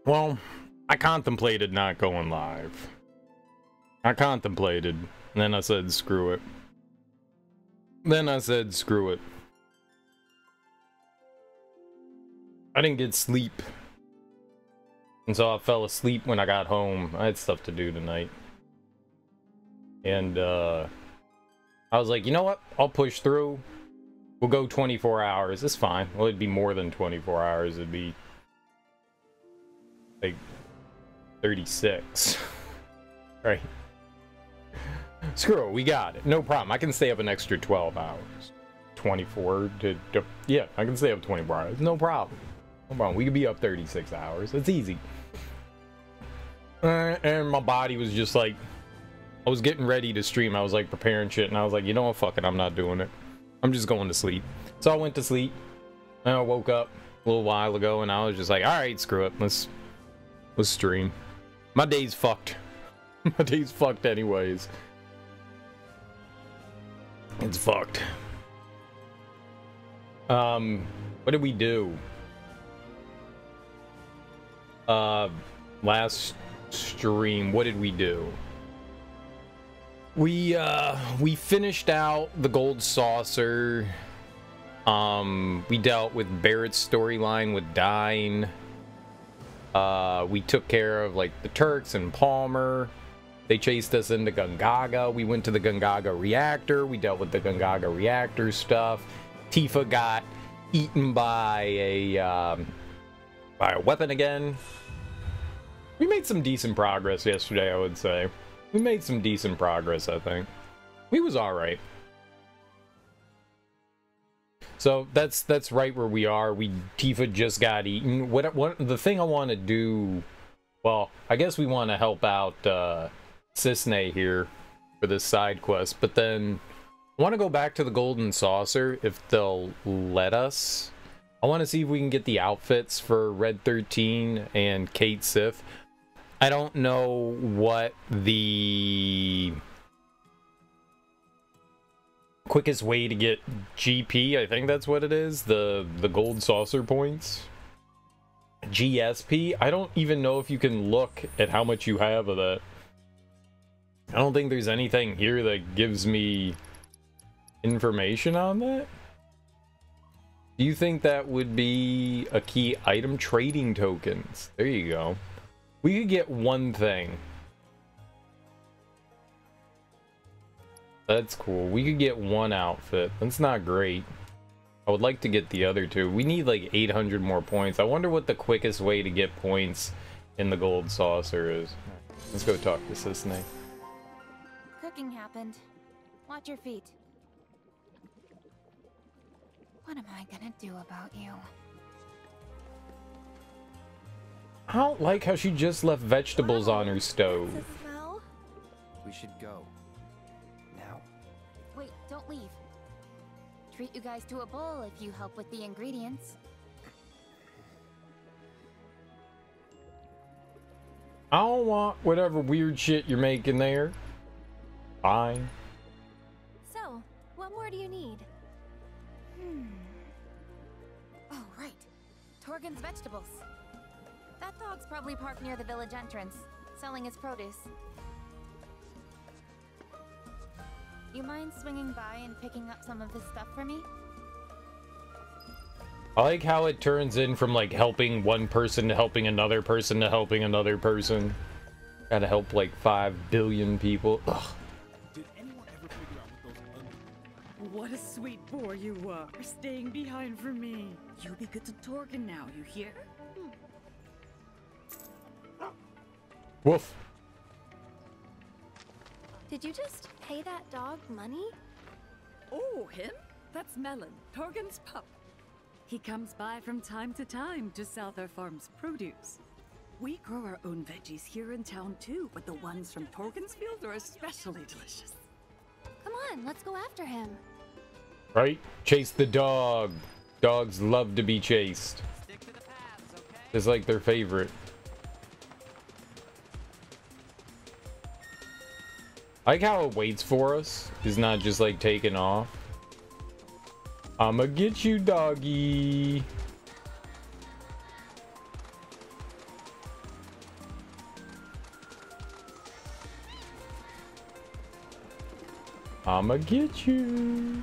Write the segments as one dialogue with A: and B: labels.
A: Well, I contemplated not going live. I contemplated, and then I said, screw it. Then I said, screw it. I didn't get sleep. And so I fell asleep when I got home. I had stuff to do tonight. And, I was like, you know what? I'll push through. We'll go 24 hours. It's fine. Well, it'd be more than 24 hours. It'd be like 36. Right. Screw it. We got it. No problem. I can stay up an extra 12 hours. 24 to yeah, I can stay up 24 hours. No problem. No problem. We could be up 36 hours. It's easy. And my body was just like, I was getting ready to stream. I was like preparing shit, and I was like, you know what? Fuck it. I'm not doing it. I'm just going to sleep. So I went to sleep, and I woke up a little while ago, and I was just like, all right, screw it. Let's stream. My day's fucked. My day's fucked anyways. It's fucked. What did we do? Last stream, what did we do? We finished out the Gold Saucer. We dealt with Barrett's storyline with Dyne. We took care of like the Turks and Palmer. They chased us into Gungaga. We went to the Gungaga reactor. We dealt with the Gungaga reactor stuff. Tifa got eaten by a weapon again. We made some decent progress yesterday, I would say. We made some decent progress, I think. We was alright. So that's right where we are. Tifa just got eaten. What the thing I want to do, well, I guess we want to help out Cisne here for this side quest, but then I want to go back to the Golden Saucer if they'll let us. I want to see if we can get the outfits for Red 13 and Kate Sith. I don't know what the quickest way to get GP, I think that's what it is, the Gold Saucer points. GSP, I don't even know if you can look at how much you have of that. I don't think there's anything here that gives me information on that. Do you think that would be a key item? Trading tokens. There you go. We could get one thing. That's cool. We could get one outfit. That's not great. I would like to get the other two. We need like 800 more points. I wonder what the quickest way to get points in the Gold Saucer is. Let's go talk to Cisne.
B: Cooking happened. Watch your feet. What am I gonna do about you?
A: I don't like how she just left vegetables on her stove.
B: That's a smell.
C: We should go. Now.
B: Wait, don't leave. Treat you guys to a bowl if you help with the ingredients.
A: I don't want whatever weird shit you're making there. Fine.
B: So, what more do you need? Oh, right. Torgen's vegetables. That dog's probably parked near the village entrance, selling his produce. You mind swinging by and picking up some of his stuff for me?
A: I like how it turns in from like helping one person to helping another person to helping another person. Gotta help like 5 billion people. Ugh.
D: Did anyone ever figure out what those What a sweet boy you are, staying behind for me. You be good to Torgen now, you hear?
A: Woof.
B: Did you just pay that dog money?
D: Oh, him? That's Melon, Torgen's pup. He comes by from time to time to sell their farm's produce. We grow our own veggies here in town too, but the ones from Torgen's field are especially delicious.
B: Come on, let's go after him.
A: Right? Chase the dog. Dogs love to be chased.
C: Stick to the paths, okay?
A: It's like their favorite. I like how it waits for us. It's not just like taking off. I'ma get you, doggy. I'ma get you.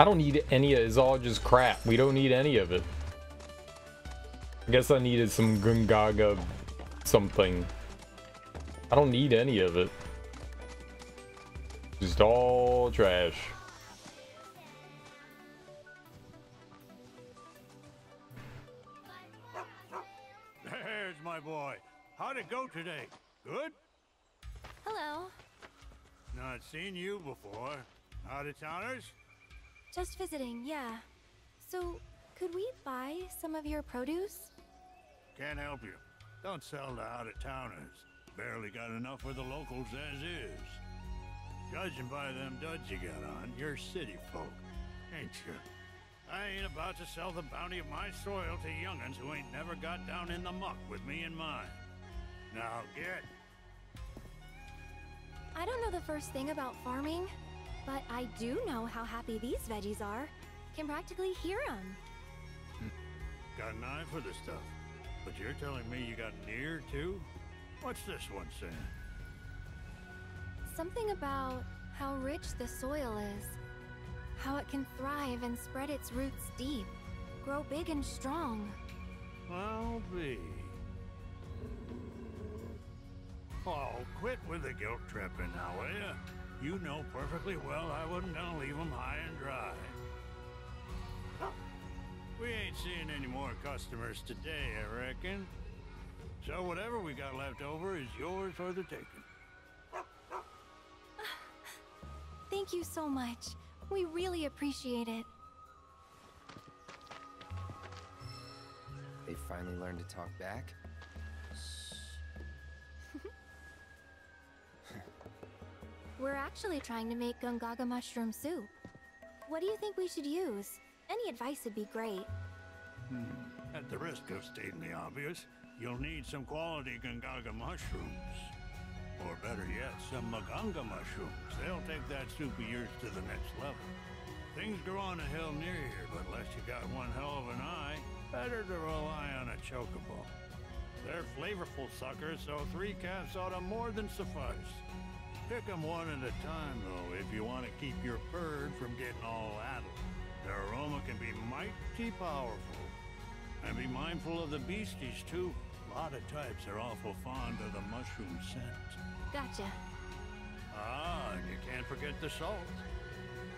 A: I don't need any of it. It's all just crap. We don't need any of it. I guess I needed some Gungaga something. I don't need any of it. Just all trash.
E: There's my boy. How'd it go today? Good?
B: Hello.
E: Not seen you before. Out-of-towners?
B: Just visiting, yeah. So, could we buy some of your produce?
E: Can't help you. Don't sell to out-of-towners. Barely got enough for the locals as is. Judging by them duds you got on, you're city folk, ain't you? I ain't about to sell the bounty of my soil to young'uns who ain't never got down in the muck with me in mind. Now get.
B: I don't know the first thing about farming, but I do know how happy these veggies are. Can practically hear them.
E: Got an eye for the stuff. But you're telling me you got an ear, too? What's this one saying?
B: Something about how rich the soil is. How it can thrive and spread its roots deep. Grow big and strong.
E: I'll be. Oh, quit with the guilt tripping now, will ya? You know perfectly well I wasn't gonna leave 'em high and dry. We ain't seeing any more customers today, I reckon. So whatever we got left over is yours for the taking.
B: Thank you so much. We really appreciate it.
C: They finally learned to talk back?
B: We're actually trying to make Gungaga mushroom soup. What do you think we should use? Any advice would be great.
E: At the risk of stating the obvious, you'll need some quality Gungaga mushrooms. Or better yet, some Maganga mushrooms. They'll take that soup of yours to the next level. Things grow on a hill near here, but unless you got one hell of an eye, better to rely on a chocobo. They're flavorful suckers, so 3 caps ought to more than suffice. Pick 'em one at a time, though, if you want to keep your bird from getting all addled. Their aroma can be mighty powerful. And be mindful of the beasties, too. A lot of types are awful fond of the mushroom scent.
B: Gotcha.
E: Ah, and you can't forget the salt.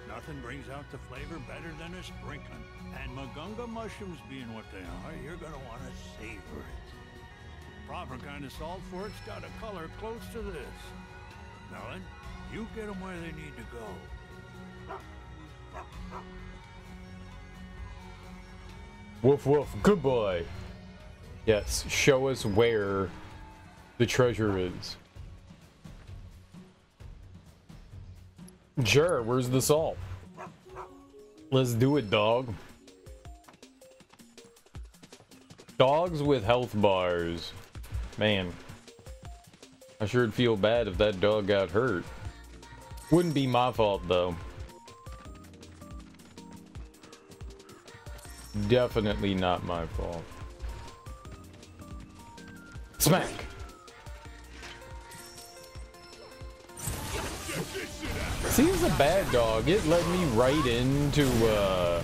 E: Nothing brings out the flavor better than a sprinkling. And Magunga mushrooms being what they are, you're gonna want to savor it. Proper kind of salt for it's got a color close to this. Melon, you get them where they need to go.
A: Woof woof, good boy. Yes, show us where the treasure is. Sure, where's the salt? Let's do it, dog. Dogs with health bars. Man, I sure'd feel bad if that dog got hurt. Wouldn't be my fault, though. Definitely not my fault. Smack! See, it's a bad dog. It led me right into, a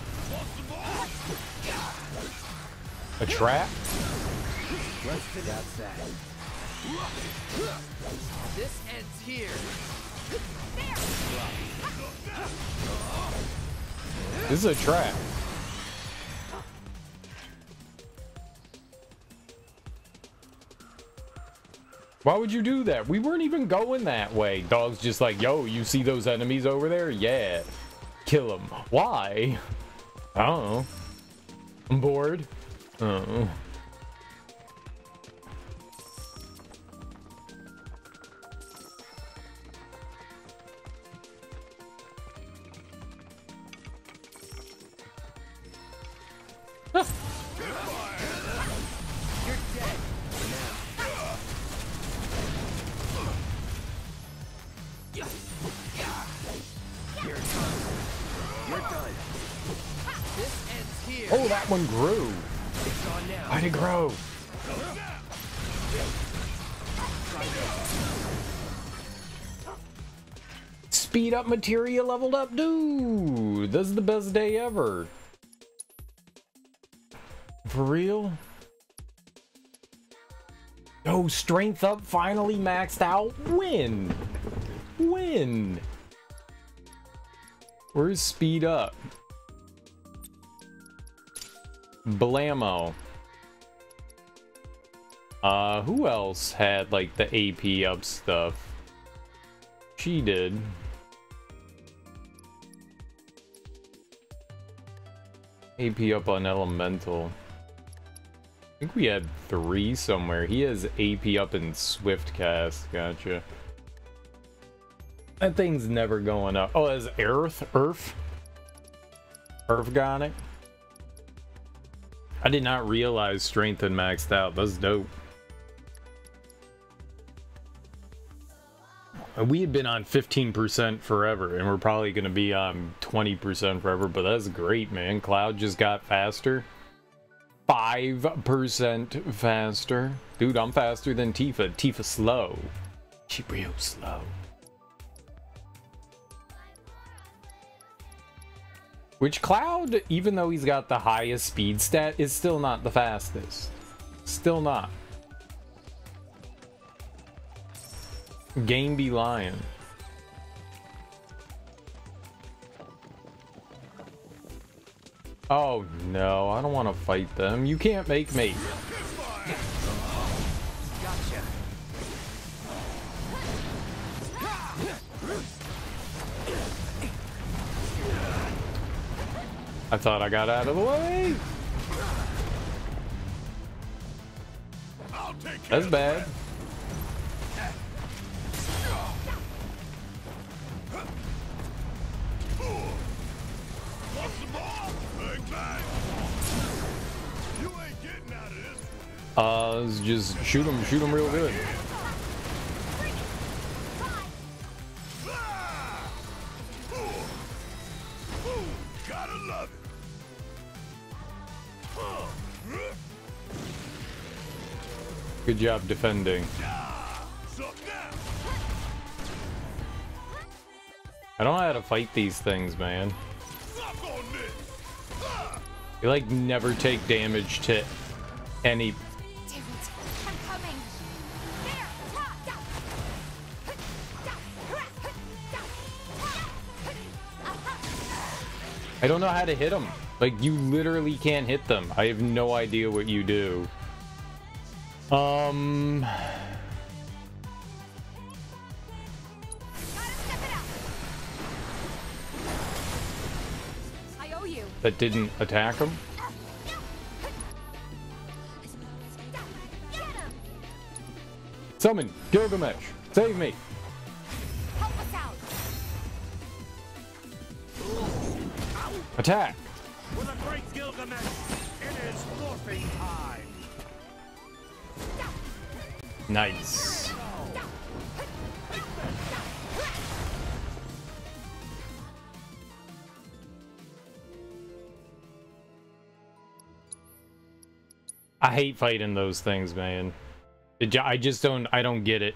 A: trap?
C: Let's get outside. This ends here.
A: This is a trap. Why would you do that? We weren't even going that way. Dog's just like, yo, you see those enemies over there? Yeah. Kill them. Why? I don't know. I'm bored. Oh. Oh, that one grew.
C: It's on now.
A: Why'd it grow? Speed up materia leveled up, dude. This is the best day ever. For real? Oh, strength up, finally maxed out. Win. Win. Where's speed up? Blammo. Who else had like the AP up stuff? She did. AP up on elemental. I think we had 3 somewhere. He has AP up in Swift Cast. Gotcha. That thing's never going up. Oh, is Earth got it? I did not realize strength had maxed out. That's dope. We had been on 15% forever, and we're probably going to be on 20% forever, but that's great, man. Cloud just got faster. 5% faster. Dude, I'm faster than Tifa. Tifa slow. She real slow. Which Cloud, even though he's got the highest speed stat, is still not the fastest. Still not. Game be lying. Oh no, I don't want to fight them. You can't make me.
C: Gotcha.
A: I thought I got out of the way. That's bad. Just shoot him real good.
E: Gotta love it.
A: Good job defending. I don't know how to fight these things, man. You like never take damage to any. I don't know how to hit them. Like, you literally can't hit them. I have no idea what you do.
B: I owe you.
A: That didn't attack him? Summon Gilgamesh. Save me.
B: Help us out.
A: Attack.
E: With a great Gilgamesh, it is morphing time.
A: Nice. I hate fighting those things, man. I just don't get it.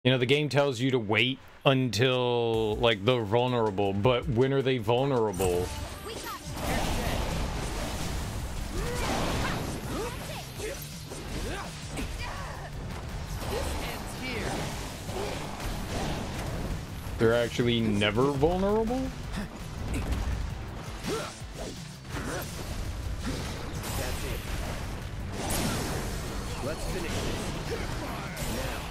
A: You know, the game tells you to wait until, like, they're vulnerable, but when are they vulnerable? They're actually never vulnerable?
C: That's it. Let's finish this. Now.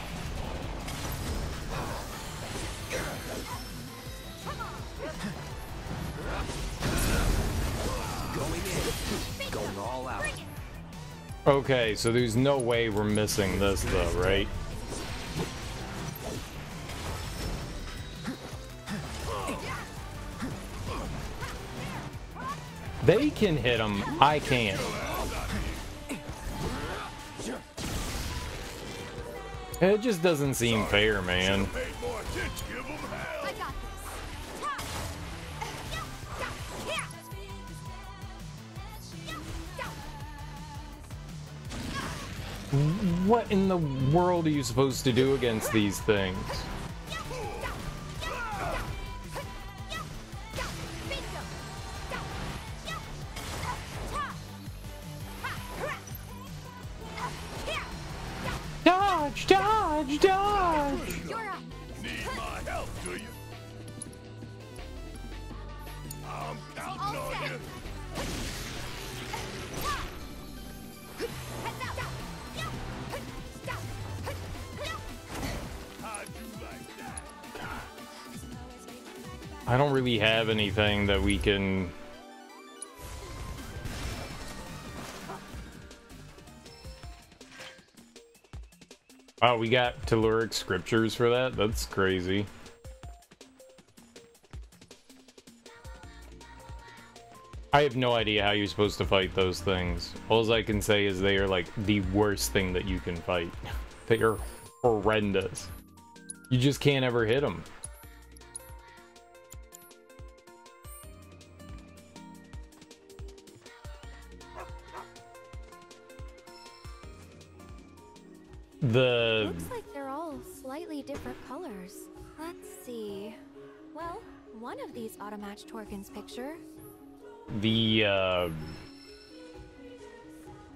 C: Going in. Going all out.
A: Okay, so there's no way we're missing this, though, right? They can hit him, I can't. It just doesn't seem fair, man.
B: I got this.
A: What in the world are you supposed to do against these things? Dodge! Dodge! Dodge!
E: Need my help, do you? I'm counting on you. How'd you like that?
A: I don't really have anything that we can... Oh, we got Telluric Scriptures for that? That's crazy. I have no idea how you're supposed to fight those things. All I can say is they are like the worst thing that you can fight. They are horrendous. You just can't ever hit them.
B: Looks like they're all slightly different colors. Let's see. Well, one of these auto-match Torkin's picture.
A: The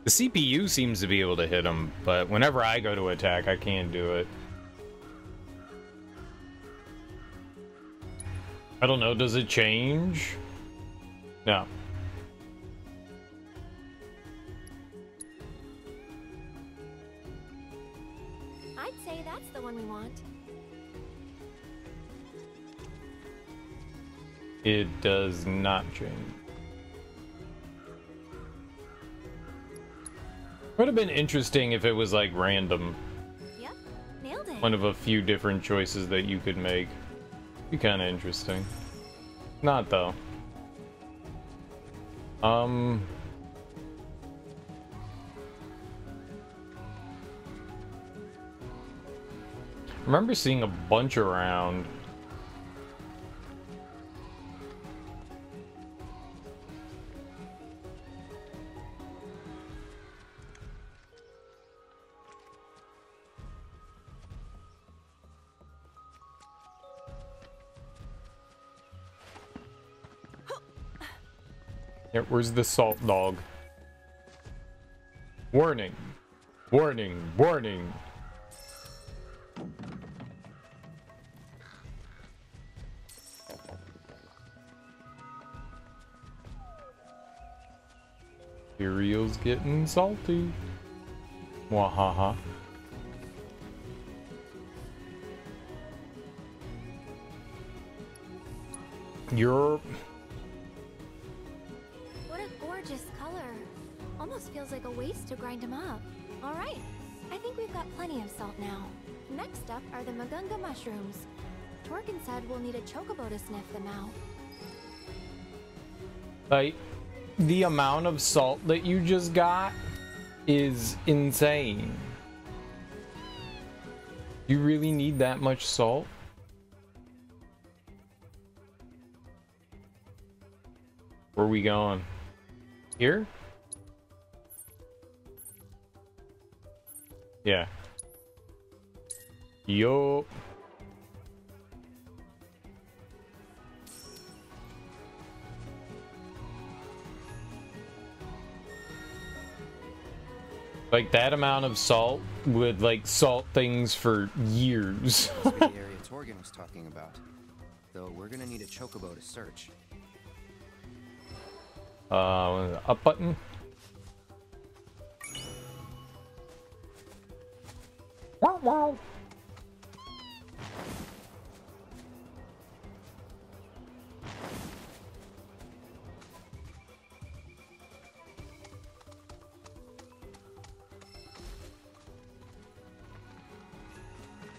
A: CPU seems to be able to hit them, but whenever I go to attack, I can't do it. I don't know, does it change? No.
B: I'd say that's the one we want.
A: It does not change. Would have been interesting if it was like random.
B: Yep, nailed it.
A: One of a few different choices that you could make. Be kind of interesting. Not though. I remember seeing a bunch around. Yeah, where's the salt dog? Warning. Warning. Warning. Cereal's getting salty. Wahaha. You're...
B: What a gorgeous color. Almost feels like a waste to grind them up. All right, I think we've got plenty of salt now. Next up are the Magunga mushrooms. Torkin said we'll need a chocobo to sniff them out.
A: Like, the amount of salt that you just got is insane. You really need that much salt? Where are we going? Here? Yeah. Yo. Like, that amount of salt would, like, salt things for years.
C: Must be the area Torgin was talking about. Though we're gonna need a chocobo to search.
A: Up button. Wow, wow.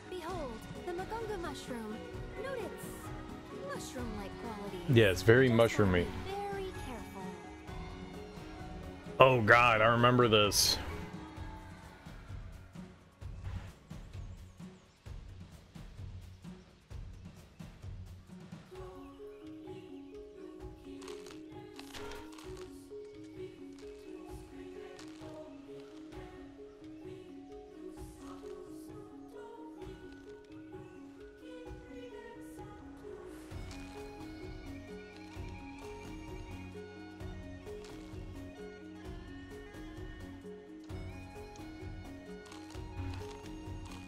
B: Behold, the Magunga mushroom. Note its mushroom-like quality.
A: Yeah, it's very
B: Just have to
A: mushroomy.
B: be very careful.
A: Oh god, I remember this.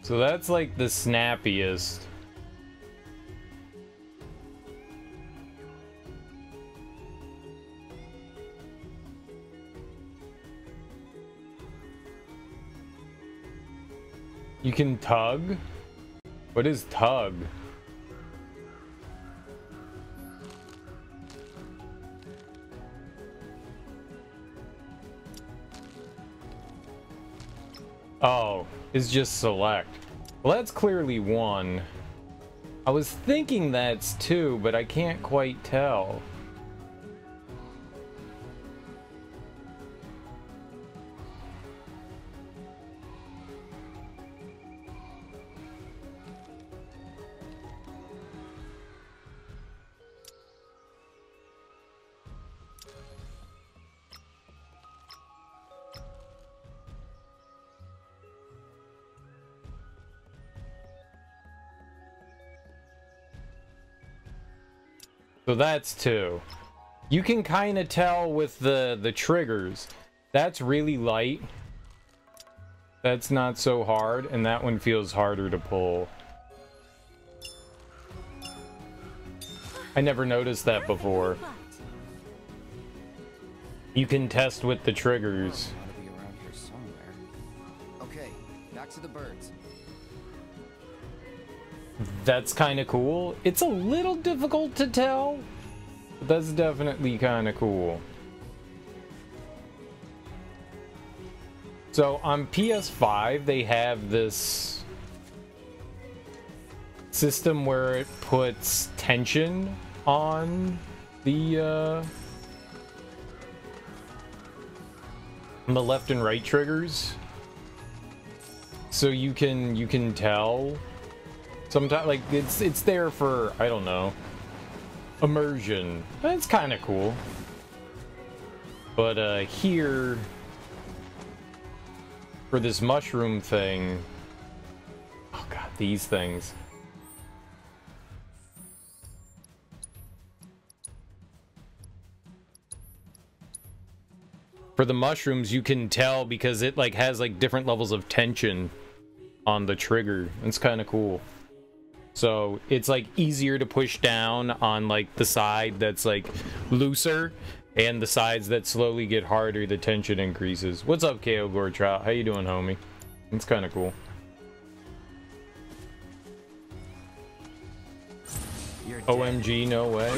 A: So that's like the snappiest. You can tug? What is tug? Oh, it's just select. Well, that's clearly one. I was thinking that's two, but I can't quite tell. So that's two. You can kind of tell with the triggers. That's really light. That's not so hard, and that one feels harder to pull. I never noticed that before. You can test with the triggers.
C: Ought to be around here somewhere. Okay, back to the birds.
A: That's kind of cool. It's a little difficult to tell, but that's definitely kind of cool. So on PS5, they have this system where it puts tension on the left and right triggers, so you can tell. Sometimes, like, it's there for, I don't know, immersion. That's kind of cool. But here, for this mushroom thing, oh god, these things. For the mushrooms, you can tell because it like has like different levels of tension on the trigger. It's kind of cool. So it's like easier to push down on like the side that's like looser, and the sides that slowly get harder, the tension increases. What's up, KO Gortrout? How you doing, homie? It's kind of cool. OMG, no way.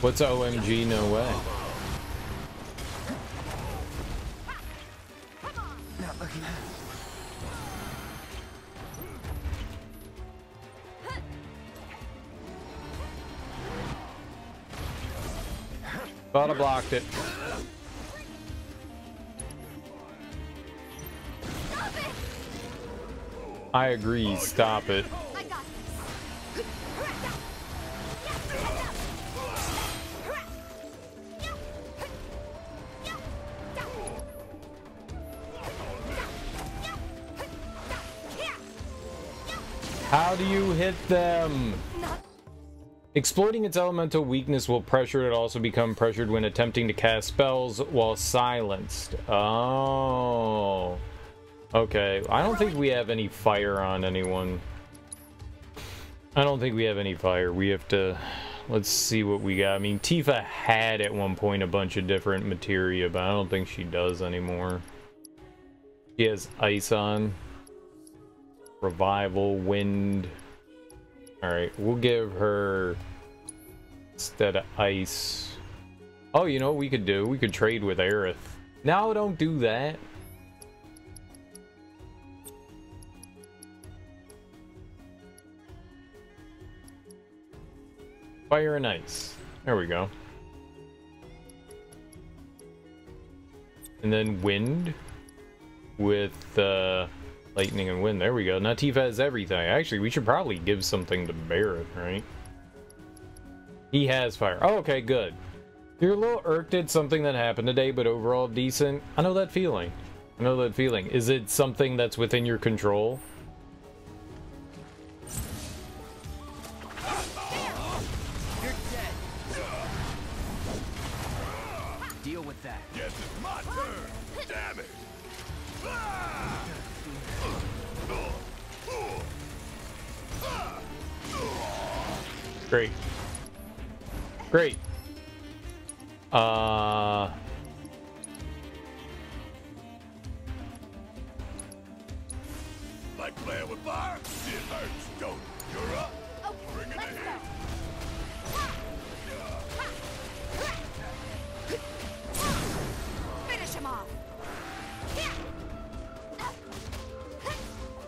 A: What's OMG, no way?
C: Not looking.
A: Thought I blocked it. I agree, stop it.
B: I got this.
A: How do you hit them? Exploiting its elemental weakness will pressure it, also become pressured when attempting to cast spells while silenced. Oh. Okay, I don't think we have any fire on anyone. I don't think we have any fire. We have to... Let's see what we got. I mean, Tifa had at one point a bunch of different materia, but I don't think she does anymore. She has ice on. Revival, wind. Alright, we'll give her, instead of ice. Oh, you know what we could do? We could trade with Aerith. No, don't do that. Fire and ice. There we go. And then wind with lightning and wind. There we go. Now Tifa has everything. Actually, we should probably give something to Barret, right? He has fire. Oh, okay, good. You're a little irked at something that happened today, but overall decent. I know that feeling. I know that feeling. Is it something that's within your control?
C: You're dead. Deal with that.
E: Yes, it's my turn. Damn it.
A: Great. Great.
E: Like playing with fire? It hurts, don't it? You're up.
B: Okay,
E: Bring it
B: let's
E: in.
B: go. Finish him off.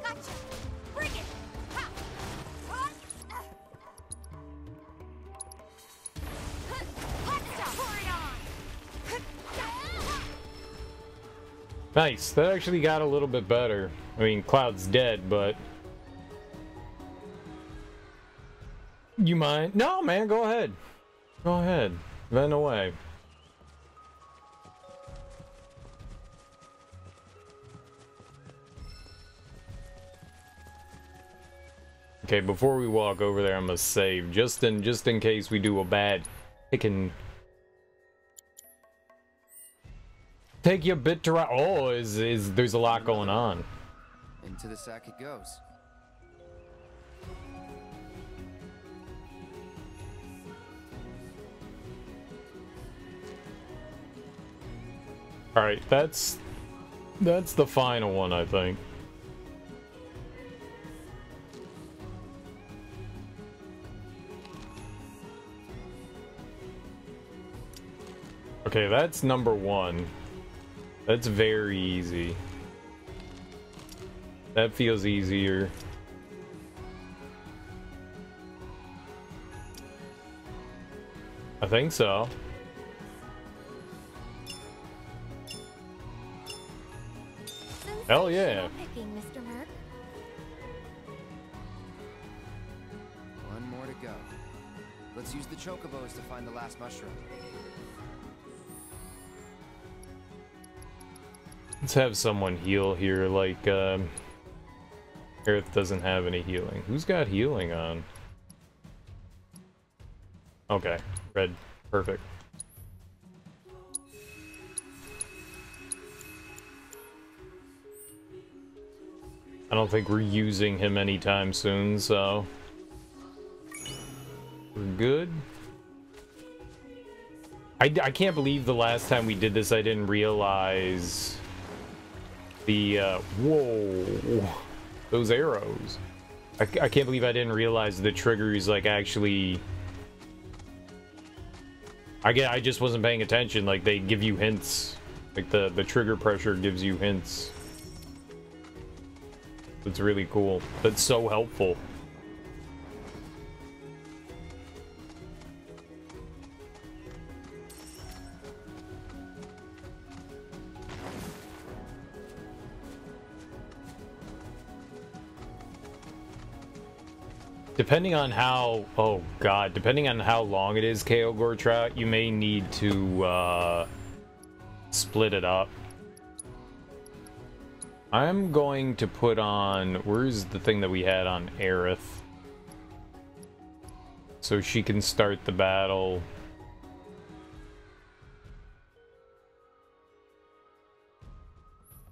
B: Gotcha. Bring it. Let's pour it on.
A: Nice. That actually got a little bit better. I mean, Cloud's dead, but... You mind? No, man, go ahead. Go ahead. Vent away. Okay, before we walk over there, I'm gonna save. Just in case we do a bad... It can... Take you a bit to... Oh, there's a lot going on.
C: Into the sack it goes.
A: Alright, that's the final one, I think. Okay, that's number 1. That's very easy. That feels easier. I think so. Hell yeah.
B: Picking, Mr. Merc.
C: One more to go. Let's use the chocobos to find the last mushroom.
A: Let's have someone heal here, like, Aerith doesn't have any healing. Who's got healing on? Okay, red. Perfect. I don't think we're using him anytime soon, so... We're good. I can't believe the last time we did this I didn't realize... The, whoa, those arrows. I can't believe I didn't realize the triggers, like, actually... I just wasn't paying attention, like, they give you hints. Like, the trigger pressure gives you hints. It's really cool. That's so helpful. Depending on how, oh god, depending on how long it is, Kaogor Trout, you may need to split it up. I'm going to put on, where's the thing that we had on Aerith? So she can start the battle.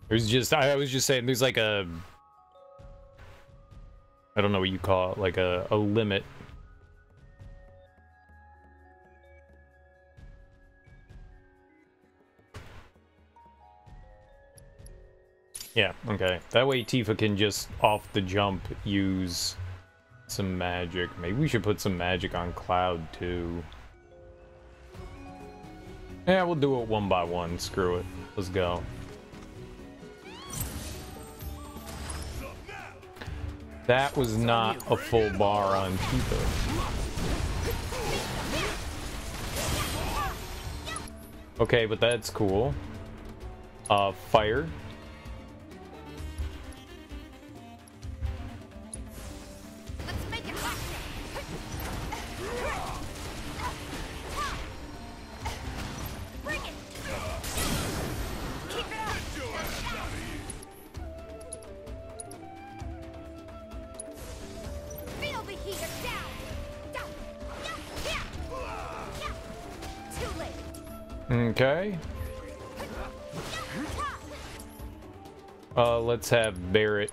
A: There's just, I was just saying, there's like a, I don't know what you call it, like a limit. Yeah, okay. That way Tifa can just, off the jump, use some magic. Maybe we should put some magic on Cloud, too. Yeah, we'll do it one by one. Screw it. Let's go. That was not a full bar on Tifa. Okay, but that's cool. Fire.
B: Let's make it happen. Bring it. Keep it up. Feel the heat of down. Too late.
A: Okay. Let's have Barret.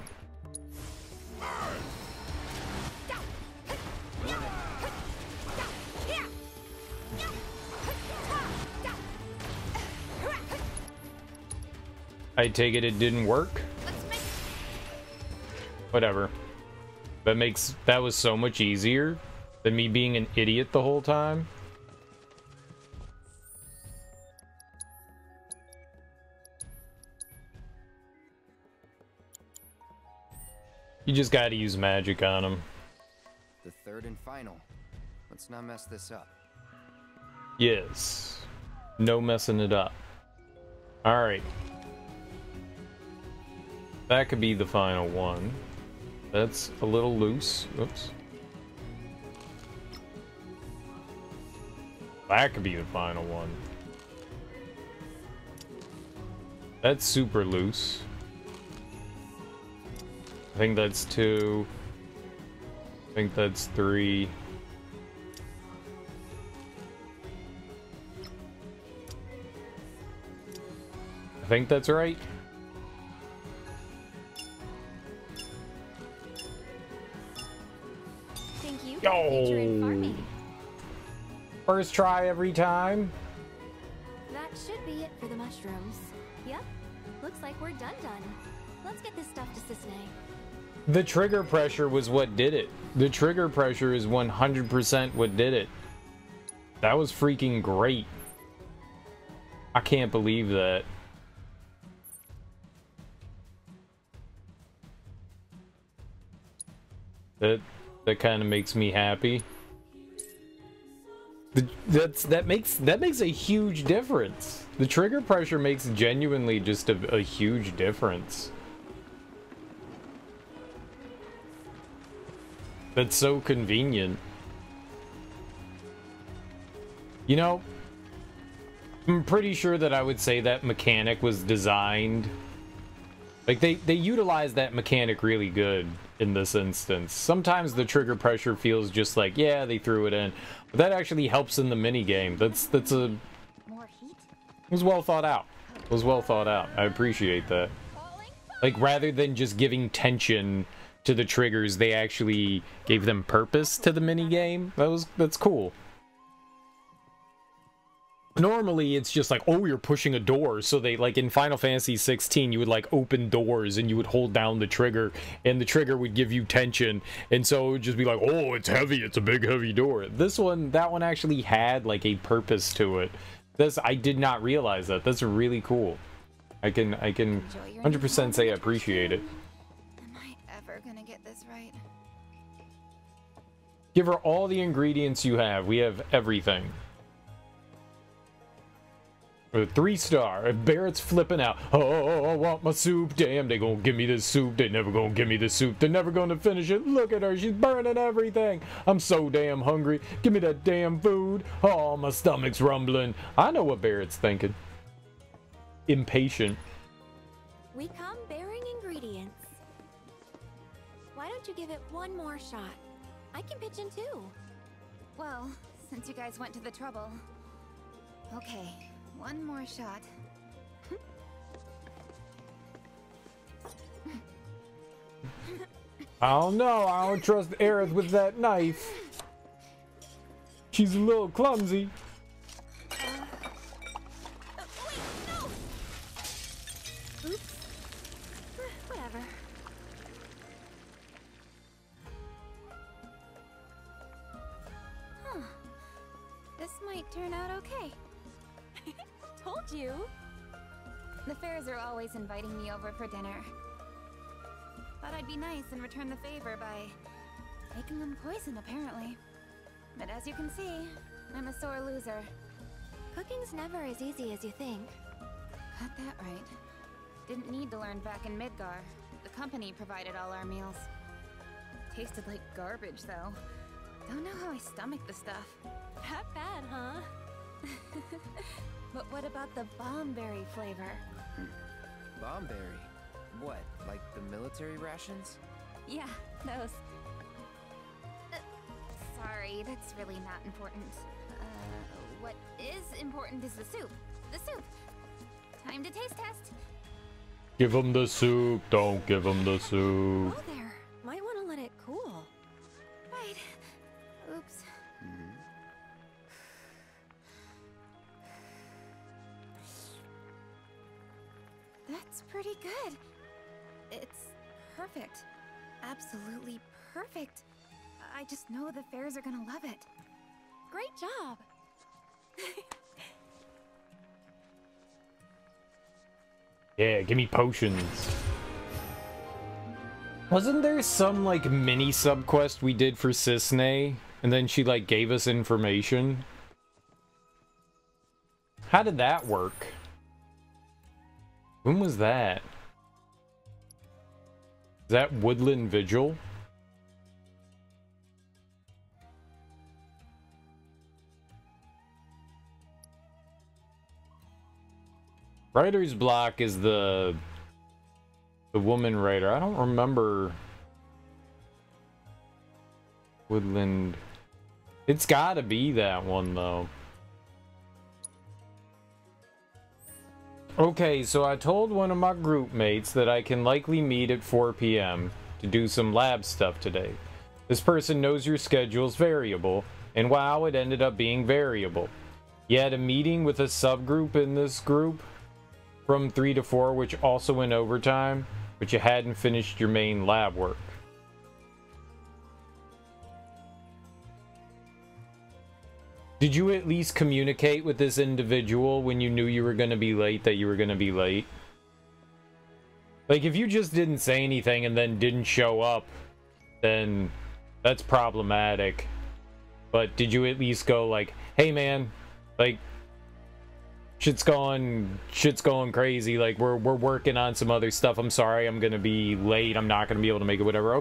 A: I take it didn't work?
B: Let's make
A: Whatever. That was so much easier than me being an idiot the whole time. You just gotta use magic on them.
C: The third and final. Let's not mess this up.
A: Yes. No messing it up. Alright. That could be the final one. That's a little loose. Oops. That could be the final one. That's super loose. I think that's 2. I think that's 3. I think that's right.
B: Thank you for featuring farming.
A: First try every time.
B: That should be it for the mushrooms. Yep. Looks like we're done. Let's get this stuff to Cisne.
A: The trigger pressure was what did it. The trigger pressure is 100% what did it. That was freaking great. I can't believe that. That kind of makes me happy. That makes a huge difference. The trigger pressure makes genuinely just a huge difference. That's so convenient. You know, I'm pretty sure that I would say that mechanic was designed. Like, they utilized that mechanic really good in this instance. Sometimes the trigger pressure feels just like, yeah, they threw it in. But that actually helps in the minigame.
B: More heat?
A: It was well thought out. It was well thought out. I appreciate that. Like, rather than just giving tension to the triggers, they actually gave them purpose to the minigame. That's cool. Normally, it's just like, oh, you're pushing a door. So they, like, in Final Fantasy 16, you would, like, open doors and you would hold down the trigger and the trigger would give you tension. And so it would just be like, oh, it's heavy. It's a big, heavy door. That one actually had, like, a purpose to it. I did not realize that. That's really cool. I can 100% say I appreciate it.
B: Am I ever gonna get this right?
A: Give her all the ingredients you have. We have everything. 3-star. Barrett's flipping out. Oh, I want my soup. Damn, they gonna give me this soup. They never gonna give me this soup. They're never gonna finish it. Look at her. She's burning everything. I'm so damn hungry. Give me that damn food. Oh, my stomach's rumbling. I know what Barrett's thinking. Impatient.
B: We come bearing ingredients. Why don't you give it one more shot? I can pitch in too.
F: Well, since you guys went to the trouble. Okay, one more shot.
A: I don't know. I don't trust Aerith with that knife. She's a little clumsy.
B: Wait, no! Oops. Whatever. Huh. This might turn out okay. Told you.
F: The Fairs are always inviting me over for dinner. Thought I'd be nice and return the favor by making them poison, apparently. But as you can see, I'm a sore loser.
B: Cooking's never as easy as you think.
F: Got that right. Didn't need to learn back in Midgar. The company provided all our meals. Tasted like garbage, though. Don't know how I stomach the stuff.
B: That bad, huh?
F: But what about the bombberry flavor?
C: Bombberry? What, like the military rations?
F: Yeah, those. Sorry, that's really not important. What is important is the soup. The soup! Time to taste test.
A: Give him the soup. Don't give him the soup.
B: Oh there. Might want to let it cool.
F: Right. Oops. It's pretty good. It's perfect. Absolutely perfect. I just know the fairs are gonna love it.
B: Great job.
A: Yeah, give me potions. Wasn't there some, like, mini subquest we did for Cissnei, and then she, like, gave us information? How did that work? When was that? Is that Woodland Vigil? Writer's block is the woman writer. I don't remember Woodland. It's gotta be that one though. Okay, so I told one of my group mates that I can likely meet at 4 p.m. to do some lab stuff today. This person knows your schedule's variable, and wow, it ended up being variable. You had a meeting with a subgroup in this group from 3 to 4, which also went overtime, but you hadn't finished your main lab work. Did you at least communicate with this individual when you knew you were going to be late that you were going to be late? Like, if you just didn't say anything and then didn't show up, then that's problematic. But did you at least go like, hey man, like, shit's going crazy, like we're working on some other stuff, I'm sorry I'm gonna be late, I'm not gonna be able to make it, whatever.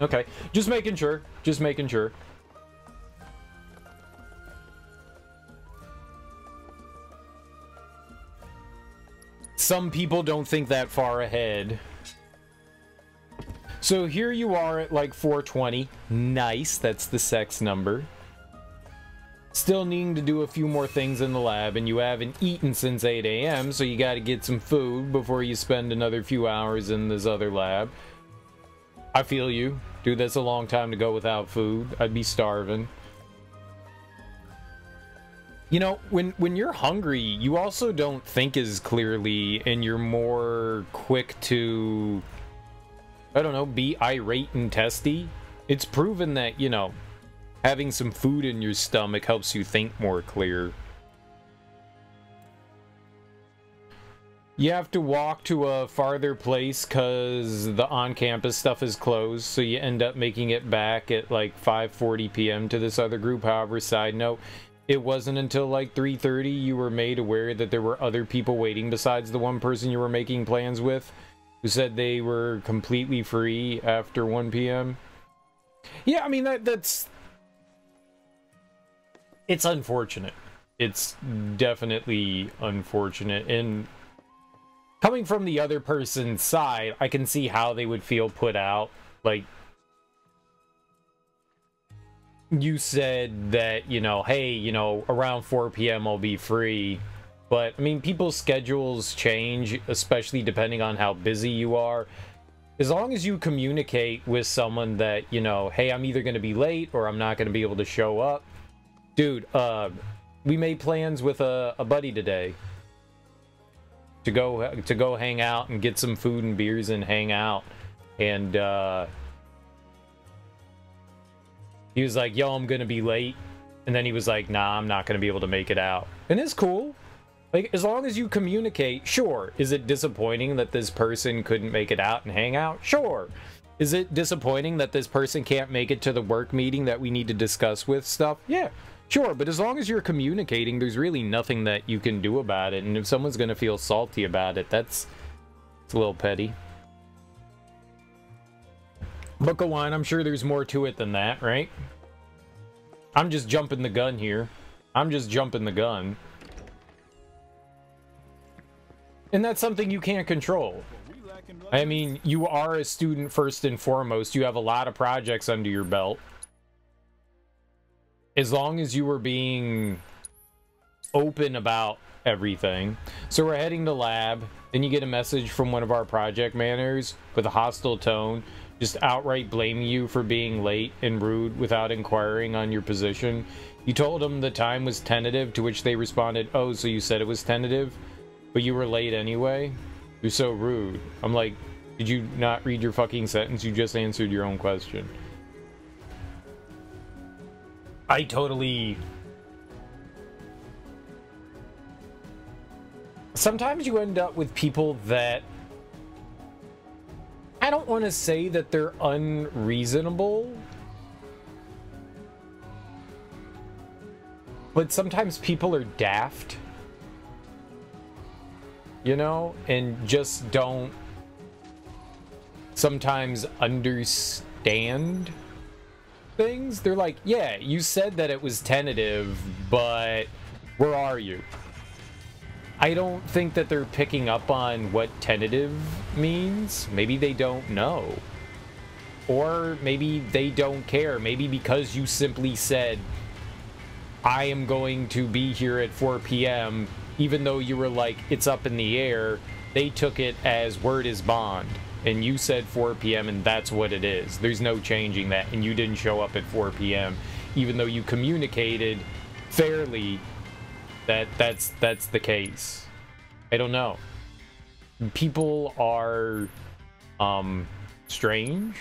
A: Okay, just making sure. Some people don't think that far ahead. So here you are at like 4:20. Nice, that's the sex number. Still needing to do a few more things in the lab, and you haven't eaten since 8 a.m., so you gotta get some food before you spend another few hours in this other lab. I feel you. Dude, that's a long time to go without food. I'd be starving. You know, when you're hungry, you also don't think as clearly, and you're more quick to, I don't know, be irate and testy. It's proven that, you know, having some food in your stomach helps you think more clear. You have to walk to a farther place because the on-campus stuff is closed, so you end up making it back at like 5:40 p.m. to this other group. However, side note, it wasn't until like 3:30 you were made aware that there were other people waiting besides the one person you were making plans with, who said they were completely free after 1 p.m. Yeah, I mean, that's... It's unfortunate. It's definitely unfortunate. And coming from the other person's side, I can see how they would feel put out. Like, you said that, you know, hey, you know, around 4 p.m. I'll be free. But, I mean, people's schedules change, especially depending on how busy you are. As long as you communicate with someone that, you know, hey, I'm either going to be late or I'm not going to be able to show up. Dude, we made plans with a buddy today to go hang out and get some food and beers and hang out. And he was like, yo, I'm gonna be late. And then he was like, nah, I'm not gonna be able to make it out. And it's cool. Like, as long as you communicate, sure. Is it disappointing that this person couldn't make it out and hang out? Sure. Is it disappointing that this person can't make it to the work meeting that we need to discuss with stuff? Yeah. Sure, but as long as you're communicating, there's really nothing that you can do about it. And if someone's going to feel salty about it, it's a little petty. But go on, I'm sure there's more to it than that, right? I'm just jumping the gun here. I'm just jumping the gun. And that's something you can't control. I mean, you are a student first and foremost. You have a lot of projects under your belt. As long as you were being open about everything. So we're heading to lab. Then you get a message from one of our project managers with a hostile tone, just outright blaming you for being late and rude without inquiring on your position. You told them the time was tentative, to which they responded, oh, so you said it was tentative, but you were late anyway? You're so rude. I'm like, did you not read your fucking sentence? You just answered your own question. I totally... Sometimes you end up with people that... I don't want to say that they're unreasonable, but sometimes people are daft, you know, and just don't sometimes understand things. They're like, yeah, you said that it was tentative, but where are you? I don't think that they're picking up on what tentative means. Maybe they don't know. Or maybe they don't care. Maybe because you simply said, I am going to be here at 4 p.m., even though you were like, it's up in the air, they took it as word is bond. And you said 4 p.m. and that's what it is. There's no changing that. And you didn't show up at 4 p.m. even though you communicated fairly that that's the case. I don't know. People are strange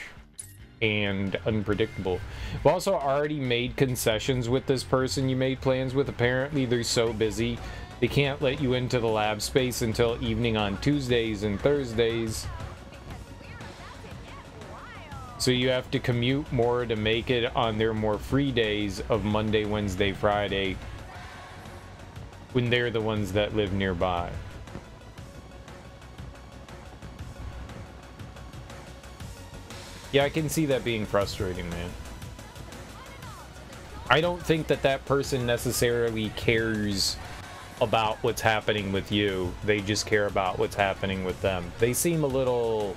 A: and unpredictable. We've also already made concessions with this person you made plans with. Apparently they're so busy they can't let you into the lab space until evening on Tuesdays and Thursdays. So you have to commute more to make it on their more free days of Monday, Wednesday, Friday, when they're the ones that live nearby. Yeah, I can see that being frustrating, man. I don't think that that person necessarily cares about what's happening with you. They just care about what's happening with them. They seem a little...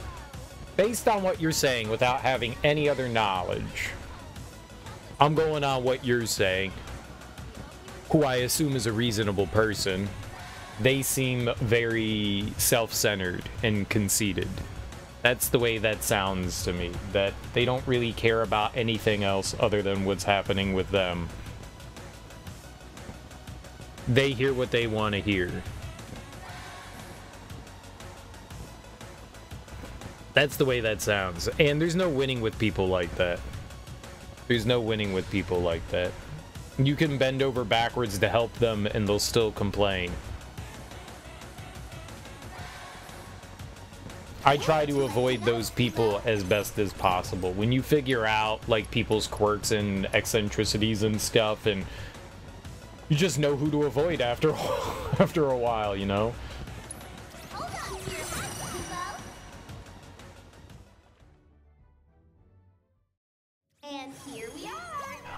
A: Based on what you're saying, without having any other knowledge, I'm going on what you're saying, who I assume is a reasonable person. They seem very self-centered and conceited. That's the way that sounds to me, that they don't really care about anything else other than what's happening with them. They hear what they want to hear. That's the way that sounds. And there's no winning with people like that. There's no winning with people like that. You can bend over backwards to help them and they'll still complain. I try to avoid those people as best as possible. When you figure out like people's quirks and eccentricities and stuff, and you just know who to avoid after after a while, you know?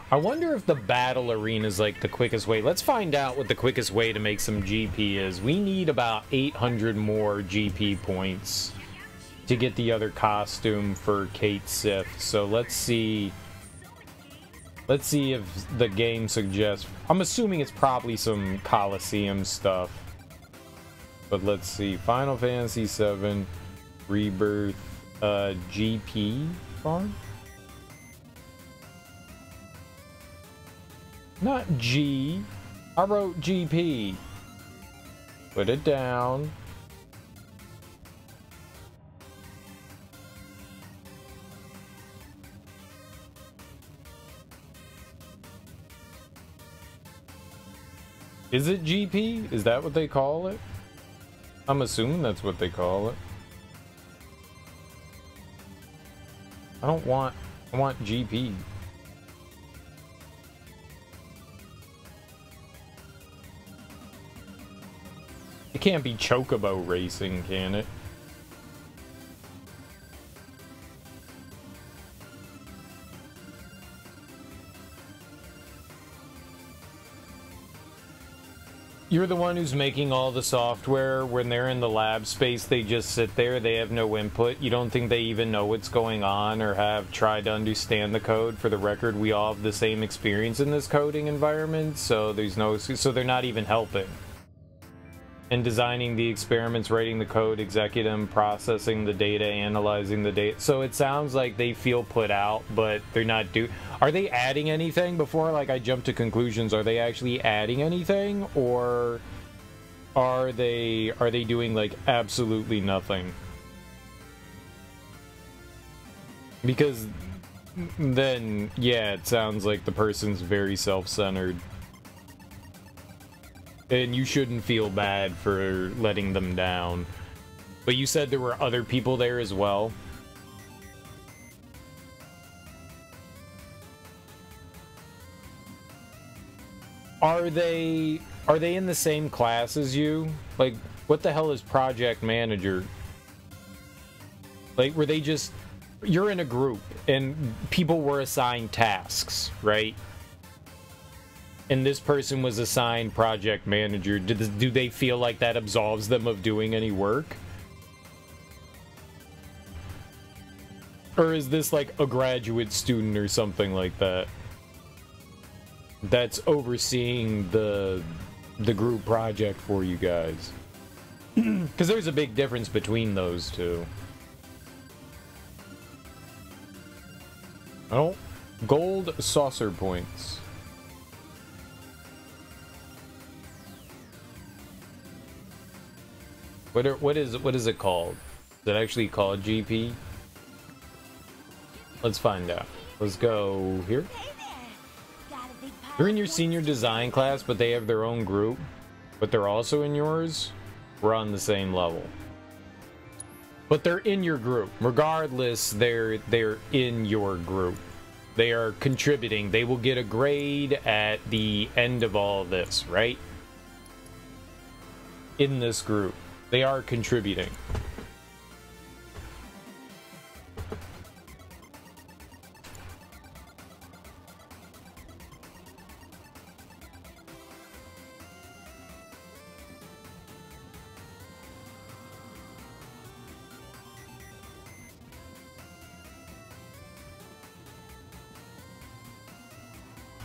A: I wonder if the battle arena is like the quickest way. Let's find out what the quickest way to make some GP is. We need about 800 more GP points to get the other costume for Cait Sith. So let's see. Let's see if the game suggests. I'm assuming it's probably some Coliseum stuff. But let's see. Final Fantasy VII Rebirth GP farm? Not G. I wrote GP. Put it down. Is it GP? Is that what they call it? I'm assuming that's what they call it. I want GP. It can't be Chocobo Racing, can it? You're the one who's making all the software. When they're in the lab space, they just sit there. They have no input. You don't think they even know what's going on or have tried to understand the code. For the record, we all have the same experience in this coding environment, so there's no... So they're not even helping. And designing the experiments, writing the code, executing them, processing the data, analyzing the data. So it sounds like they feel put out, but they're not Are they adding anything before, like, I jump to conclusions? Are they actually adding anything, or are they doing like absolutely nothing? Because then, yeah, it sounds like the person's very self-centered. And you shouldn't feel bad for letting them down. But you said there were other people there as well? Are they in the same class as you? Like, what the hell is project manager? Like, were they just... You're in a group, and people were assigned tasks, right? And this person was assigned project manager. Do they feel like that absolves them of doing any work? Or is this like a graduate student or something like that? That's overseeing the group project for you guys. Because there's a big difference between those two. Oh, gold saucer points. What is it called? Is it actually called GP? Let's find out. Let's go here. They're in your senior design class, but they have their own group. But they're also in yours. We're on the same level. But they're in your group. Regardless, they're in your group. They are contributing. They will get a grade at the end of all of this, right? In this group. They are contributing.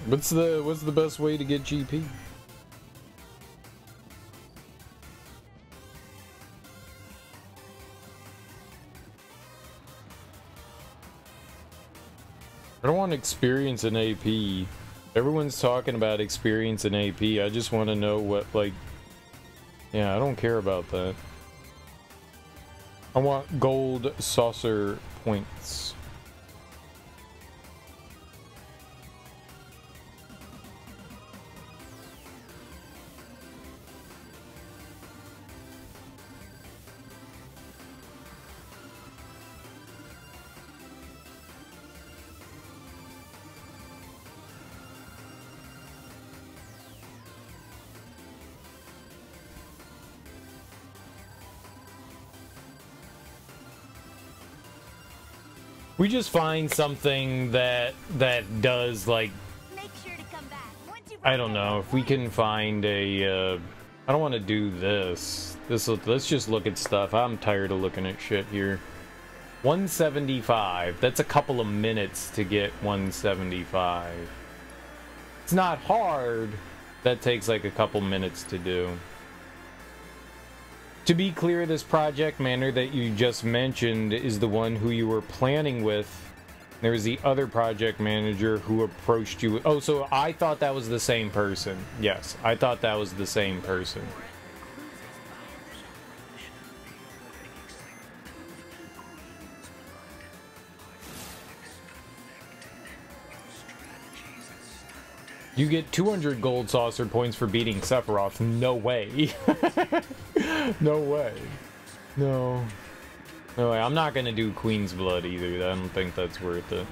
A: What's the best way to get GP? I don't want experience in AP. Everyone's talking about experience in AP. I just want to know what, like... Yeah, I don't care about that. I want gold saucer points. We just find something that does, like,
F: Make sure to come back once you
A: I don't know, if we can find a, I don't want to do this. Let's just look at stuff. I'm tired of looking at shit here. 175. That's a couple of minutes to get 175. It's not hard. That takes like a couple minutes to do. To be clear, this project manager that you just mentioned is the one who you were planning with. There was the other project manager who approached you. Oh, so I thought that was the same person. Yes, I thought that was the same person. You get 200 gold saucer points for beating Sephiroth. No way. No way. No. No way. I'm not gonna do Queen's Blood either. I don't think that's worth it.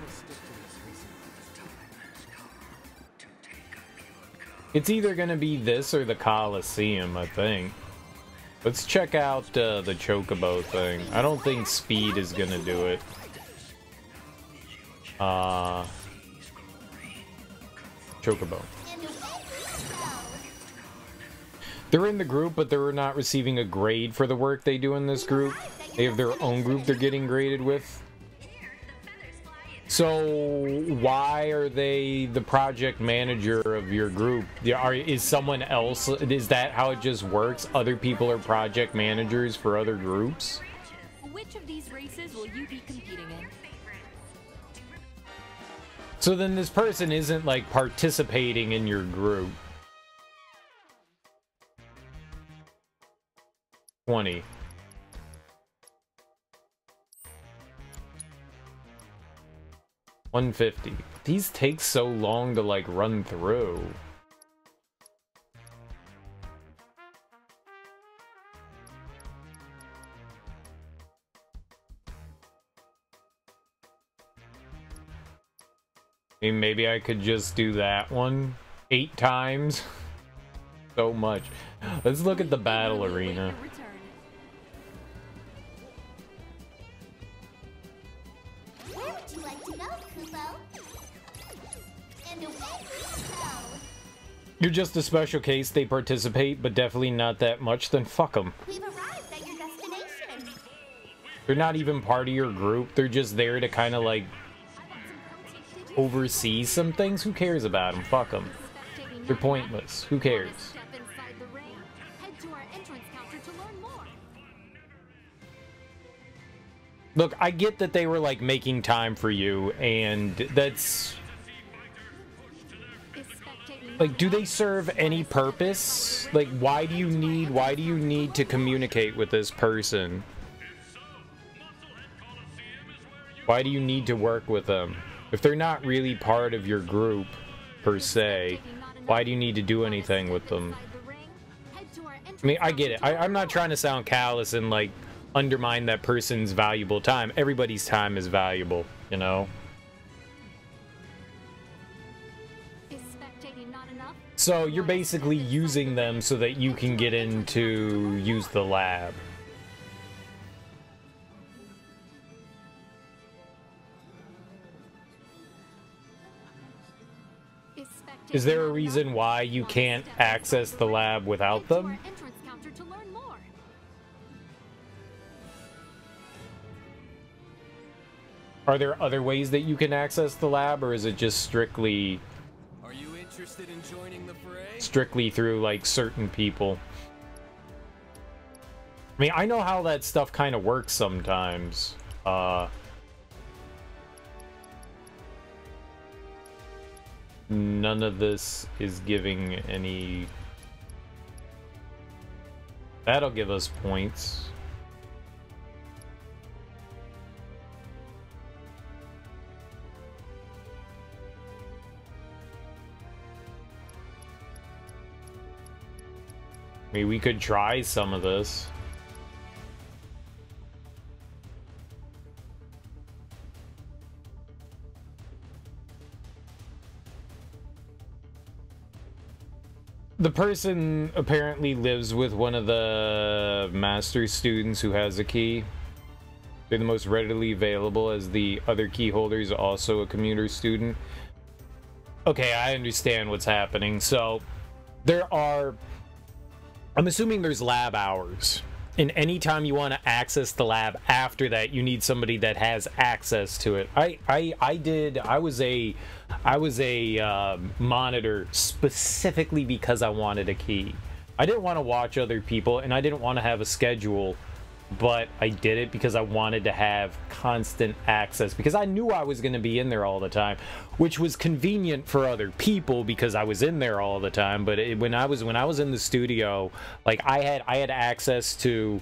A: It's either gonna be this or the Colosseum, I think. Let's check out the Chocobo thing. I don't think speed is gonna do it. Chocobo. They're in the group, but they're not receiving a grade for the work they do in this group. They have their own group they're getting graded with. So why are they the project manager of your group? Is someone else? Is that how it just works? Other people are project managers for other groups?
B: Which of these races will you be competing in?
A: So then this person isn't like participating in your group. 20. $150. These take so long to like run through. I mean, maybe I could just do that one 8 times. So much. Let's look at the battle arena.
B: Where would you like to go, Kupo? And away we go.
A: You're just a special case. They participate, but definitely not that much. Then fuck them.
B: We've arrived at your destination.
A: They're not even part of your group. They're just there to kind of like oversee some things. Who cares about them? Fuck them. They're pointless. Who cares? Look, I get that they were like making time for you, and that's like, do they serve any purpose? Like, why do you need to communicate with this person? Why do you need to work with them? If they're not really part of your group, per se, why do you need to do anything with them? I mean, I get it. I'm not trying to sound callous and, like, undermine that person's valuable time. Everybody's time is valuable, you know? So you're basically using them so that you can get in to use the lab. Is there a reason why you can't access the lab without them? Are there other ways that you can access the lab, or is it just strictly...
C: Are you interested in joining the fray?
A: Strictly through, like, certain people? I mean, I know how that stuff kind of works sometimes. None of this is giving any... That'll give us points. I mean, we could try some of this. The person apparently lives with one of the master students who has a key. They're the most readily available, as the other key holder is also a commuter student. Okay, I understand what's happening. So, there are... I'm assuming there's lab hours. And anytime you want to access the lab after that, you need somebody that has access to it. I was a monitor specifically because I wanted a key. I didn't want to watch other people, and I didn't want to have a schedule, but I did it because I wanted to have constant access, because I knew I was going to be in there all the time, which was convenient for other people because I was in there all the time. But when I was in the studio, like, I had access to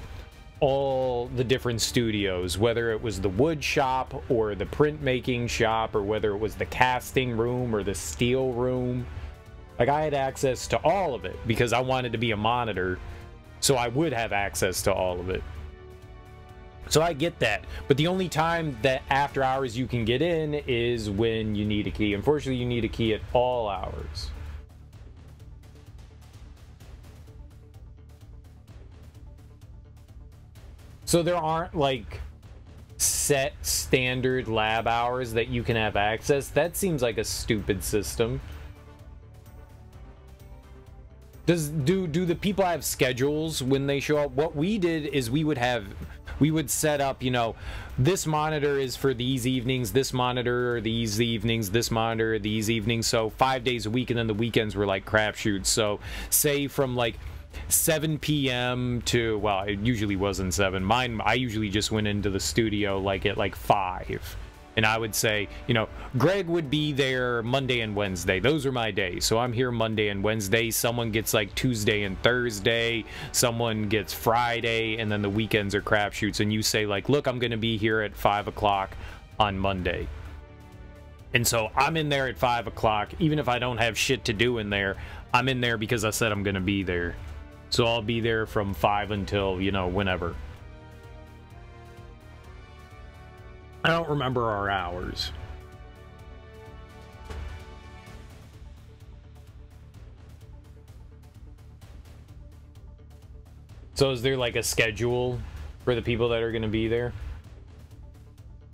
A: all the different studios, whether it was the wood shop or the printmaking shop, or whether it was the casting room or the steel room. Like, I had access to all of it because I wanted to be a monitor, so I would have access to all of it. So I get that, but the only time that after hours you can get in is when you need a key. Unfortunately, you need a key at all hours. So there aren't, like, set standard lab hours that you can have access. That seems like a stupid system. Do the people have schedules when they show up? What we did is we would set up, you know, this monitor is for these evenings, this monitor are these evenings, this monitor are these evenings. So 5 days a week, and then the weekends were like crapshoots. So say from like 7 p.m. to, well, it usually wasn't 7. I usually just went into the studio like at like 5. And I would say, you know, Greg would be there Monday and Wednesday. Those are my days. So I'm here Monday and Wednesday. Someone gets like Tuesday and Thursday. Someone gets Friday. And then the weekends are crapshoots. And you say like, look, I'm going to be here at 5 o'clock on Monday. And so I'm in there at 5 o'clock. Even if I don't have shit to do in there, I'm in there because I said I'm going to be there. So I'll be there from 5 until, you know, whenever. I don't remember our hours. So is there like a schedule for the people that are going to be there?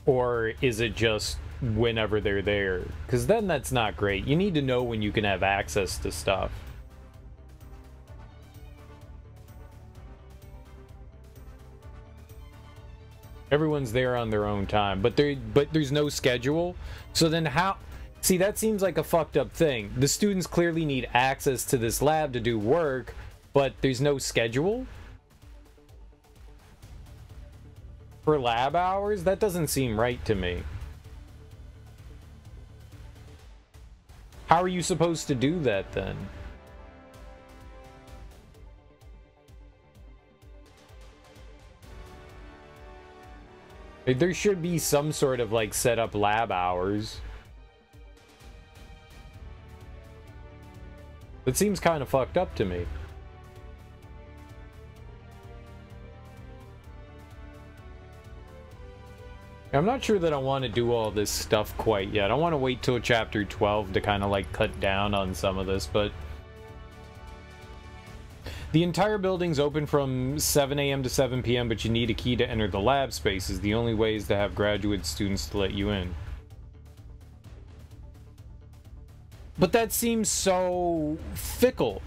A: Or is it just whenever they're there? Because then that's not great. You need to know when you can have access to stuff. Everyone's there on their own time, but there's no schedule. So then how? See, that seems like a fucked up thing. The students clearly need access to this lab to do work, but there's no schedule for lab hours? That doesn't seem right to me. How are you supposed to do that then? There should be some sort of like set up lab hours. That seems kind of fucked up to me. I'm not sure that I want to do all this stuff quite yet. I want to wait till chapter 12 to kind of like cut down on some of this, but the entire building's open from 7 a.m. to 7 p.m., but you need a key to enter the lab spaces. The only way is to have graduate students to let you in. But that seems so fickle.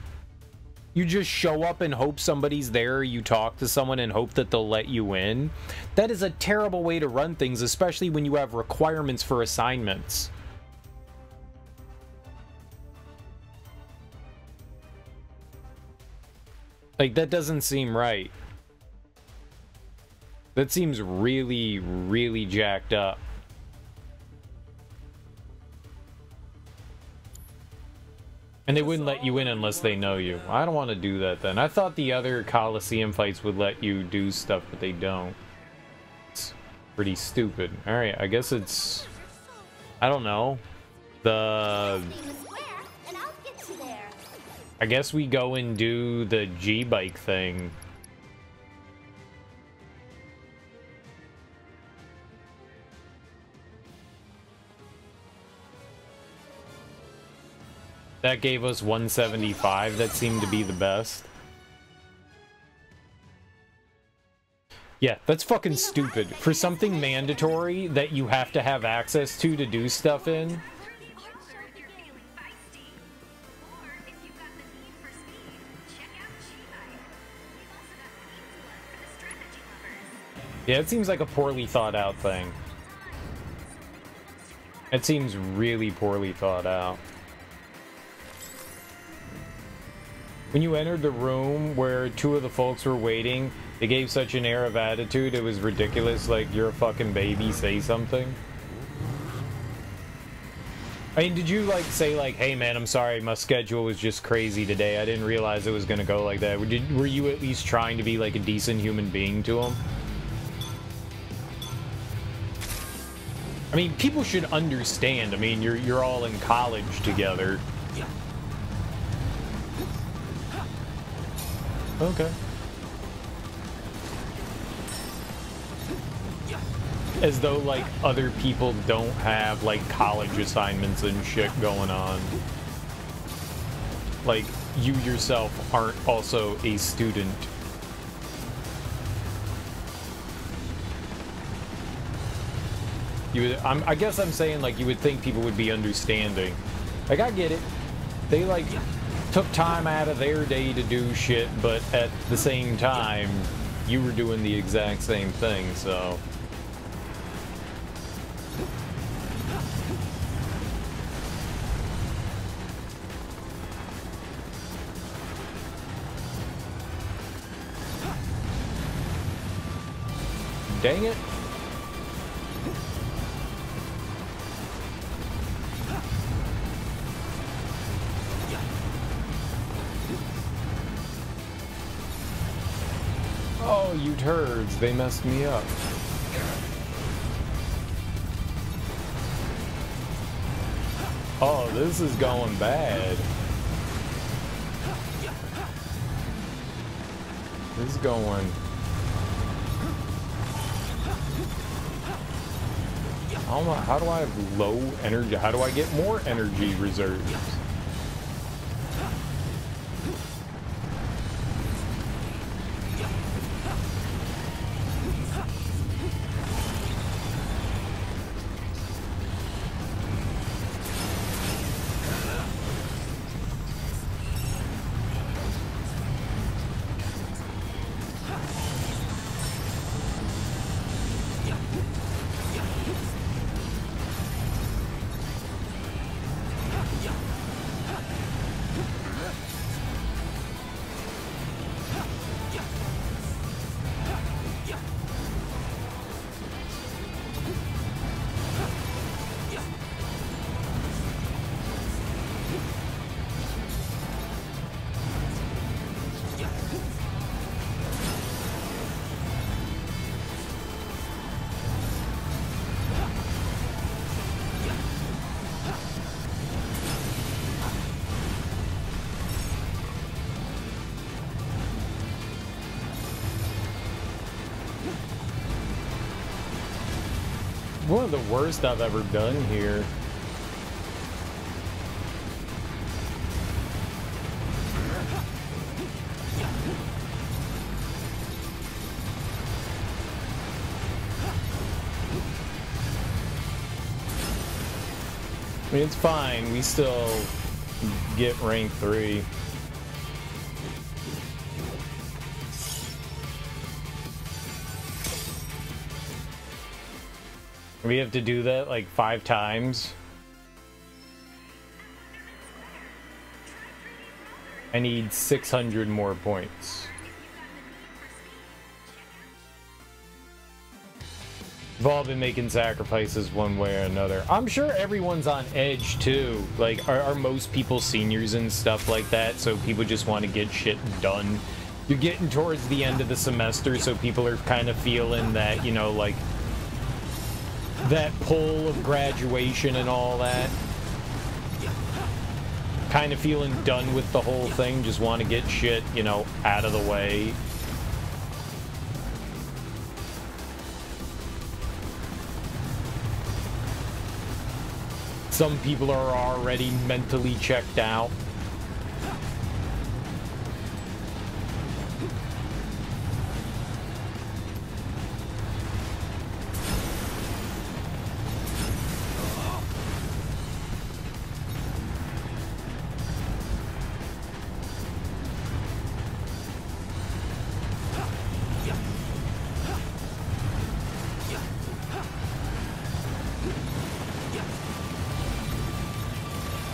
A: You just show up and hope somebody's there, you talk to someone and hope that they'll let you in. That is a terrible way to run things, especially when you have requirements for assignments. Like, that doesn't seem right. That seems really, really jacked up. And they wouldn't let you in unless they know you. I don't want to do that then. I thought the other Coliseum fights would let you do stuff, but they don't. It's pretty stupid. Alright, I guess it's... I don't know. I guess we go and do the G-Bike thing. That gave us 175. That seemed to be the best. Yeah, that's fucking stupid. For something mandatory that you have to have access to do stuff in. Yeah, it seems like a poorly thought out thing. It seems really poorly thought out. When you entered the room where two of the folks were waiting, they gave such an air of attitude, it was ridiculous, like, you're a fucking baby, say something. I mean, did you, like, say, like, hey, man, I'm sorry, my schedule was just crazy today, I didn't realize it was gonna go like that. Were you at least trying to be, like, a decent human being to them? I mean, people should understand. I mean, you're all in college together. Okay. As though, like, other people don't have, like, college assignments and shit going on. Like, you yourself aren't also a student. I guess I'm saying, like, you would think people would be understanding. Like, I get it. They, like, took time out of their day to do shit, but at the same time, you were doing the exact same thing, so... Dang it. Oh, you turds, they messed me up. Oh, this is going bad. This is going... I don't know, how do I have low energy? How do I get more energy reserves? One of the worst I've ever done here. I mean, it's fine. We still get rank 3. We have to do that like 5 times. I need 600 more points. We've all been making sacrifices one way or another. I'm sure everyone's on edge too. Like, are most people seniors and stuff like that? So people just want to get shit done. You're getting towards the end of the semester, so people are kind of feeling that, you know, like, that pull of graduation and all that. Kind of feeling done with the whole thing, just want to get shit, you know, out of the way. Some people are already mentally checked out.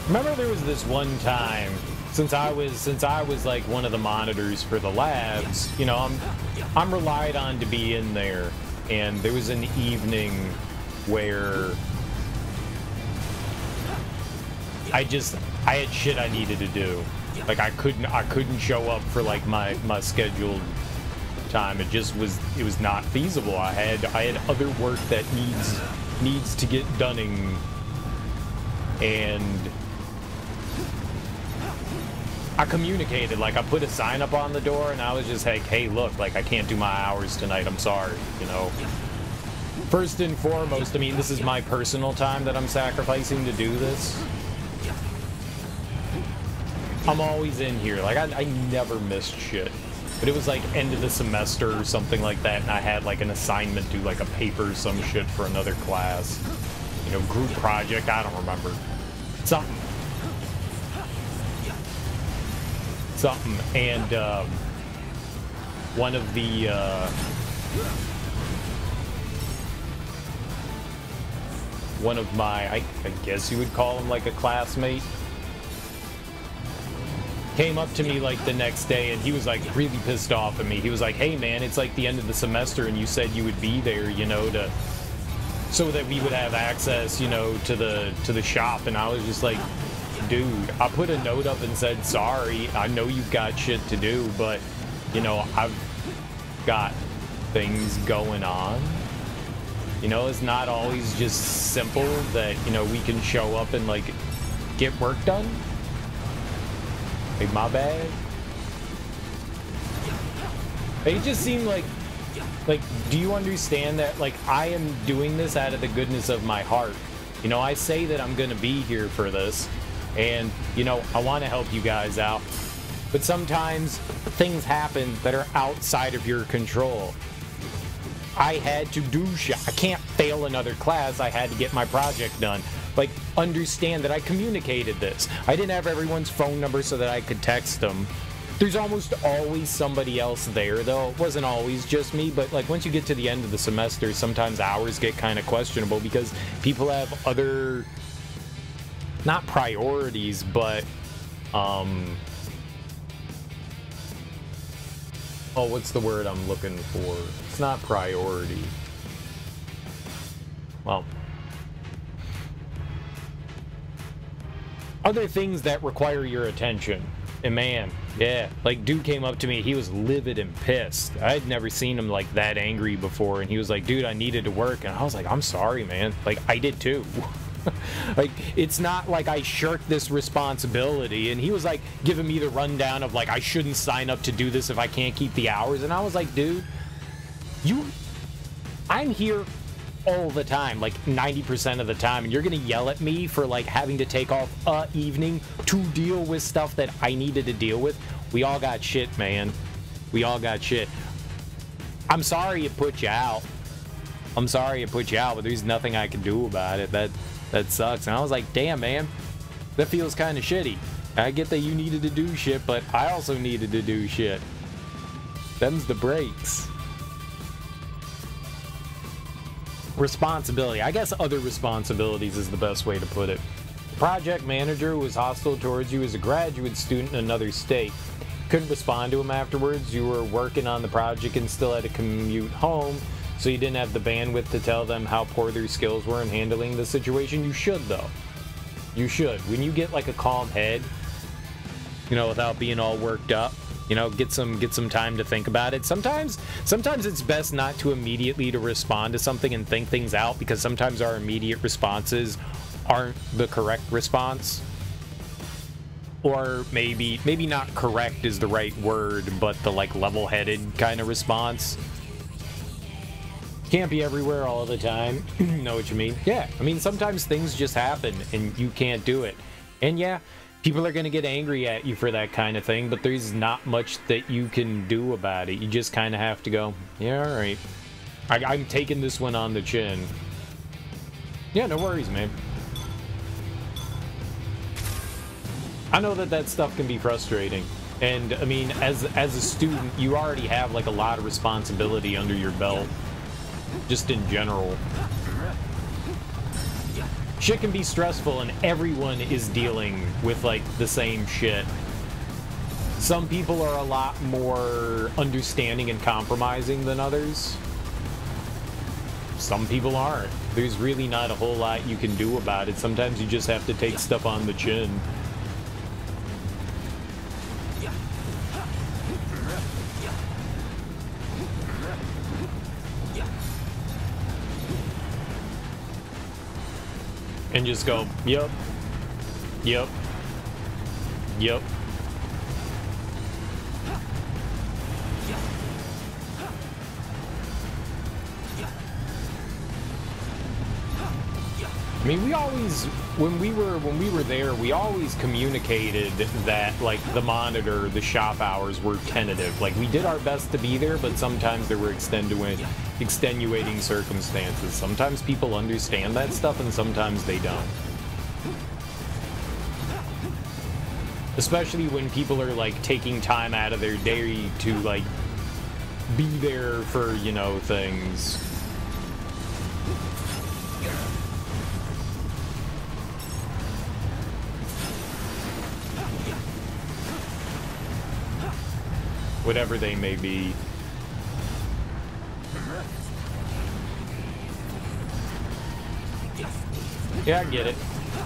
A: Remember there was this one time, since I was like one of the monitors for the labs, you know, I'm relied on to be in there, and there was an evening where I had shit I needed to do. Like I couldn't show up for like my scheduled time. It was not feasible. I had other work that needs to get done, and I communicated, like I put a sign up on the door and I was just like, hey, look, like I can't do my hours tonight, I'm sorry, you know. First and foremost, I mean, this is my personal time that I'm sacrificing to do this. I'm always in here, like I never missed shit. But it was like end of the semester or something like that, and I had like an assignment due, like a paper or some shit for another class. You know, group project, I don't remember. Something. And one of the one of my, I guess you would call him like a classmate, came up to me like the next day, and he was like really pissed off at me. He was like, hey man, it's like the end of the semester and you said you would be there, you know, so that we would have access, you know, to the shop. And I was just like, dude, I put a note up and said, sorry, I know you've got shit to do, but, you know, got things going on. You know, it's not always just simple that, you know, we can show up and, like, get work done. Like, my bad. They just seem like, do you understand that, like, I am doing this out of the goodness of my heart? You know, I say that I'm gonna be here for this, and, you know, I want to help you guys out. But sometimes things happen that are outside of your control. I had to do shit. I can't fail another class. I had to get my project done. Like, understand that I communicated this. I didn't have everyone's phone number so that I could text them. There's almost always somebody else there, though. It wasn't always just me, but, like, once you get to the end of the semester, sometimes hours get kind of questionable because people have other, not priorities, but, oh, what's the word I'm looking for? It's not priority. Well, other things that require your attention. And man, yeah, like, dude came up to me, he was livid and pissed. I had never seen him like that angry before, and he was like, dude, I needed to work. And I was like, I'm sorry, man. Like, I did too. Like, it's not like I shirked this responsibility. And he was like giving me the rundown of, like, I shouldn't sign up to do this if I can't keep the hours. And I was like, dude, I'm here all the time, like 90% of the time, and you're gonna yell at me for, like, having to take off a evening to deal with stuff that I needed to deal with. We all got shit, man. We all got shit. I'm sorry it put you out. I'm sorry it put you out, but there's nothing I can do about it. That sucks. And I was like, damn, man, that feels kind of shitty. I get that you needed to do shit, but I also needed to do shit. Them's the breaks. Responsibility. I guess other responsibilities is the best way to put it. The project manager was hostile towards you as a graduate student in another state. Couldn't respond to him afterwards. You were working on the project and still had to commute home, so you didn't have the bandwidth to tell them how poor their skills were in handling the situation. You should, though. You should. When you get, like, a calm head, you know, without being all worked up, you know, get some time to think about it. Sometimes it's best not to immediately to respond to something and think things out, because sometimes our immediate responses aren't the correct response. Or maybe not correct is the right word, but the, like, level-headed kind of response. Can't be everywhere all the time. Know what you mean? Yeah, I mean, sometimes things just happen and you can't do it. And yeah, people are going to get angry at you for that kind of thing, but there's not much that you can do about it. You just kind of have to go, yeah, all right. I'm taking this one on the chin. Yeah, no worries, man. I know that stuff can be frustrating. And, I mean, as a student, you already have, like, a lot of responsibility under your belt. Just in general. Shit can be stressful, and everyone is dealing with, like, the same shit. Some people are a lot more understanding and compromising than others. Some people aren't. There's really not a whole lot you can do about it. Sometimes you just have to take stuff on the chin. And just go, yep, yep, yep. I mean, we always, when we were there, we always communicated that, like, the monitor, the shop hours were tentative. Like, we did our best to be there, but sometimes there were extenuating circumstances. Sometimes people understand that stuff, and sometimes they don't. Especially when people are, like, taking time out of their day to, like, be there for, you know, things. Whatever they may be. Yeah, I get it.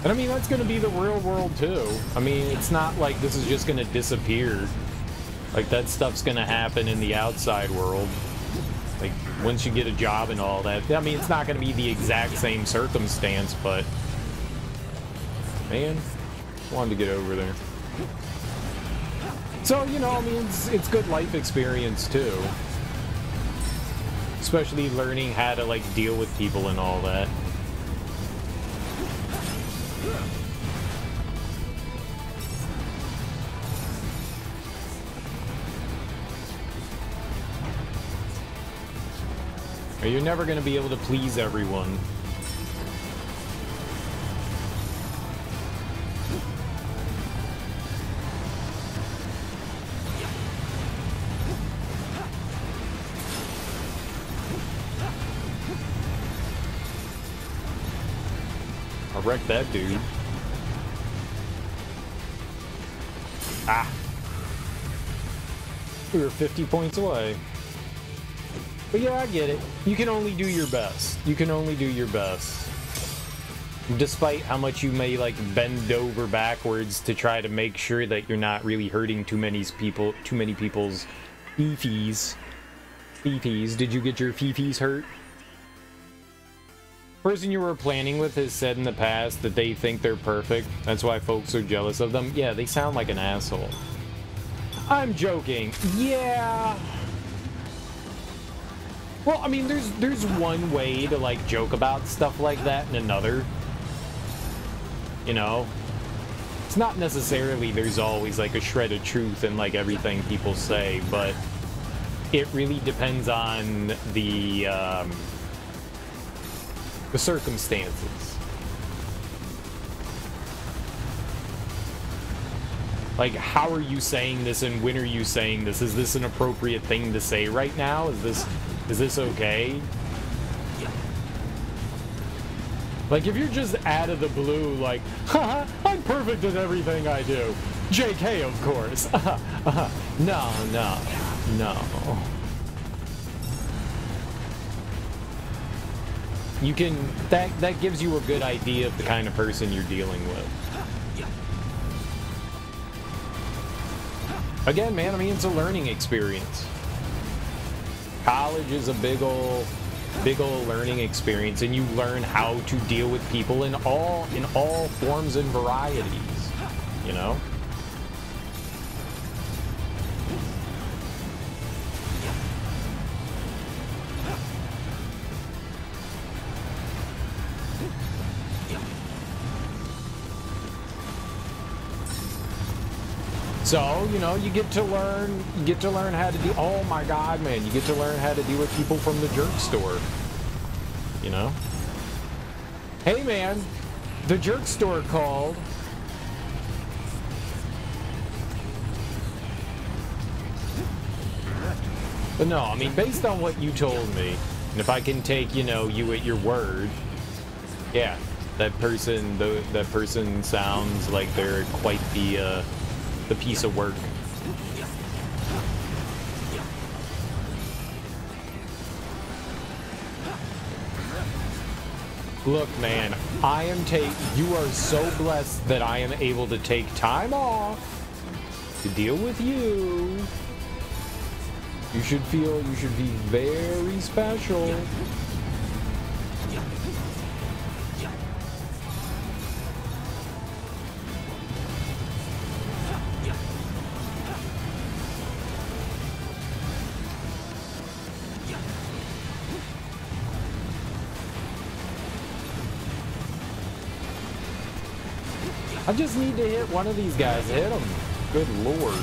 A: And I mean, that's going to be the real world too. I mean, it's not like this is just going to disappear. Like, that stuff's going to happen in the outside world. Like, once you get a job and all that. I mean, it's not going to be the exact same circumstance, but... Man, wanted to get over there. So, you know, I mean, it's good life experience, too. Especially learning how to, like, deal with people and all that. You're never going to be able to please everyone. I wrecked that dude. Ah. We were 50 points away. But yeah, I get it. You can only do your best. You can only do your best. Despite how much you may, like, bend over backwards to try to make sure that you're not really hurting too many people's fifis. Fifis. Did you get your fifis hurt? Person you were planning with has said in the past that they think they're perfect. That's why folks are jealous of them. Yeah, they sound like an asshole. I'm joking. Yeah. Well, I mean, there's one way to, like, joke about stuff like that and another. You know? It's not necessarily there's always, like, a shred of truth in, like, everything people say, but it really depends on the circumstances. Like, how are you saying this and when are you saying this? Is this an appropriate thing to say right now? Is this okay? Like, if you're just out of the blue, like, haha, I'm perfect at everything I do. JK, of course. No. You can, that gives you a good idea of the kind of person you're dealing with. Again, man, I mean, it's a learning experience. College is a big ol' learning experience, and you learn how to deal with people in all forms and varieties, you know? So, you know, you get to learn how to do, oh my god, man, you get to learn how to deal with people from the jerk store. You know? Hey man, the jerk store called. But no, I mean, based on what you told me, and if I can take, you know, you at your word, yeah, that person sounds like they're quite the piece of work. Look, man, you are so blessed that I am able to take time off to deal with you. You should be very special. I just need to hit one of these guys. Hit him. Good lord.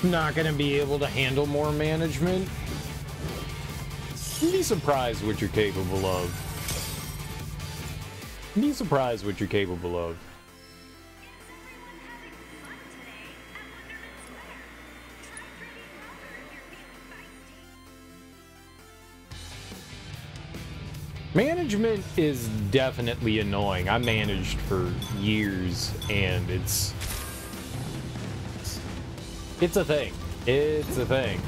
A: Not gonna be able to handle more management. You'd be surprised what you're capable of. Be surprised what you're capable of. Management is definitely annoying. I managed for years, and it's a thing. It's a thing.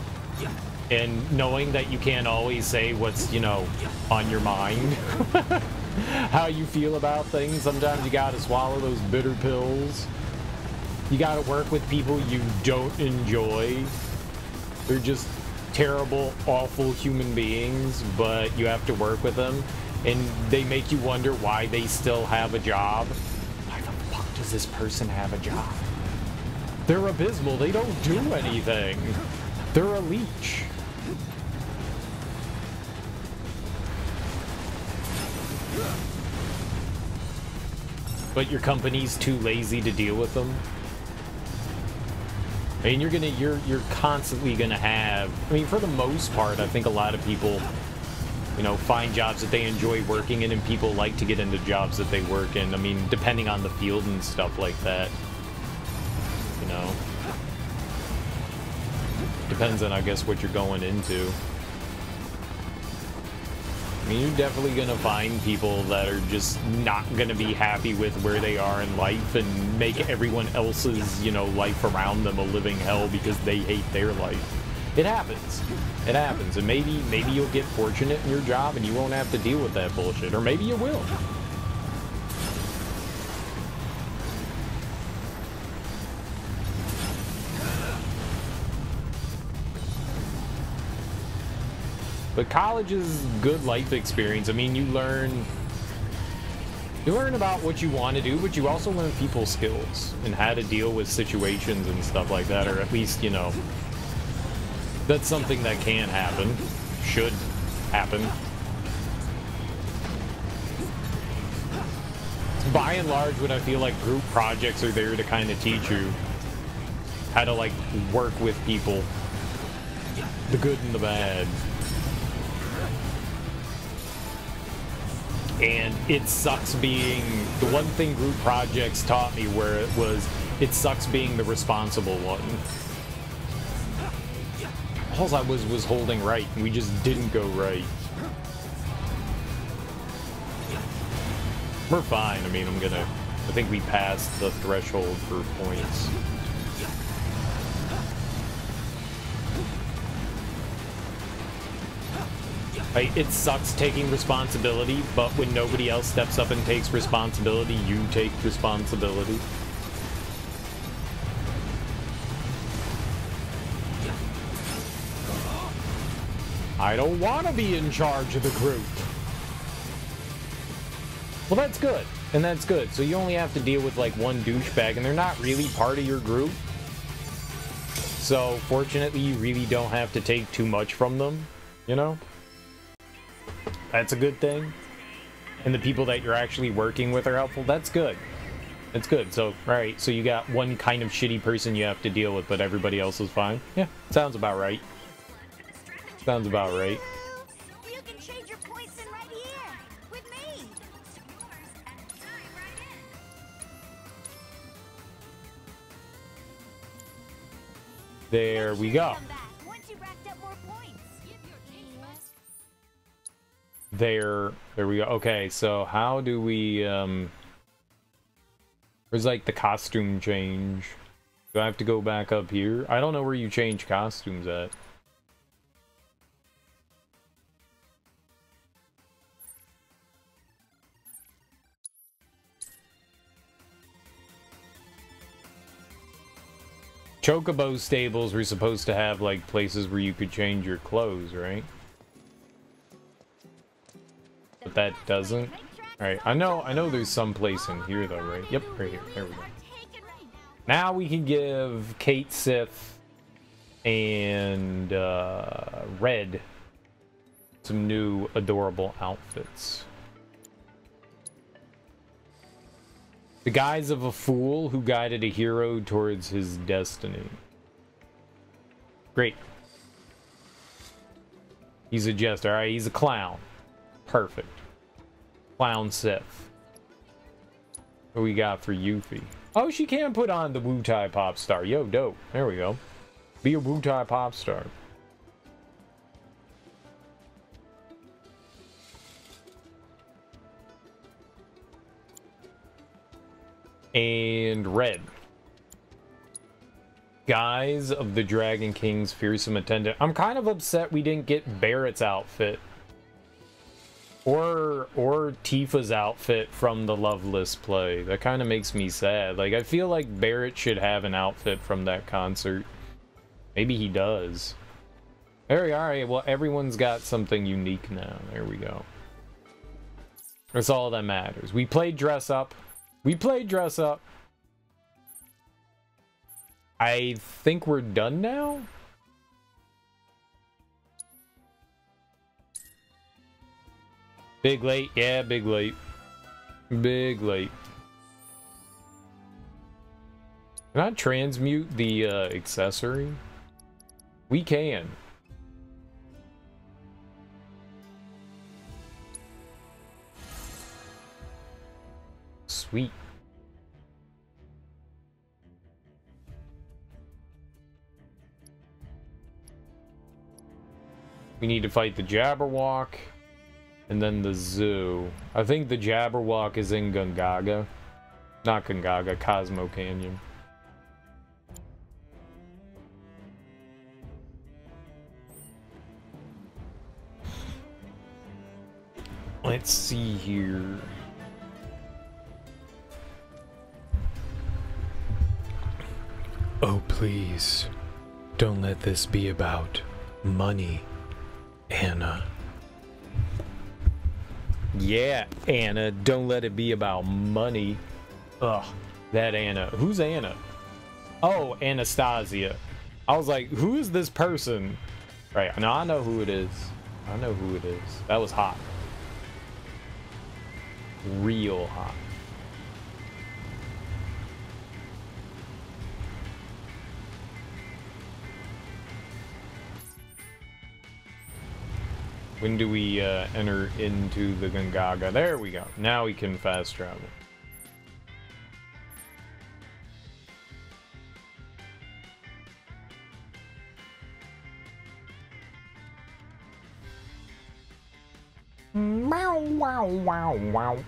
A: And knowing that you can't always say what's, you know, on your mind, how you feel about things, sometimes you gotta swallow those bitter pills. You gotta work with people you don't enjoy. They're just terrible, awful human beings, but you have to work with them, and they make you wonder why they still have a job. Why the fuck does this person have a job? They're abysmal. They don't do anything. They're a leech. But your company's too lazy to deal with them. I mean, you're constantly gonna have, I mean, for the most part, I think a lot of people, you know, find jobs that they enjoy working in, and people like to get into jobs that they work in. I mean, depending on the field and stuff like that, you know. Depends on, I guess, what you're going into. I mean, you're definitely gonna find people that are just not gonna be happy with where they are in life and make everyone else's, you know, life around them a living hell because they hate their life. It happens. It happens. And maybe you'll get fortunate in your job and you won't have to deal with that bullshit. Or maybe you will. But college is good life experience. I mean, you learn about what you want to do, but you also learn people skills and how to deal with situations and stuff like that, or at least, you know, that's something that can happen, should happen. By and large, what I feel like group projects are there to kind of teach you how to, like, work with people, the good and the bad. And it sucks being, the one thing group projects taught me where it sucks being the responsible one. All I was holding right, and we just didn't go right. We're fine. I mean, I think we passed the threshold for points. Right? It sucks taking responsibility, but when nobody else steps up and takes responsibility, you take responsibility. I don't want to be in charge of the group. Well, that's good. And that's good. So you only have to deal with like one douchebag, and they're not really part of your group. So fortunately, you really don't have to take too much from them, you know? That's a good thing. And the people that you're actually working with are helpful. That's good. That's good. So, right. So you got one kind of shitty person you have to deal with, but everybody else is fine. Yeah, sounds about right. Sounds about right.
F: You can trade your points in right here with me.
A: There we go.
F: Once you racked up more points.
A: There we go. Okay, so how do we, where's like the costume change? Do I have to go back up here? I don't know where you change costumes at. Chocobo stables were supposed to have like places where you could change your clothes, right? But that doesn't. Alright, I know there's some place in here though, right? Yep, right here. There we go. Now we can give Kate Sith and Red some new adorable outfits. The guise of a fool who guided a hero towards his destiny. Great. He's a jester. Alright, he's a clown. Perfect. Clown Sith. What we got for Yuffie? Oh, she can put on the Wutai pop star. Yo, dope. There we go. Be a Wutai pop star. And Red. Guise of the Dragon King's fearsome attendant. I'm kind of upset we didn't get Barrett's outfit. Or Tifa's outfit from the Loveless play. That kind of makes me sad. Like, I feel like Barrett should have an outfit from that concert. Maybe he does. There we go. Alright, well, everyone's got something unique now. There we go. That's all that matters. We played dress up. We played dress up. I think we're done now? Big late. Yeah, big late. Big late. Can I transmute the accessory? We can. Sweet. We need to fight the Jabberwock. And then the zoo. I think the Jabberwock is in Gongaga. Not Gongaga, Cosmo Canyon. Let's see here. Oh, please. Don't let this be about money, Anna. Yeah, Anna, don't let it be about money. Ugh, that Anna. Who's Anna? Oh, Anastasia. I was like, who is this person? Right, now I know who it is. I know who it is. That was hot. Real hot. When do we enter into the Gongaga? There we go. Now we can fast travel. Wow, wow, wow, wow.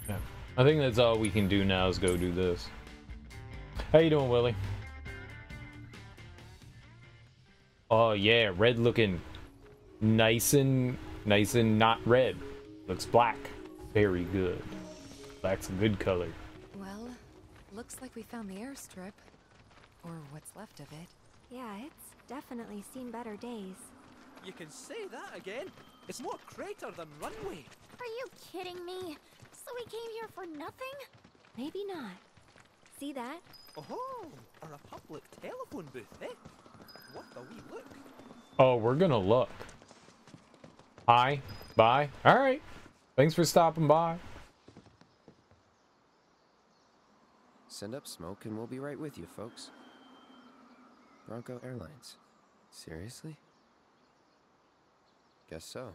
A: Yeah. I think that's all we can do now is go do this. How you doing, Willie? Oh yeah, red looking. Nice and not red. Looks black. Very good. Black's a good color.
G: Well, looks like we found the airstrip. Or what's left of it.
B: Yeah, it's definitely seen better days.
H: You can say that again. It's more crater than runway.
F: Are you kidding me? So we came here for nothing?
B: Maybe not. See that?
H: Oh, a Republic telephone booth, eh? What a wee look.
A: Oh, we're gonna look. Hi. Bye. Alright. Thanks for stopping by.
C: Send up smoke and we'll be right with you, folks. Bronco Airlines. Seriously? Guess so.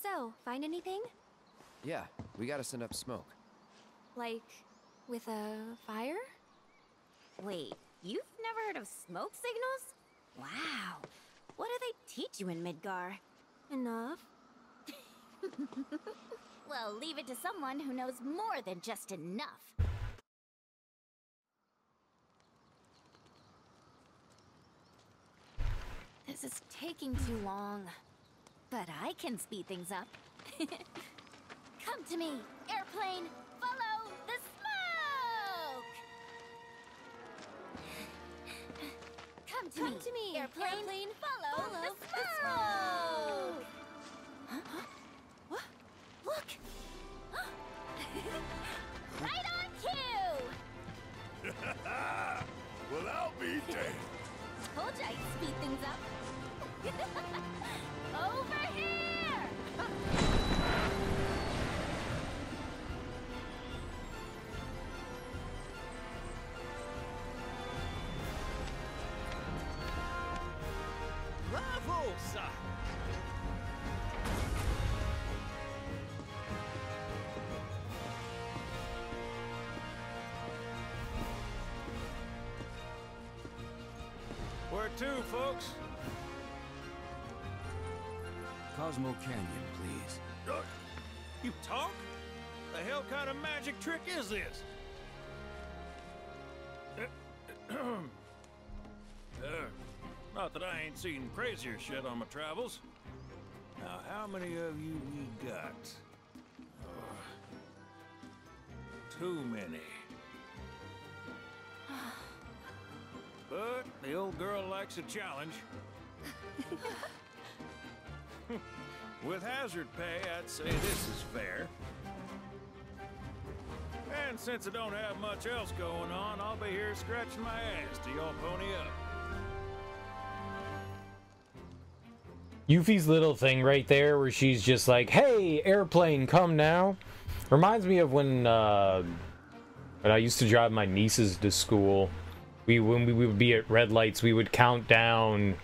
B: So, find anything?
C: Yeah, we gotta send up smoke.
B: Like, with a fire?
F: Wait, you've never heard of smoke signals? Wow. What do they teach you in Midgar?
B: Enough.
F: Well, leave it to someone who knows more than just enough. This is taking too long. But I can speed things up. Come to me, airplane! Follow the smoke! Come to me, airplane! Follow the smoke! Huh? What? Look! Right on cue!
E: Well, I'll be damned.
F: Told you I'd speed things up. Over here!
H: Bravo, sir! Where to, folks?
C: Cosmo Canyon, please.
H: You talk? The hell kind of magic trick is this?
E: Not that I ain't seen crazier shit on my travels. Now, how many of you we got? Too many. But the old girl likes a challenge. With hazard pay, I'd say this is fair. And since I don't have much else going on, I'll be here scratching my ass till y'all pony up.
A: Yuffie's little thing right there where she's just like, hey, airplane, come now. Reminds me of when I used to drive my nieces to school. When we would be at red lights, we would count down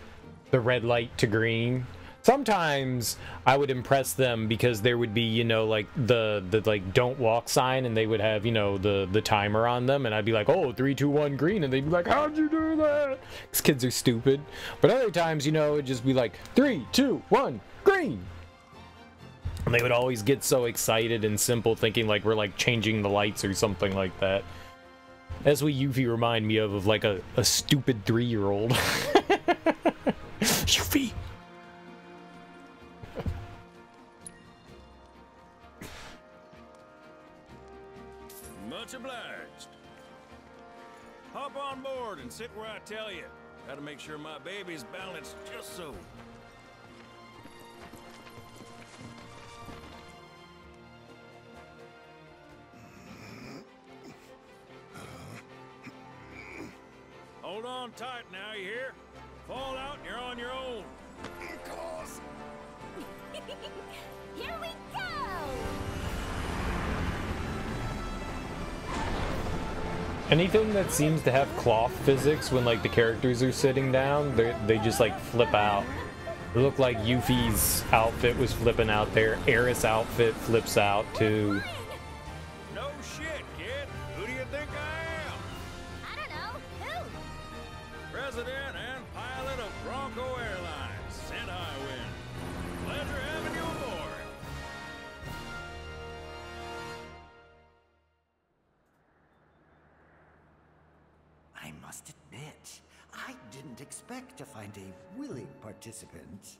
A: the red light to green. Sometimes I would impress them because there would be, you know, like the like don't walk sign, and they would have, you know, the timer on them, and I'd be like, oh, 3, 2, 1, green, and they'd be like, how'd you do that? These kids are stupid. But other times, you know, it'd just be like 3, 2, 1, green. And they would always get so excited and simple, thinking like we're like changing the lights or something like that. That's what Yuffie remind me of like a stupid 3-year-old. Yuffie.
E: Much obliged. Hop on board and sit where I tell you. Gotta make sure my baby's balanced just so. Hold on tight now, you hear? Fall out and you're on your own.
F: Here we go!
A: Anything that seems to have cloth physics when like the characters are sitting down, they just like flip out. It looked like Yuffie's outfit was flipping out there. Aerith's outfit flips out too.
E: No shit, kid. Who do you think I am?
F: I don't know. Who?
E: President and pilot of Bronco Airlines, St. Highwind. Pleasure having you aboard.
I: I must admit, I didn't expect to find a willing participant.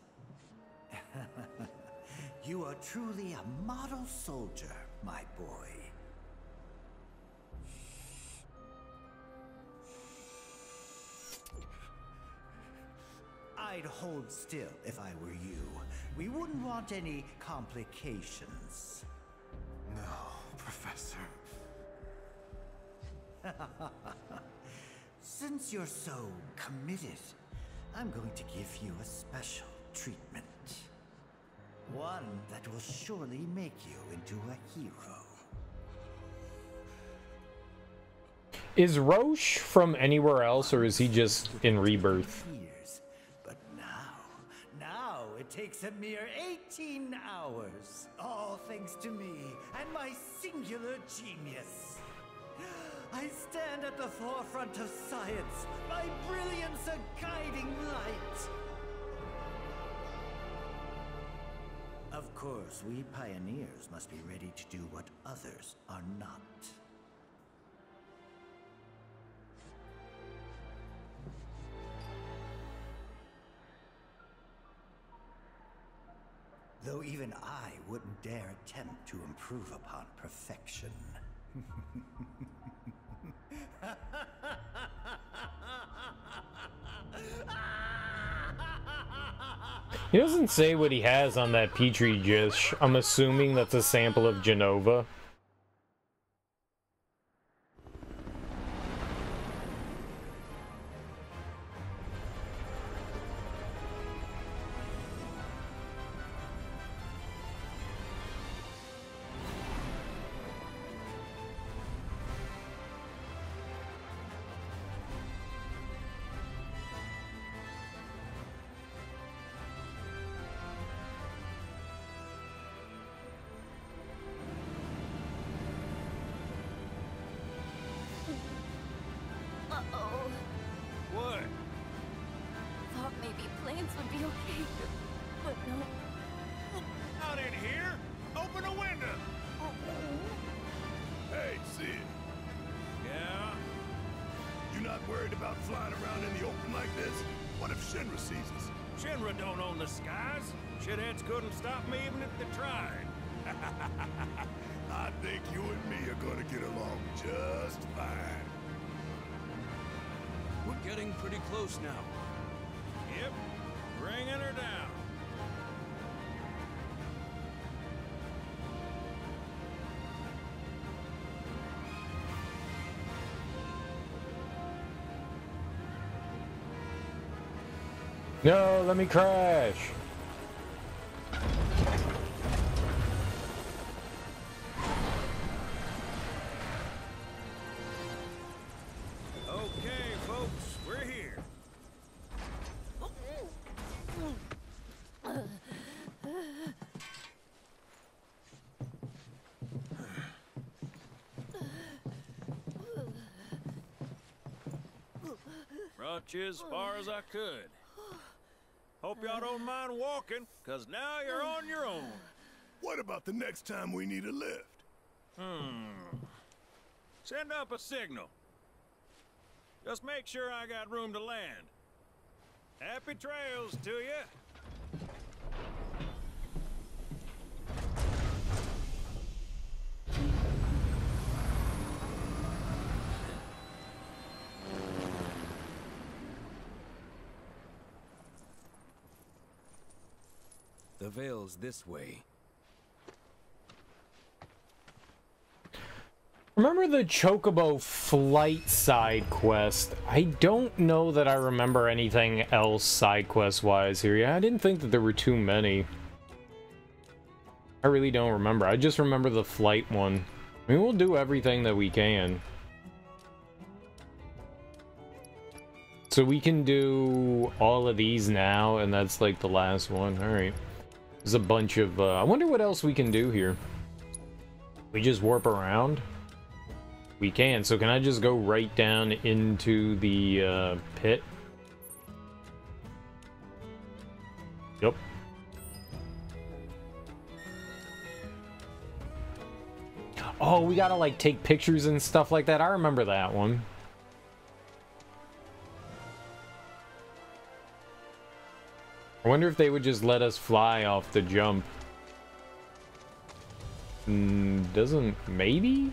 I: You are truly a model soldier, my boy. I'd hold still if I were you. We wouldn't want any complications.
J: No, Professor.
I: Since you're so committed, I'm going to give you a special treatment. One that will surely make you into a hero.
A: Is Roche from anywhere else, or is he just in Rebirth?
I: Years, but now it takes a mere 18 hours. All thanks to me and my singular genius. I stand at the forefront of science, my brilliance a guiding light. Of course, we pioneers must be ready to do what others are not. Though even I wouldn't dare attempt to improve upon perfection.
A: He doesn't say what he has on that Petri dish. I'm assuming that's a sample of Genova.
B: Uh-oh.
E: What?
B: Thought maybe planes would be okay, but no.
E: Out in here? Open a window.
J: Hey, Sid,
E: Yeah?
J: you not worried about flying around in the open like this? What if Shinra sees us?
E: Shinra don't own the skies. Shitheads couldn't stop me even if they tried.
J: I think you and me are gonna get along just fine.
K: We're getting pretty close now.
E: Yep, bringing her down.
A: No, let me crash.
E: Okay, folks, we're here. Brought you as far as I could. Hope y'all don't mind walking, cause now you're on your own.
J: What about the next time we need a lift?
E: Send up a signal. Just make sure I got room to land. Happy trails to you.
K: The Veil's this way.
A: Remember the Chocobo flight side quest? I don't know that I remember anything else side quest wise here. Yeah, I didn't think that there were too many. I really don't remember. I just remember the flight one. I mean, we'll do everything that we can. So we can do all of these now, and that's like the last one. Alright. There's a bunch of... I wonder what else we can do here. We just warp around? We can. So can I just go right down into the pit? Yep. Oh, we gotta like take pictures and stuff like that. I remember that one. I wonder if they would just let us fly off the jump. Doesn't... maybe?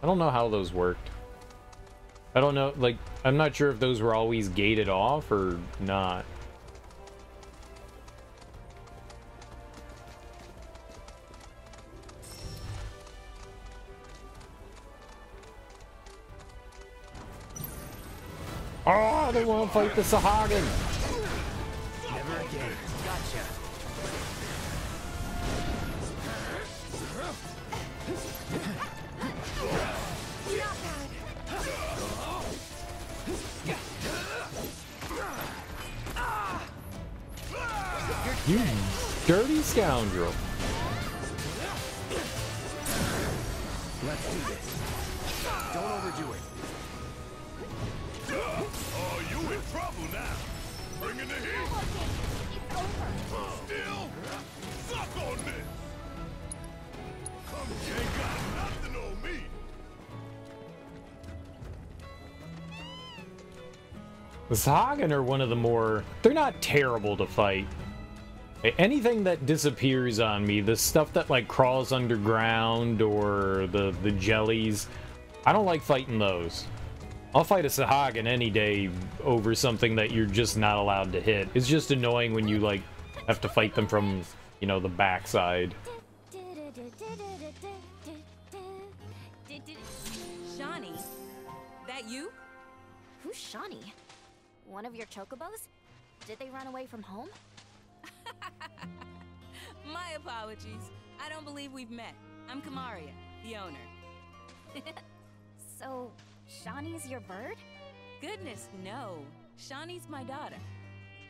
A: I don't know how those worked. I don't know, like, I'm not sure if those were always gated off or not. Oh, they want to fight the Sahagin!
I: Never again. Gotcha.
A: You dirty scoundrel.
I: Let's do this. Don't overdo it.
J: Oh, you in trouble now. Bringing the heat. Still, suck on this. Come, you ain't got nothing on me.
A: The Sahagin are one of the more... they're not terrible to fight. Anything that disappears on me, the stuff that like crawls underground or the jellies, I don't like fighting those. I'll fight a Sahagin any day over something that you're just not allowed to hit. It's just annoying when you like have to fight them from, you know, the backside.
L: Shani, that you?
B: Who's Shani? One of your chocobos? Did they run away from home?
L: My apologies. I don't believe we've met. I'm Kamaria, the owner.
B: So, Shani's your bird?
L: Goodness, no. Shani's my daughter.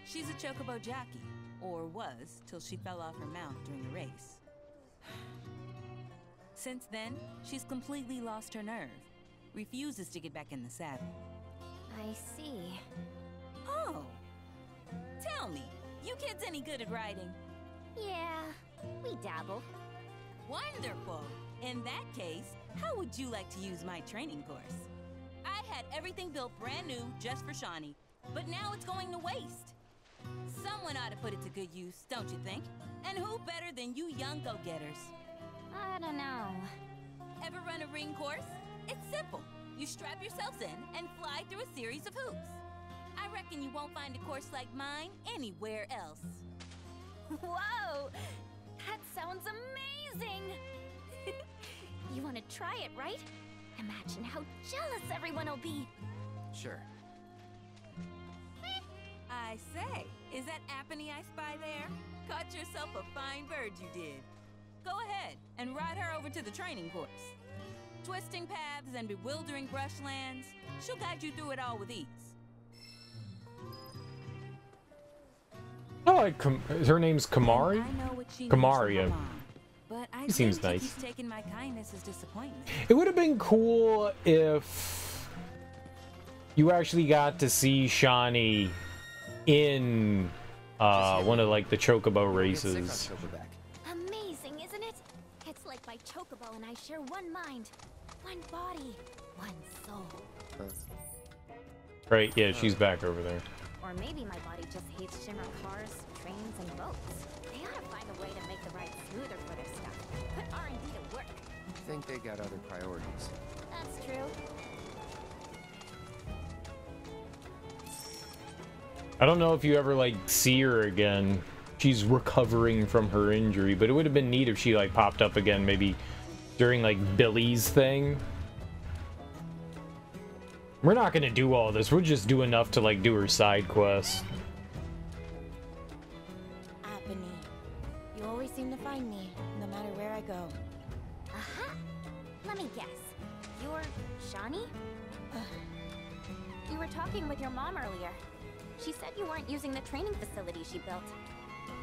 L: She's a chocobo jockey, or was, till she fell off her mount during a race. Since then, she's completely lost her nerve. Refuses to get back in the saddle.
B: I see.
L: Oh. Tell me, you kids any good at riding?
B: Yeah, we dabble.
L: Wonderful! In that case, how would you like to use my training course? I had everything built brand new just for Shani. but now it's going to waste. Someone ought to put it to good use, don't you think? And who better than you young go-getters?
F: I don't know.
L: Ever run a ring course? It's simple. You strap yourselves in and fly through a series of hoops. I reckon you won't find a course like mine anywhere else.
F: Whoa! That sounds amazing! You want to try it, right? Imagine how jealous everyone will be.
C: Sure.
L: I say, is that Apony I spy there? Caught yourself a fine bird, you did. Go ahead and ride her over to the training course. Twisting paths and bewildering brushlands, she'll guide you through it all with ease.
A: Oh, like her name's Kamari?
L: I know what she
A: Kamari,
L: knows from her mom, but I
A: he seems
L: think
A: nice.
L: He's taken my kindness as disappointment.
A: It would have been cool if you actually got to see Shani in one of like the Chocobo races.
F: Amazing, isn't it? It's like my Chocobo and I share one mind, one body, one soul.
A: Right, yeah, she's back over there.
F: Or maybe my body just hates Shimmer cars, trains, and boats. They ought to find a way to make the ride smoother for their stuff. Put R&D to work.
C: I think they got other priorities.
F: That's true.
A: I don't know if you ever like see her again. She's recovering from her injury, but it would have been neat if she like popped up again, maybe during like Billy's thing. We're not gonna do all this. We'll just do enough to like do her side quest.
F: Apony, you always seem to find me, no matter where I go. Aha! Let me guess. You're Shani? You were talking with your mom earlier. She said you weren't using the training facility she built.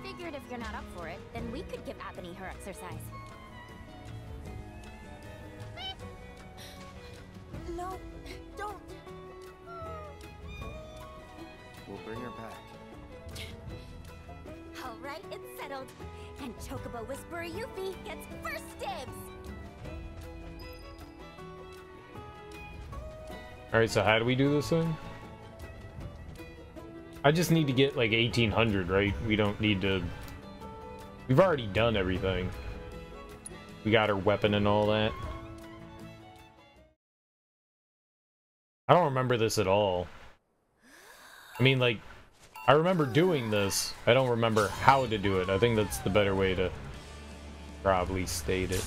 F: Figured if you're not up for it, then we could give Apony her exercise. No, don't.
C: We'll bring her back.
F: All right, it's settled. And Chocobo Whisperer Yuffie gets first dibs.
A: Alright, so how do we do this thing? I just need to get like 1800, right? We don't need to... We've already done everything. We got her weapon and all that. I don't remember this at all. I mean, like, I remember doing this. I don't remember how to do it. I think that's the better way to probably state it.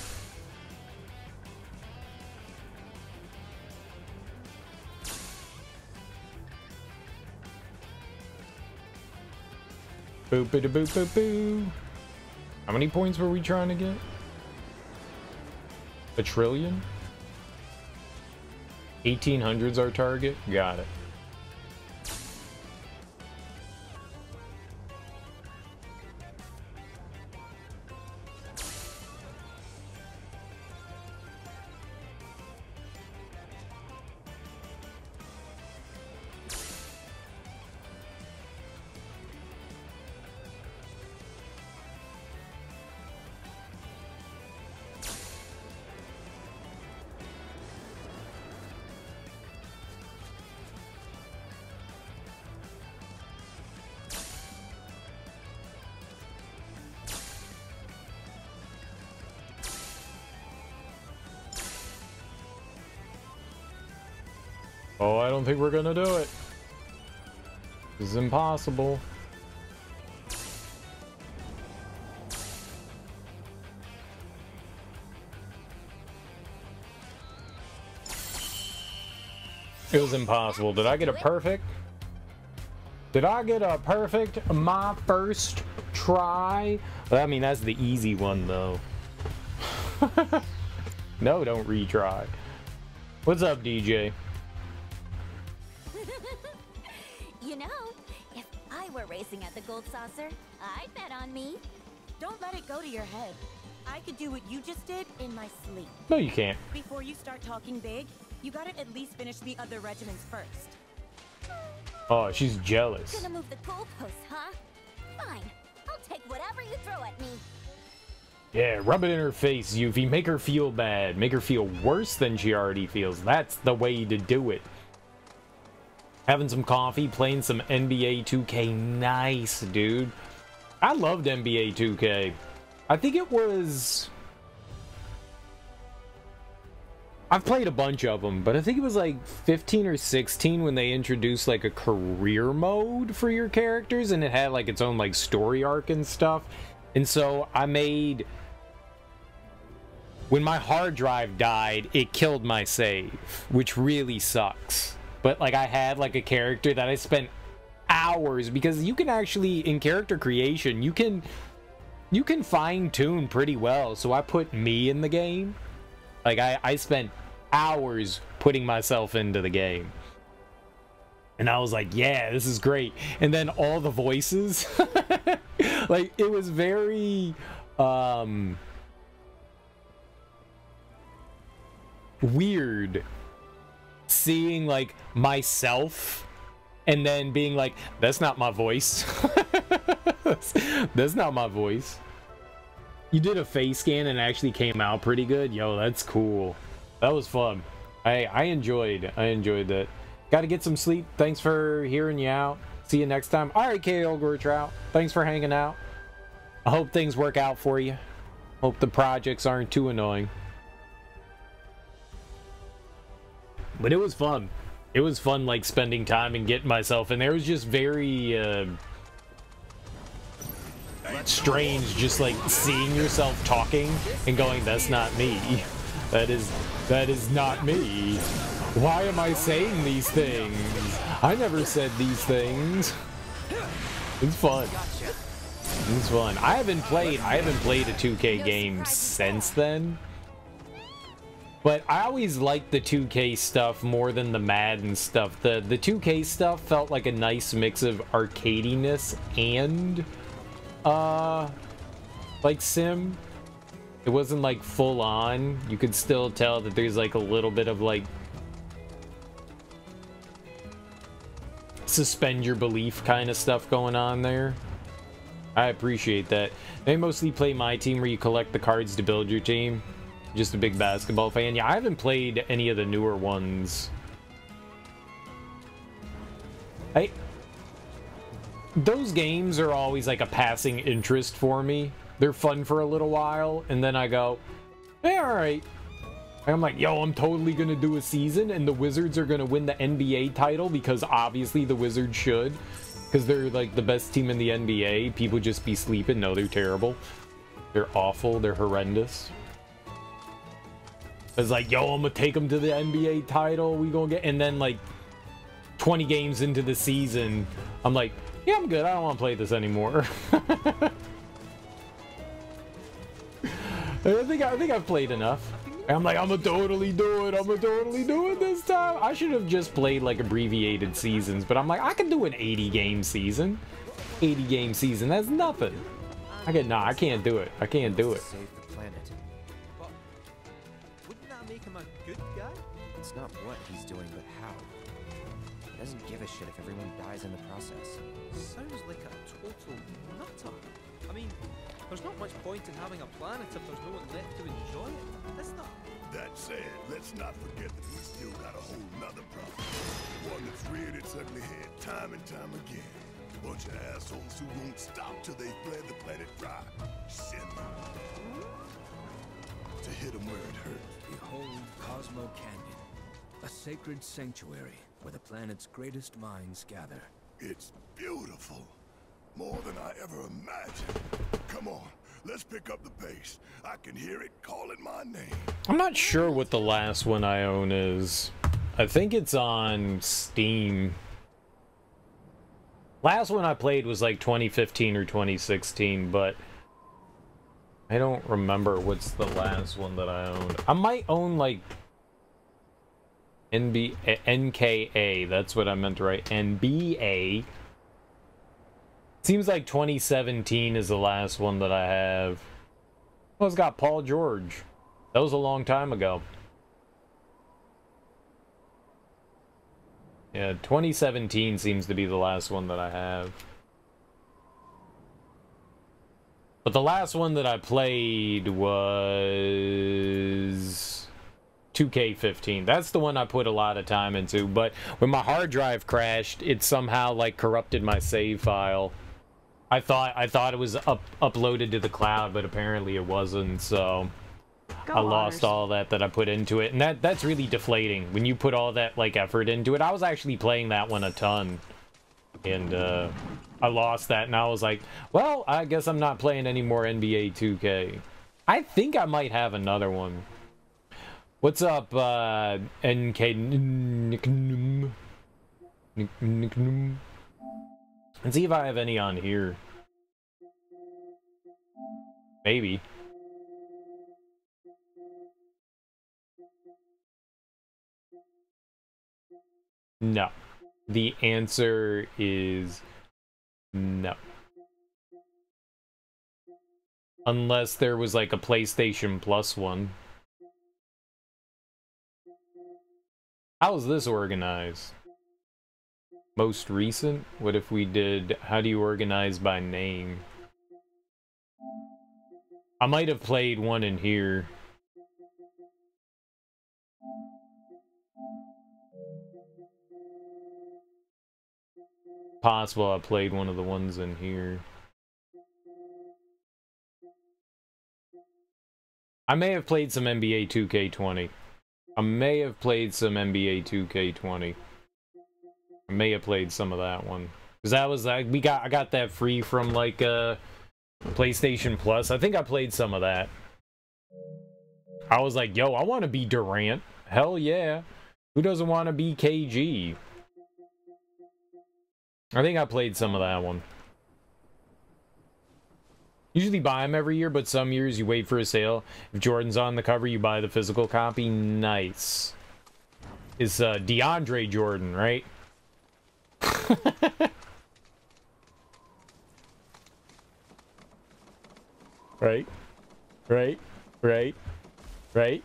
A: Boop a boop boop boo. How many points were we trying to get? 1 trillion? 1800's our target? Got it. Oh, I don't think we're gonna do it. This is impossible. It was impossible. Did I get a perfect? Did I get a perfect my first try? I mean, that's the easy one, though. No, don't retry. What's up, DJ?
F: You know, if I were racing at the Gold Saucer, I'd bet on me.
M: Don't let it go to your head. I could do what you just did in my sleep.
A: No, you can't.
M: Before you start talking big, you gotta at least finish the other regiments first.
A: Oh, she's jealous.
F: Gonna move the goalposts, huh? Fine. I'll take whatever you throw at me.
A: Yeah, rub it in her face, Yuffie. Make her feel bad. Make her feel worse than she already feels. That's the way to do it. Having some coffee, playing some NBA 2K. Nice, dude. I loved NBA 2K. I think it was... I've played a bunch of them, but I think it was like 15 or 16 when they introduced like a career mode for your characters, and it had like its own like story arc and stuff. And so I made... When my hard drive died, it killed my save, which really sucks. But like I had like a character that I spent hours, because you can actually, in character creation, you can fine-tune pretty well. So I put me in the game. Like I spent hours putting myself into the game. And I was like, yeah, this is great. And then all the voices, like it was very weird seeing like myself and then being like, that's not my voice. That's not my voice. You did a face scan and it actually came out pretty good. Yo, that's cool. That was fun. I enjoyed that. Got to get some sleep. Thanks for hearing you out. See you next time. All right, KO Gortrout. Thanks for hanging out. I hope things work out for you. Hope the projects aren't too annoying. But it was fun. It was fun, like, spending time and getting myself in there. It was just very, strange, just, like, seeing yourself talking and going, that's not me. That is not me. Why am I saying these things? I never said these things. It's fun. It's fun. I haven't played a 2K game since then. But I always liked the 2K stuff more than the Madden stuff. The 2K stuff felt like a nice mix of arcadiness and like sim. It wasn't like full on. You could still tell that there's like a little bit of like suspend your belief kind of stuff going on there. I appreciate that. They mostly play my team where you collect the cards to build your team. Just a big basketball fan. Yeah, I haven't played any of the newer ones. Those games are always like a passing interest for me. They're fun for a little while, and then I go, yeah, all right. And I'm like, yo, I'm totally gonna do a season, and the Wizards are gonna win the NBA title, because obviously the Wizards should, because they're like the best team in the NBA. People just be sleeping. No, they're terrible. They're awful. They're horrendous. It's like, yo, I'm gonna take them to the NBA title. We gonna get, and then like 20 games into the season, I'm like, yeah, I'm good. I don't want to play this anymore. I think I've played enough. And I'm like, I'm gonna totally do it. I'm gonna totally do it this time. I should have just played like abbreviated seasons, but I'm like, I can do an 80 game season. 80 game season. That's nothing. I can't do it. I can't do it.
C: It's not what he's doing, but how. He doesn't give a shit if everyone dies in the process.
H: Sounds like a total nutter. I mean, there's not much point in having a planet if there's no one left to enjoy it, is there?
J: That said, let's not forget that we still got a whole nother problem. One that's reared its ugly head time and time again. A bunch of assholes who won't stop till they fled the planet dry. Send them. To hit them where it hurts.
K: Behold Cosmo Canyon. A sacred sanctuary where the planet's greatest minds gather.
J: It's beautiful. More than I ever imagined. Come on, let's pick up the pace. I can hear it calling my name.
A: I'm not sure what the last one I own is. I think it's on Steam. Last one I played was like 2015 or 2016, but I don't remember what's the last one that I owned. I might own like NKA, that's what I meant to write. NBA. Seems like 2017 is the last one that I have. Oh, it's got Paul George. That was a long time ago. Yeah, 2017 seems to be the last one that I have. But the last one that I played was 2K15. That's the one I put a lot of time into, but when my hard drive crashed, it somehow like corrupted my save file. I thought it was uploaded to the cloud, but apparently it wasn't, so I lost all that I put into it. And that's really deflating when you put all that like effort into it. I was actually playing that one a ton. And I lost that, and I was like, well, I guess I'm not playing any more NBA 2K. I think I might have another one. What's up, NK? Let's see if I have any on here. Maybe. No. The answer is no. Unless there was like a PlayStation Plus one. How is this organized? Most recent? What if we did, how do you organize by name? I might have played one in here. Possible I played one of the ones in here. I may have played some NBA 2K20. I may have played some NBA 2K20. I may have played some of that one. Cause that was like I got that free from like PlayStation Plus. I think I played some of that. I was like, yo, I want to be Durant. Hell yeah. Who doesn't want to be KG? I think I played some of that one. Usually buy them every year, but some years you wait for a sale. If Jordan's on the cover, you buy the physical copy. Nice. It's DeAndre Jordan, right? Right? Right? Right? Right?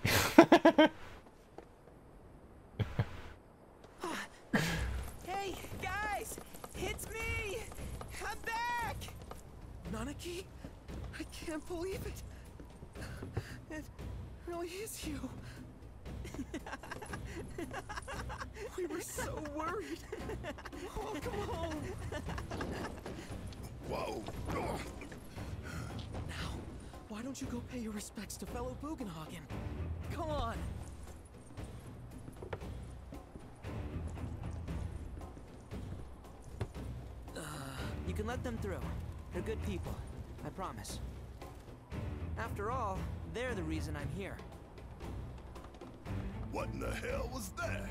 N: Hey, guys! It's me! I'm back! Nanaki? I can't believe it. It really is you. We were so worried. Welcome home.
J: Whoa.
N: Now, why don't you go pay your respects to fellow Bugenhagen? Come on. You can let them through. They're good people. I promise. After all, they're the reason I'm here.
J: What in the hell was that?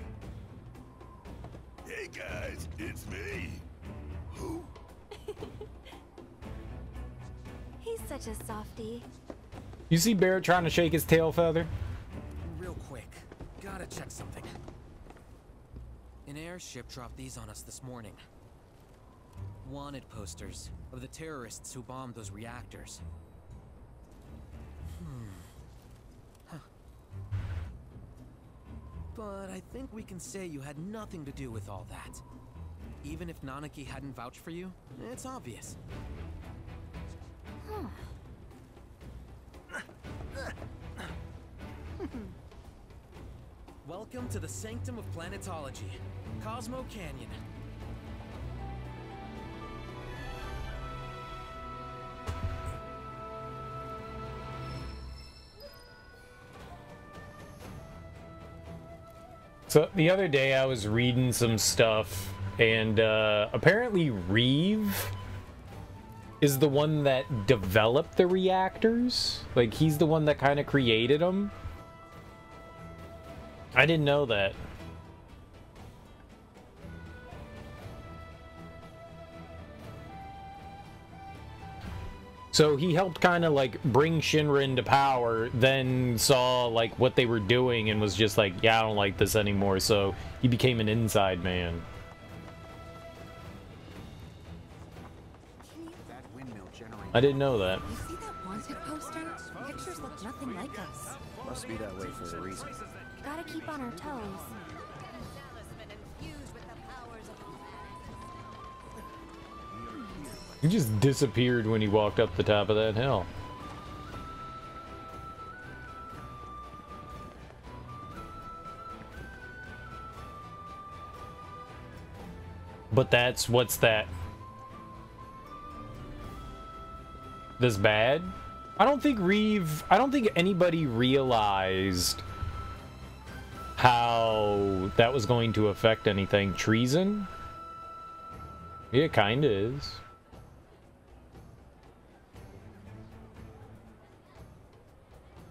J: Hey guys, it's me. Who?
B: He's such a softie.
A: You see Barrett trying to shake his tail feather?
K: Real quick, gotta check something. An airship dropped these on us this morning. Wanted posters of the terrorists who bombed those reactors.
N: Huh. But I think we can say you had nothing to do with all that.
K: Even if Nanaki hadn't vouched for you, it's obvious. Welcome to the Sanctum of Planetology, Cosmo Canyon.
A: So the other day I was reading some stuff, and apparently Reeve is the one that developed the reactors. Like, he's the one that kind of created them. I didn't know that. So he helped kind of like bring Shinra into power, then saw like what they were doing and was just like, yeah, I don't like this anymore. So he became an inside man. I didn't know that.
G: You see that wanted poster? Pictures look nothing like us.
C: Must be that way for a reason.
B: Gotta keep on our toes.
A: He just disappeared when he walked up the top of that hill. But that's, what's that? This bad? I don't think anybody realized how that was going to affect anything. Treason? Yeah, it kinda is.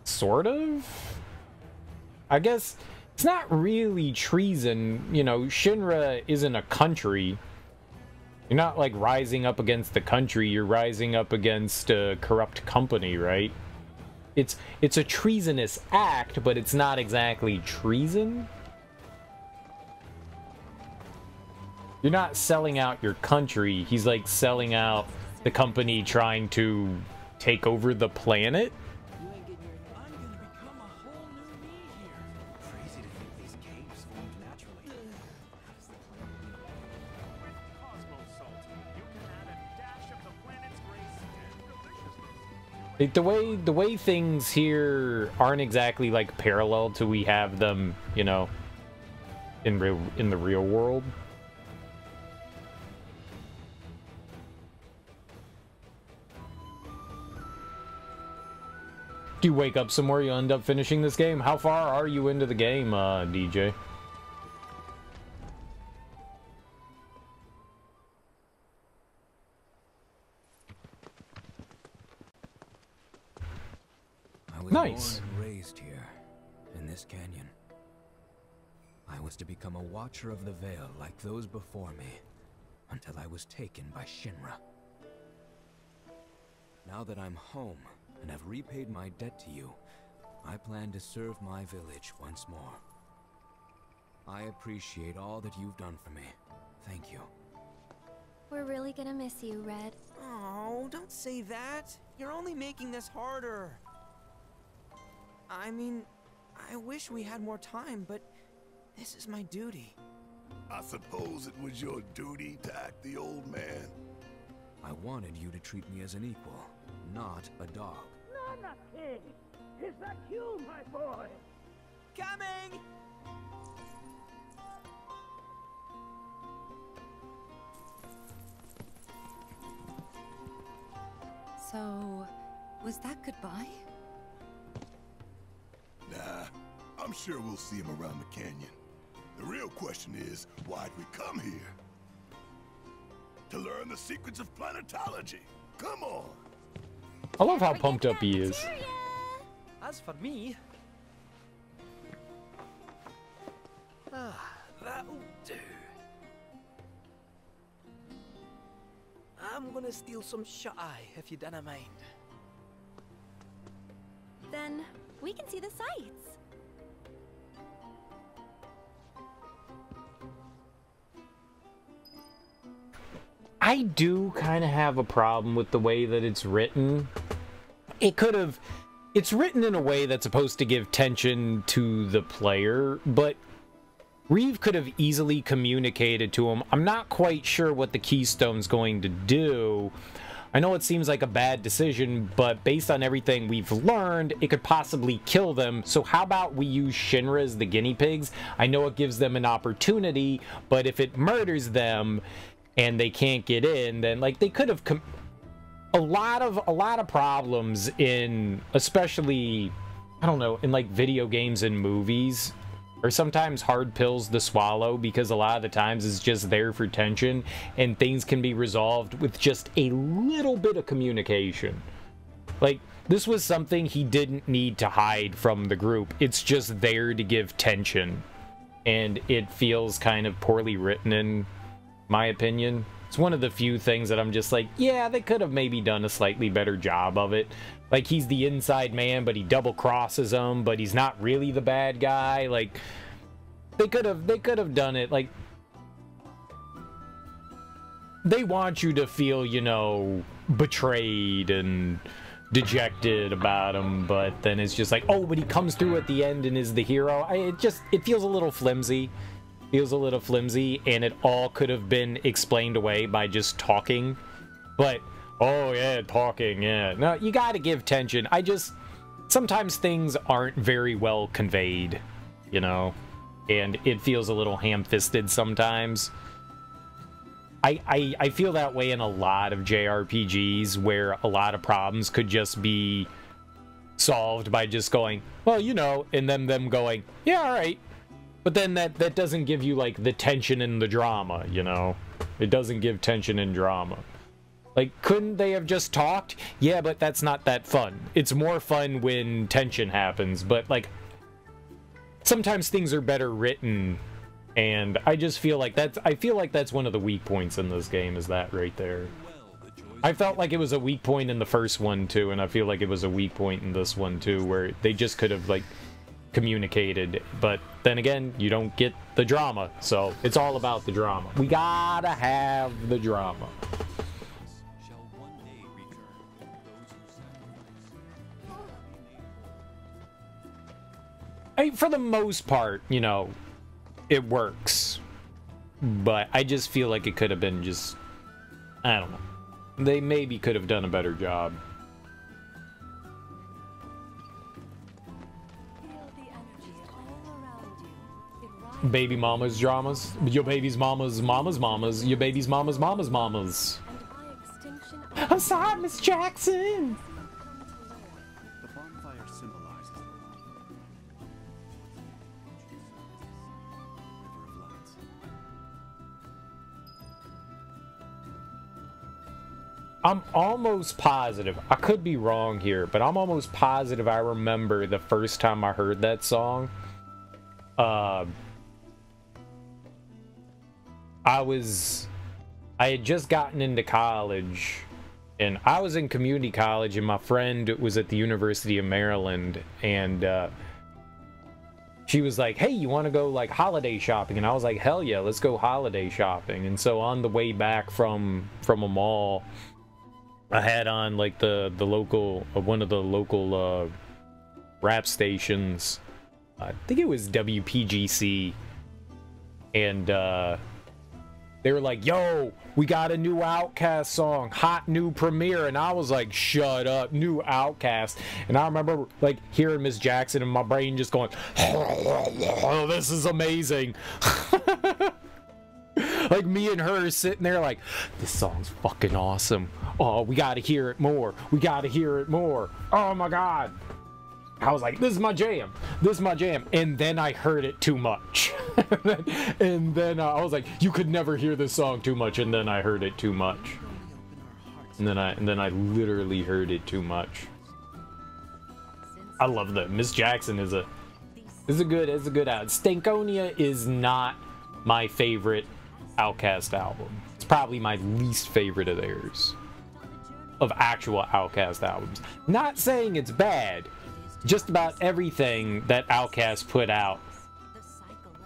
A: Sort of? I guess it's not really treason. You know, Shinra isn't a country. You're not like rising up against the country, you're rising up against a corrupt company, right? It's a treasonous act, but it's not exactly treason. You're not selling out your country. He's like selling out the company trying to take over the planet. Like, the way things here aren't exactly like parallel to we have them, you know, in the real world. Do you wake up somewhere, you end up finishing this game? How far are you into the game, DJ? Nice.
O: Born and raised here, in this canyon. I was to become a Watcher of the Veil like those before me, until I was taken by Shinra. Now that I'm home, and have repaid my debt to you, I plan to serve my village once more. I appreciate all that you've done for me. Thank you.
B: We're really gonna miss you, Red.
N: Oh, don't say that. You're only making this harder. I mean, I wish we had more time, but this is my duty.
J: I suppose it was your duty to act the old man.
O: I wanted you to treat me as an equal, not a dog.
P: Nana King! Is that you, my boy?
N: Coming!
G: So, was that goodbye?
J: Nah, I'm sure we'll see him around the canyon. The real question is, why'd we come here? To learn the secrets of planetology. Come on!
A: I love how pumped up he is.
H: As for me... that'll do. I'm gonna steal some shut-eye, if you don't mind.
B: Then we can see the sights.
A: I do kind of have a problem with the way that it's written. It's written in a way that's supposed to give tension to the player, but Reeve could have easily communicated to him, I'm not quite sure what the Keystone's going to do. I know it seems like a bad decision, but based on everything we've learned, it could possibly kill them. So how about we use Shinra as the guinea pigs? I know it gives them an opportunity, but if it murders them and they can't get in, then like they could have a lot of problems in, especially, I don't know, in like video games and movies, are sometimes hard pills to swallow because a lot of the times it's just there for tension and things can be resolved with just a little bit of communication. Like, this was something he didn't need to hide from the group. It's just there to give tension. And it feels kind of poorly written in my opinion. It's one of the few things that I'm just like, yeah, they could have maybe done a slightly better job of it. Like, he's the inside man, but he double crosses him, but he's not really the bad guy. Like, they could have done it. Like, they want you to feel, you know, betrayed and dejected about him, but then it's just like, oh, but he comes through at the end and is the hero. It feels a little flimsy. Feels a little flimsy, and it all could have been explained away by just talking. But, oh yeah, talking, yeah. No, you gotta give tension. Sometimes things aren't very well conveyed, you know? And it feels a little ham-fisted sometimes. I feel that way in a lot of JRPGs where a lot of problems could just be solved by just going, well, you know, and then them going, yeah, all right. But then that doesn't give you, like, the tension and the drama, you know? It doesn't give tension and drama. Like, couldn't they have just talked? Yeah, but that's not that fun. It's more fun when tension happens, but, like, sometimes things are better written, and I just feel like that's one of the weak points in this game, is that right there. I felt like it was a weak point in the first one, too, and I feel like it was a weak point in this one, too, where they just could have, like, communicated, but then again, you don't get the drama, so it's all about the drama. We gotta have the drama. For the most part, you know, it works, but I just feel like it could have been just, I don't know, they maybe could have done a better job. Baby mama's dramas, your baby's mama's mama's mamas, your baby's mama's mama's mamas. I'm sorry, Miss Jackson.
Q: The bonfire symbolizes the River of Lights.
A: I'm almost positive, I could be wrong here, but I'm almost positive I remember the first time I heard that song. I had just gotten into college, and I was in community college, and my friend was at the University of Maryland, and she was like, hey, you want to go, like, holiday shopping? And I was like, hell yeah, let's go holiday shopping. And so on the way back from a mall, I had on, like, the local, one of the local rap stations. I think it was WPGC, and they were like, yo, we got a new OutKast song, hot new premiere. And I was like, shut up, new OutKast. And I remember, like, hearing Miss Jackson and my brain just going, oh, this is amazing. Like, me and her sitting there like, this song's fucking awesome. Oh, we gotta hear it more. We gotta hear it more. Oh my God. I was like, this is my jam. This is my jam. And then I heard it too much. and then I was like, you could never hear this song too much. And then I heard it too much. And then I literally heard it too much. I love that. Miss Jackson is a good album. Stankonia is not my favorite OutKast album. It's probably my least favorite of theirs. Of actual OutKast albums. Not saying it's bad. Just about everything that OutKast put out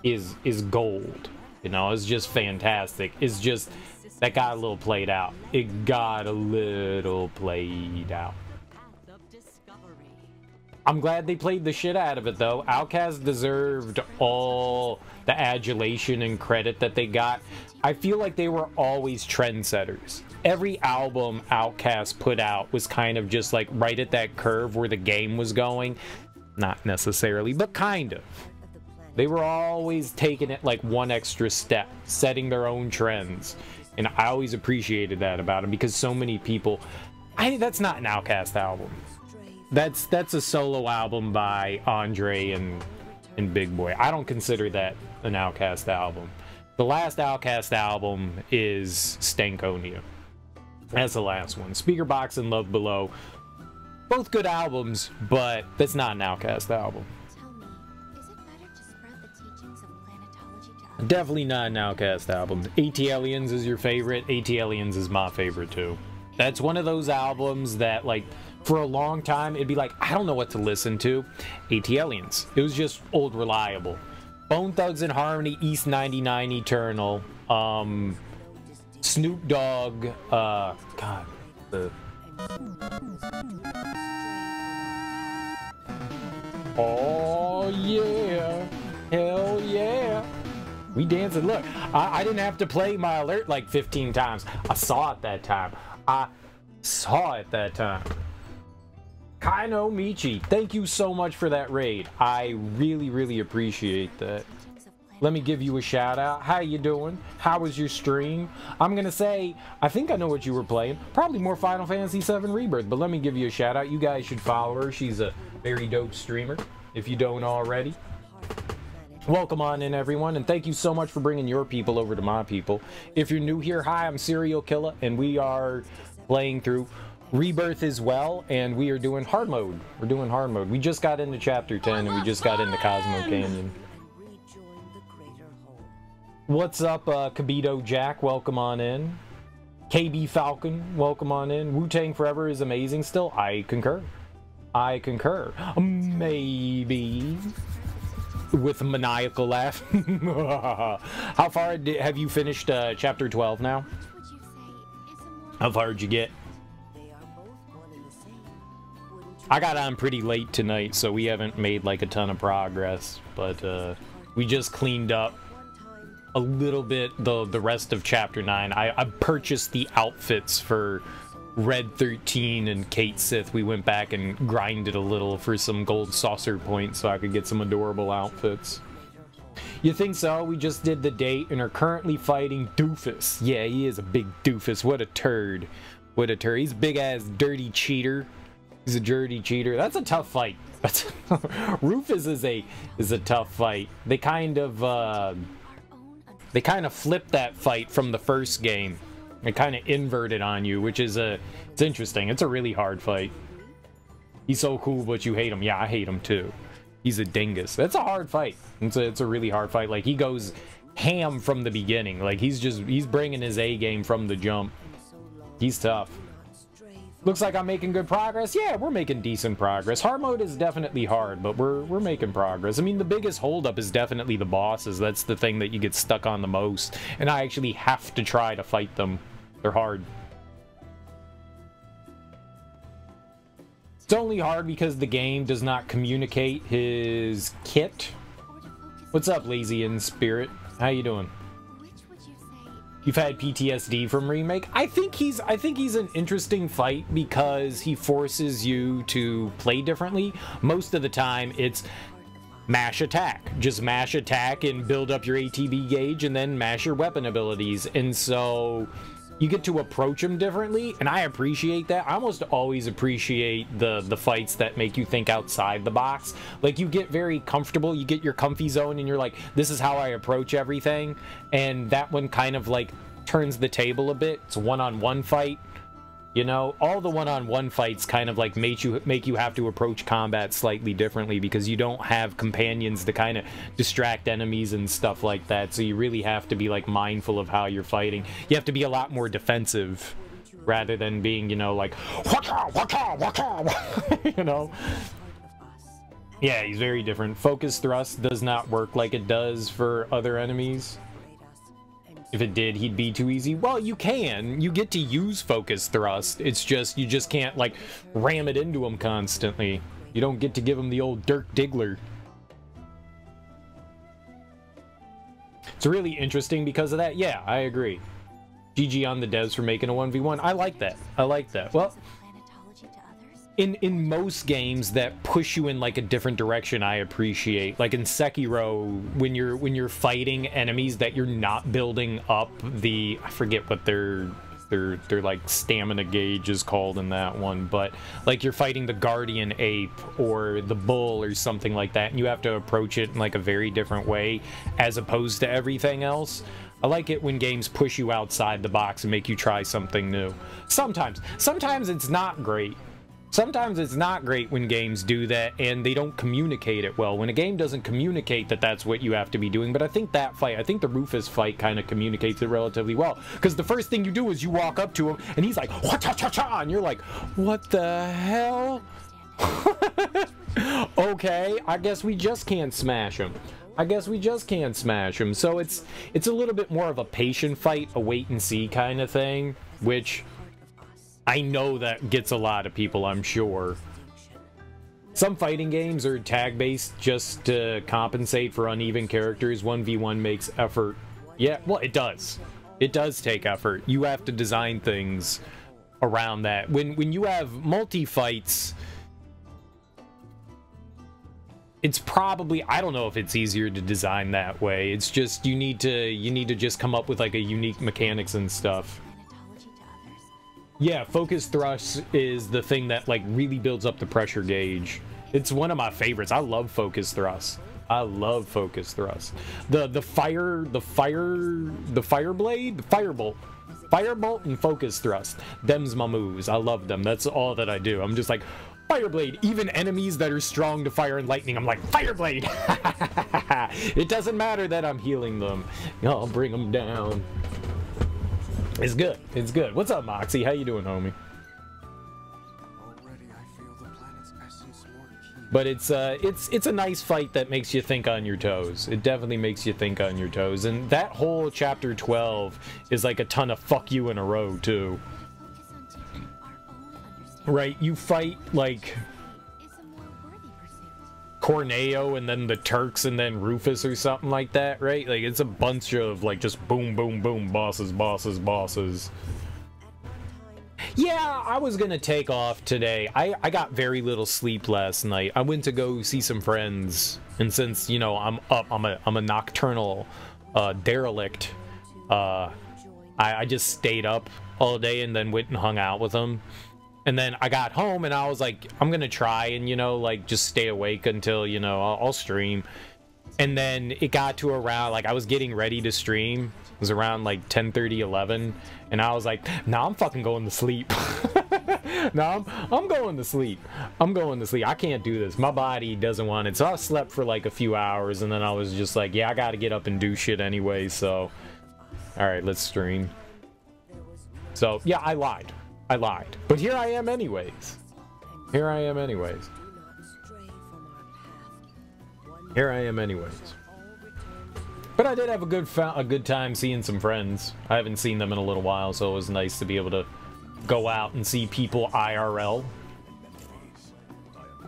A: is gold. You know, it's just fantastic. It's just that got a little played out. It got a little played out. I'm glad they played the shit out of it, though. OutKast deserved all the adulation and credit that they got. I feel like they were always trendsetters. Every album OutKast put out was kind of just like right at that curve where the game was going. Not necessarily, but kind of. They were always taking it like one extra step, setting their own trends. And I always appreciated that about them because so many people... that's not an OutKast album. That's a solo album by Andre and Big Boy. I don't consider that an OutKast album. The last OutKast album is Stankonia. That's the last one. Speaker Box and Love Below. Both good albums, but that's not an OutKast album.
B: Tell me, is it better to spread the teachings of planetology to others?
A: Definitely not an OutKast album. AT-Aliens is your favorite. AT-Aliens is my favorite too. That's one of those albums that, like, for a long time, it'd be like, I don't know what to listen to. AT-Aliens. It was just old reliable. Bone Thugs and Harmony, East 99 Eternal. Snoop Dogg, God, oh yeah, hell yeah. We dancing, look, I didn't have to play my alert like 15 times. I saw it that time. Kaino Michi, thank you so much for that raid. I really, really appreciate that. Let me give you a shout out. How you doing? How was your stream? I'm gonna say, I think I know what you were playing. Probably more Final Fantasy VII Rebirth, but let me give you a shout out. You guys should follow her. She's a very dope streamer, if you don't already. Welcome on in, everyone, and thank you so much for bringing your people over to my people. If you're new here, hi, I'm Serial Killer, and we are playing through Rebirth as well, and we are doing hard mode. We're doing hard mode. We just got into Chapter 10, and we just got into Cosmo Canyon. What's up, Kabito Jack? Welcome on in. KB Falcon, welcome on in. Wu-Tang Forever is amazing still. I concur. I concur. Maybe. With a maniacal laugh. How far have you finished Chapter 12 now? How far did you get? I got on pretty late tonight, so we haven't made like a ton of progress, but we just cleaned up a little bit the rest of Chapter 9. I purchased the outfits for Red 13 and Kate Sith. We went back and grinded a little for some gold saucer points so I could get some adorable outfits. You think so? We just did the date and are currently fighting Doofus. Yeah, he is a big doofus. What a turd. What a turd. He's a big ass dirty cheater. He's a dirty cheater. That's a tough fight. Rufus is a tough fight. They kind of flipped that fight from the first game. It kind of inverted on you, which is it's interesting. It's a really hard fight. He's so cool, but you hate him. Yeah, I hate him too. He's a dingus. That's a hard fight. It's a really hard fight. Like, he goes ham from the beginning. Like, he's bringing his A game from the jump. He's tough. Looks like I'm making good progress. Yeah, we're making decent progress. Hard mode is definitely hard, but we're making progress. I mean, the biggest holdup is definitely the bosses. That's the thing that you get stuck on the most. And I actually have to try to fight them. They're hard. It's only hard because the game does not communicate his kit. What's up, Lazy in Spirit? How you doing? You've had PTSD from Remake? I think he's an interesting fight because he forces you to play differently. Most of the time it's mash attack. Just mash attack and build up your ATB gauge and then mash your weapon abilities. And so you get to approach him differently, and I appreciate that. I almost always appreciate the fights that make you think outside the box. Like, you get very comfortable, you get your comfy zone, and you're like, this is how I approach everything. And that one kind of like turns the table a bit. It's a one-on-one fight. You know, all the one-on-one fights kind of like make you have to approach combat slightly differently because you don't have companions to kind of distract enemies and stuff like that. So you really have to be like mindful of how you're fighting. You have to be a lot more defensive rather than being, you know, like waka, waka, waka. You know. Yeah, he's very different. Focus thrust does not work like it does for other enemies. If it did, he'd be too easy. Well, you can. You get to use focus thrust. It's just, you just can't, like, ram it into him constantly. You don't get to give him the old Dirk Diggler. It's really interesting because of that. Yeah, I agree. GG on the devs for making a 1v1. I like that. I like that. Well, in most games that push you in like a different direction, I appreciate. Like in Sekiro, when you're fighting enemies that you're not building up the, I forget what their like stamina gauge is called in that one, but like you're fighting the guardian ape or the bull or something like that, and you have to approach it in like a very different way as opposed to everything else. I like it when games push you outside the box and make you try something new. Sometimes it's not great. Sometimes it's not great when games do that and they don't communicate it well. When a game doesn't communicate that that's what you have to be doing. But I think that fight, I think the Rufus fight kind of communicates it relatively well. Because the first thing you do is you walk up to him and he's like, "Wha-cha-cha-cha," and you're like, what the hell? Okay, I guess we just can't smash him. So it's a little bit more of a patient fight, a wait and see kind of thing, which I know that gets a lot of people, I'm sure. Some fighting games are tag-based just to compensate for uneven characters. 1v1 makes effort. Yeah, well, it does. It does take effort. You have to design things around that. When you have multi-fights, it's probably, I don't know if it's easier to design that way. It's just you need to just come up with like a unique mechanics and stuff. Yeah, focus thrust is the thing that like really builds up the pressure gauge. It's one of my favorites. I love focus thrust. I love focus thrust. The firebolt and focus thrust. Them's my moves. I love them. That's all that I do. I'm just like, Fireblade. Even enemies that are strong to fire and lightning, I'm like, Fireblade. It doesn't matter that I'm healing them. I'll bring them down. It's good. It's good. What's up, Moxie? How you doing, homie?
Q: Already I feel the planet's essence more keen.
A: But it's a nice fight that makes you think on your toes. It definitely makes you think on your toes. And that whole chapter 12 is like a ton of fuck you in a row too. Right, you fight like Corneo and then the Turks and then Rufus or something like that, right? Like it's a bunch of like just boom, boom, boom, bosses, bosses, bosses. Yeah, I was gonna take off today. I got very little sleep last night. I went to go see some friends, and since you know I'm up, I'm a nocturnal derelict. I just stayed up all day and then went and hung out with them. And then I got home and I was like, I'm gonna try and, you know, like just stay awake until, you know, I'll stream. And then it got to around, like I was getting ready to stream. It was around like 10:30, 11. And I was like, nah, I'm fucking going to sleep. No, I'm going to sleep. I'm going to sleep. I can't do this. My body doesn't want it. So I slept for like a few hours and then I was just like, yeah, I gotta get up and do shit anyway. So, all right, let's stream. So yeah, I lied. But here I am anyways. Here I am anyways. But I did have a good time seeing some friends. I haven't seen them in a little while, so it was nice to be able to go out and see people IRL.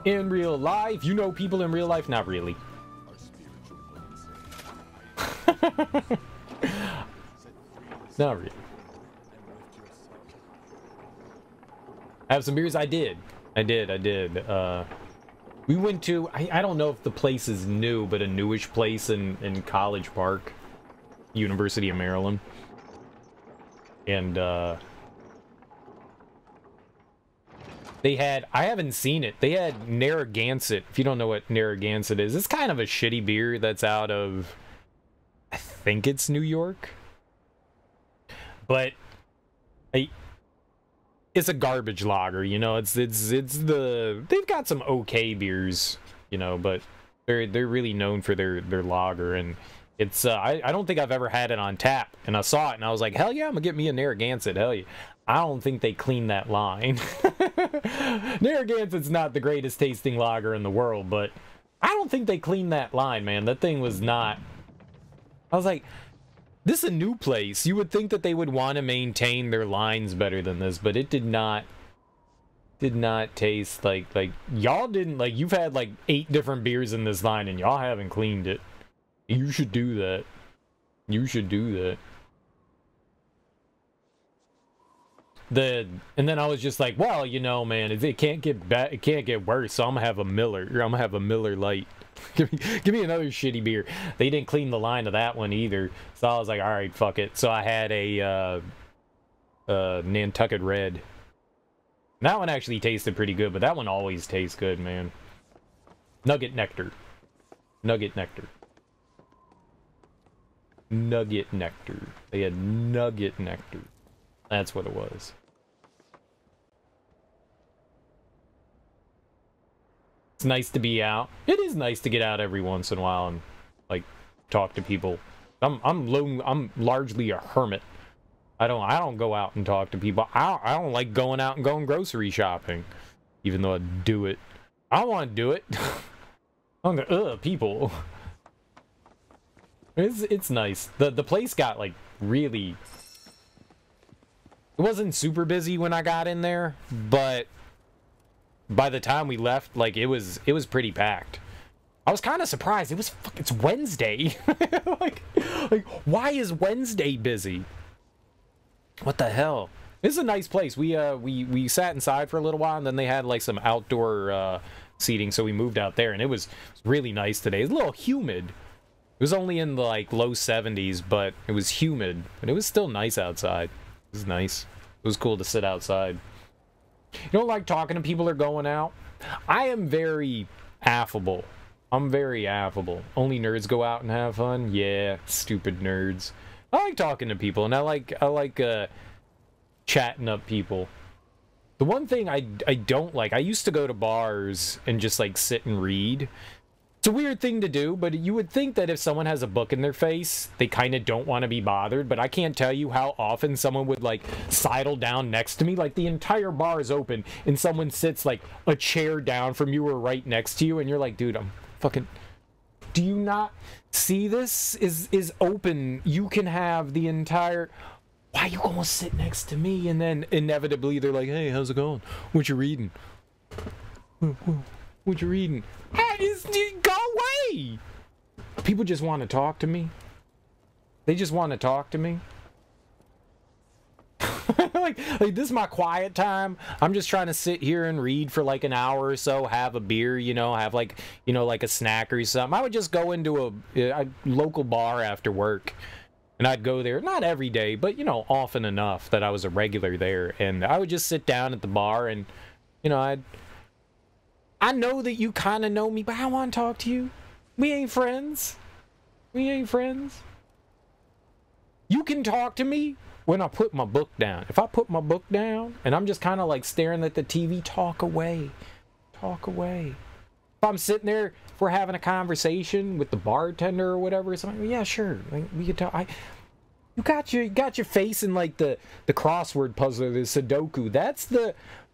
A: In real life. You know people in real life? Not really. Not really. Have some beers? I did. We went to, I don't know if the place is new, but a newish place in College Park, University of Maryland. And they had, I haven't seen it, they had Narragansett. If you don't know what Narragansett is, it's kind of a shitty beer that's out of, I think it's New York. But it's a garbage lager, you know. It's they've got some okay beers, you know, but they're really known for their lager, and it's I don't think I've ever had it on tap, and I saw it and I was like, hell yeah, I'm gonna get me a Narragansett. Hell yeah. I don't think they cleaned that line. Narragansett's not the greatest tasting lager in the world, but I don't think they cleaned that line, man. That thing was not. I was like, this is a new place. You would think that they would want to maintain their lines better than this, but it did not taste like y'all didn't, like, you've had like 8 different beers in this line and y'all haven't cleaned it. You should do that. You should do that. And then I was just like, well, you know, man, it can't get bad, it can't get worse, so I'm gonna have a Miller. I'm gonna have a Miller Lite. Give me another shitty beer. They didn't clean the line of that one either, so I was like, all right, fuck it. So I had a Nantucket Red. That one actually tasted pretty good, but that one always tastes good, man. Nugget Nectar. They had Nugget Nectar. That's what it was. It's nice to be out. It is nice to get out every once in a while and like talk to people. I'm largely a hermit. I don't go out and talk to people. I don't like going out and going grocery shopping, even though I do it. I don't want to do it. I'm gonna, people. It's nice. The place got like really. It wasn't super busy when I got in there, but by the time we left, like it was pretty packed. I was kind of surprised. It's Wednesday. like why is Wednesday busy? What the hell? This is a nice place. We sat inside for a little while, and then they had like some outdoor seating, so we moved out there, and it was really nice today. It's a little humid. It was only in the like low 70s, but it was humid, but it was still nice outside. It was nice. It was cool to sit outside. You don't like talking to people that are going out? I am very affable. I'm very affable. Only nerds go out and have fun? Yeah, stupid nerds. I like talking to people, and I like chatting up people. The one thing I don't like, I used to go to bars and just like sit and read. It's a weird thing to do, but you would think that if someone has a book in their face, they kind of don't want to be bothered. But I can't tell you how often someone would like sidle down next to me. Like the entire bar is open and someone sits like a chair down from you or right next to you. And you're like, dude, I'm fucking... Do you not see this is open? You can have the entire... Why you gonna sit next to me? And then inevitably they're like, hey, how's it going? What you reading? What you reading? Go away! People just want to talk to me. They just want to talk to me. like this is my quiet time. I'm just trying to sit here and read for like an hour or so, have a beer, you know, have like, you know, like a snack or something. I would just go into a local bar after work. And I'd go there, not every day, but, you know, often enough that I was a regular there. And I would just sit down at the bar and, you know, I know that you kind of know me, but I want to talk to you. We ain't friends. We ain't friends. You can talk to me when I put my book down. If I put my book down and I'm just kind of like staring at the TV, talk away. Talk away. If I'm sitting there, if we're having a conversation with the bartender or whatever, something, yeah, sure, like, we could talk. You got your face in like the crossword puzzle, the Sudoku.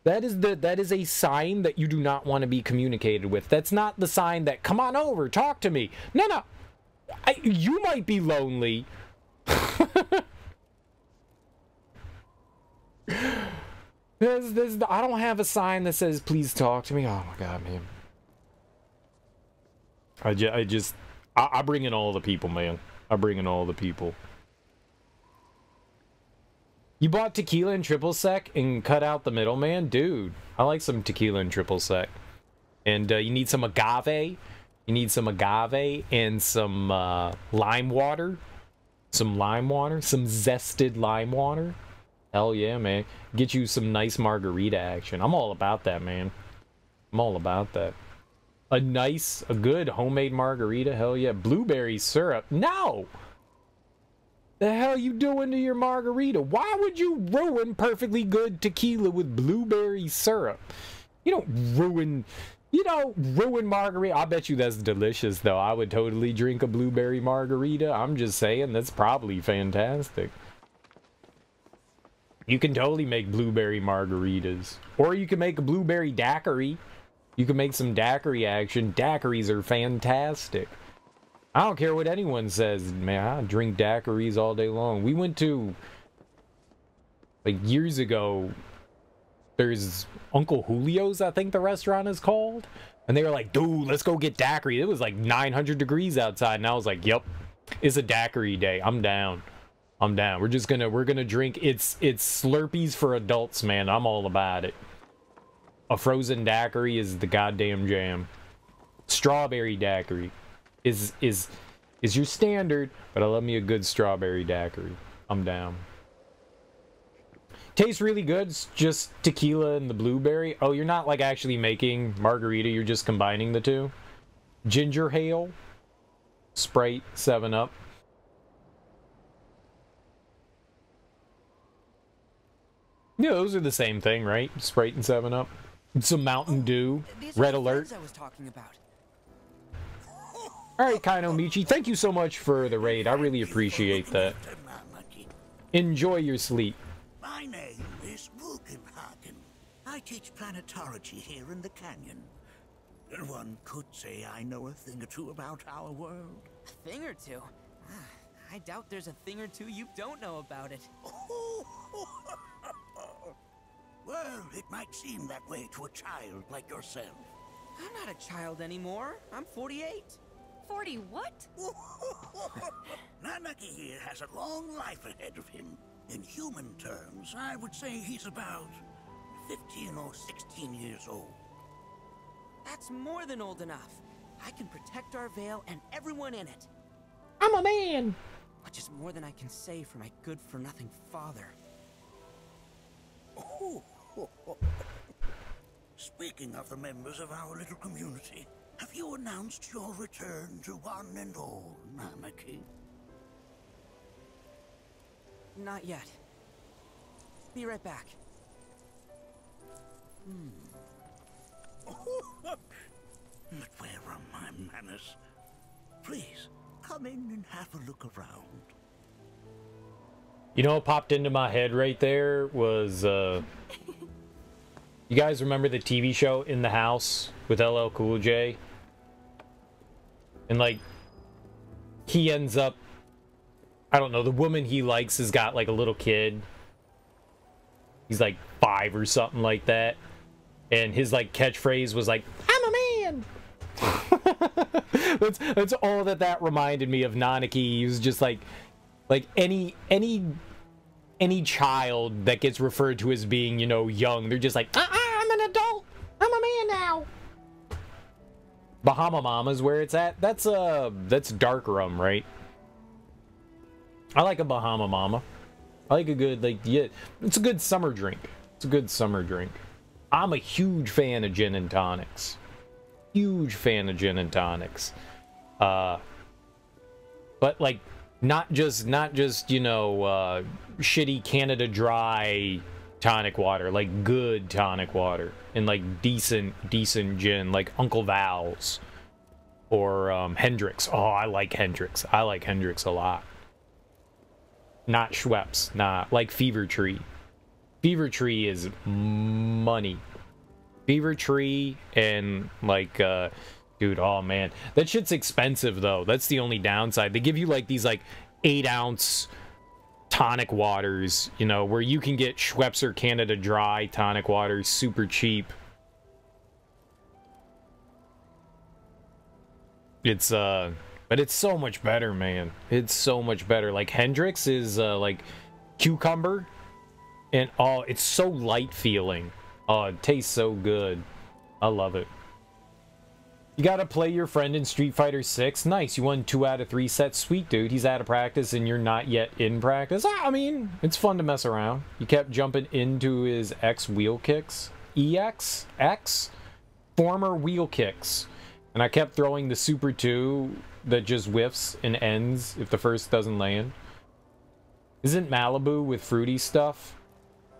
A: That is a sign that you do not want to be communicated with. That's not the sign that come on over, talk to me. No, you might be lonely. I don't have a sign that says please talk to me. Oh my god, man. I bring in all the people, man. I bring in all the people. You bought tequila and triple sec and cut out the middleman? Dude, I like some tequila and triple sec. And you need some agave. You need some agave and some lime water. Some lime water. Some zested lime water. Hell yeah, man. Get you some nice margarita action. I'm all about that, man. I'm all about that. A good homemade margarita, hell yeah. Blueberry syrup, no! The hell you doing to your margarita? Why would you ruin perfectly good tequila with blueberry syrup? You don't ruin margarita. I bet you that's delicious, though. I would totally drink a blueberry margarita. I'm just saying, that's probably fantastic. You can totally make blueberry margaritas. Or you can make a blueberry daiquiri. You can make some daiquiri action. Daiquiris are fantastic. I don't care what anyone says, man. I drink daiquiris all day long. We went to, like, years ago, there's Uncle Julio's, I think the restaurant is called. And they were like, dude, let's go get daiquiri. It was like 900 degrees outside. And I was like, yep, it's a daiquiri day. I'm down. I'm down. We're gonna drink. It's Slurpees for adults, man. I'm all about it. A frozen daiquiri is the goddamn jam. Strawberry daiquiri is your standard, but I love me a good strawberry daiquiri. I'm down. Tastes really good. It's just tequila and the blueberry. Oh, you're not like actually making margarita, you're just combining the two. Ginger ale, Sprite, 7-Up. Yeah, those are the same thing, right? Sprite and 7-Up. Some Mountain Dew. Red Alert.
N: I was talking about.
A: Alright, Kaino Michi, thank you so much for the raid. I really appreciate that. Enjoy your sleep.
R: My name is Wugenhagen. I teach planetology here in the canyon. One could say I know a thing or two about our world.
N: A thing or two? I doubt there's a thing or two you don't know about it.
R: Well, it might seem that way to a child like yourself.
N: I'm not a child anymore. I'm 48.
M: 40 what?
R: Nanaki here has a long life ahead of him. In human terms, I would say he's about 15 or 16 years old.
N: That's more than old enough. I can protect our Vale and everyone in it.
A: I'm a man!
N: Which is more than I can say for my good-for-nothing father.
R: Speaking of the members of our little community, have you announced your return to one and all, Namaki?
N: Not yet. Be right back.
R: But where are my manners? Please, come in and have a look around.
A: You know what popped into my head right there was, you guys remember the TV show In the House with LL Cool J? And, like, he ends up, I don't know, the woman he likes has got, like, a little kid. He's, like, 5 or something like that. And his, like, catchphrase was, like, I'm a man! that's all that reminded me of Nanaki. He was just, like any child that gets referred to as being, you know, young, they're just like, I'm an adult! I'm a man now! Bahama Mama's where it's at. That's dark rum, right? I like a Bahama Mama. I like a good, like, yeah, it's a good summer drink. It's a good summer drink. I'm a huge fan of gin and tonics. Huge fan of gin and tonics. But, like, not just, you know, shitty Canada Dry tonic water, like good tonic water, and like decent gin, like Uncle Val's or Hendrix. Oh, I like Hendrix. I like Hendrix a lot. Not Schweppes, not like Fever Tree. Fever Tree is money. Fever Tree and like dude, oh man, that shit's expensive though. That's the only downside. They give you like these like 8-ounce tonic waters, you know, where you can get Schweppes or Canada Dry tonic waters super cheap. It's but it's so much better, man. It's so much better. Like Hendrix is like cucumber, and oh, it's so light feeling. Oh, it tastes so good. I love it. You gotta play your friend in Street Fighter 6. Nice, you won 2 out of 3 sets. Sweet, dude. He's out of practice and you're not yet in practice. I mean, it's fun to mess around. You kept jumping into his X wheel kicks. X? Former wheel kicks. And I kept throwing the Super 2 that just whiffs and ends if the first doesn't land. Isn't Malibu with fruity stuff?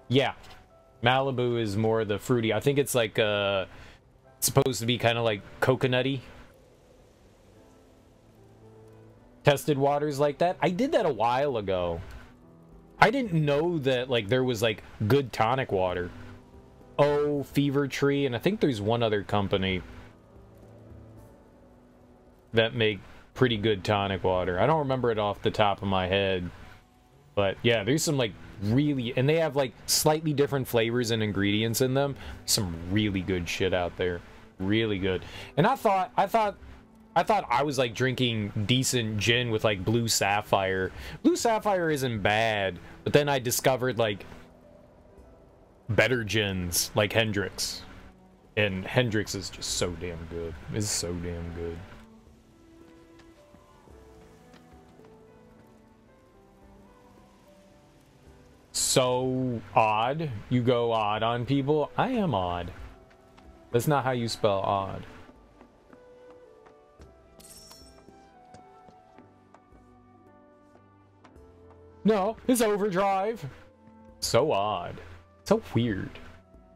A: Yeah. Malibu is more the fruity. I think it's like, supposed to be kind of like coconutty. Tested waters like that. I did that a while ago. I didn't know that like there was like good tonic water. Oh, Fever Tree, and I think there's one other company that make pretty good tonic water. I don't remember it off the top of my head. But yeah, there's some like really, and they have like slightly different flavors and ingredients in them. Some really good shit out there. Really good. And I thought I was like drinking decent gin with like Blue Sapphire. Blue Sapphire isn't bad, but then I discovered like better gins like Hendrix. And Hendrix is just so damn good. It's so damn good. So odd. You go odd on people. I am odd. That's not how you spell odd. No, it's Overdrive. So odd. So weird.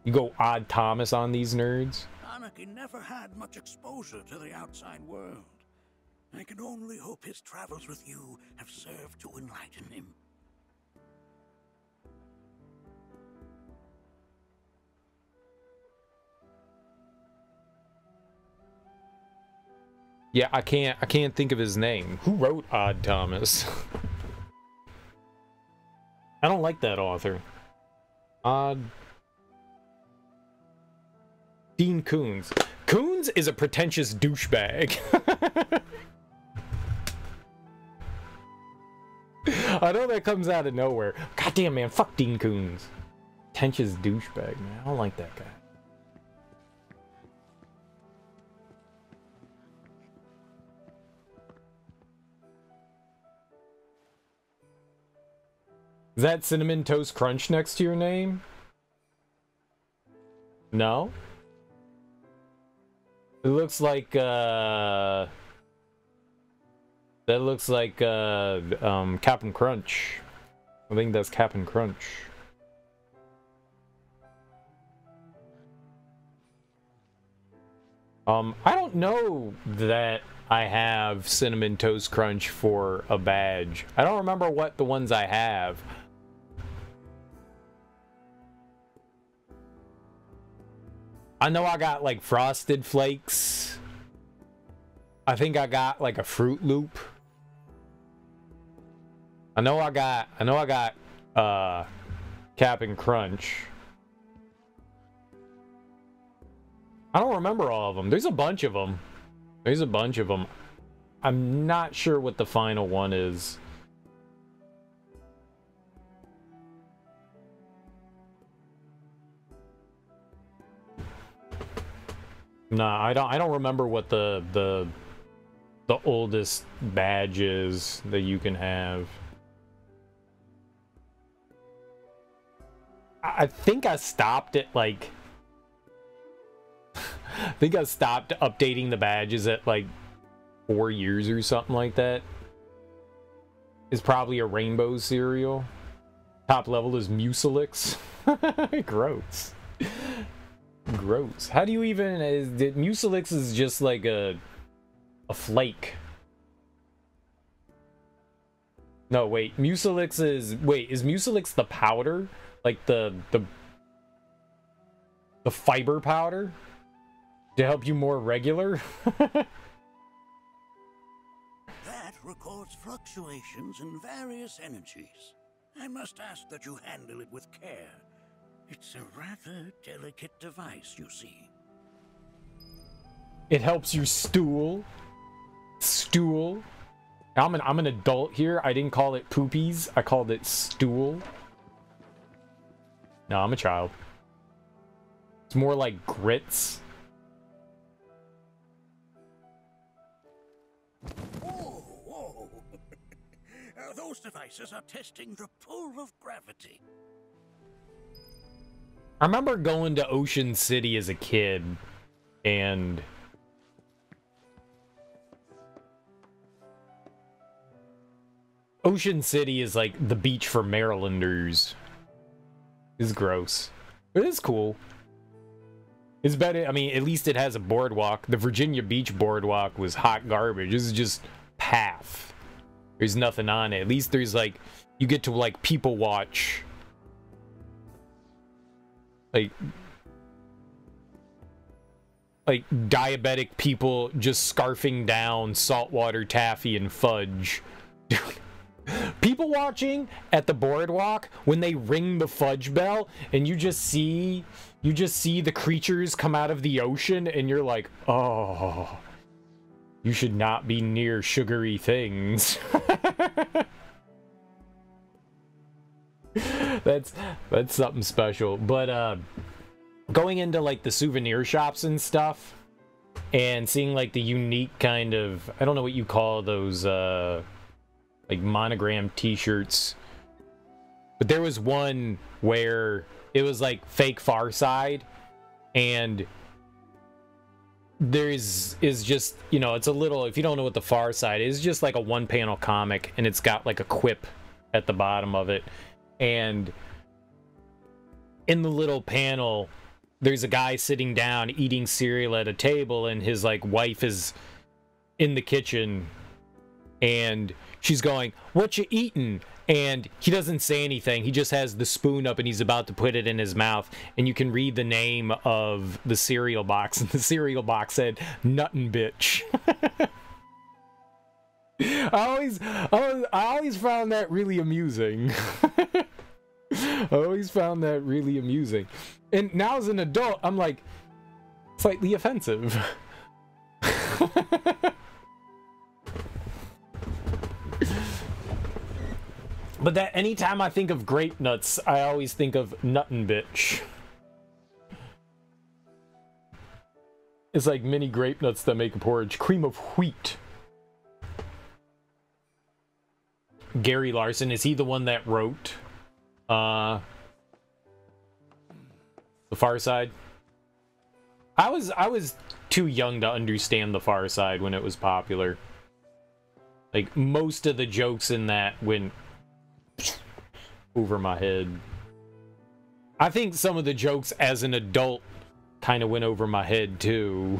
A: You go Odd Thomas on these nerds.
R: Anarchy never had much exposure to the outside world. I can only hope his travels with you have served to enlighten him.
A: Yeah, I can't think of his name. Who wrote Odd Thomas? I don't like that author. Odd. Dean Koontz. Koontz is a pretentious douchebag. I know that comes out of nowhere. Goddamn, man, fuck Dean Koontz. Pretentious douchebag, man. I don't like that guy. Is that Cinnamon Toast Crunch next to your name? No? It looks like, that looks like, Cap'n Crunch. I think that's Cap'n Crunch. I don't know that I have Cinnamon Toast Crunch for a badge. I don't remember what the ones I have. I know I got like Frosted Flakes. I think I got like a Fruit Loop. I know I got Cap'n Crunch. I don't remember all of them. There's a bunch of them. There's a bunch of them. I'm not sure what the final one is. Nah, I don't remember what the oldest badge is that you can have. I think I stopped at like I think I stopped updating the badges at like 4 years or something like that. It's probably a rainbow cereal. Top level is Mucilix. Gross. Gross. How do you even... Mucilix is just like a flake. No, wait. Mucilix is... Wait, is Mucilix the powder? Like the fiber powder? To help you more regular?
R: That records fluctuations in various energies. I must ask that you handle it with care. It's a rather delicate device, you see.
A: It helps you stool. Stool. I'm an adult here. I didn't call it poopies. I called it stool. No, I'm a child. It's more like grits.
R: Whoa. Those devices are testing the pull of gravity.
A: I remember going to Ocean City as a kid, and Ocean City is like the beach for Marylanders. It's gross. It is cool. It's better. I mean, at least it has a boardwalk. The Virginia Beach boardwalk was hot garbage. This is just path. There's nothing on it. At least there's like, you get to like people watch. Like diabetic people just scarfing down saltwater taffy and fudge. Dude. People watching at the boardwalk when they ring the fudge bell and you just see the creatures come out of the ocean and you're like, oh, you should not be near sugary things. That's something special. But going into like the souvenir shops and stuff and seeing like the unique kind of, I don't know what you call those like monogram t-shirts, but there was one where it was like fake Far Side, and is just, you know, it's a little, if you don't know what the Far Side is, just like a one-panel comic, and it's got like a quip at the bottom of it, and in the little panel there's a guy sitting down eating cereal at a table, and his like wife is in the kitchen and she's going, "What you eating?" And he doesn't say anything. He just has the spoon up and he's about to put it in his mouth. And you can read the name of the cereal box. And the cereal box said, "Nuttin' Bitch." I always found that really amusing. I always found that really amusing. And now as an adult, I'm like, slightly offensive. But that anytime I think of grape nuts, I always think of Nuttin' Bitch. It's like mini grape nuts that make a porridge. Cream of wheat. Gary Larson, is he the one that wrote The Far Side. I was too young to understand The Far Side when it was popular. Like, most of the jokes in that went over my head. I think some of the jokes as an adult kind of went over my head, too.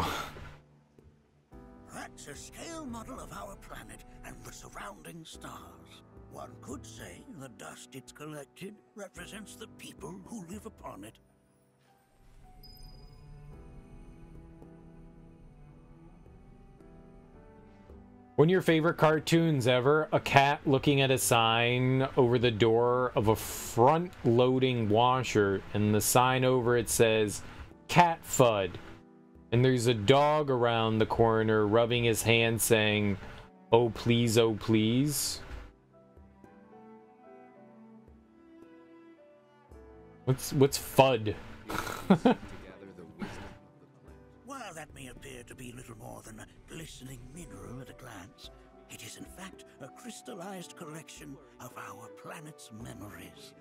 R: That's a scale model of our planet and the surrounding stars. One could say the dust it's collected represents the people who live upon it.
A: One of your favorite cartoons ever? A cat looking at a sign over the door of a front-loading washer, and the sign over it says, Cat Fud. And there's a dog around the corner rubbing his hand saying, oh please, oh please. What's FUD?
R: While that may appear to be little more than a glistening mineral at a glance, it is in fact a crystallized collection of our planet's memories.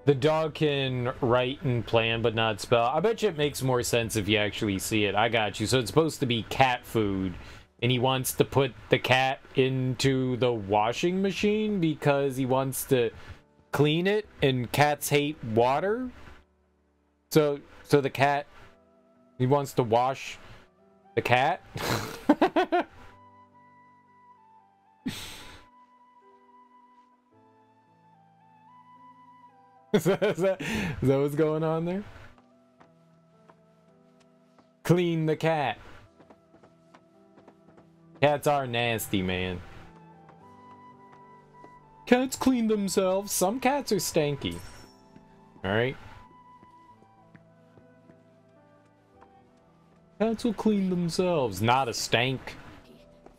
A: The dog can write and plan but not spell. I bet you it makes more sense if you actually see it. I got you. So it's supposed to be cat food. And he wants to put the cat into the washing machine because he wants to clean it, and cats hate water. So the cat, he wants to wash the cat. Is that what's going on there? Clean the cat. Cats are nasty, man. Cats clean themselves. Some cats are stanky. Alright? Cats will clean themselves, not a stank.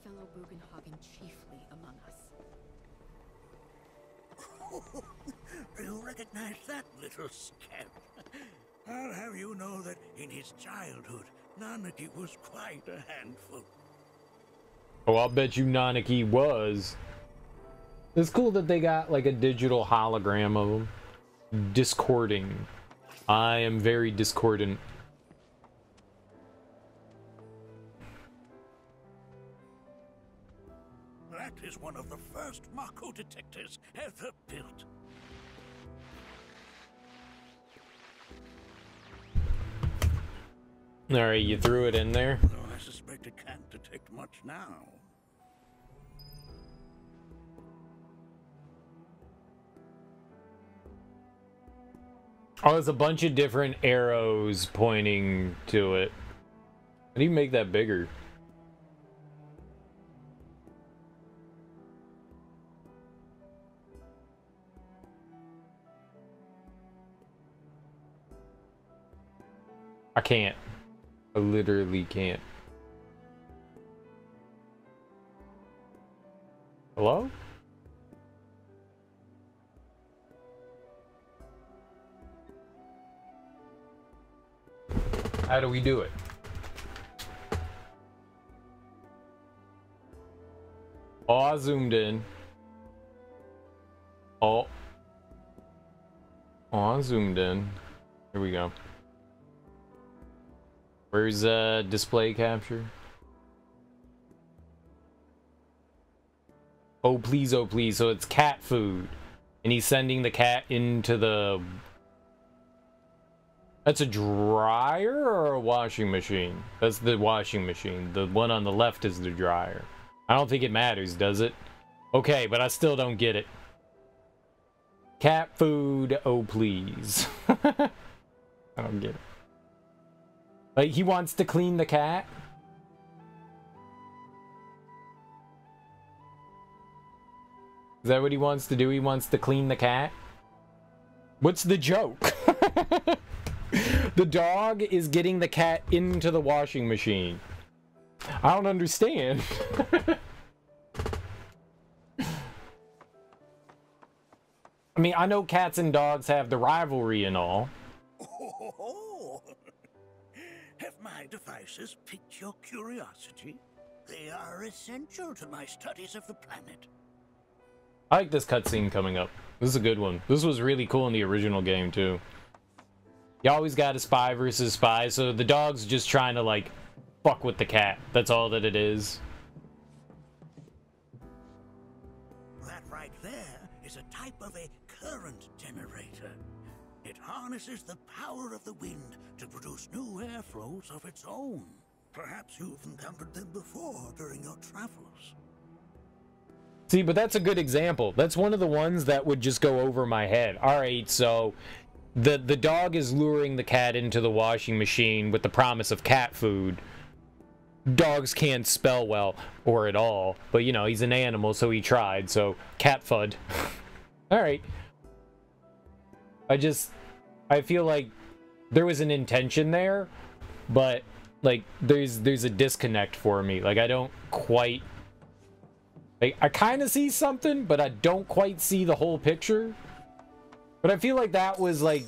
D: Fellow Bugenhagen chiefly among us.
R: You recognize that little scamp? I'll have you know that in his childhood, Nanaki was quite a handful.
A: Oh, I'll bet you Nanaki was. It's cool that they got like a digital hologram of him. Discording. I am very discordant.
R: That is one of the first Mako detectors ever built.
A: Alright, you threw it in there?
R: Though I suspect it can't detect much now.
A: Oh, there's a bunch of different arrows pointing to it. How do you make that bigger? I can't. I literally can't. Hello? How do we do it? Oh, I zoomed in. Oh. Oh, I zoomed in. Here we go. Where's display capture? Oh please, oh please. So it's cat food. And he's sending the cat into the... That's a dryer or a washing machine? That's the washing machine. The one on the left is the dryer. I don't think it matters, does it? Okay, but I still don't get it. Cat food, oh please. I don't get it. Like, he wants to clean the cat? Is that what he wants to do? He wants to clean the cat? What's the joke? The dog is getting the cat into the washing machine. I don't understand. I mean, I know cats and dogs have the rivalry and all.
R: Oh, have my devices piqued your curiosity? They are essential to my studies of the planet.
A: I like this cutscene coming up. This is a good one. This was really cool in the original game, too. You always got a spy versus spy, so the dog's just trying to, like, fuck with the cat. That's all that it is.
R: That right there is a type of a current generator. It harnesses the power of the wind to produce new air flows of its own. Perhaps you've encountered them before during your travels.
A: See, but that's a good example. That's one of the ones that would just go over my head. Alright, so the dog is luring the cat into the washing machine with the promise of cat food. Dogs can't spell well, or at all. But, you know, he's an animal, so he tried. So, cat fud. Alright. I feel like there was an intention there, but, like, there's a disconnect for me. Like, I don't quite... Like, I kind of see something, but I don't quite see the whole picture. But I feel like that was, like,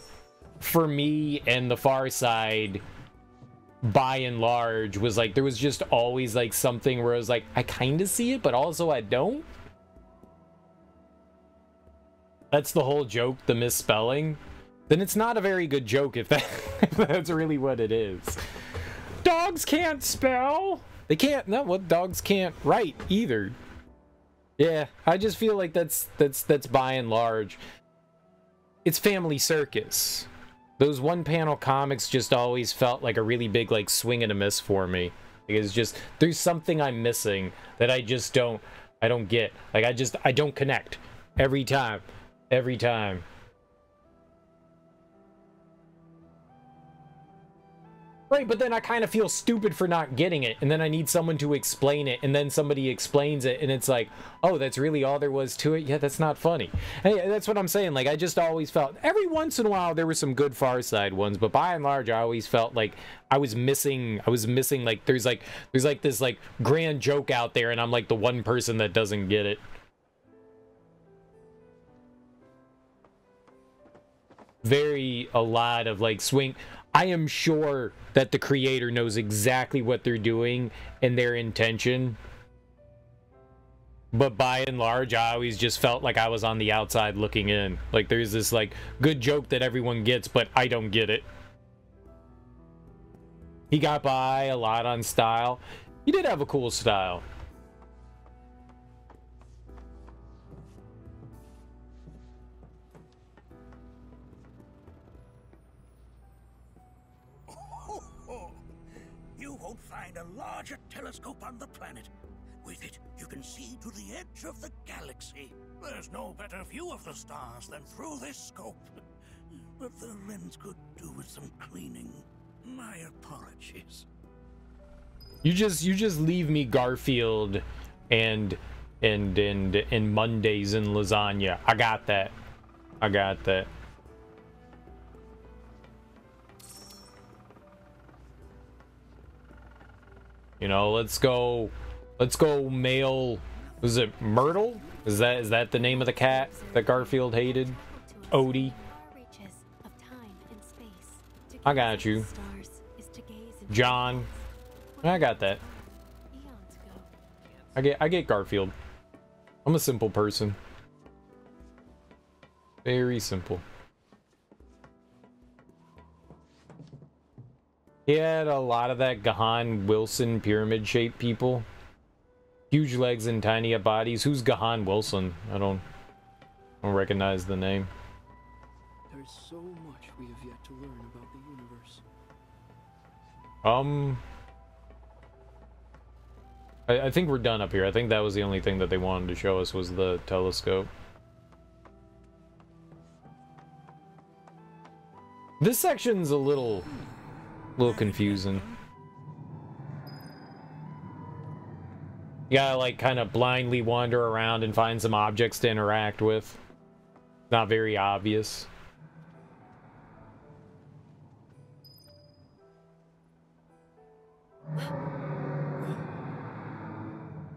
A: for me and the Far Side, by and large, was, like, there was just always, like, something where I was like, I kind of see it, but also I don't. That's the whole joke, the misspelling. Then it's not a very good joke if that's really what it is. Dogs can't spell! They can't, no, well, dogs can't write either. Yeah, I just feel like that's by and large. It's Family Circus. Those one-panel comics just always felt like a really big, like, swing and a miss for me. It's just, there's something I'm missing that I just don't get. Like, I don't connect. Every time. Every time. Right, but then I kind of feel stupid for not getting it, and then I need someone to explain it, and then somebody explains it, and it's like, oh, that's really all there was to it? Yeah, that's not funny. Hey, that's what I'm saying. Like, I just always felt, every once in a while, there were some good Far Side ones, but by and large, I always felt like I was missing, like, there's this, like, grand joke out there, and I'm, like, the one person that doesn't get it. A lot of, like, swing... I am sure that the creator knows exactly what they're doing and their intention. But by and large, I always just felt like I was on the outside looking in. Like, there's this, like, good joke that everyone gets, but I don't get it. He got by a lot on style. He did have a cool style.
R: You won't find a larger telescope on the planet. With it, you can see to the edge of the galaxy. There's no better view of the stars than through this scope. But the lens could do with some cleaning. My apologies.
A: You just leave me Garfield and Mondays and lasagna. I got that. I got that. You know, let's go male. Was it Myrtle? Is that the name of the cat that Garfield hated? Odie. I got you. John. I got that. I get Garfield. I'm a simple person. Very simple. He had a lot of that Gahan Wilson pyramid-shaped people. Huge legs and tiny bodies. Who's Gahan Wilson? I don't recognize the name.
Q: There is so much we have yet to learn about the universe.
A: I think we're done up here. I think that was the only thing that they wanted to show us was the telescope. This section's a little confusing. You gotta, like, kind of blindly wander around and find some objects to interact with. Not very obvious.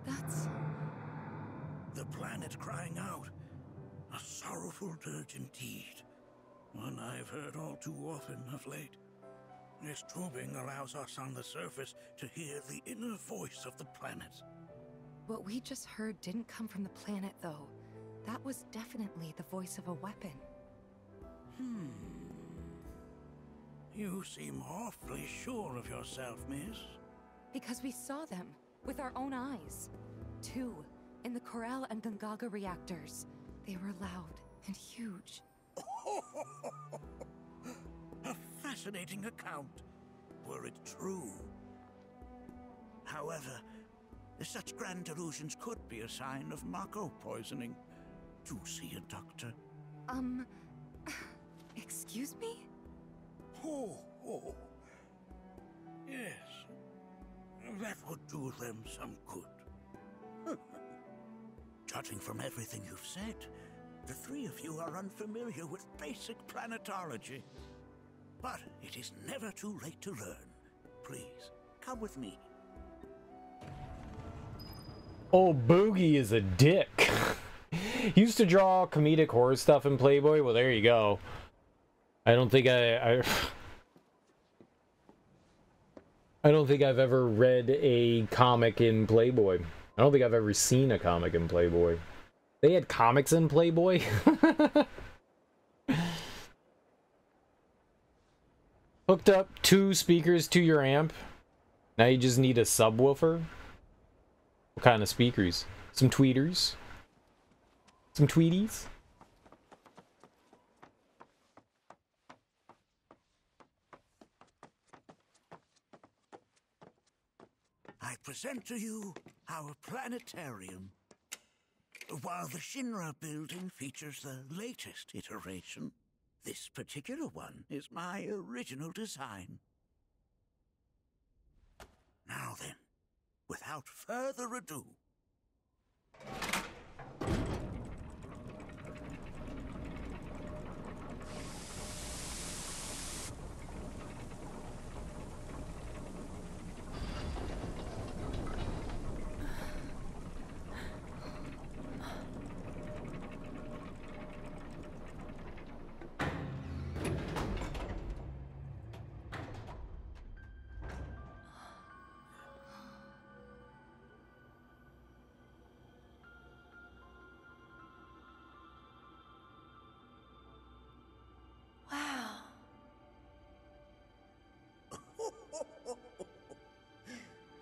R: That's... the planet crying out. A sorrowful dirge indeed. One I've heard all too often of late. This tubing allows us on the surface to hear the inner voice of the planet.
G: What we just heard didn't come from the planet, though. That was definitely the voice of a weapon.
R: You seem awfully sure of yourself, miss.
G: Because we saw them with our own eyes. 2 in the Corel and Gongaga reactors. They were loud and huge.
R: A fascinating account, were it true. However, such grand delusions could be a sign of Mako poisoning. Do see a doctor.
G: Excuse me?
R: Oh. Yes. That would do them some good. Judging from everything you've said, the 3 of you are unfamiliar with basic planetology. But it is never too late to learn. Please, come with me.
A: Oh, Boogie is a dick. He used to draw comedic horror stuff in Playboy. Well, there you go. I don't think I don't think I've ever read a comic in Playboy. I don't think I've ever seen a comic in Playboy. They had comics in Playboy? Hooked up 2 speakers to your amp. Now you just need a subwoofer. What kind of speakers? Some tweeters? Some tweeties?
R: I present to you our planetarium. While the Shinra building features the latest iteration, this particular one is my original design. Now then, without further ado...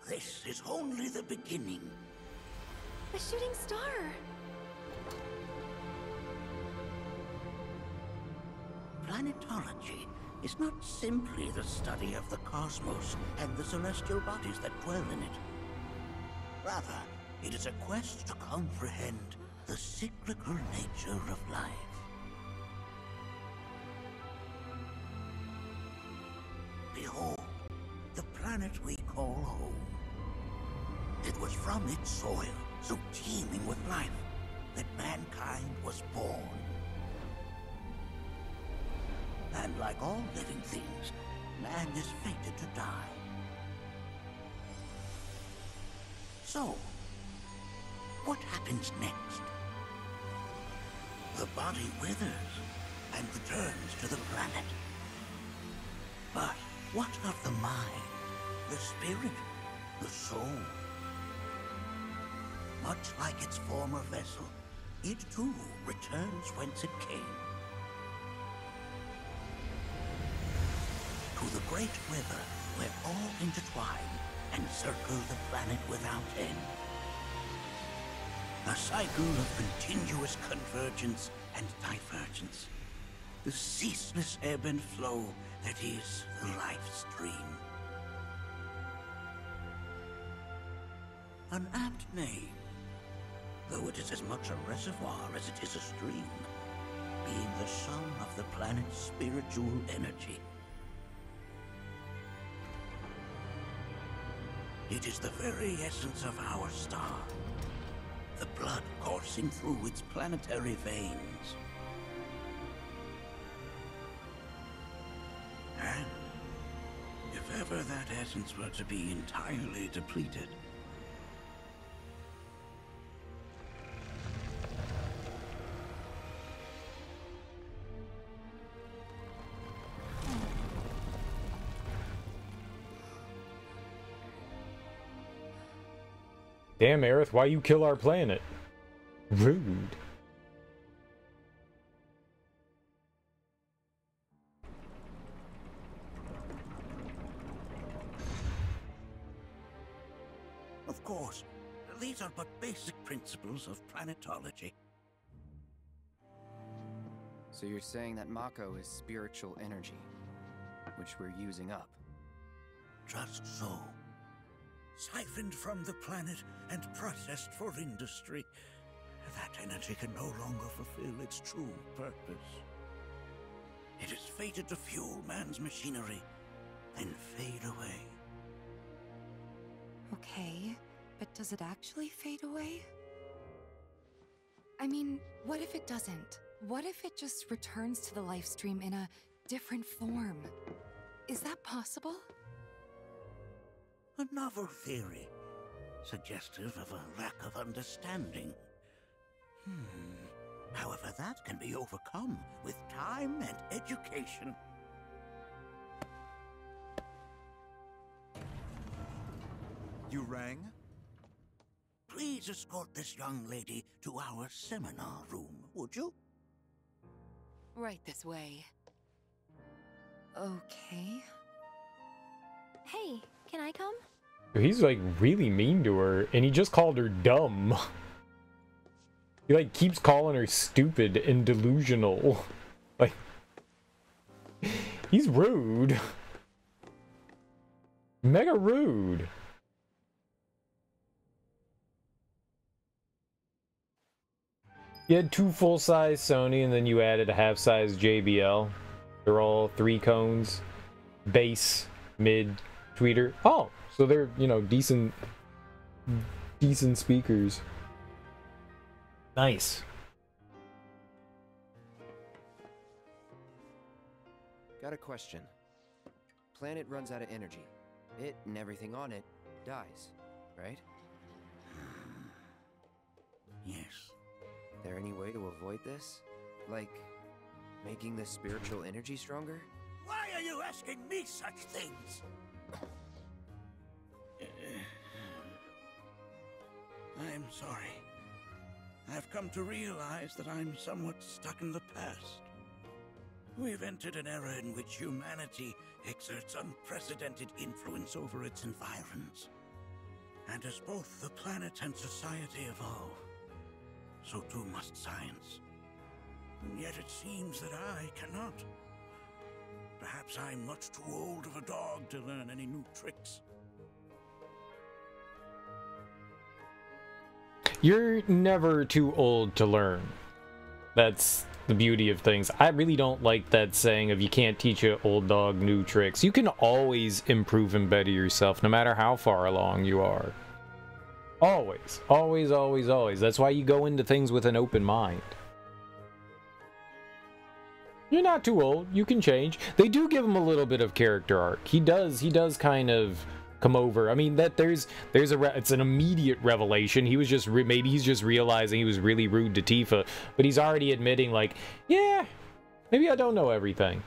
R: This is only the beginning.
B: A shooting star!
R: Planetology is not simply the study of the cosmos and the celestial bodies that dwell in it. Rather, it is a quest to comprehend the cyclical nature of life. Behold, the planet we call home. It was from its soil, so teeming with life, that mankind was born. And like all living things, man is fated to die. So, what happens next? The body withers and returns to the planet. But what of the mind, the spirit, the soul? Much like its former vessel, it too returns whence it came. To the great river where all intertwine and circle the planet without end. A cycle of continuous convergence and divergence. The ceaseless ebb and flow that is the life stream. An apt name, though it is as much a reservoir as it is a stream, being the sum of the planet's spiritual energy. It is the very essence of our star, the blood coursing through its planetary veins. And if ever that essence were to be entirely depleted,
A: Damn, Aerith, why you kill our planet? Rude.
R: Of course, these are but basic principles of planetology.
C: So you're saying that Mako is spiritual energy, which we're using up?
R: Just so. Siphoned from the planet and processed for industry, that energy can no longer fulfill its true purpose. It is fated to fuel man's machinery, then fade away.
G: Okay, but does it actually fade away? I mean, what if it doesn't? What if it just returns to the life stream in a different form? Is that possible?
R: A novel theory, suggestive of a lack of understanding. However, that can be overcome with time and education.
S: You rang?
R: Please escort this young lady to our seminar room, would you?
G: Right this way. Okay.
B: Hey, can I come?
A: He's like really mean to her, and he just called her dumb. He like keeps calling her stupid and delusional. Like, he's rude. Mega rude. You had 2 full-size Sony, and then you added a half-size JBL. They're all 3 cones, bass, mid, tweeter. Oh, so they're, you know, decent speakers. Nice.
C: Got a question. Planet runs out of energy. It and everything on it dies, right?
R: Yes.
C: There any way to avoid this? Like, making the spiritual energy stronger?
R: Why are you asking me such things? I'm sorry. I've come to realize that I'm somewhat stuck in the past. We've entered an era in which humanity exerts unprecedented influence over its environs. And as both the planet and society evolve, so too must science. And yet it seems that I cannot. Perhaps I'm much too old of a dog to learn any new tricks.
A: You're never too old to learn. That's the beauty of things. I really don't like that saying of you can't teach an old dog new tricks. You can always improve and better yourself, no matter how far along you are. Always. Always, always, always. That's why you go into things with an open mind. You're not too old. You can change. They do give him a little bit of character arc. He does kind of come over. I mean, that it's an immediate revelation. He was just maybe he's just realizing he was really rude to Tifa, but he's already admitting like, yeah, maybe I don't know everything.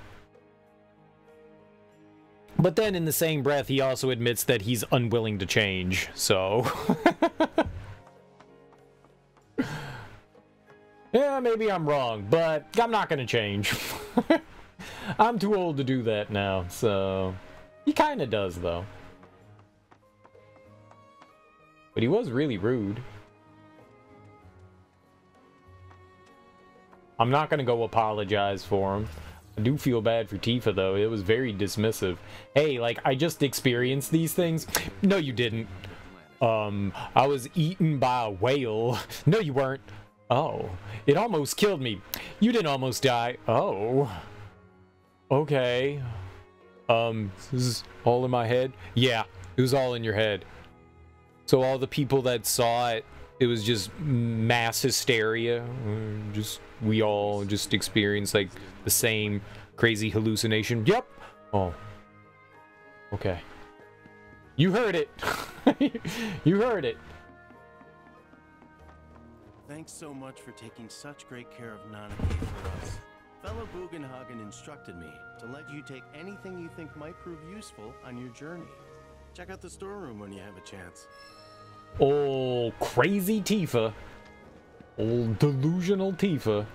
A: But then in the same breath, he also admits that he's unwilling to change. So yeah, maybe I'm wrong, but I'm not going to change. I'm too old to do that now. So he kind of does though. But he was really rude. I'm not going to go apologize for him. I do feel bad for Tifa, though. It was very dismissive. Hey, like, I just experienced these things. No, you didn't. I was eaten by a whale. No, you weren't. Oh, it almost killed me. You didn't almost die. Oh. Okay. This is all in my head? Yeah, it was all in your head. So all the people that saw it, it was just mass hysteria. We all just experienced like the same crazy hallucination. Yep. Oh. Okay. You heard it. You heard it.
T: Thanks so much for taking such great care of Nanaki for us. Fellow Bugenhagen instructed me to let you take anything you think might prove useful on your journey. Check out the storeroom when you have a chance.
A: Old crazy Tifa. Old delusional Tifa.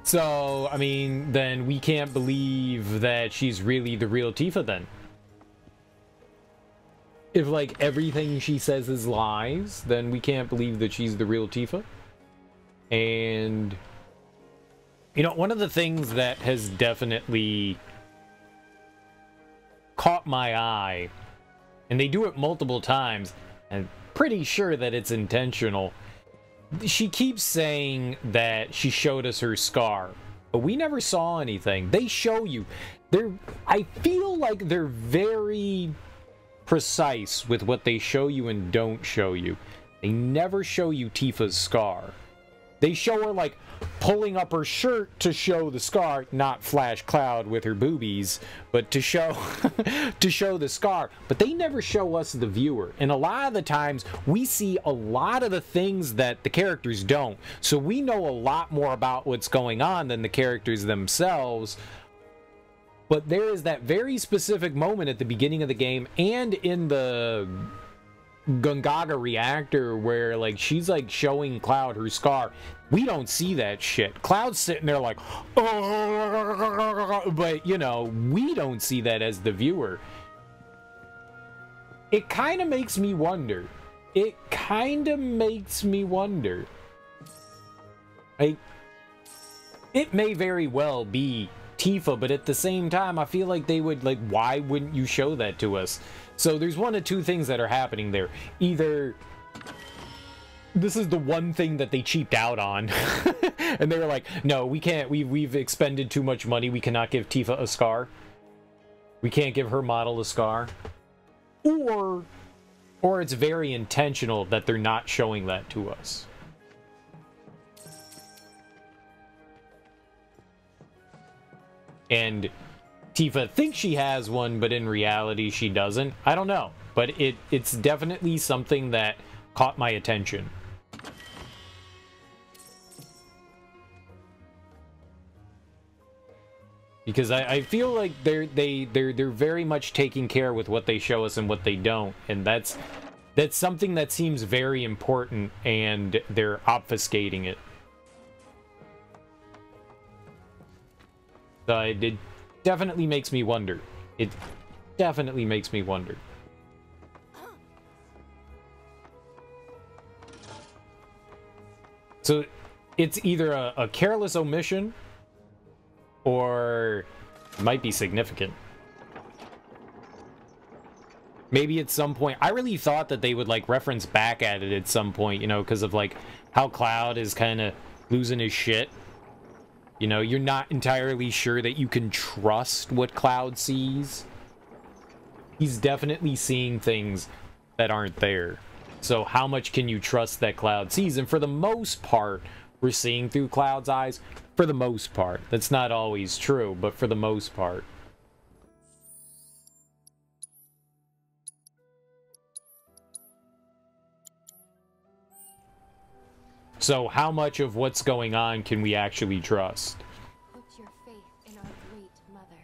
A: So, I mean, then we can't believe that she's really the real Tifa then. If, like, everything she says is lies, then we can't believe that she's the real Tifa. And, you know, one of the things that has definitely caught my eye, and they do it multiple times, and I'm pretty sure that it's intentional. She keeps saying that she showed us her scar, but we never saw anything. They show you. I feel like they're very precise with what they show you and don't show you. They never show you Tifa's scar. They show her, like, pulling up her shirt to show the scar, not Flash Cloud with her boobies, but to show to show the scar. But they never show us the viewer. And a lot of the times we see a lot of the things that the characters don't. So we know a lot more about what's going on than the characters themselves. But there is that very specific moment at the beginning of the game and in the Gongaga reactor where, like, she's like showing Cloud her scar. We don't see that shit. Cloud's sitting there like, oh, but, you know, we don't see that as the viewer. It kind of makes me wonder. It kind of makes me wonder. Like, it may very well be Tifa, but at the same time, I feel like they would, like, why wouldn't you show that to us? So there's one of two things that are happening there. Either this is the one thing that they cheaped out on, and they were like, no, we can't, we've expended too much money, we cannot give Tifa a scar. We can't give her model a scar. Or it's very intentional that they're not showing that to us. And Tifa thinks she has one, but in reality she doesn't. I don't know, but it's definitely something that caught my attention. Because I feel like they're very much taking care with what they show us and what they don't, and that's something that seems very important, and they're obfuscating it. So it definitely makes me wonder. It definitely makes me wonder. So it's either a careless omission or it might be significant. Maybe at some point, I really thought that they would, like, reference back at it at some point, you know, because of, like, how Cloud is kind of losing his shit. You know, you're not entirely sure that you can trust what Cloud sees. He's definitely seeing things that aren't there. So how much can you trust that Cloud sees? And for the most part, we're seeing through Cloud's eyes. For the most part. That's not always true, but for the most part. So how much of what's going on can we actually trust?
B: Put your faith in our great mother.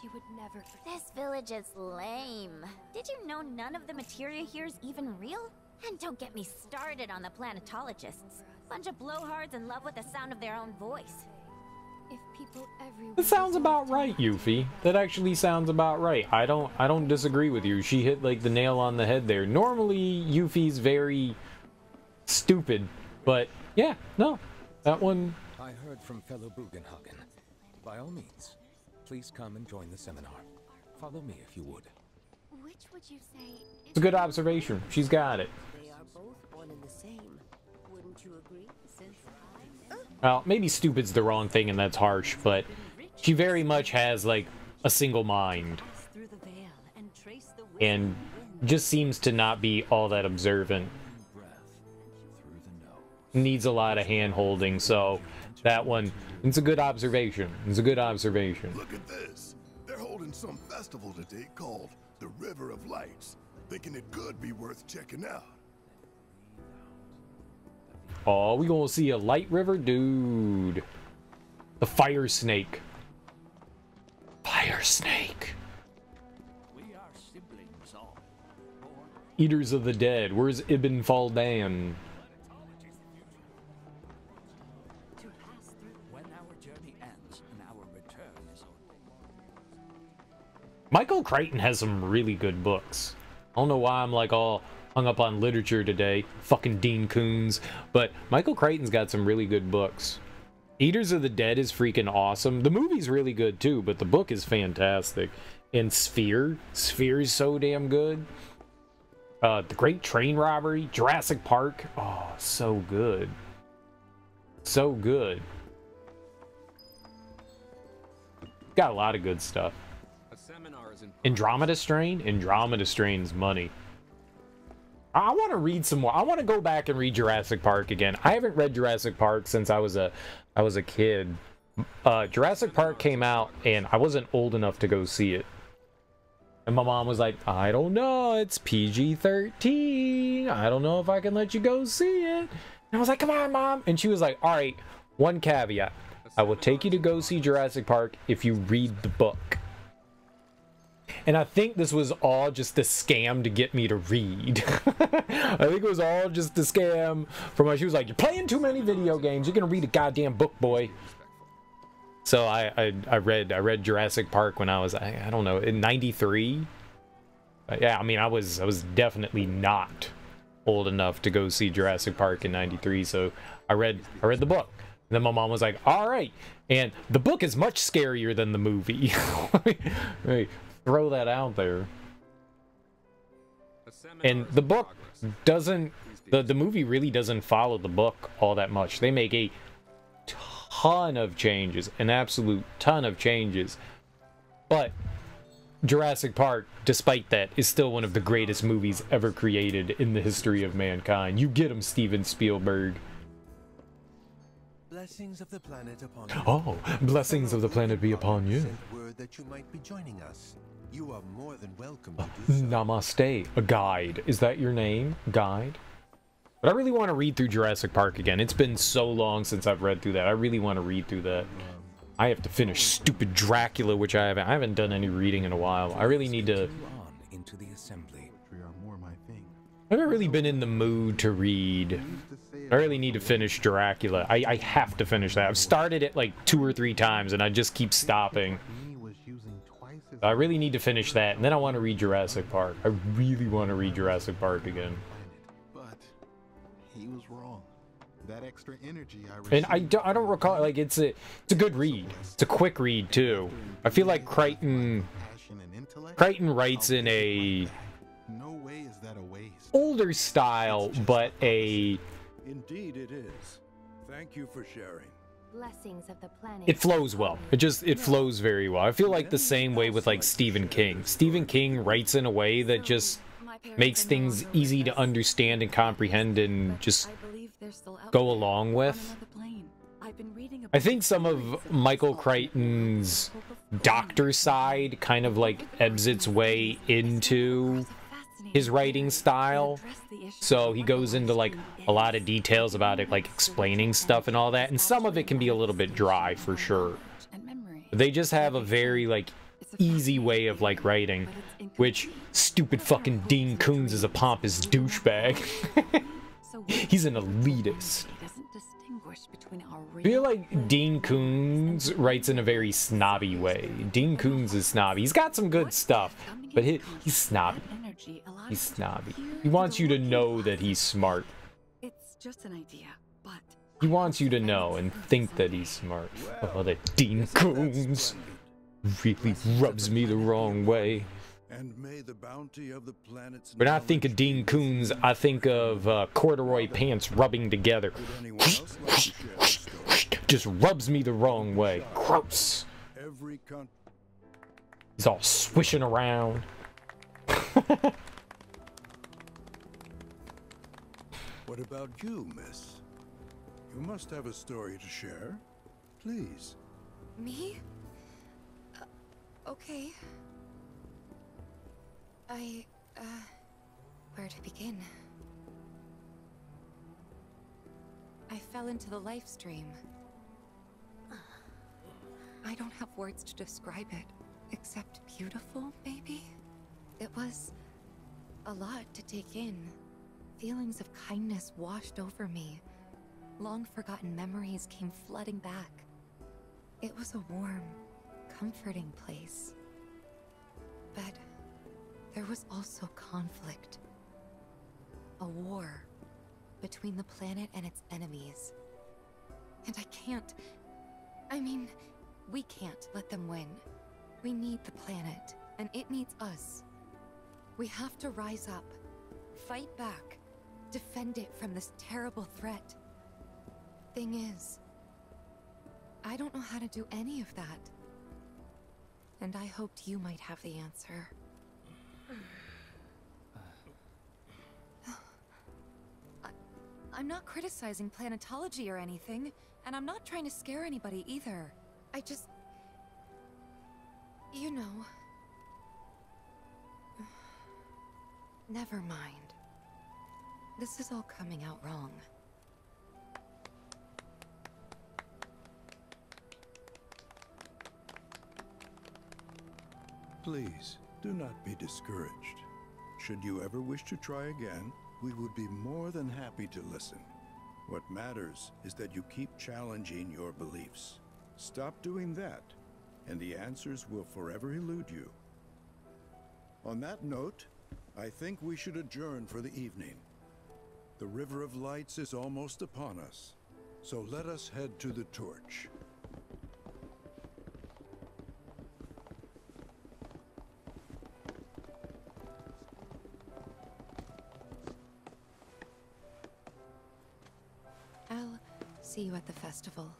B: She would never.
F: This village is lame. Did you know none of the materia here is even real? And don't get me started on the planetologists. Bunch of blowhards in love with the sound of their own voice.
B: If people everywhere.
A: That sounds about right, Yuffie. That actually sounds about right. I don't disagree with you. She hit, like, the nail on the head there. Normally, Yuffie's very stupid, but yeah, no, that one.
O: I heard from fellow Bugenhagen. By all means, please come and join the seminar. Follow me if you would.
B: Which would you say?
A: It's a good observation. She's got it.
U: They are both one and the same. Wouldn't you agree? Since
A: Well, maybe stupid's the wrong thing and that's harsh, but she very much has, like, a single mind. And just seems to not be all that observant. Needs a lot of hand-holding, so that one, it's a good observation. It's a good observation.
J: Look at this. They're holding some festival today called the River of Lights. Thinking it could be worth checking out.
A: Oh, we gonna see a light river? Dude. The fire snake. Fire snake.
R: We are siblings all.
A: Eaters of the Dead. Where's Ibn Faldan?
R: To pass through when our journey ends and our return is
A: Michael Crichton has some really good books. I don't know why I'm like all hung up on literature today. Fucking Dean Koontz. But Michael Crichton's got some really good books. Eaters of the Dead is freaking awesome. The movie's really good too, but the book is fantastic. And Sphere. Sphere is so damn good. The Great Train Robbery. Jurassic Park. Oh, so good. So good. Got a lot of good stuff. Andromeda Strain? Andromeda Strain's money. I want to read some more. I want to go back and read Jurassic Park again. I haven't read Jurassic Park since I was a kid. Jurassic Park came out and I wasn't old enough to go see it. And my mom was like, I don't know, it's PG-13. I don't know if I can let you go see it. And I was like, come on, Mom. And she was like, all right, one caveat. I will take you to go see Jurassic Park if you read the book. And I think this was all just a scam to get me to read. I think it was all just a scam from her. She was like, you're playing too many video games. You're going to read a goddamn book, boy. So I read Jurassic Park when I was, I don't know, in 93. Yeah, I mean, I was definitely not old enough to go see Jurassic Park in 93. So I read the book. And then my mom was like, all right. And the book is much scarier than the movie. Hey, throw that out there. And the book doesn't, the movie really doesn't follow the book all that much. They make a ton of changes, an absolute ton of changes. But Jurassic Park, despite that, is still one of the greatest movies ever created in the history of mankind. You get 'em, Steven Spielberg.
E: Blessings of the planet upon you.
A: Oh, blessings of the planet be upon you.
E: Sent word that you might be joining us. You are more than welcome to do so.
A: Namaste. A guide. Is that your name? Guide? But I really want to read through Jurassic Park again. It's been so long since I've read through that. I really want to read through that. I have to finish stupid Dracula, which I haven't done any reading in a while. I really need to...
E: Into the assembly.
A: I haven't really been in the mood to read. I really need to finish Dracula. I have to finish that. I've started it like 2 or 3 times and I just keep stopping. I really need to finish that, and then I want to read Jurassic Park. I really want to read Jurassic Park again.
J: But he was wrong. That extra energy I received.
A: And I don't recall, like, it's a good read. It's a quick read too. I feel like Crichton writes in a
J: No way is that a waste.
A: older style, but a
J: Indeed it is. Thank you for sharing.
B: Blessings of the planet.
A: it flows well. It flows very well. I feel like the same way with like Stephen King. Stephen King writes in a way that just makes things easy to understand and comprehend and just go along with. I think some of Michael Crichton's doctor side kind of like ebbs its way into his writing style, so he goes into like a lot of details about it, like explaining stuff and all that, and some of it can be a little bit dry for sure. But they just have a very like easy way of like writing, which stupid fucking Dean Koontz is a pompous douchebag. He's an elitist. I feel like Dean Koontz writes in a very snobby way. Dean Koontz is snobby. He's got some good stuff, but he's snobby. He's snobby. He wants you to know that he's smart.
D: It's just an idea, but
A: He wants you to know and think that he's smart. Oh, that Dean Koontz really rubs me the wrong way.
J: And may the bounty of the planet's
A: When I think of Dean Koontz, I think of corduroy pants rubbing together. Just rubs me the wrong way. Gross. He's all swishing around.
J: What about you, miss? You must have a story to share. Please.
G: Me? Okay. Where to begin? I fell into the life stream. I don't have words to describe it. except beautiful, maybe? It was a lot to take in. Feelings of kindness washed over me. Long-forgotten memories came flooding back. It was a warm, comforting place. But there was also conflict. A war between the planet and its enemies. And we can't let them win. We need the planet, and it needs us. We have to rise up, fight back, defend it from this terrible threat. Thing is, I don't know how to do any of that. And I hoped you might have the answer. I'm not criticizing planetology or anything, and I'm not trying to scare anybody either. I just... you know... Never mind. This is all coming out wrong.
J: Please, do not be discouraged. Should you ever wish to try again, we would be more than happy to listen. What matters is that you keep challenging your beliefs. Stop doing that, and the answers will forever elude you. On that note, I think we should adjourn for the evening. The River of Lights is almost upon us, so let us head to the torch.
G: I'll see you at the festival.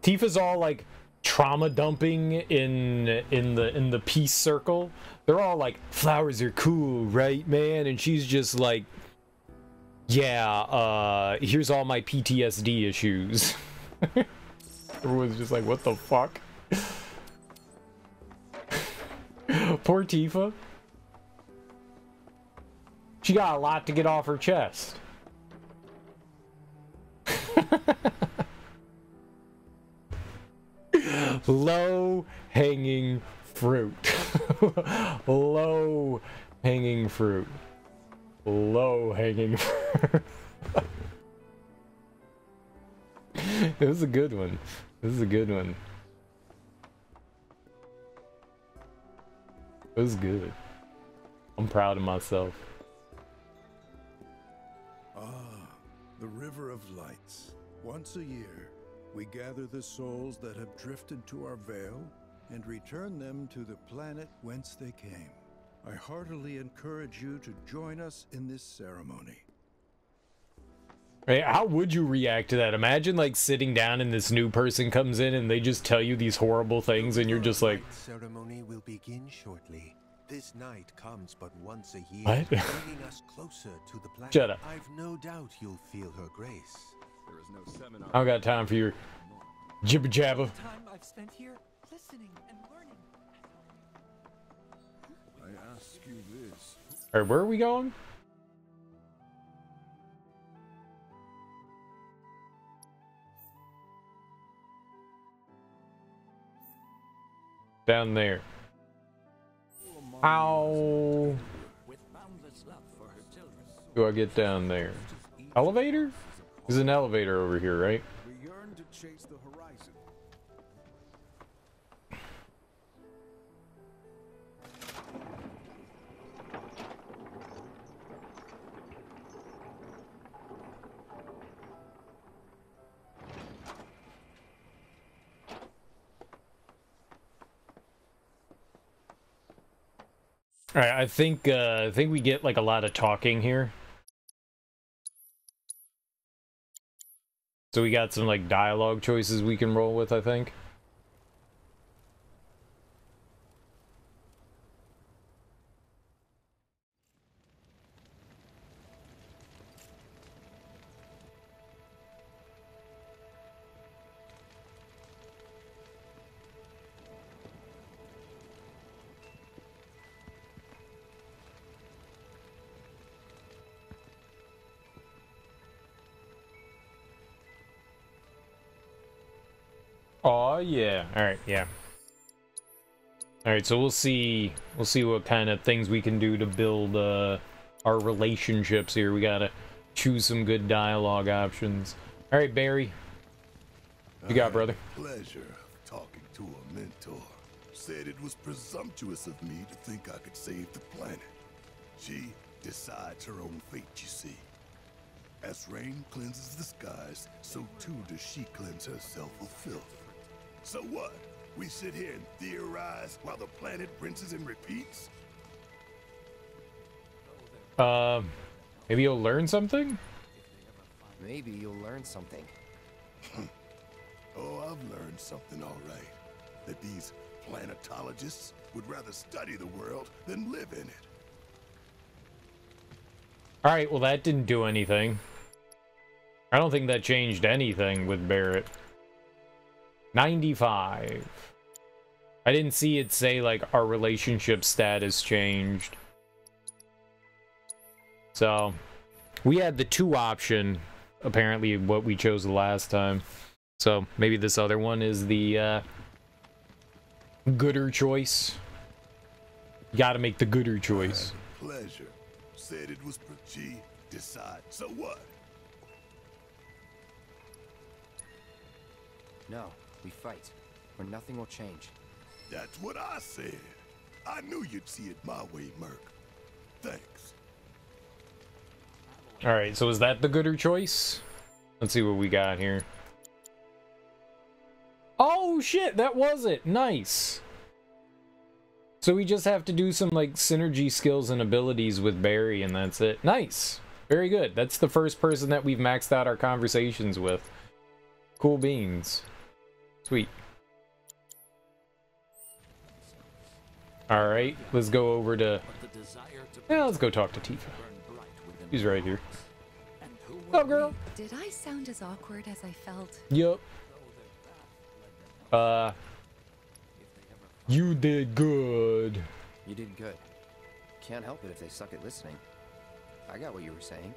A: Tifa's all like trauma dumping in the peace circle. They're all like, flowers are cool, right, man? And she's just like, yeah, here's all my PTSD issues. Everyone's just like, what the fuck? Poor Tifa. She got a lot to get off her chest. Low hanging fruit. Low hanging fruit. Low hanging fruit. This is a good one. This is a good one. It was good. I'm proud of myself.
J: Ah, the River of Lights. Once a year, we gather the souls that have drifted to our veil and return them to the planet whence they came. I heartily encourage you to join us in this ceremony.
A: Right, how would you react to that? Imagine like sitting down and this new person comes in and they just tell you these horrible things and you're just like,
E: ceremony will begin shortly. This night comes but once a year,
A: what?
E: bringing us closer to the planet.
A: Shut up.
E: I've no doubt you'll feel her grace.
S: There is no seminar.
A: I don't got time for your jibber jabber.
N: Time I've spent here listening and learning.
J: I ask you this.
A: Alright, where are we going? Down there. How do I get down there? Elevator? There's an elevator over here, right?
J: We yearn to chase the horizon.
A: All right, I think we get like a lot of talking here. So we got some like dialogue choices we can roll with, I think. Oh yeah. All right. Yeah. All right. So we'll see what kind of things we can do to build our relationships here. We gotta choose some good dialogue options. All right, Barry. What you got, brother?
J: Pleasure of talking to a mentor. Said it was presumptuous of me to think I could save the planet. She decides her own fate, you see. As rain cleanses the skies, so too does she cleanse herself of filth. So what? We sit here and theorize while the planet rinses and repeats?
A: Maybe you'll learn something?
C: Maybe you'll learn something.
J: Oh, I've learned something, all right. That these planetologists would rather study the world than live in it.
A: Alright, well that didn't do anything. I don't think that changed anything with Barret. 95. I didn't see it say, like, our relationship status changed. So, we had the 2 option, apparently, what we chose the last time. So, maybe this other one is the, gooder choice. You gotta make the gooder choice.
J: Pleasure. Said it was she decide. So what?
C: No, we fight, or nothing will change.
J: That's what I said. I knew you'd see it my way, Merc. Thanks.
A: Alright, so is that the gooder choice? Let's see what we got here. Oh shit, that was it. Nice. So we just have to do some, like, synergy skills and abilities with Barry, and that's it. Nice. Very good. That's the first person that we've maxed out our conversations with. Cool beans. Sweet. Alright, let's go over to... Yeah, let's go talk to Tifa. She's right here. What's up, girl?
G: Did I sound as awkward as I felt?
A: Yup. You did good.
C: You did good. Can't help it if they suck at listening. I got what you were saying.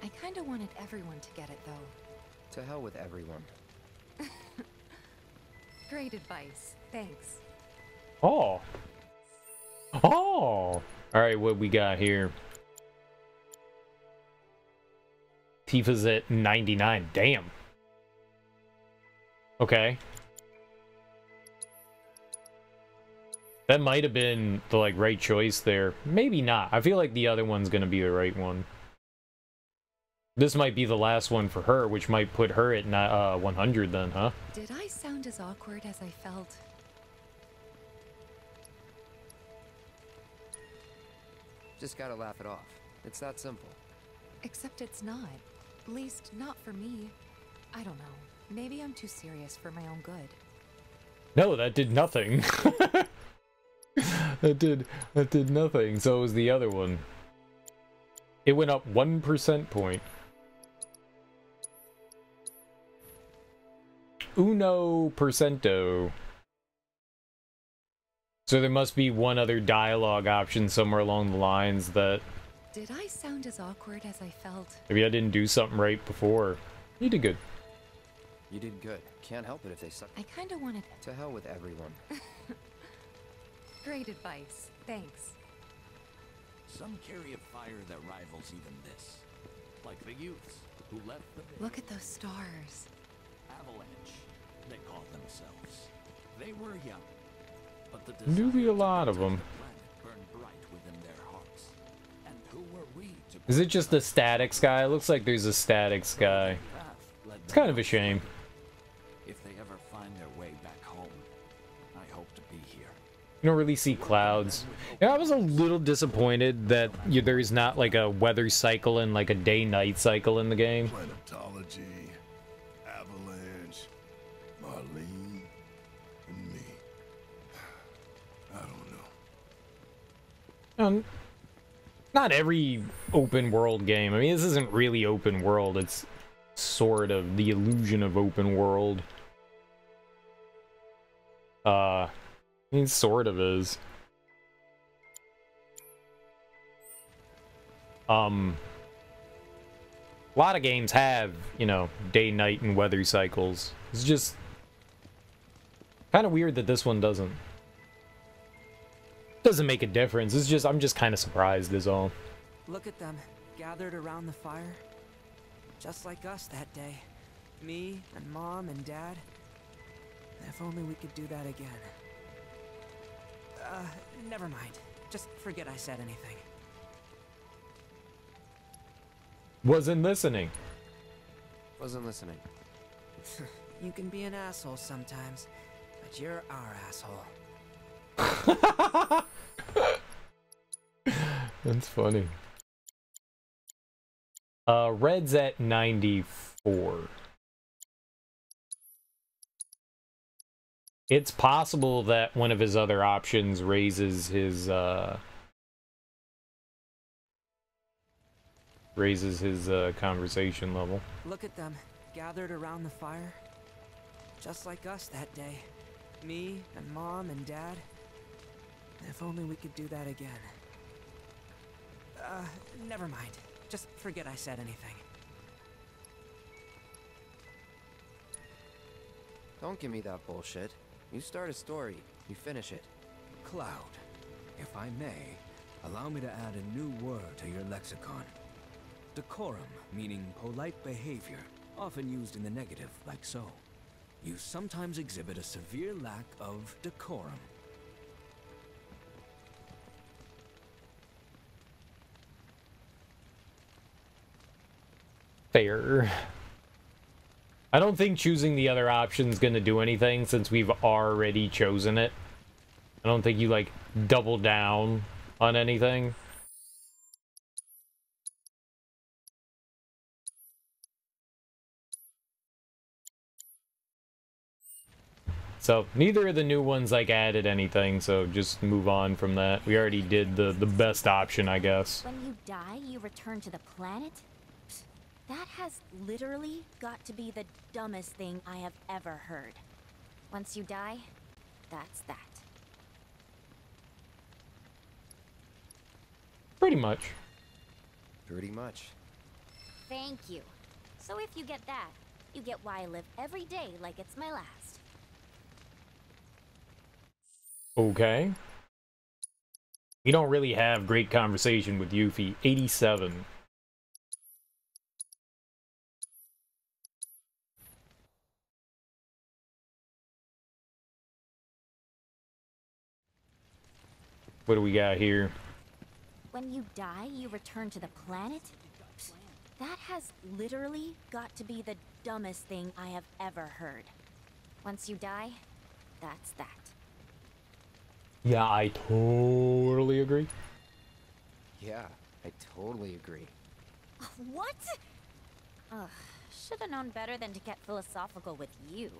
G: I kinda wanted everyone to get it, though.
C: To hell with everyone.
G: Great advice. Thanks.
A: Oh. Oh. Alright, what we got here? Tifa's at 99. Damn. Okay. That might have been the, like, right choice there. Maybe not. I feel like the other one's gonna be the right one. This might be the last one for her, which might put her at 100 then, huh?
G: Did I sound as awkward as I felt?
C: Just gotta laugh it off. It's that simple.
G: Except it's not. At least, not for me. I don't know. Maybe I'm too serious for my own good.
A: No, that did nothing. That did nothing. So was the other one. It went up 1% point. Uno percento. So there must be one other dialogue option somewhere along the lines that...
G: Did I sound as awkward as I felt?
A: Maybe I didn't do something right before. You did good.
C: You did good. Can't help it if they suck.
G: I kinda wanted...
C: To hell with everyone.
G: Great advice. Thanks.
R: Some carry a fire that rivals even this. Like the youths who left the...
G: Look at those stars.
R: Avalanche, they call themselves. They were young, but the
A: Do be a lot of them.
R: burned bright within their hearts. And who were we to...
A: Is it just a statics guy? It looks like there's a statics guy. It's kind of a shame.
R: If they ever find their way back home, I hope to be here.
A: You don't really see clouds. Yeah, I was a little disappointed that there's not like a weather cycle and like a day-night cycle in the game.
J: Planetology, Avalanche, Marlene, and me. I don't know.
A: Not every open world game. I mean, this isn't really open world. It's sort of the illusion of open world. I mean, sort of is. A lot of games have, you know, day, night, and weather cycles. It's just Kind of weird that this one doesn't. Doesn't make a difference. It's just, I'm just kind of surprised is all.
N: Look at them, gathered around the fire. Just like us that day. Me and Mom and Dad. If only we could do that again. Never mind. Just forget I said anything.
A: Wasn't listening.
C: Wasn't listening.
N: You can be an asshole sometimes, but you're our asshole.
A: That's funny. Red's at 94. It's possible that one of his other options raises his conversation level.
N: Look at them, gathered around the fire. Just like us that day. Me and Mom and Dad. If only we could do that again. Never mind. Just forget I said anything.
C: Don't give me that bullshit. You start a story, you finish it.
O: Cloud, if I may, allow me to add a new word to your lexicon. Decorum, meaning polite behavior, often used in the negative, like so. You sometimes exhibit a severe lack of decorum.
A: Fair. I don't think choosing the other option is going to do anything since we've already chosen it. I don't think you, like, double down on anything. So, neither of the new ones, like, added anything, so just move on from that. We already did the best option, I guess.
B: When you die, you return to the planet? That has literally got to be the dumbest thing I have ever heard. Once you die, that's that.
A: Pretty much.
C: Pretty much.
B: Thank you. So if you get that, you get why I live every day like it's my last.
A: Okay. We don't really have great conversation with Yuffie. 87. What do we got here?
B: When you die, you return to the planet? That has literally got to be the dumbest thing I have ever heard. Once you die, that's that.
A: Yeah, I totally agree.
C: Yeah, I totally agree.
B: What? Ugh, should have known better than to get philosophical with you.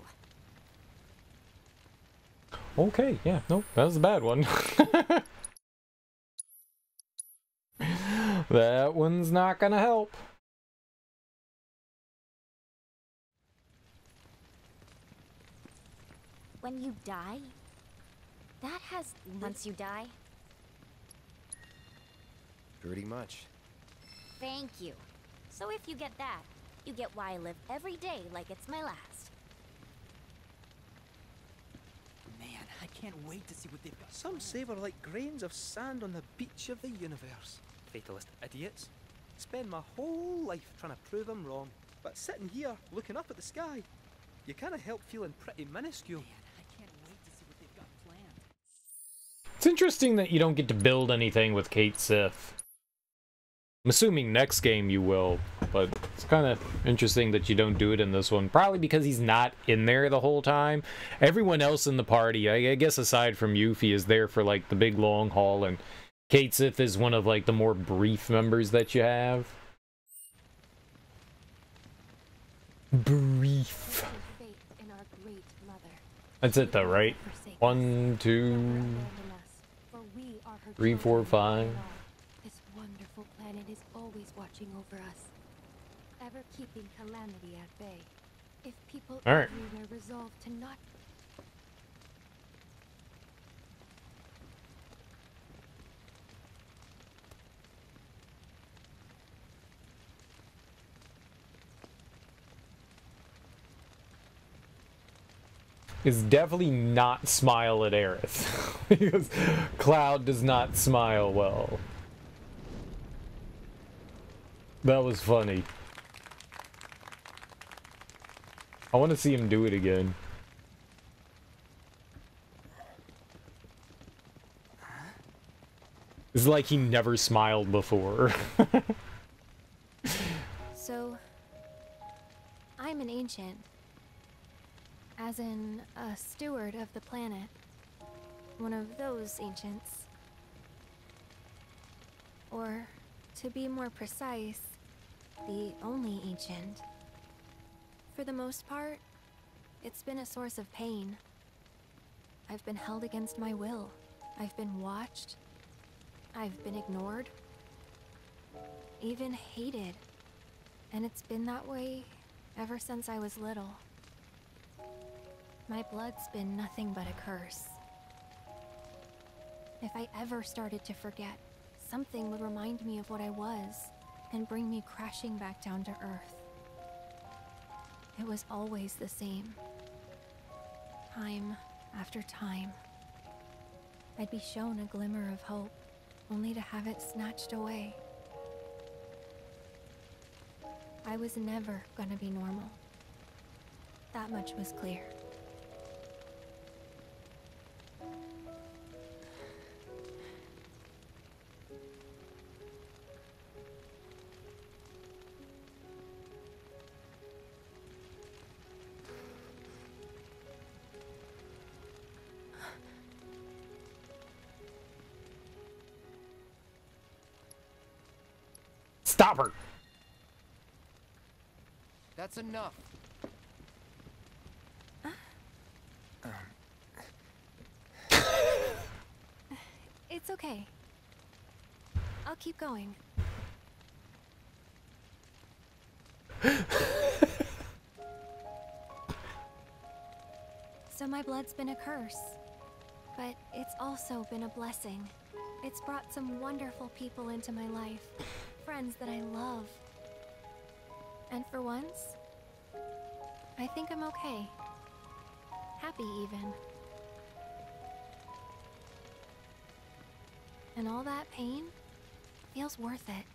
A: Okay, yeah, nope, that was a bad one. That one's not gonna help.
B: When you die, that has... Once you die?
C: Pretty much.
B: Thank you. So if you get that, you get why I live every day like it's my last.
H: Man, I can't wait to see what they've got. Some say we're like grains of sand on the beach of the universe. Fatalist idiots. Spend my whole life trying to prove I'm wrong. But sitting here, looking up at the sky, you can't help feeling pretty minuscule. Man, I can't wait to see what they've got planned.
A: It's interesting that you don't get to build anything with Cait Sith. I'm assuming next game you will, but it's kind of interesting that you don't do it in this one. Probably because he's not in there the whole time. Everyone else in the party, I guess aside from Yuffie, is there for like the big long haul, and Cait Sith is one of like the more brief members that you have. Brief. That's it though, right? 1, 2, 3, 4, 5.
B: This wonderful planet is always watching over us, ever keeping calamity at bay. If people everywhere resolve to not...
A: is definitely not smile at Aerith. Because Cloud does not smile well. That was funny. I want to see him do it again. It's like he never smiled before.
B: So, I'm an ancient. As in, a steward of the planet. One of those ancients. Or, to be more precise, the only ancient. For the most part, it's been a source of pain. I've been held against my will. I've been watched. I've been ignored. Even hated. And it's been that way ever since I was little. My blood's been nothing but a curse. If I ever started to forget, something would remind me of what I was and bring me crashing back down to Earth. It was always the same. Time after time. I'd be shown a glimmer of hope, only to have it snatched away. I was never gonna be normal. That much was clear.
A: Stop her!
C: That's enough.
B: It's okay. I'll keep going. So my blood's been a curse, but it's also been a blessing. It's brought some wonderful people into my life, friends that I love. And for once, I think I'm okay. Happy even. And all that pain feels worth it.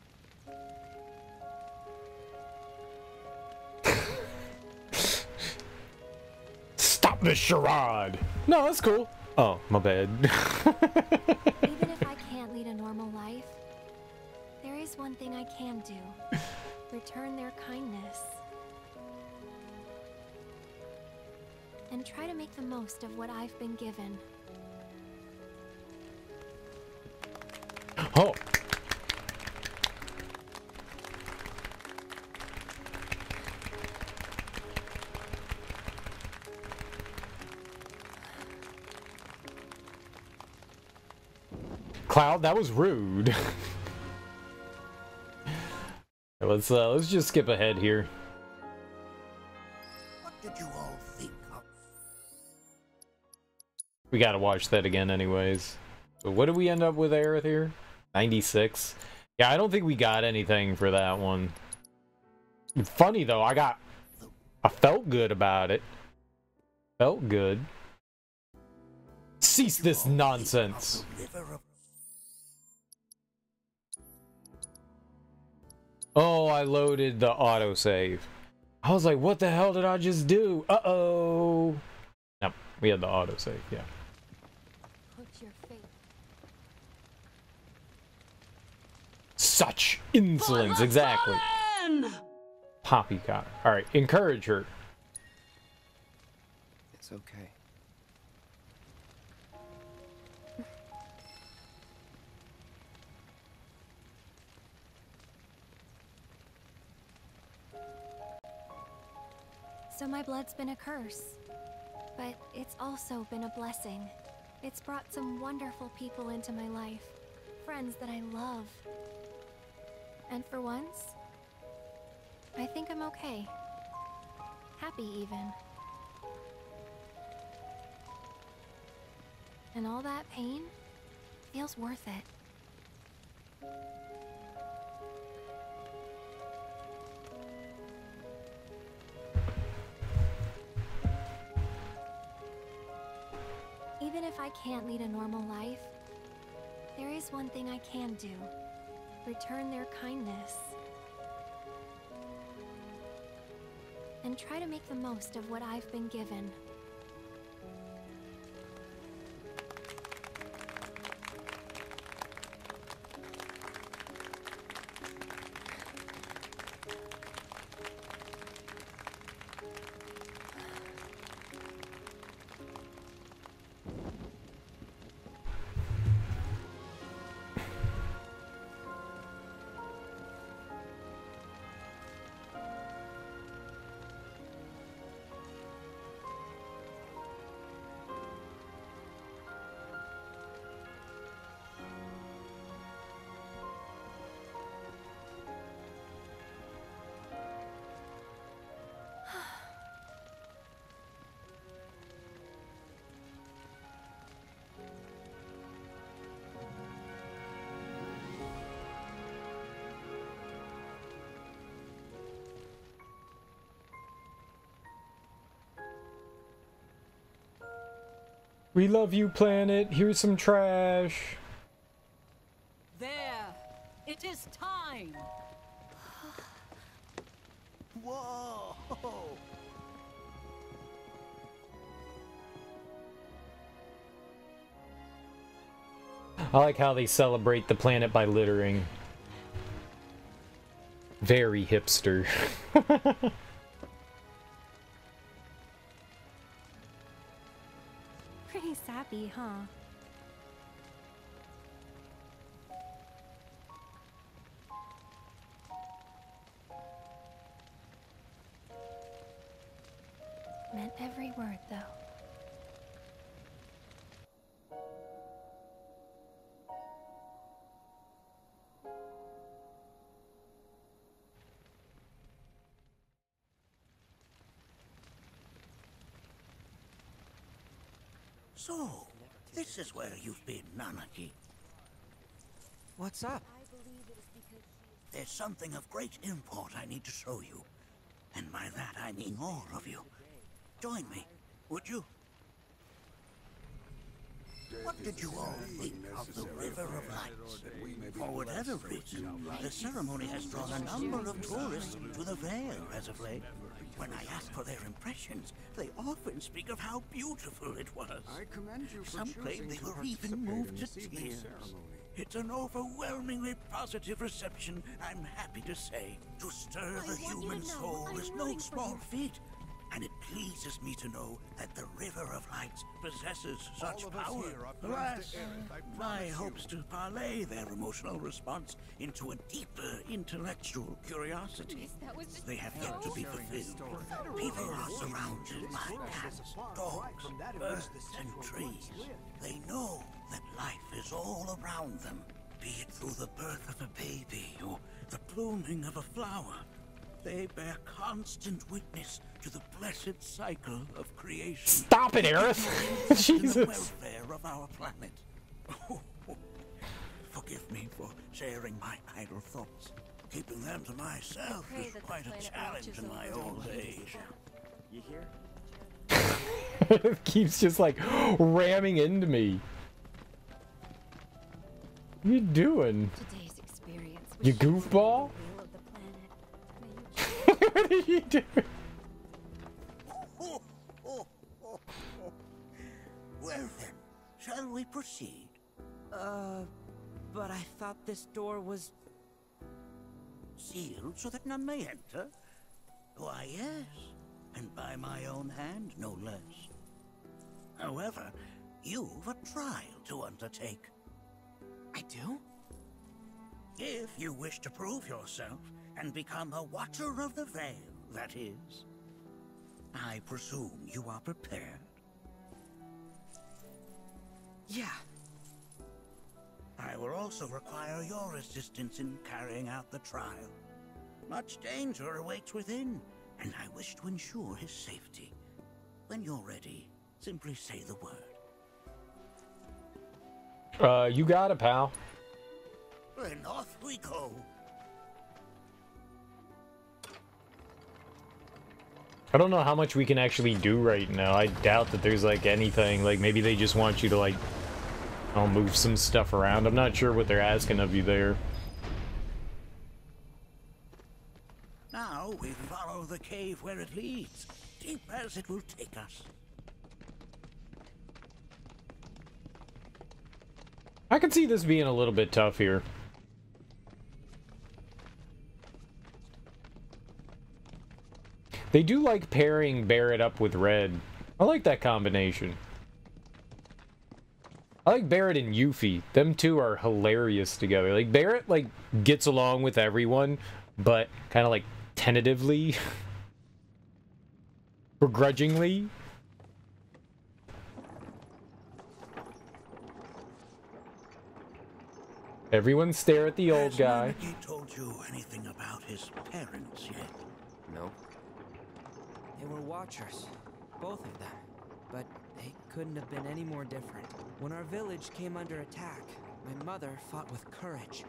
A: Stop this charade! No, that's cool. Oh, my bad.
B: Even if I can't lead a normal life, there is one thing I can do. Return their kindness. And try to make the most of what I've been given.
A: Oh. Cloud, that was rude. Let's just skip ahead here.
R: What did you all think of?
A: We gotta watch that again anyways. So what did we end up with, Aerith, here? 96? Yeah, I don't think we got anything for that one. Funny though, I felt good about it. Felt good. Cease this nonsense. Oh, I loaded the autosave. I was like, what the hell did I just do? Uh-oh. Nope, we had the autosave, yeah.
B: Put your faith.
A: Such insolence, exactly. Poppycock. Alright, encourage her.
C: It's okay.
B: So my blood's been a curse, but it's also been a blessing. It's brought some wonderful people into my life, friends that I love. And for once, I think I'm okay. Happy even. And all that pain feels worth it. I can't lead a normal life, there is one thing I can do. Return their kindness. And try to make the most of what I've been given.
A: We love you, planet. Here's some trash.
D: There! It is time!
R: Whoa!
A: I like how they celebrate the planet by littering. Very hipster.
B: Pretty sappy, huh? Meant every word, though.
R: So, this is where you've been, Nanaki.
N: What's up?
R: There's something of great import I need to show you. And by that I mean all of you. Join me, would you? What did you all think of the River of Lights? For whatever reason, the ceremony has drawn a number of tourists to the Vale as of late. When I ask for their impressions, they often speak of how beautiful it was.
Q: I commend you for
R: Some claim they
Q: choosing to
R: were even
Q: participate
R: moved
Q: in
R: to
Q: this evening's
R: tears.
Q: ceremony.
R: It's an overwhelmingly positive reception, I'm happy to say. To stir the human soul is no small feat. And it pleases me to know that the River of Lights possesses such power. Alas, my hopes to parlay their emotional response into a deeper intellectual curiosity. They have yet to be fulfilled. People are surrounded by cats, dogs, birds, and trees. They know that life is all around them, be it through the birth of a baby or the blooming of a flower. They bear constant witness to the blessed cycle of creation.
A: Stop it, Aerith! Jesus.
R: The welfare of our planet. Forgive me for sharing my idle thoughts. Keeping them to myself is quite a challenge in my old age.
C: You hear?
A: It keeps just like ramming into me. What are you doing?
B: Today's experience
A: You goofball? What are you doing?
R: Well then, shall we proceed?
N: But I thought this door was...
R: Sealed so that none may enter? Why, yes. And by my own hand, no less. However, you've a trial to undertake.
N: I do?
R: If you wish to prove yourself and become a Watcher of the Vale, that is. I presume you are prepared.
N: Yeah.
R: I will also require your assistance in carrying out the trial. Much danger awaits within, and I wish to ensure his safety. When you're ready, simply say the word.
A: You got it, pal.
R: Then off we go.
A: I don't know how much we can actually do right now. I doubt that there's like anything. Like maybe they just want you to like, I'll move some stuff around. I'm not sure what they're asking of you there.
R: Now we follow the cave where it leads, deep as it will take us.
A: I can see this being a little bit tough here. They do like pairing Barret up with Red. I like that combination. I like Barret and Yuffie. Them two are hilarious together. Like, Barret, like, gets along with everyone, but kind of, like, tentatively. Begrudgingly. Everyone stare at the old guy.
R: Has Nanaki told you anything about his parents yet?
C: No.
N: They were Watchers, both of them, but they couldn't have been any more different. When our village came under attack, my mother fought with courage,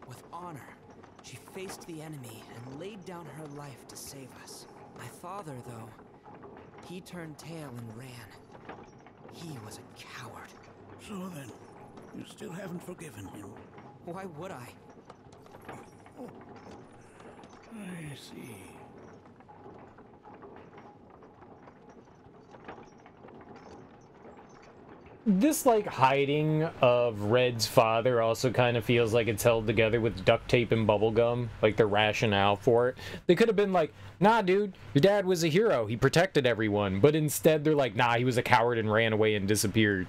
N: with honor. She faced the enemy and laid down her life to save us. My father, though, he turned tail and ran. He was a coward.
R: So then, you still haven't forgiven him?
N: Why would I?
R: I see.
A: This, like, hiding of Red's father also kind of feels like it's held together with duct tape and bubblegum, like the rationale for it. They could have been like, nah, dude, your dad was a hero. He protected everyone. But instead, they're like, nah, he was a coward and ran away and disappeared.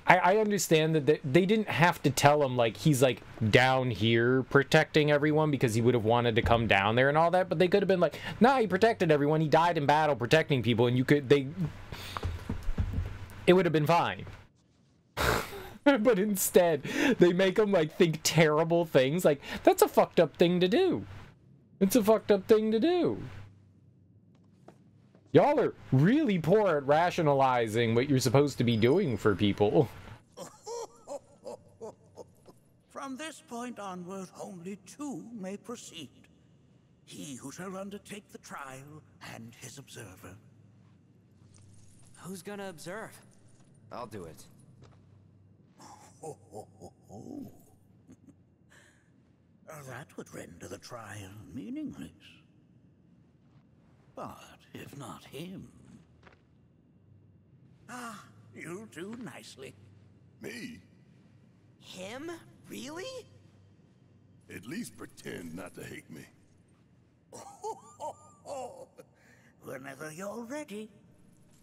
A: I understand that they didn't have to tell him, like, he's, like, down here protecting everyone because he would have wanted to come down there and all that. But they could have been like, nah, he protected everyone. He died in battle protecting people. And you could, it would have been fine. But instead, they make him, like, think terrible things. Like, that's a fucked up thing to do. It's a fucked up thing to do. Y'all are really poor at rationalizing what you're supposed to be doing for people.
R: From this point onward, only two may proceed. He who shall undertake the trial and his observer.
N: Who's gonna observe?
C: I'll do it.
R: That would render the trial meaningless. But if not him... Ah, you'll do nicely.
J: Me?
N: Him? Really?
J: At least pretend not to hate me.
R: Whenever you're ready.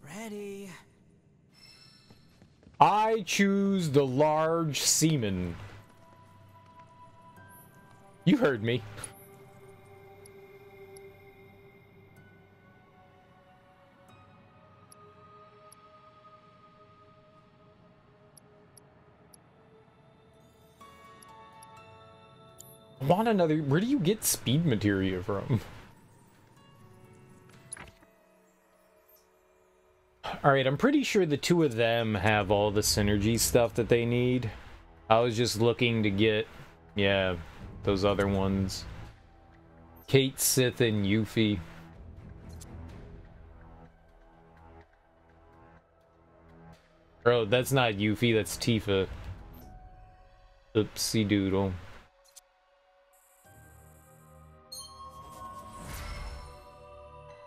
N: Ready.
A: I choose the large seaman. You heard me. I want another. Where do you get speed materia from? Alright, I'm pretty sure the two of them have all the synergy stuff that they need. I was just looking to get, yeah, those other ones. Cait Sith and Yuffie. Oh, that's not Yuffie, that's Tifa. Oopsie doodle.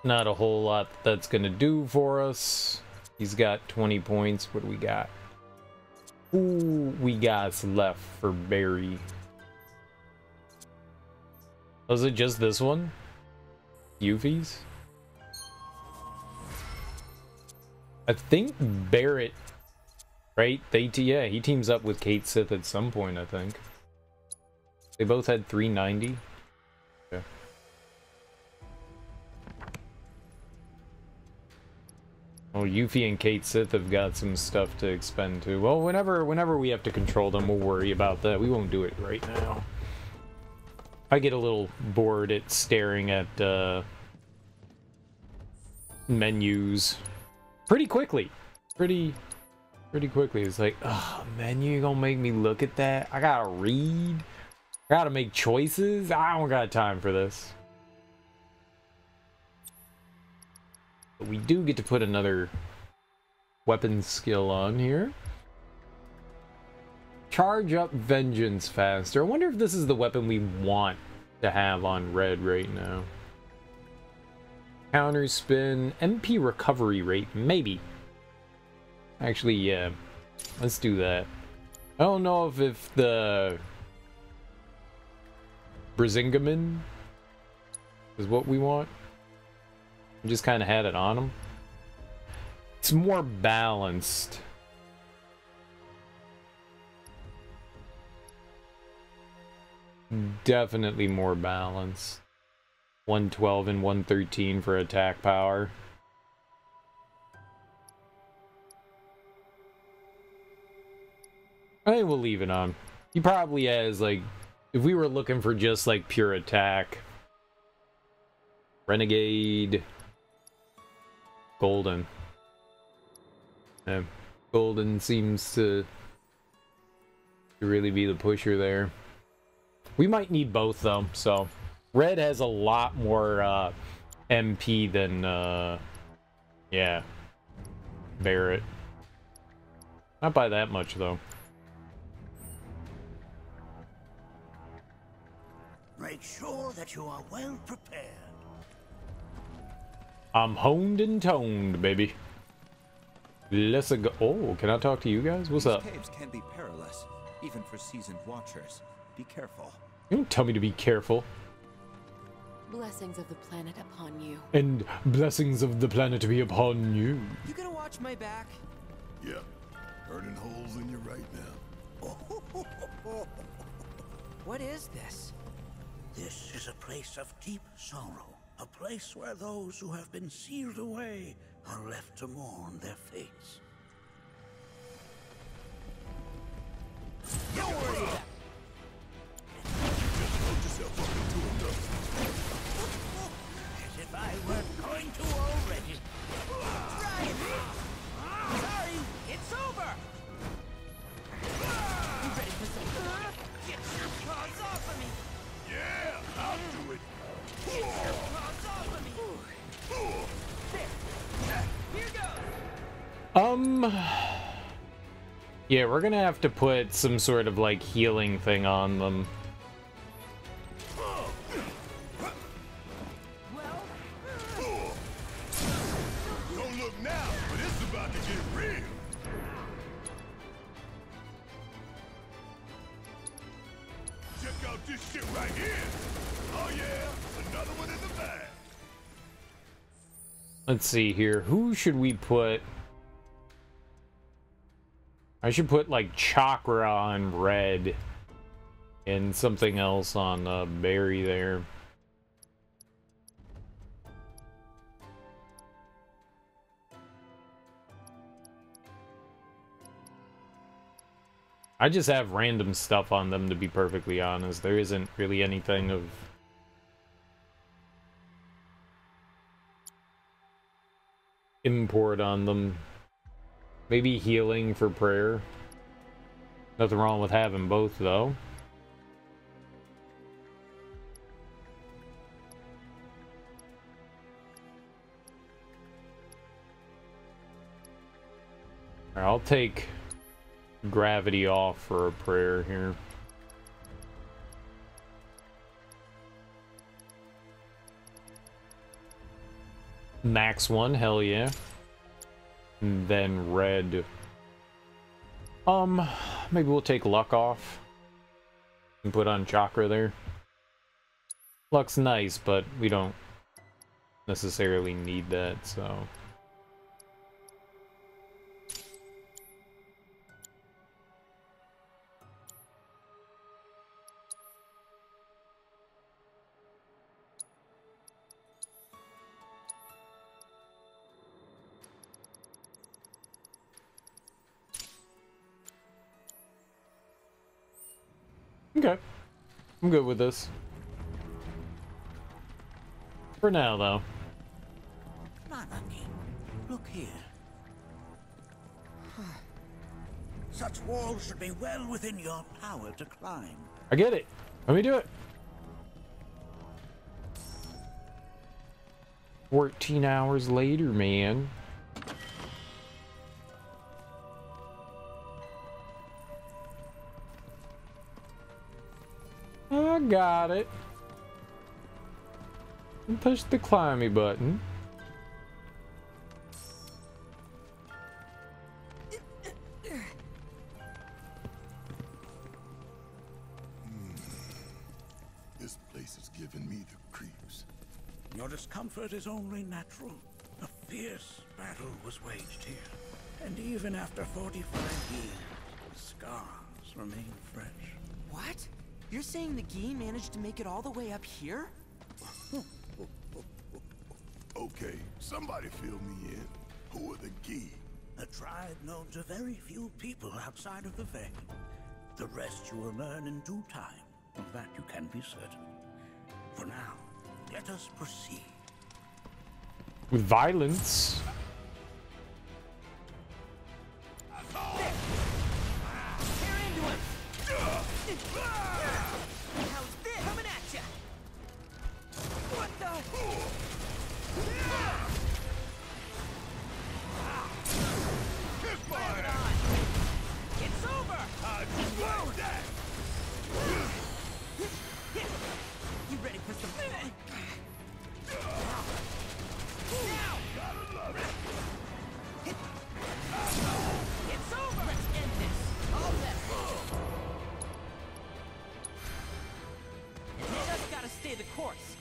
A: Not a whole lot that's gonna do for us. He's got 20 points. What do we got? Ooh, we got left for Barry. Was it just this one? Yuffie's? I think Barret, right? Yeah, he teams up with Cait Sith at some point, I think. They both had 390. Okay. Oh, Yuffie and Cait Sith have got some stuff to expend too. Well, whenever we have to control them, we'll worry about that. We won't do it right now. I get a little bored at staring at menus pretty quickly. Pretty quickly. It's like, oh, menu, you gonna make me look at that? I gotta read. I gotta make choices. I don't got time for this. But we do get to put another weapon skill on here. Charge up Vengeance faster. I wonder if this is the weapon we want to have on Red right now. Counter spin, MP recovery rate, maybe. Actually, yeah. Let's do that. I don't know if the Brisingamen is what we want. I just kind of had it on him. It's more balanced. Definitely more balanced. 112 and 113 for attack power. I think we'll leave it on. He probably has, like, if we were looking for just, like, pure attack. Renegade. Golden. Yeah, Golden seems to really be the pusher there. We might need both, though, so... Red has a lot more MP than, yeah, Barret. Not by that much, though.
R: Make sure that you are well prepared.
A: I'm honed and toned, baby. Let's go. Oh, can I talk to you guys? What's up?
S: These caves can be perilous, even for seasoned watchers. Be careful.
A: You don't tell me to be careful.
I: Blessings of the planet upon you.
A: And blessings of the planet be upon you.
N: You gonna watch my back?
J: Yep. Burning holes in you right now.
N: What is this?
R: This is a place of deep sorrow. A place where those who have been sealed away are left to mourn their fates.
J: Don't worry about it. Just put yourself up into another.
R: As if I weren't going to already.
N: Ryan! Sorry, it's over! You ready for some? Get your paws off of me!
J: Yeah, I'll do it.
N: Get your paws off of me! There. Here goes!
A: Yeah, we're gonna have to put some sort of, like, healing thing on them.
J: Don't look now, but it's about to get real. Check out this shit right here. Oh yeah, another one in the bag.
A: Let's see here. Who should we put? I should put, like, Chakra on Red and something else on Barry there. I just have random stuff on them, to be perfectly honest. There isn't really anything of import on them. Maybe healing for prayer. Nothing wrong with having both, though. Alright, I'll take gravity off for a prayer here. Max 1, hell yeah. And then red. Maybe we'll take luck off and put on Chakra there. Luck's nice, but we don't necessarily need that, so. Okay. I'm good with this. For now, though.
R: Nanaki, look here. Such walls should be well within your power to climb.
A: I get it. Let me do it. 14 hours later, man. I got it. And push the climby button.
J: This place is giving me the creeps.
R: Your discomfort is only natural. A fierce battle was waged here. And even after 45 years, the scars remain fresh.
N: What? You're saying the Gi managed to make it all the way up here?
J: Okay, somebody fill me in. Who are the Gi?
R: A tribe known to very few people outside of the Fae. The rest you will learn in due time. Of that you can be certain. For now, let us proceed.
A: With violence.
N: Tear into him! How's this? Coming at ya! What the?
J: Kiss my
N: Bring it
J: ass!
N: on! It's over!
J: How'd you like that?
N: You ready for some fun? Now!
J: Gotta love it.
N: It's over! Let's end this! All set! You just gotta stay the course.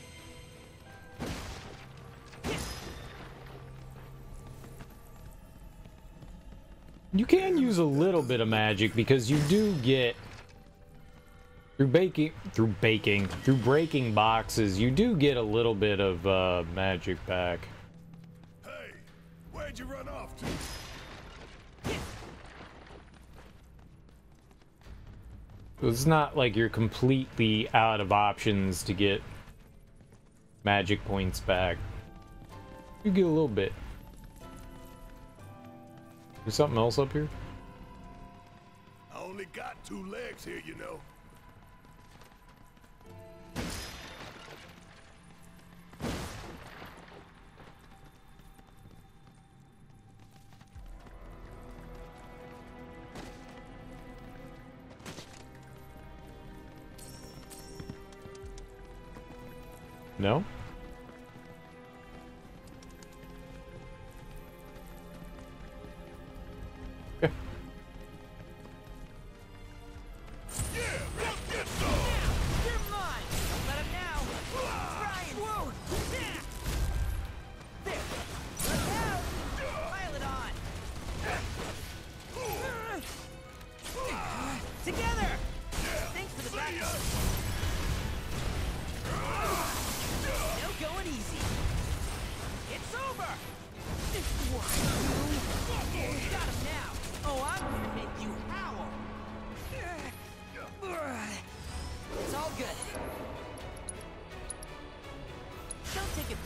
A: You can use a little bit of magic because you do get through breaking boxes, you do get a little bit of magic back.
J: Hey, where'd you run off to?
A: So it's not like you're completely out of options to get magic points back. You get a little bit. There's something else up here?
J: I only got 2 legs here, you know.
A: No?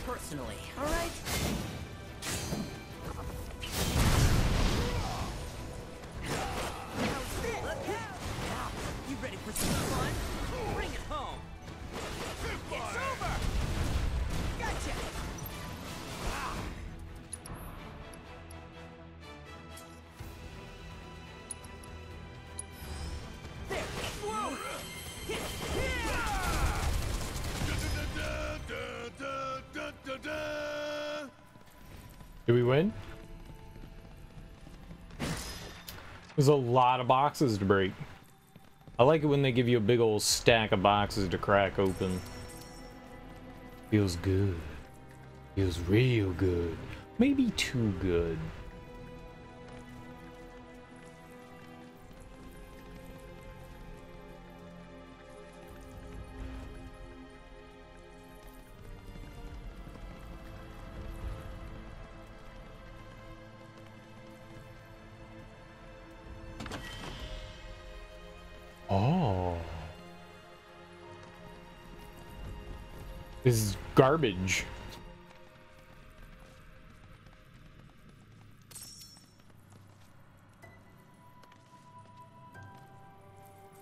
N: Personally, all right? You ready for some fun? Bring it home. It's over. Gotcha. There. Whoa.
A: Did we win? There's a lot of boxes to break. I like it when they give you a big old stack of boxes to crack open. Feels good. Feels real good. Maybe too good. Oh. This is garbage.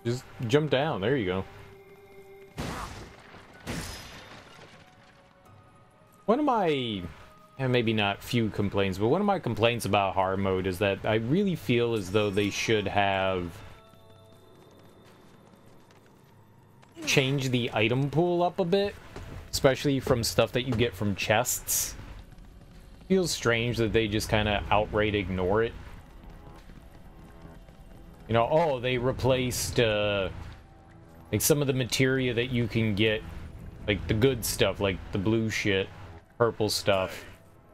A: Just jump down. There you go. What am my, and maybe not few complaints, but one of my complaints about hard mode is that I really feel as though they should have changed the item pool up a bit, especially from stuff that you get from chests. Feels strange that they just kind of outright ignore it. You know, oh, they replaced like some of the materia that you can get, like the good stuff, like the blue shit, purple stuff.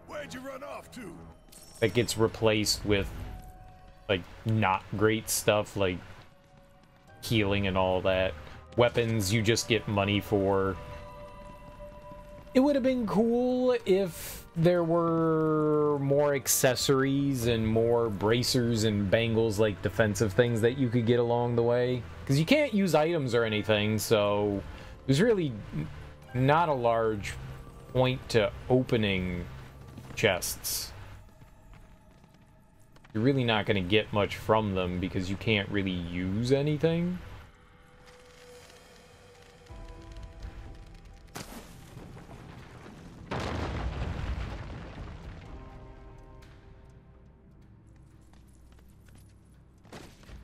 J: Where'd you run off to?
A: That gets replaced with like not great stuff like healing and all that. Weapons you just get money for. It would have been cool if there were more accessories and more bracers and bangles, like defensive things that you could get along the way. Because you can't use items or anything, so there's really not a large point to opening chests. You're really not going to get much from them because you can't really use anything.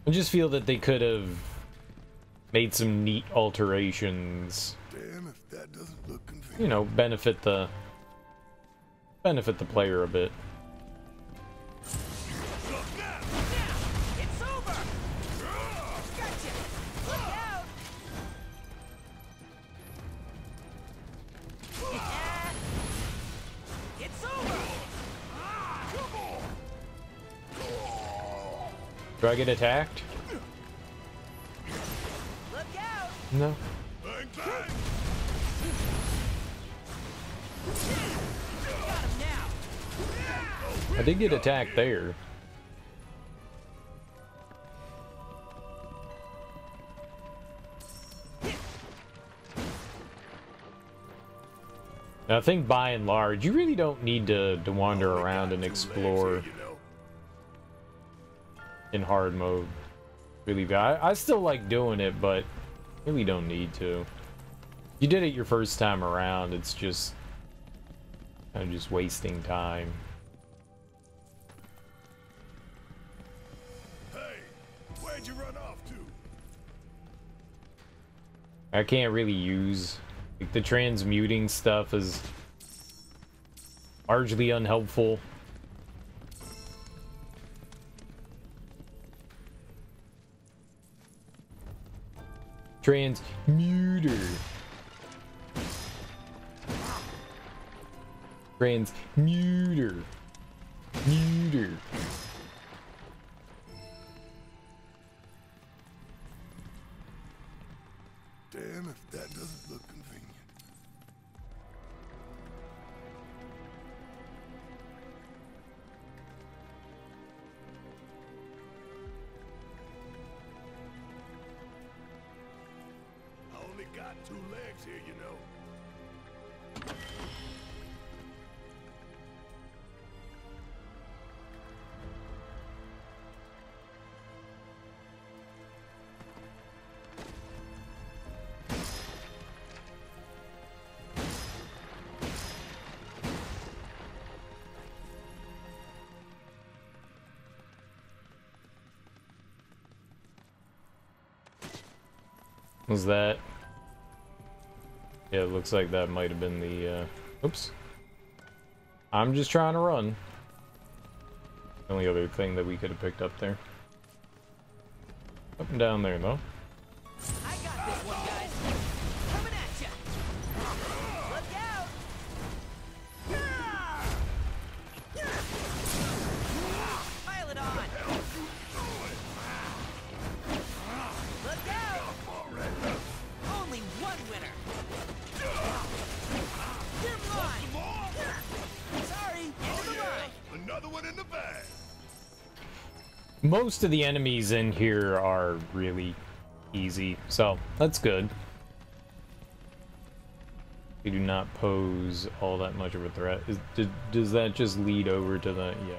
A: I just feel that they could have made some neat alterations.
J: Damn, if that doesn't look convenient.
A: You know, benefit the player a bit.
P: It's over! Gotcha! Look out! It's over!
A: Do I get attacked?
P: Look out!
A: No.
J: Bang, bang.
P: Got him now!
A: I did get attacked there. Now, I think by and large, you really don't need to wander around and explore in hard mode. Really, I still like doing it, but really don't need to. You did it your first time around, it's just kind of just wasting time.
J: Hey, where'd you run off to?
A: I can't really use, like, the transmuting stuff is largely unhelpful. Transmuter. Transmuter. Muter.
J: Damn, if that doesn't look convenient. I only got 2 legs here, you know.
A: Was that? Yeah, it looks like that might have been the, oops. I'm just trying to run. The only other thing that we could have picked up there. Up and down there, though.
P: I got this one, guys. Coming at ya. Look out! Pile it on. Look out! Only one winner. You're mine. Sorry, end of the line.
J: Another one in the bag.
A: Most of the enemies in here are really easy, so that's good. They do not pose all that much of a threat. Does that just lead over to the, yeah,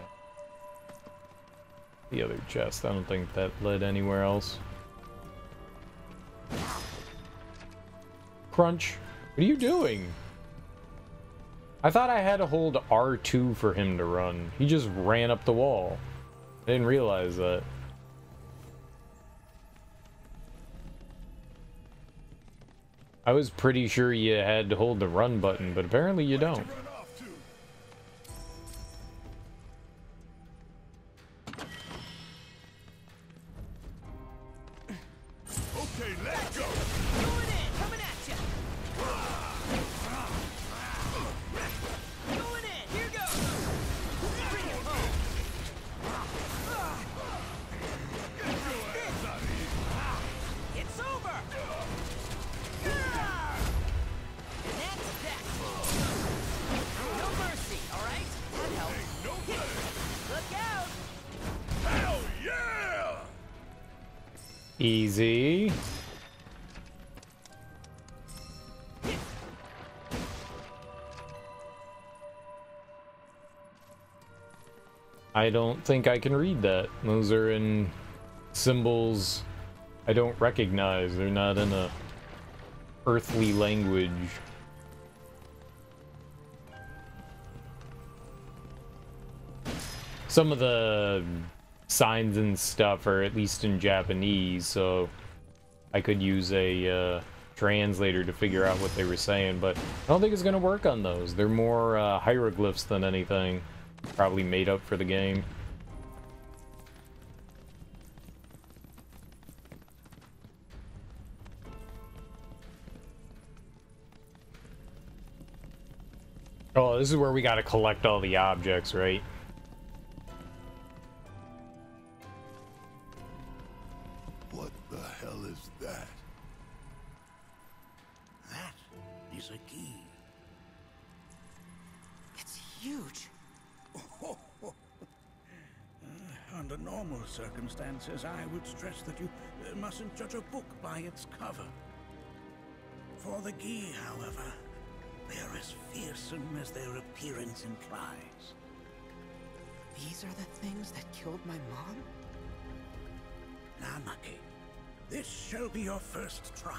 A: the other chest? I don't think that led anywhere else. Crunch, what are you doing? I thought I had to hold R2 for him to run. He just ran up the wall. I didn't realize that. I was pretty sure you had to hold the run button, but apparently you don't.
J: Okay, let's go.
P: Going in, coming at ya. Going in, here goes. Bring it home. It's over. And that's that. No mercy, all right? That helps. Look out.
J: Hell yeah!
A: Easy. I don't think I can read that. Those are in symbols I don't recognize. They're not in a earthly language. Some of the signs and stuff are at least in Japanese, so I could use a translator to figure out what they were saying, but I don't think it's going to work on those. They're more hieroglyphs than anything. Probably made up for the game. Oh, this is where we got to collect all the objects, right?
J: What the hell is that?
R: That is a key.
N: It's huge.
R: Under normal circumstances, I would stress that you mustn't judge a book by its cover. For the Gi, however, they're as fearsome as their appearance implies.
N: These are the things that killed my mom?
R: Namaki, this shall be your first trial.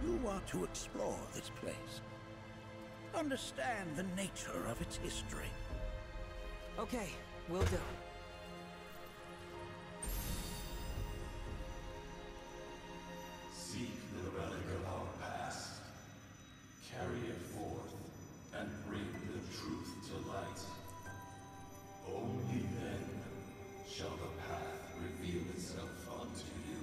R: You are to explore this place. Understand the nature of its history.
N: Okay, will do.
J: Seek the relic of our past. Carry it forth and bring the truth to light. Only then shall the path reveal itself unto you.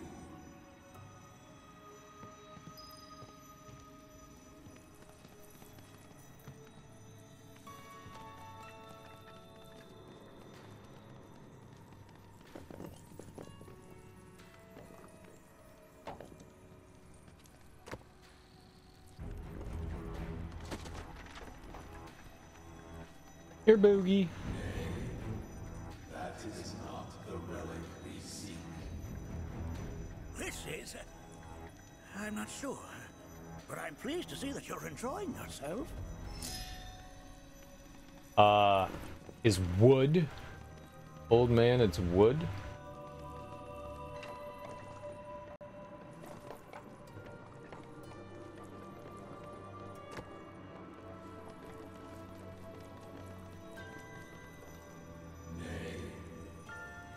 A: Here, Boogie.
J: That is not the relic we seek.
R: This is... I'm not sure, but I'm pleased to see that you're enjoying yourself.
A: Is wood? Old man, it's wood?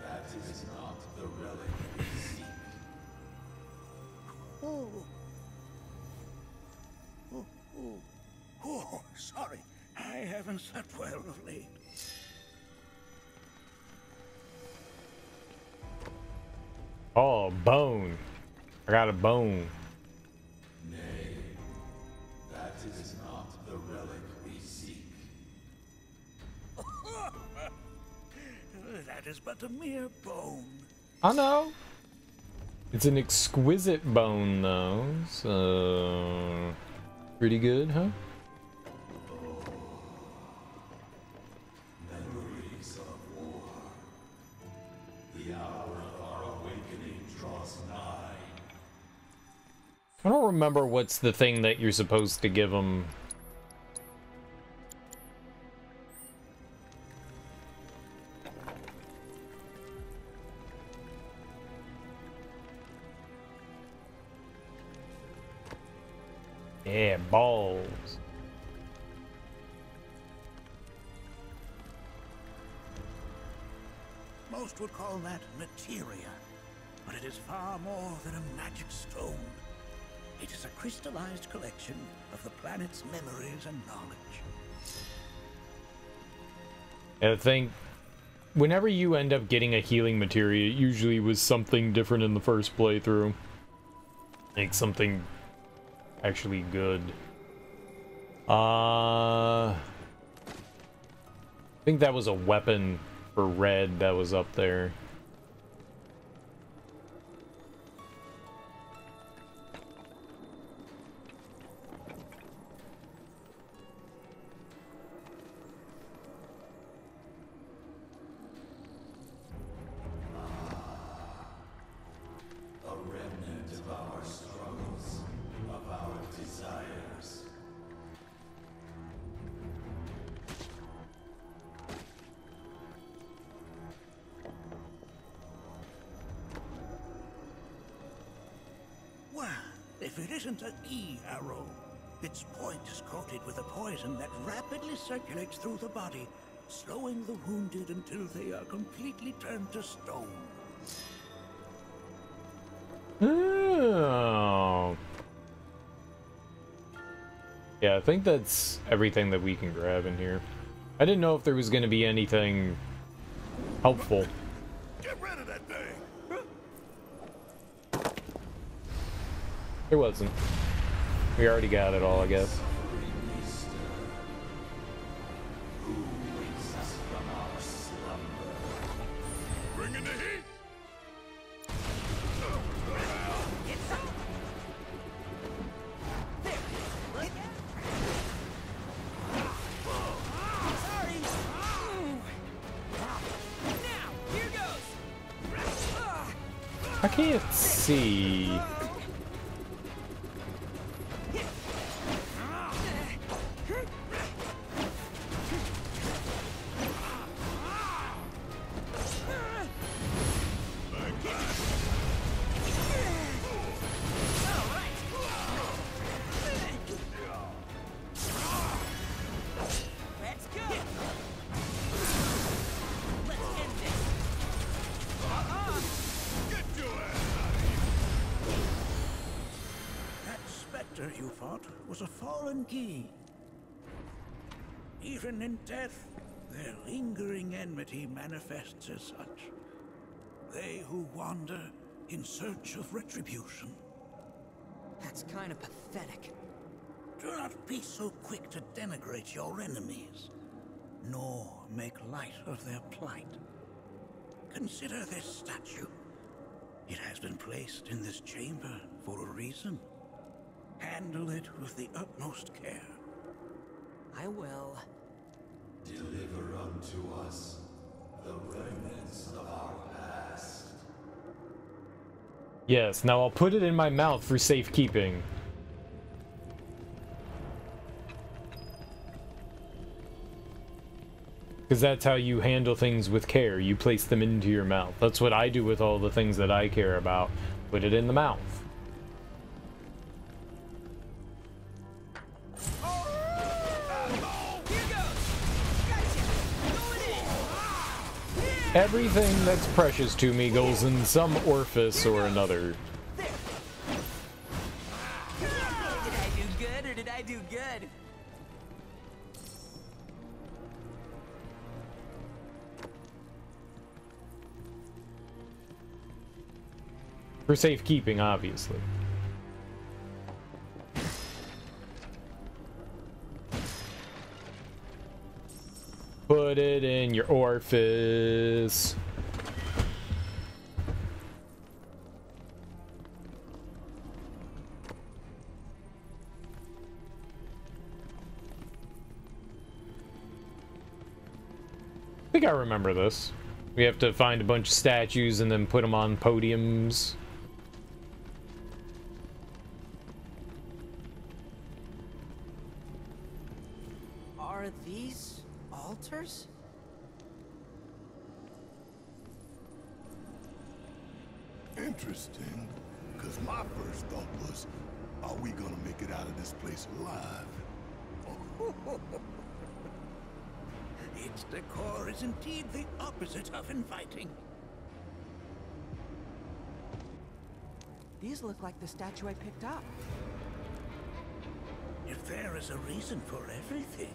J: That is not the relic we seek.
R: Oh, sorry. I haven't slept well of late.
A: Oh, bone. I got a bone.
J: Nay, that is not the relic we seek.
R: That is but a mere bone.
A: I know. It's an exquisite bone, though. So, pretty good, huh?
J: Memories of war. The hour of our awakening draws nigh.
A: I don't remember what's the thing that you're supposed to give them. Yeah, balls.
R: Most would call that materia, but it is far more than a magic stone. It is a crystallized collection of the planet's memories and knowledge.
A: I think whenever you end up getting a healing materia, it usually was something different in the first playthrough. Like something actually good. I think that was a weapon for Red that was up there.
J: A remnant of our struggles, of our desires.
R: Well, if it isn't a key arrow, its point is coated with a poison that rapidly circulates through the body, slowing the wounded until they are completely turned to stone.
A: Oh. Yeah, I think that's everything that we can grab in here. I didn't know if there was going to be anything helpful.
J: Get rid of that thing!
A: There wasn't. We already got it all, I guess.
J: Bring in the heat!
A: I can't see.
P: Let's go. Let's end this.
J: Get your ass
R: That specter you fought was a fallen key. Even in death, their lingering enmity manifests as such. They who wander in search of retribution.
N: That's kind of pathetic.
R: Do not be so quick to denigrate your enemies, nor make light of their plight. Consider this statue. It has been placed in this chamber for a reason. Handle it with the utmost care.
N: I will.
J: Deliver unto us the remnants of our past.
A: Yes, now I'll put it in my mouth for safekeeping. Because that's how you handle things with care. You place them into your mouth. That's what I do with all the things that I care about. Put it in the mouth. Everything that's precious to me goes in some orifice or another.
P: Did I do good or did I do good?
A: For safekeeping, obviously. Put it in your orifice. I think I remember this. We have to find a bunch of statues and then put them on podiums.
N: Are these altars?
J: Interesting, because my first thought was, are we gonna make it out of this place alive?
R: Its decor is indeed the opposite of inviting.
N: These look like the statue I picked up.
R: If there is a reason for everything,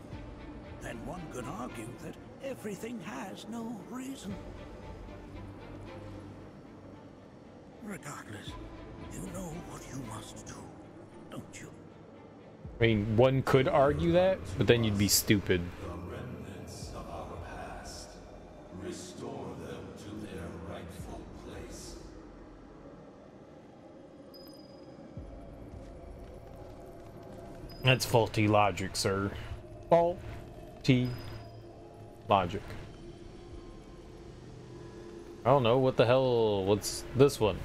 R: then one could argue that everything has no reason. Regardless, you know what you must do, don't you?
A: I mean, one could argue that, but then you'd be stupid.
J: The remnants of our past. Restore them to their rightful place.
A: That's faulty logic, sir. Faulty logic. I don't know, what the hell, what's this one?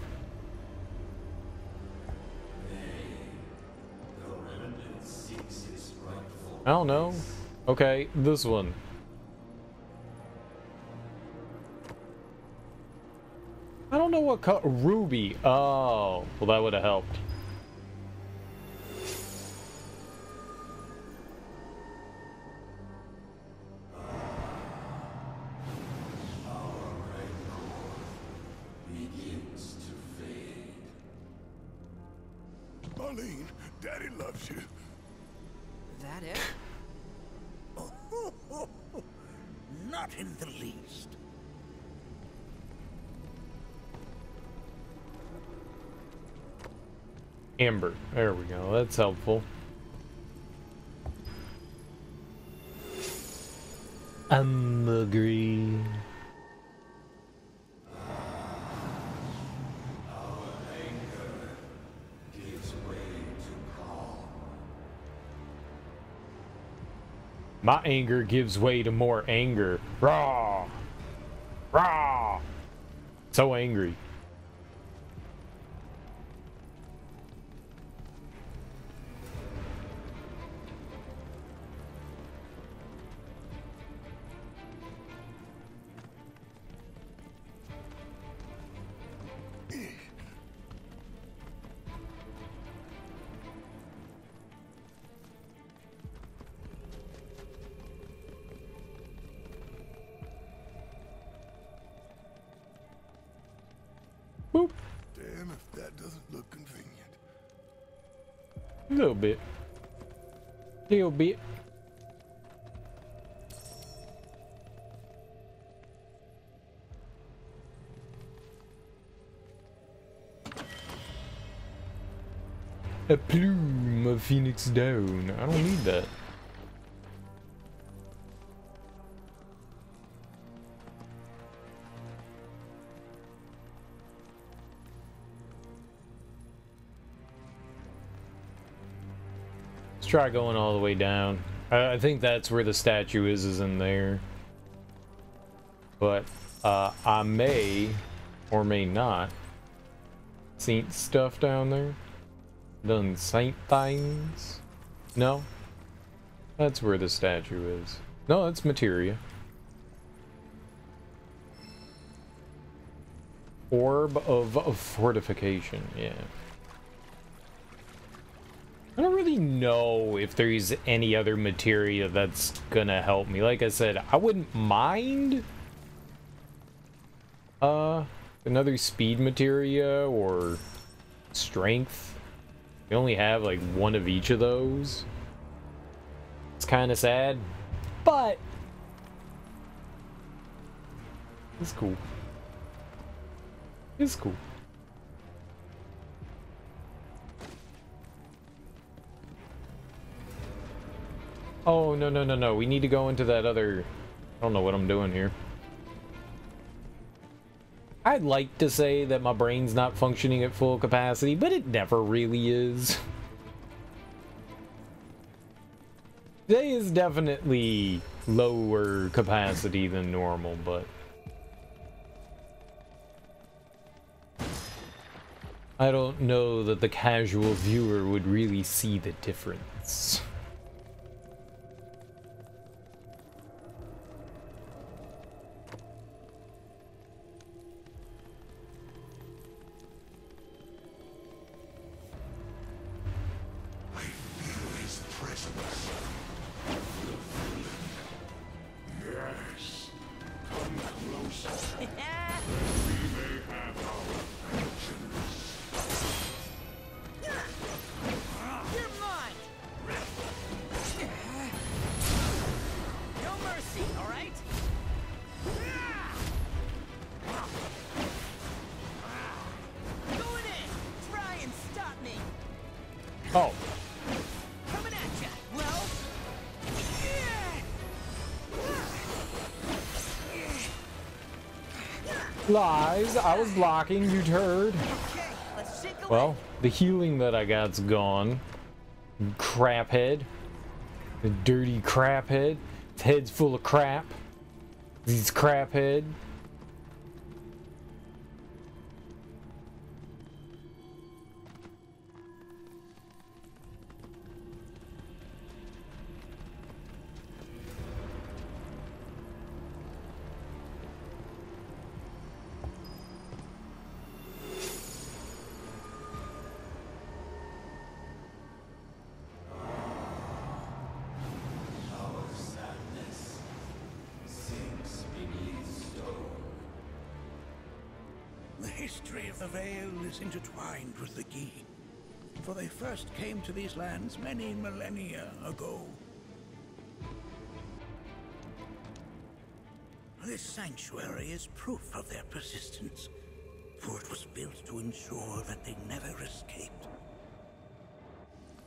A: I don't know. Okay, this one. I don't know what color. Ruby. Oh, well, that would have helped.
J: Begins to fade. Marlene, Daddy loves you.
N: That it?
R: Not in the least.
A: Amber. There we go. That's helpful. Agree. My anger gives way to more anger. Raw! Raw! So angry. Boop.
J: Damn if that doesn't look convenient.
A: A little bit. Little bit. A plume of Phoenix down. I don't need that. Let's try going all the way down. I think that's where the statue is in there. But I may or may not see stuff down there. Done saint things? No? That's where the statue is. No, that's materia. Orb of fortification, yeah. I don't really know if there's any other materia that's gonna help me. Like I said, I wouldn't mind another speed materia or strength. We only have like one of each of those. It's kind of sad, but it's cool. It's cool. Oh, no, no, no, no. We need to go into that other... I don't know what I'm doing here. I'd like to say that my brain's not functioning at full capacity, but it never really is. Today is definitely lower capacity than normal, but... I don't know that the casual viewer would really see the difference. Lies. I was blocking, you turd. Well, the healing that I got's gone. Craphead. The dirty craphead. His head's full of crap. He's craphead.
R: The history of the Vale is intertwined with the Gi, for they first came to these lands many millennia ago. This sanctuary is proof of their persistence, for it was built to ensure that they never escaped.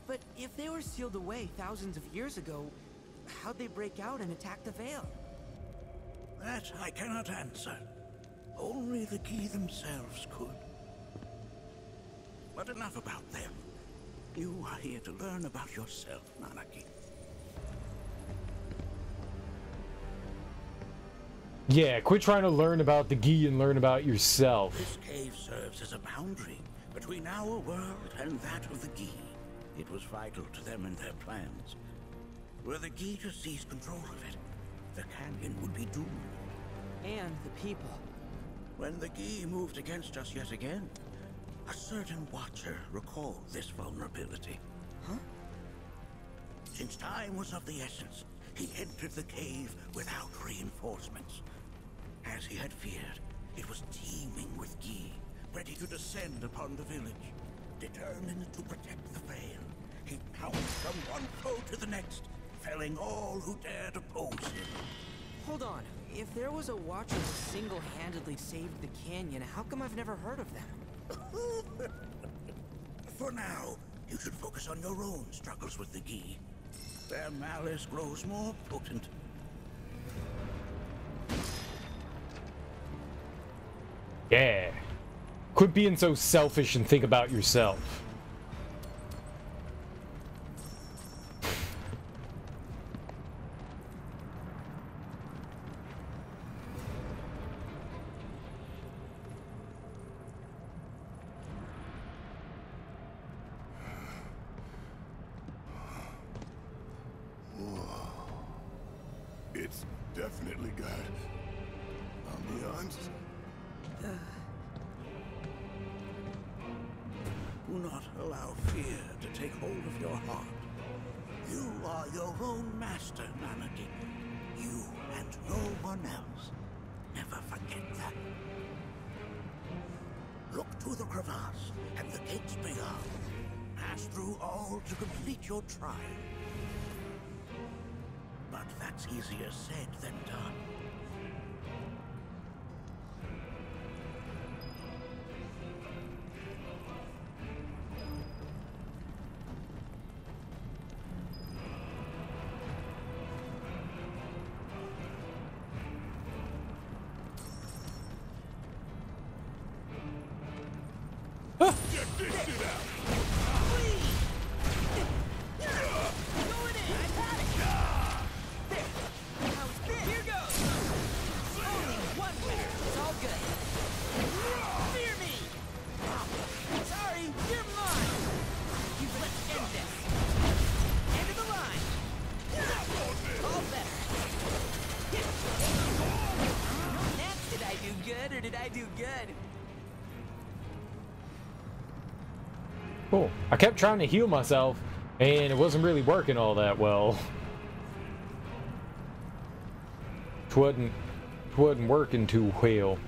N: But if they were sealed away thousands of years ago, how'd they break out and attack the Vale?
R: That I cannot answer. Only the Gi themselves could. But enough about them. You are here to learn about yourself, Nanaki.
A: Yeah, quit trying to learn about the Gi and learn about yourself.
R: This cave serves as a boundary between our world and that of the Gi. It was vital to them and their plans. Were the Gi to seize control of it, the canyon would be doomed.
N: And the people.
R: When the Gi moved against us yet again, a certain Watcher recalled this vulnerability.
N: Huh?
R: Since time was of the essence, he entered the cave without reinforcements. As he had feared, it was teeming with Gi, ready to descend upon the village. Determined to protect the Vale, he pounced from one foe to the next, felling all who dared oppose him.
N: Hold on. If there was a Watcher who single-handedly saved the canyon, how come I've never heard of them?
R: For now, you should focus on your own struggles with the Gi. Their malice grows more potent.
A: Yeah. Quit being so selfish and think about yourself.
J: It's definitely got ambiance.
R: Do not allow fear to take hold of your heart. You are your own master, Nanaki. You and no one else. Never forget that. Look to the crevasse and the gates beyond. Pass through all to complete your trial. But that's easier said than done.
J: Check this shit out!
A: Cool. I kept trying to heal myself, and it wasn't really working all that well. It wasn't working too well.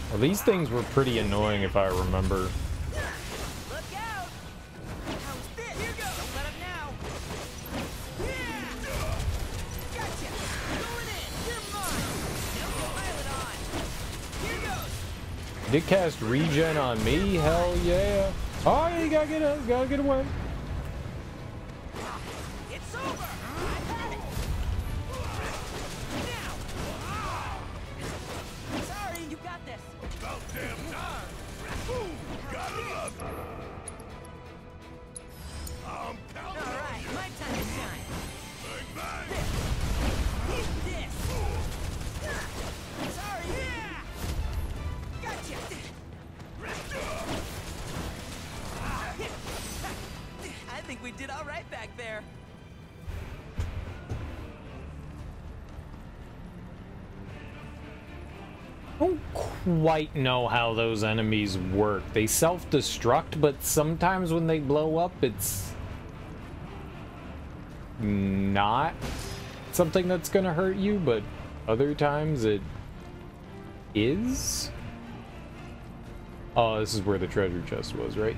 A: Well, these things were pretty annoying if I remember. Did cast regen on me? Hell yeah. Oh, yeah, you gotta get away.
P: It's over! I've had it! Now! Sorry, you got this!
J: About damn time! Gotta love it! I'm counting on
P: Alright,
J: you!
P: my time to shine!
J: Bang, bang!
P: Eat this! Sorry! Yeah! Gotcha! I think we did all right back there.
A: I don't quite know how those enemies work. They self-destruct, but sometimes when they blow up, it's not something that's gonna hurt you, but other times it is. Oh, this is where the treasure chest was, right?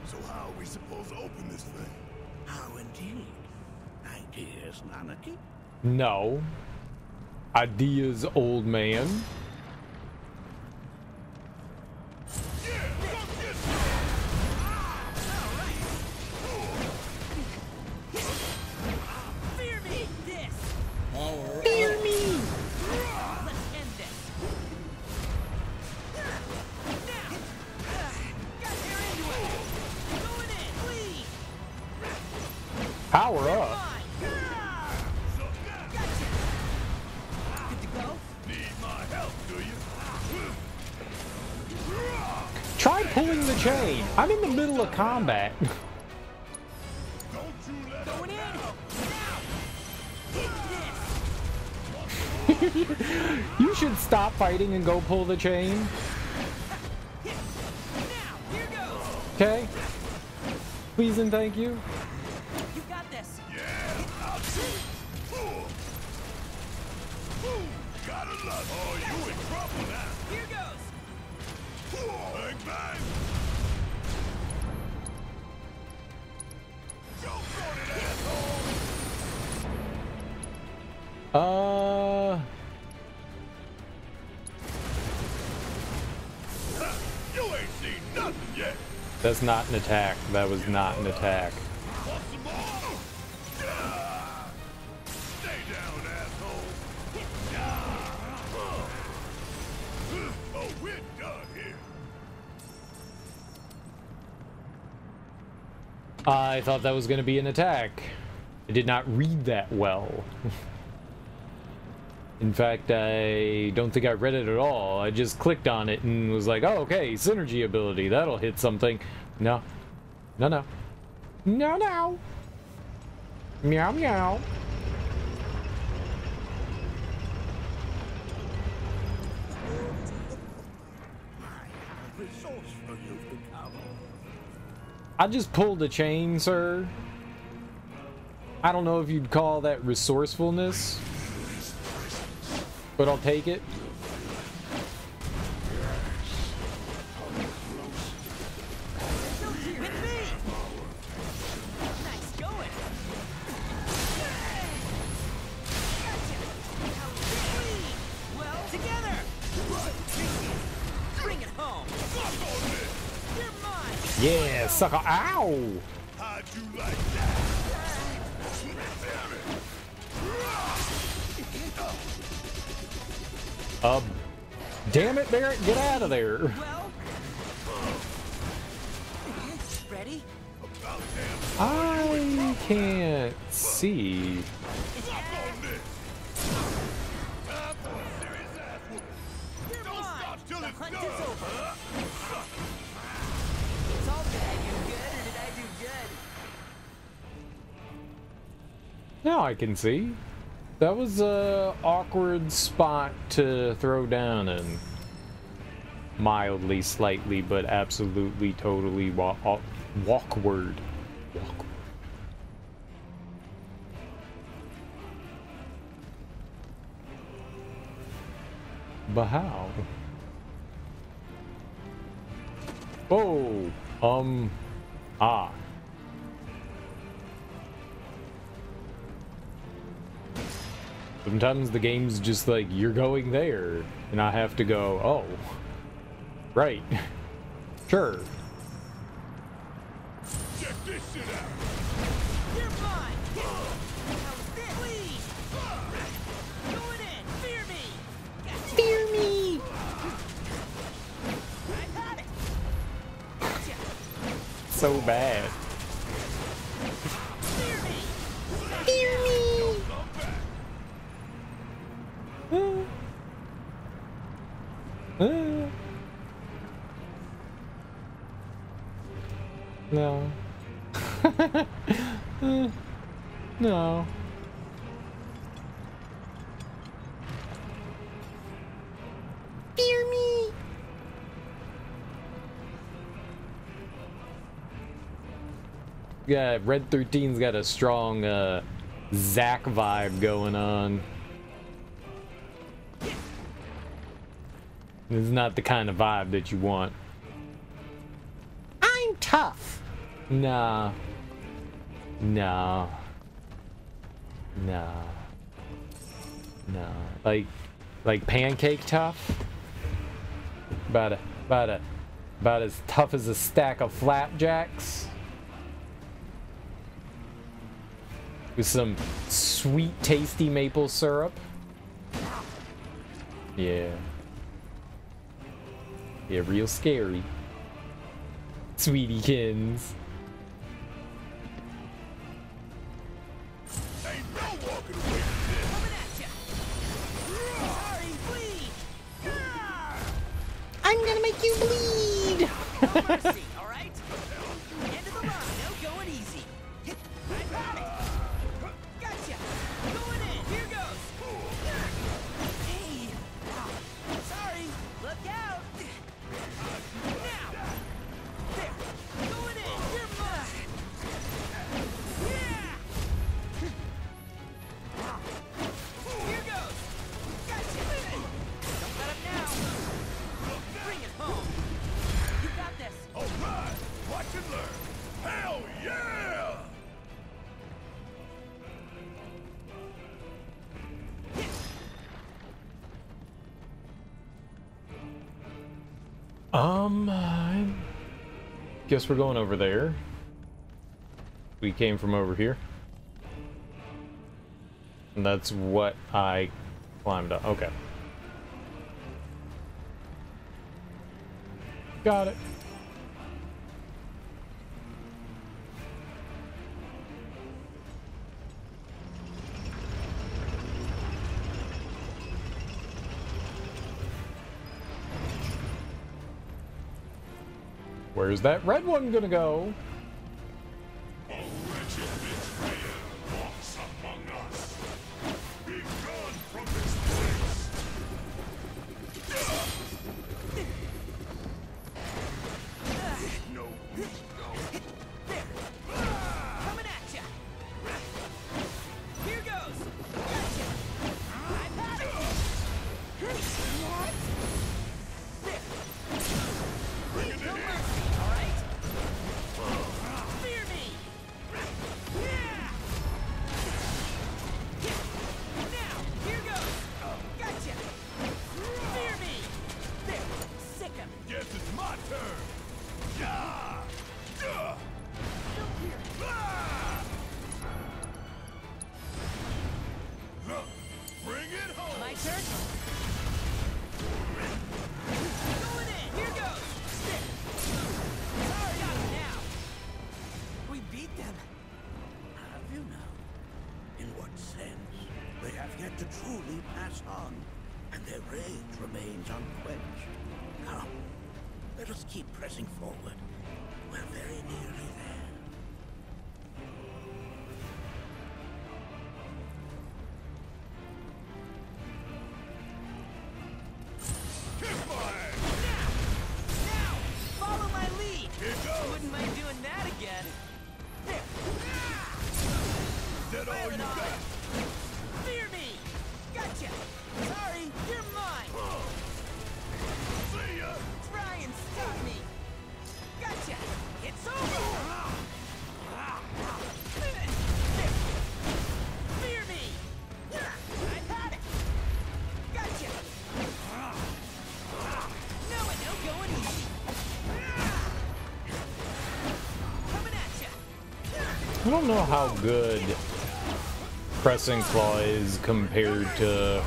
J: So how are we supposed to open this thing?
R: How indeed? Ideas, Nanaki?
A: No. Ideas, old man.
P: Fear me! This!
A: Fear me!
P: Let's end this! Now! Got there anyway! Going in, please!
A: Power up.
P: Good to go?
J: Need my help, do you?
A: Try pulling the chain. I'm in the middle of combat.
P: Going in! Now!
A: You should stop fighting and go pull the chain. Okay. Please and thank you.
P: You got this!
J: I'll see. Gotta love it. Oh, you in trouble now.
P: Here goes!
J: Bang, bang. Go for it, asshole. You ain't seen nothing yet.
A: That's not an attack. That was not an attack.
J: Want some more? Stay down, asshole. Oh, we're done here.
A: I thought that was going to be an attack. I did not read that well. In fact, I don't think I read it at all. I just clicked on it and was like, oh, okay, synergy ability. That'll hit something. No. No, no. No, no. Meow, meow.
R: Resourceful you've become.
A: I just pulled a chain, sir. I don't know if you'd call that resourcefulness, but I'll take it.
P: Nice going! Well, together! Bring it home! You're mine!
A: Yeah, sucker. Ow!
J: How'd you like that?
A: Damn it, Barrett, get out of there.
P: Well, ready?
A: I can't see.
P: You're mine! The hunt is over! It's all did I do good or did I do good?
A: Now I can see. That was a awkward spot to throw down in. Mildly, slightly, but absolutely, totally walkward. But how? Oh, Sometimes the game's just like, you're going there, and I have to go, oh, right, sure.
J: Check this shit out.
P: You're mine! How's this? Please! Going in! Fear me! Gotcha.
A: Fear me!
P: I've had it! Gotcha!
A: So bad.
P: Fear me!
A: Fear me! No. No. Fear me. Yeah, Red 13's got a strong Zack vibe going on. This is not the kind of vibe that you want. I'm tough. Nah. No. No. No. Like pancake tough? About as tough as a stack of flapjacks? With some sweet, tasty maple syrup? Yeah. Yeah, real scary. Sweetiekins.
J: Ain't no walking away from this.
P: Coming at ya! Sorry, bleed!
A: I'm gonna make you bleed!
P: No mercy, alright? End of the line, no going easy. I've had it! Gotcha! Going in, here goes! Hey! Sorry, look out! Now! There! Going in, you're mine! Yeah! Here goes! Gotcha! Don't let up now! Bring it home! You got this!
J: Alright, watch and learn. Hell yeah!
A: I guess we're going over there. We came from over here. And that's what I climbed up. Okay. Got it. Where's that red one gonna go?
J: A wretched betrayer walks among us. Be gone from this place. No,
P: Coming at ya! Here goes! Gotcha! I've had it! What? There! No mercy, alright? Fear me! Yeah! Now, here goes! Gotcha! Fear me! There! Sick 'em!
J: guess it's my turn. Yeah! Yeah! Ah! Bring it home.
P: My turn? Going in! Here goes! Stick! Sorry, got him now! We beat them!
R: Have you now? In what sense? They have yet to truly pass on, and their rage remains unquenched. Come, let us keep pressing forward. We're very nearly there.
J: Kiss my ass.
P: Now! Follow my lead!
J: Here goes.
P: Wouldn't mind doing that again. There!
J: Is that all you got?
P: Fear me! Gotcha! Sorry, you're mine!
J: See ya.
P: Try and stop me! Gotcha! It's over!
A: I don't know how good Pressing Claw is compared to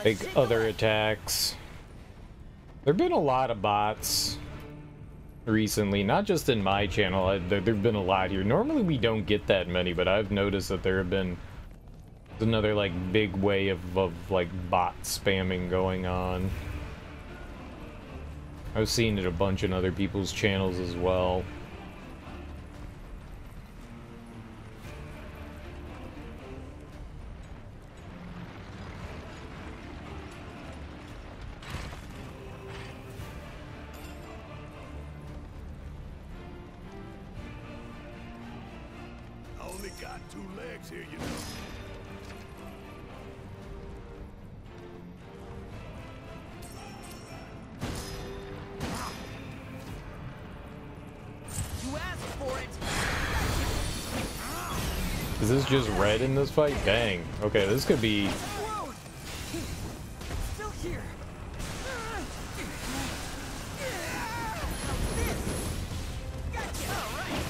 A: like other attacks. There've been a lot of bots recently, not just in my channel. There've been a lot here. Normally we don't get that many, but I've noticed that there have been another like big wave of like bot spamming going on. I've seen it a bunch in other people's channels as well.
J: I only got 2 legs here, you know.
P: You asked for it.
A: Is this just red in this fight? Dang. Okay, this could be...
P: Whoa! Still here. Gotcha. All right.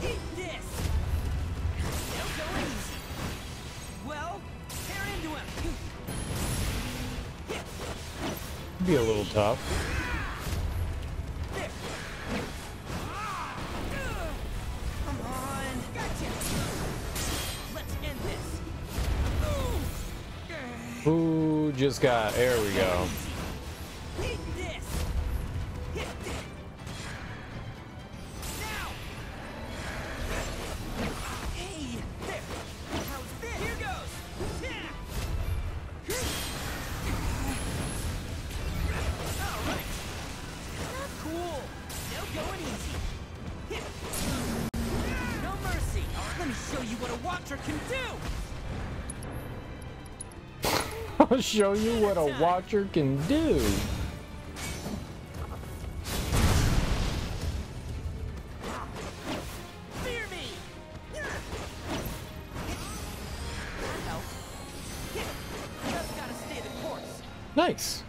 P: Eat this. No going easy. Well, tear into him.
A: be a little tough.
P: Come on. Gotcha. Let's end this.
A: Ooh, just got... There we go.
P: Eat this. Now. Hey, there. How's this? Here goes. All right. Cool. No going easy. No mercy. Let me show you what a watcher can do.
A: I'll show you what a watcher can do.
P: Fear me. Just gotta stay the course.
A: Nice.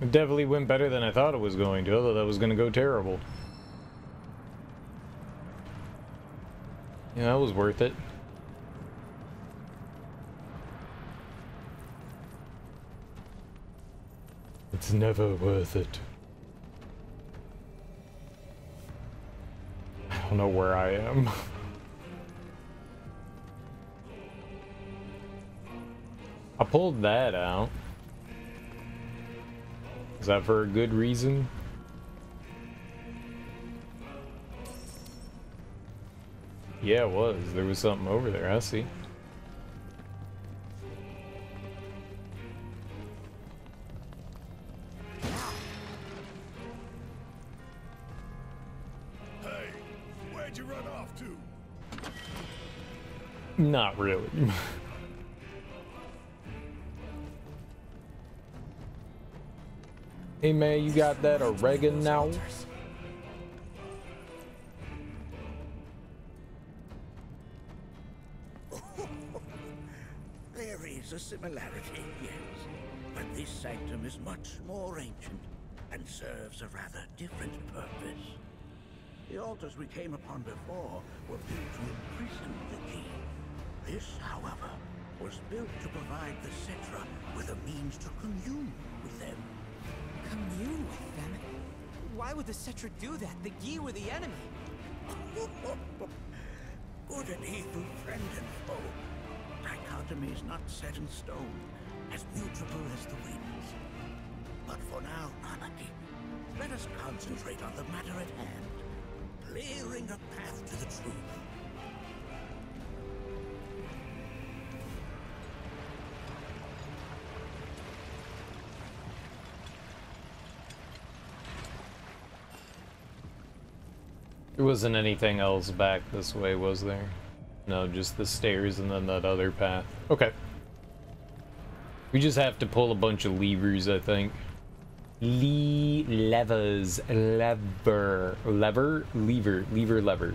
A: It definitely went better than I thought it was going to, although that was going to go terrible. Yeah, that was worth it. It's never worth it. I don't know where I am. I pulled that out. Is that for a good reason? Yeah, it was. There was something over there, I see.
J: Hey, where'd you run off to?
A: Not really. Hey man, you got that oregano?
R: There is a similarity, yes. But this sanctum is much more ancient and serves a rather different purpose. The altars we came upon before were built to imprison the key. This, however, was built to provide the Cetra with a means to commune with them.
N: Commune with them? Why would the Cetra do that? The Gi were the enemy.
R: Good and evil, friend and foe. Dichotomy is not set in stone, as mutable as the winds. But for now, Anarchy, let us concentrate on the matter at hand, clearing a path to the truth.
A: There wasn't anything else back this way, was there? No, just the stairs and then that other path. Okay. We just have to pull a bunch of levers, I think. Levers. Lever. Lever.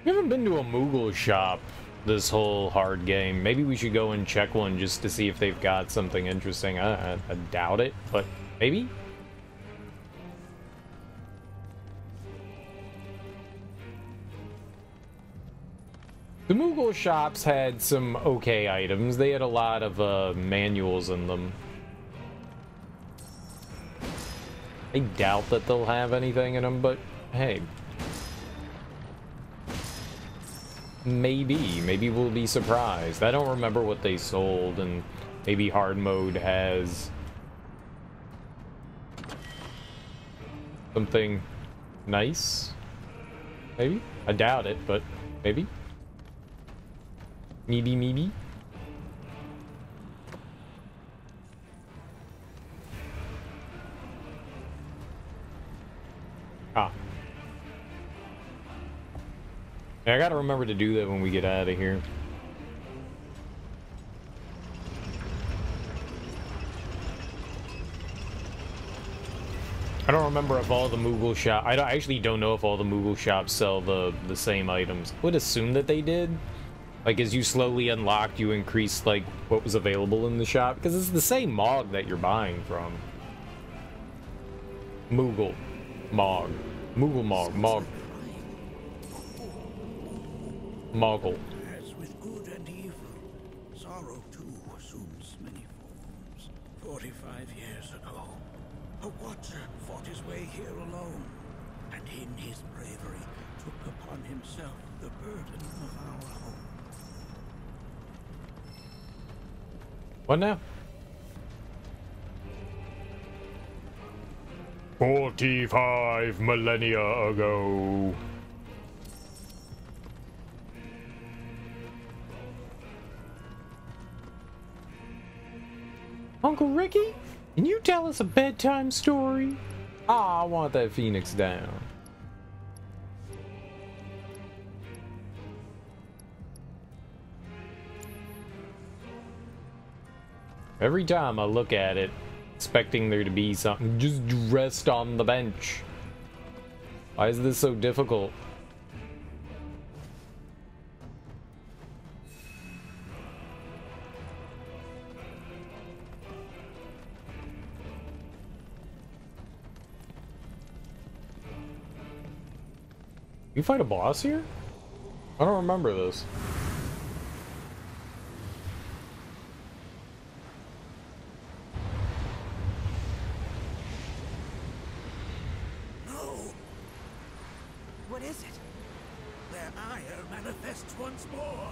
A: We haven't been to a Moogle shop this whole hard game. Maybe we should go and check one just to see if they've got something interesting. I doubt it, but maybe? The Moogle shops had some okay items. They had a lot of manuals in them. I doubt that they'll have anything in them, but hey. Maybe we'll be surprised. I don't remember what they sold, and maybe hard mode has something nice. Maybe? I doubt it, but maybe. Maybe. Ah. Yeah, I gotta remember to do that when we get out of here. I don't remember if all the Moogle shop. I actually don't know if all the Moogle shops sell the same items. I would assume that they did. Like, as you slowly unlocked, you increased, like, what was available in the shop. Because it's the same Mog that you're buying from. Moogle. Mog. Moogle Mog. Mog. Moggle.
R: As with good and evil, sorrow too assumes many forms. 45 years ago, a Watcher fought his way here alone, and in his bravery took upon himself the burden of our home.
A: What now? 45 millennia ago. Uncle Ricky, can you tell us a bedtime story? Ah, I want that phoenix down. Every time I look at it, expecting there to be something, just rest on the bench. Why is this so difficult? You fight a boss here? I don't remember this.
R: What is it? Their ire manifests once more.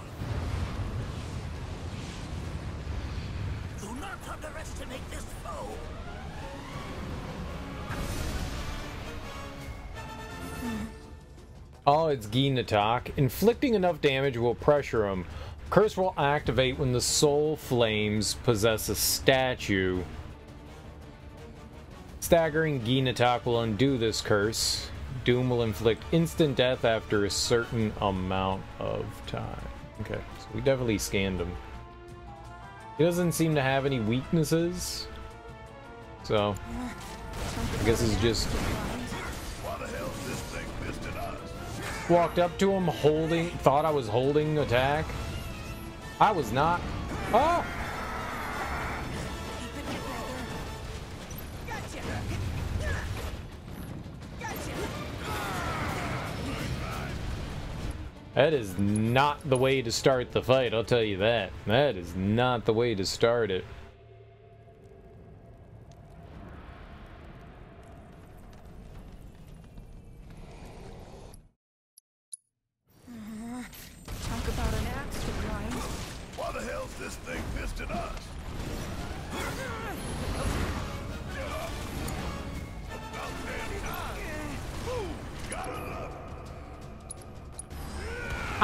R: Do not underestimate this foe.
A: Oh, it's Ginatok. Inflicting enough damage will pressure him. Curse will activate when the soul flames possess a statue. Staggering Ginatok will undo this curse. Doom will inflict instant death after a certain amount of time. Okay, so we definitely scanned him. He doesn't seem to have any weaknesses. So, I guess it's just... Walked up to him holding... Thought I was holding attack. I was not. Oh! That is not the way to start the fight, I'll tell you that. That is not the way to start it.
R: Talk about an axe to grind.
J: Why the hell's this thing fisting us?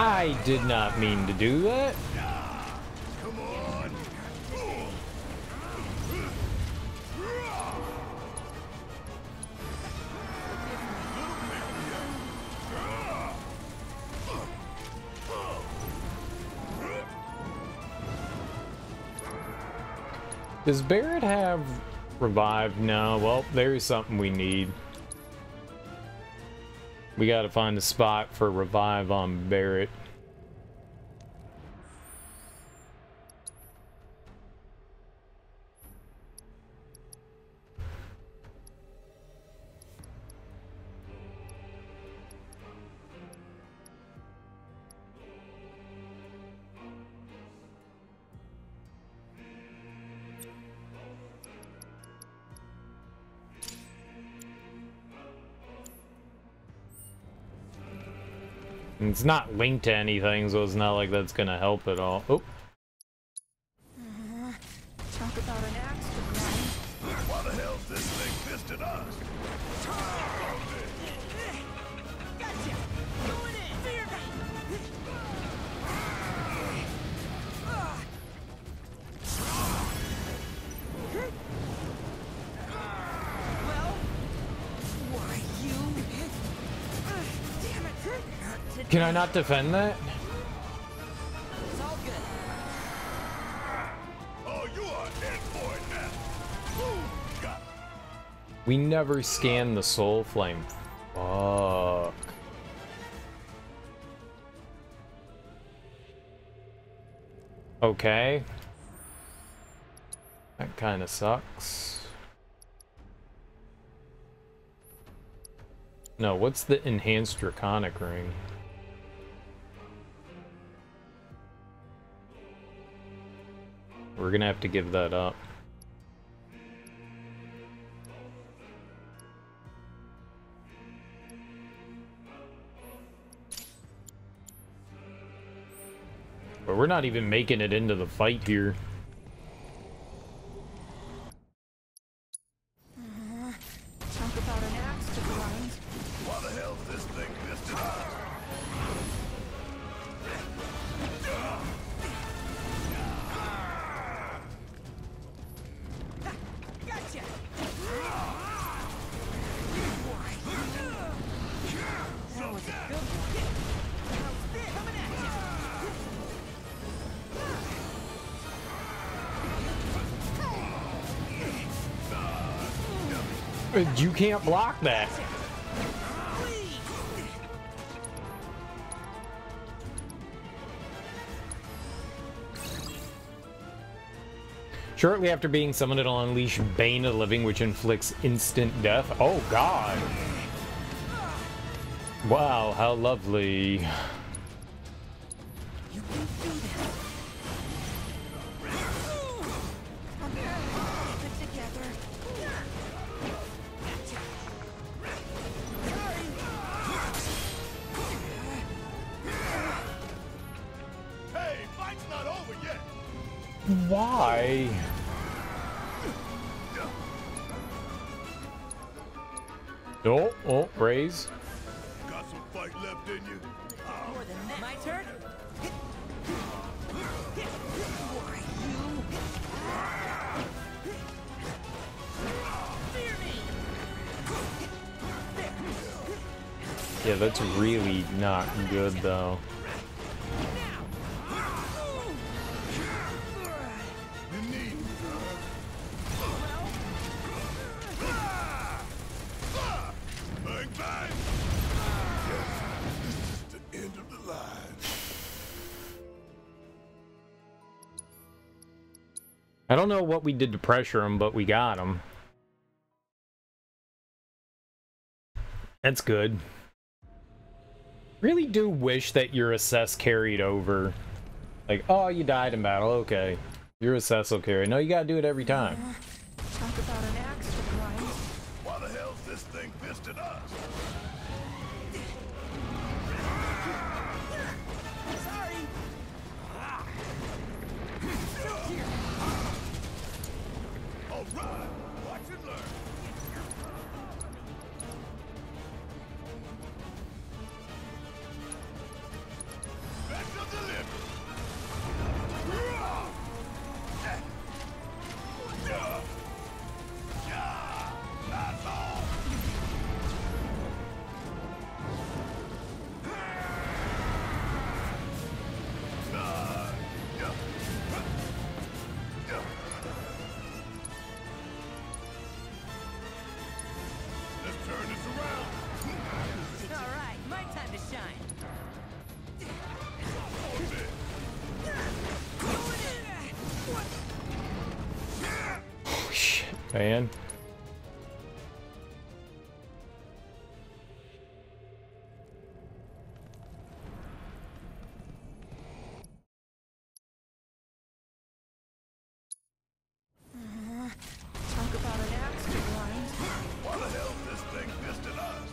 A: I did not mean to do that.
J: Come on.
A: Does Barret have revived? No. Well, there's something we need. We gotta find a spot for revive on Barret. It's not linked to anything, so it's not like that's gonna help at all. Oh.
P: Talk about an axe to grind.
J: Why the hell's this thing pissed at us?
P: Gotcha! Going in! Fear me! Well, why you? Damn it!
A: Can I not defend that?
P: It's all good.
J: Oh, you are in for it now. Got it.
A: We never scanned the soul flame. Fuck. Okay. That kind of sucks. No, what's the enhanced draconic ring? We're gonna have to give that up. But we're not even making it into the fight here.
P: Talk about an axe to grind.
J: Why the hell's this thing pissed at us?
P: Gotcha! That was a good one. How's this? Coming at
A: You can't block that. Shortly after being summoned, it'll unleash Bane of the Living, which inflicts instant death. Oh god. Wow, how lovely.
P: You can do that. Keep it together.
J: Hey, fight's not over yet.
A: Why? Oh, oh, raise.
J: Got some fight left in you?
P: More than that. My turn? Why, you?
A: Yeah, that's really not good though.
J: Bang, bang! Yes, this is the end of the line.
A: I don't know what we did to pressure him, but we got him. That's good. Really do wish that your assess carried over. Like, oh, you died in battle, okay. Your assess will carry. No, you gotta do it every time.
P: Talk about an axe to grind.
J: Why the hell's this thing pissed at us?
P: Sorry.
J: All right, watch and learn. Back to the limit.
A: Man.
P: Talk about an axe to grind.
J: Why the hell is this thing pissed at us?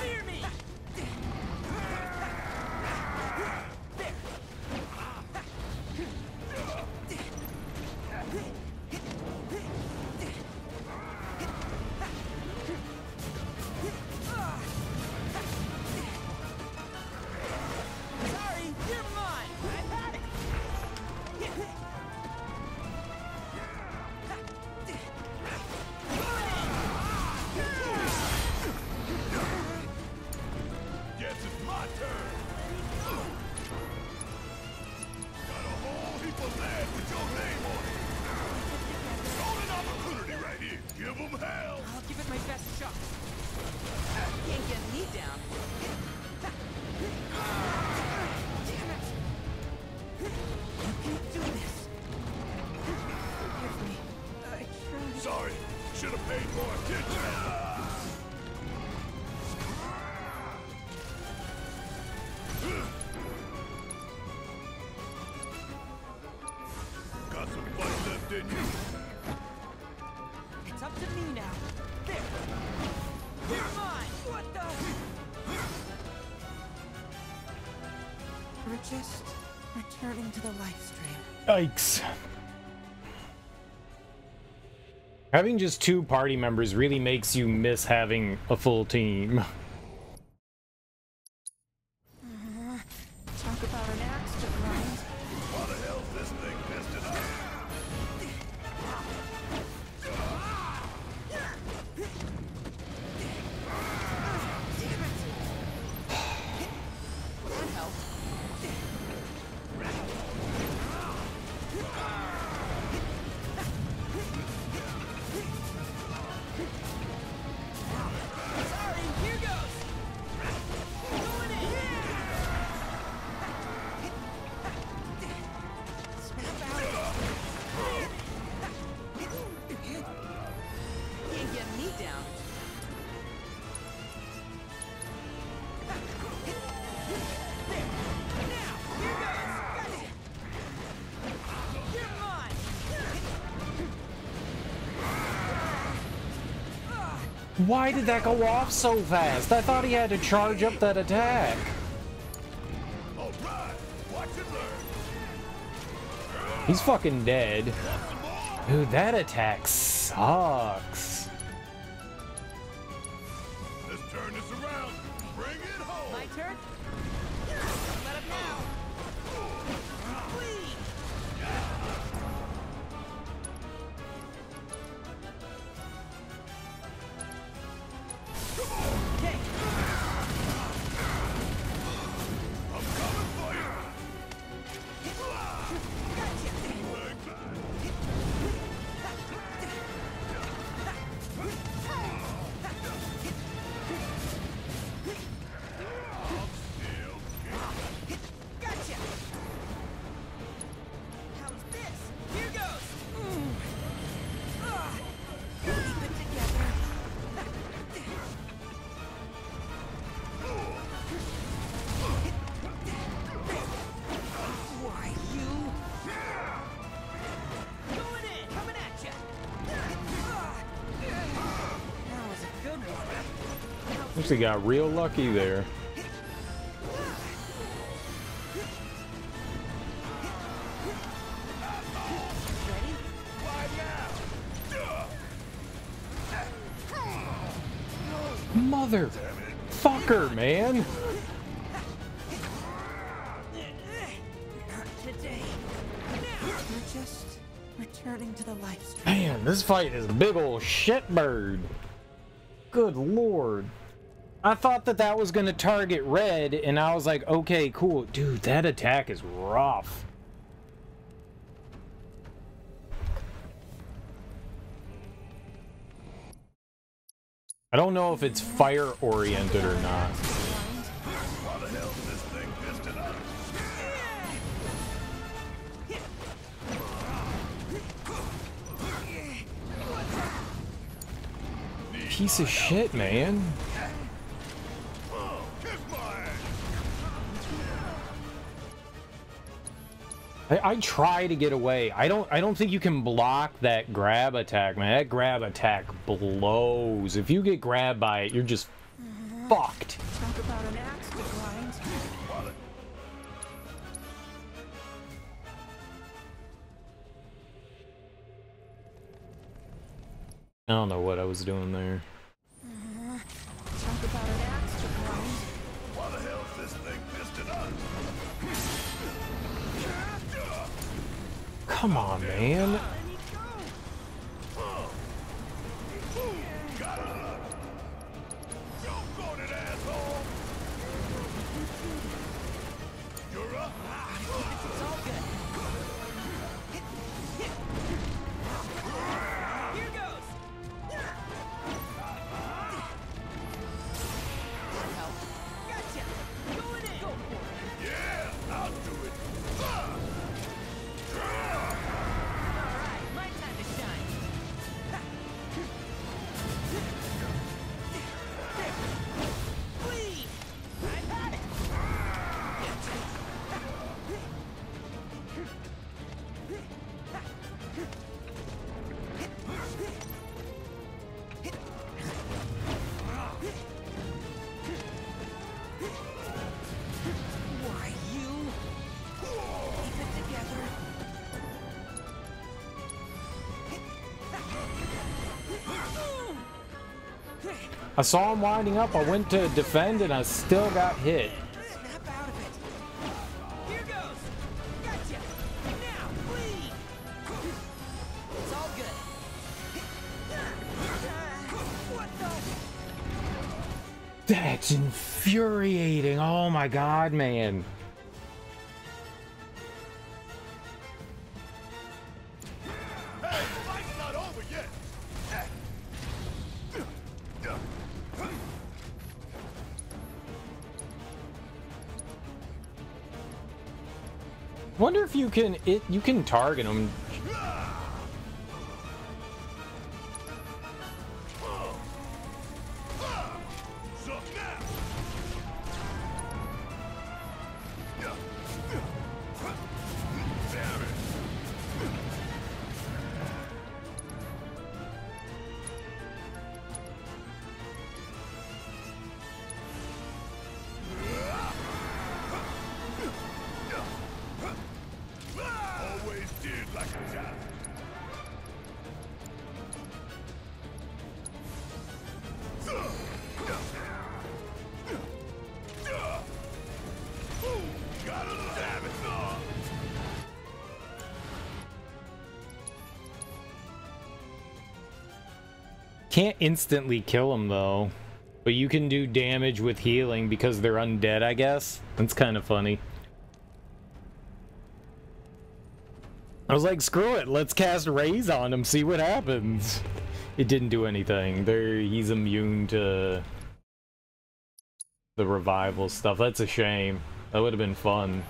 P: Fear me! Sorry, you're mine! I've had it!
J: Guess it's my turn. Got a whole heap of land with your name on it. Golden opportunity right here. Give them hell.
P: I'll give it my best shot. Can't get me down. Damn it! You can do this. Forgive me. I tried.
J: Sorry. Should have paid more attention. Got some fight left in you.
P: It's up to me now. There. You're mine. What the? We're just returning to the live stream.
A: Yikes. Having just 2 party members really makes you miss having a full team.
P: Talk about an axe to grind.
J: Why the hell is this thing pissed at us?
P: That helped. Sorry, here goes. Going in. Snap out. Can't get me down.
A: Why did that go off so fast? I thought he had to charge up that attack.
J: All right. Watch and learn.
A: He's fucking dead. Dude, that attack sucks.
J: Let's turn this around. Bring it home.
P: My turn? Let him now. Please. Okay.
J: I'm coming for you.
P: Gotcha. How's this? Here goes. Keep it together. Why you? Going in, coming at ya. That was a good one.
A: Actually got real lucky there. Mother fucker, man.
P: Not today. We're just returning to the live stream.
A: Man, this fight is a big ol' shitbird. Good lord. I thought that that was gonna target red, and I was like, okay, cool. Dude, that attack is rough. I don't know if it's fire oriented or not.
J: Why the hell is this thing pissed at us?
A: piece of shit, man. I try to get away. I don't think you can block that grab attack, man. That grab attack blows. If you get grabbed by it, you're just fucked.
P: Talk about an axe to grind.
A: I don't know what I was doing there.
P: Talk about an axe to grind.
J: Why the hell is this thing pissed at us?
A: Come on, man. I saw him winding up, I went to defend, and I still got hit.
P: Snap out of it. Here goes. Gotcha. Now, bleed. It's all good. What the?
A: That's infuriating. Oh my god, man. Wonder if you can target him. Can't instantly kill them though, but you can do damage with healing because they're undead, I guess. That's kind of funny. I was like, screw it, let's cast Raise on him, see what happens. It didn't do anything. He's immune to the revival stuff. That's a shame. That would have been fun.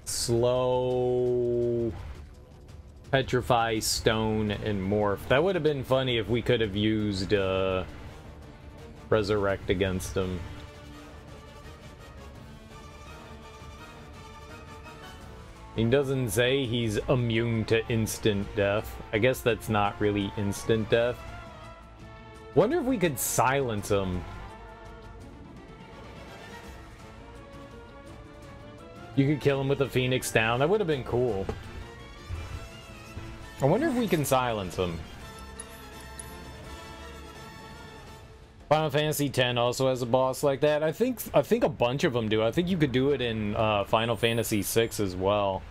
A: Slow, petrify, stone, and morph. That would have been funny if we could have used resurrect against him. He doesn't say he's immune to instant death. I guess that's not really instant death. Wonder if we could silence him. You could kill him with a Phoenix down. That would have been cool. I wonder if we can silence him. Final Fantasy X also has a boss like that. I think a bunch of them do. I think you could do it in Final Fantasy VI as well.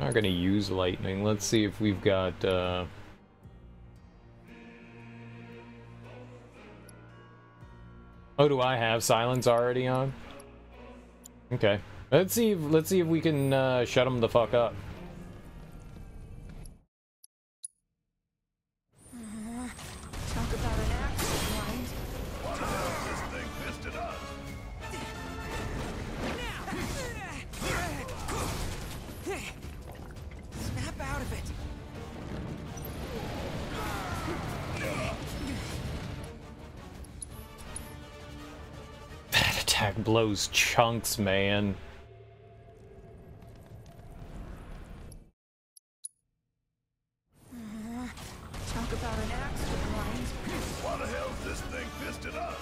A: Not gonna use lightning. Let's see if we've got Oh, do I have silence already on? Okay. Let's see if we can shut him the fuck up.
P: Talk about an axe to
A: attack blows chunks, man.
U: Talk about an axe to grind.
J: Why the hell's this thing pissed at us?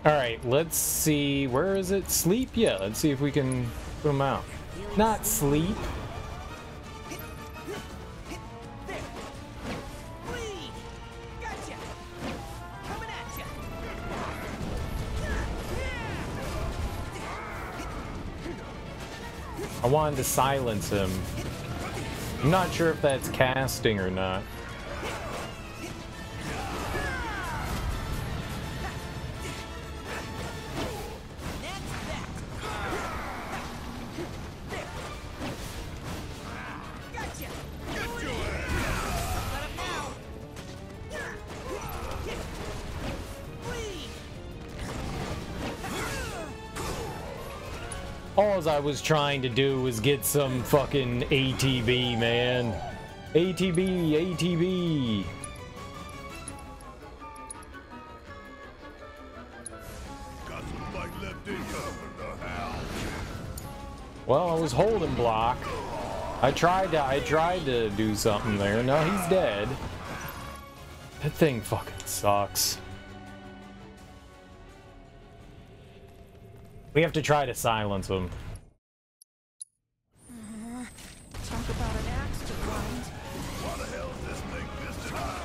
A: Alright, let's see. Where is it? Sleep? Yeah, let's see if we can put them out. Not sleep. I wanted to silence him. I'm not sure if that's casting or not. All I was trying to do was get some fucking ATB, man. ATB, ATB.
J: Got some fight left in you. What the hell?
A: Well, I was holding block. I tried to do something there. No, he's dead. That thing fucking sucks. We have to try to silence him.
U: Talk about an axe to grind.
J: Why the hell's this thing pissed at us?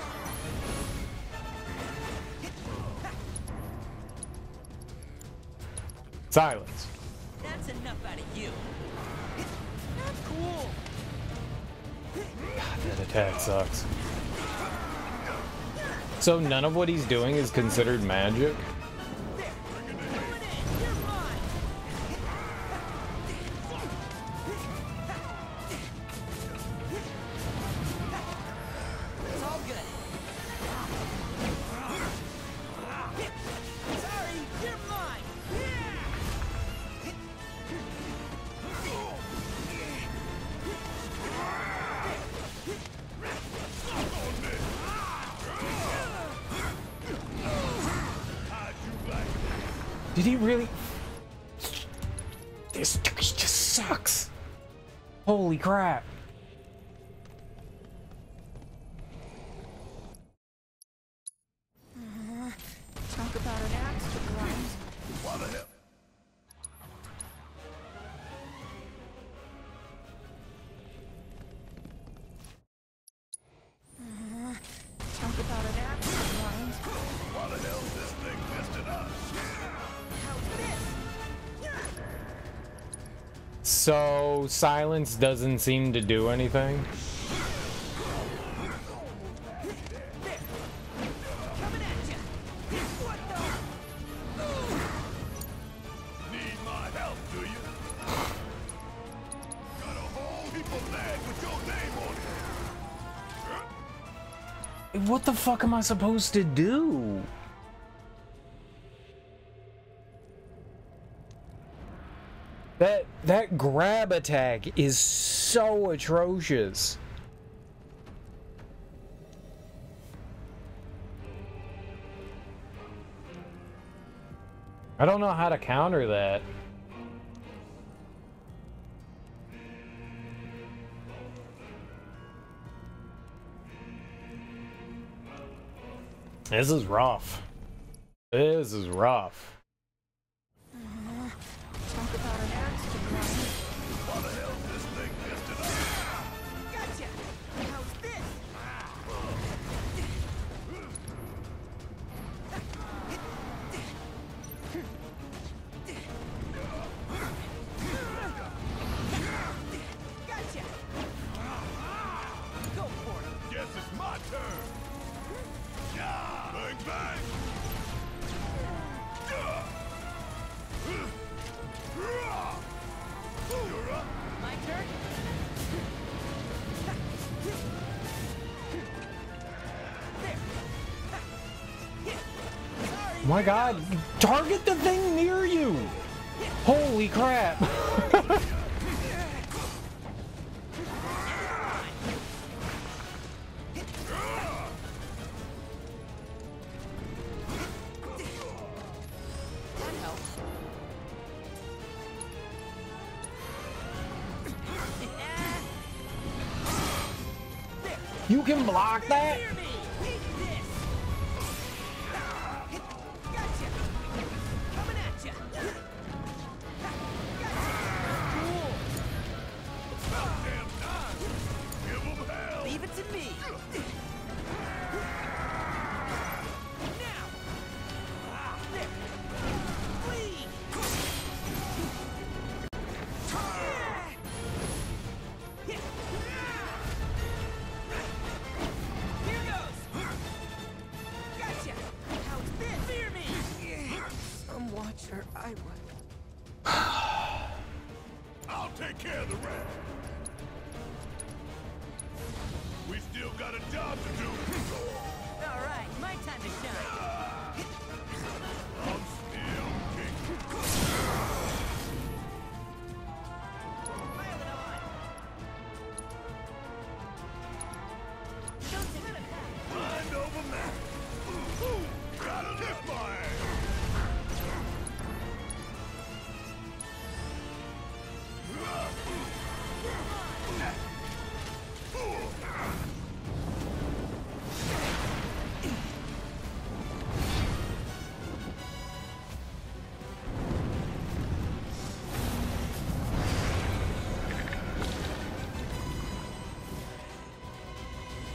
A: Silence.
P: That's enough out of you. Not cool.
A: God, that attack sucks. So none of what he's doing is considered magic? Did he really? This just sucks. Holy crap.
U: Talk about an axe to grind.
J: Why the hell?
U: Talk about an axe to grind.
J: Why the hell's this thing pissed at us?
A: So silence doesn't seem to do anything.
J: Need my help, do you? Got a whole heap of bag with your name on it.
A: What the fuck am I supposed to do? That grab attack is so atrocious. I don't know how to counter that. This is rough. This is rough.
U: Talk about an axe to grind.
J: Why the hell's this thing pissed at us?
P: Gotcha. How's this? Gotcha. Go for it.
J: Guess it's my turn. Bang, bang. You're up.
P: My turn.
A: My God, target the thing near you. Holy crap. You can block that?
P: Leave it to me. Now. There. Flee. Here goes. Gotcha. How's this? Fear me.
N: Some watcher I would.
J: I'll take care of the rest. We still got a job to do.
P: All right, my time to shine.
J: I'm still king. Mind over matter. Gotta lift my ass.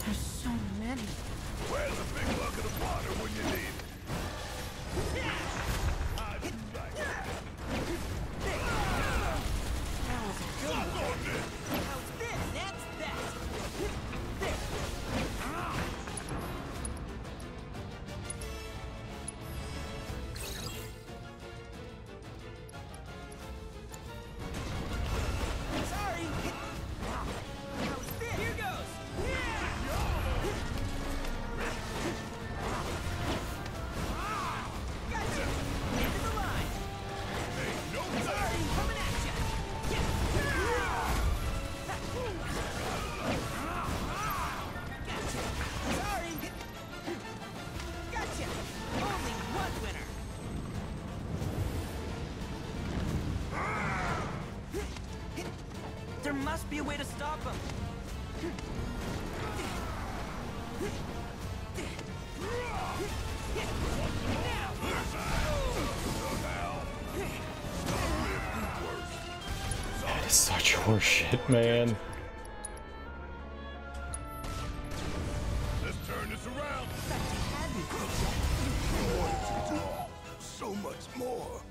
N: There's so many.
J: Where's a big bucket of water when you need it? I'd be right there.
P: That was a good one. How's this? That's that. There. Sorry. How's this? Here goes. Gotcha. End of the line. Sorry, coming at ya. Gotcha. Sorry. Gotcha. Only one winner. There must be a way to stop him.
A: That is such horseshit, man.
J: Let's turn this around. So much more.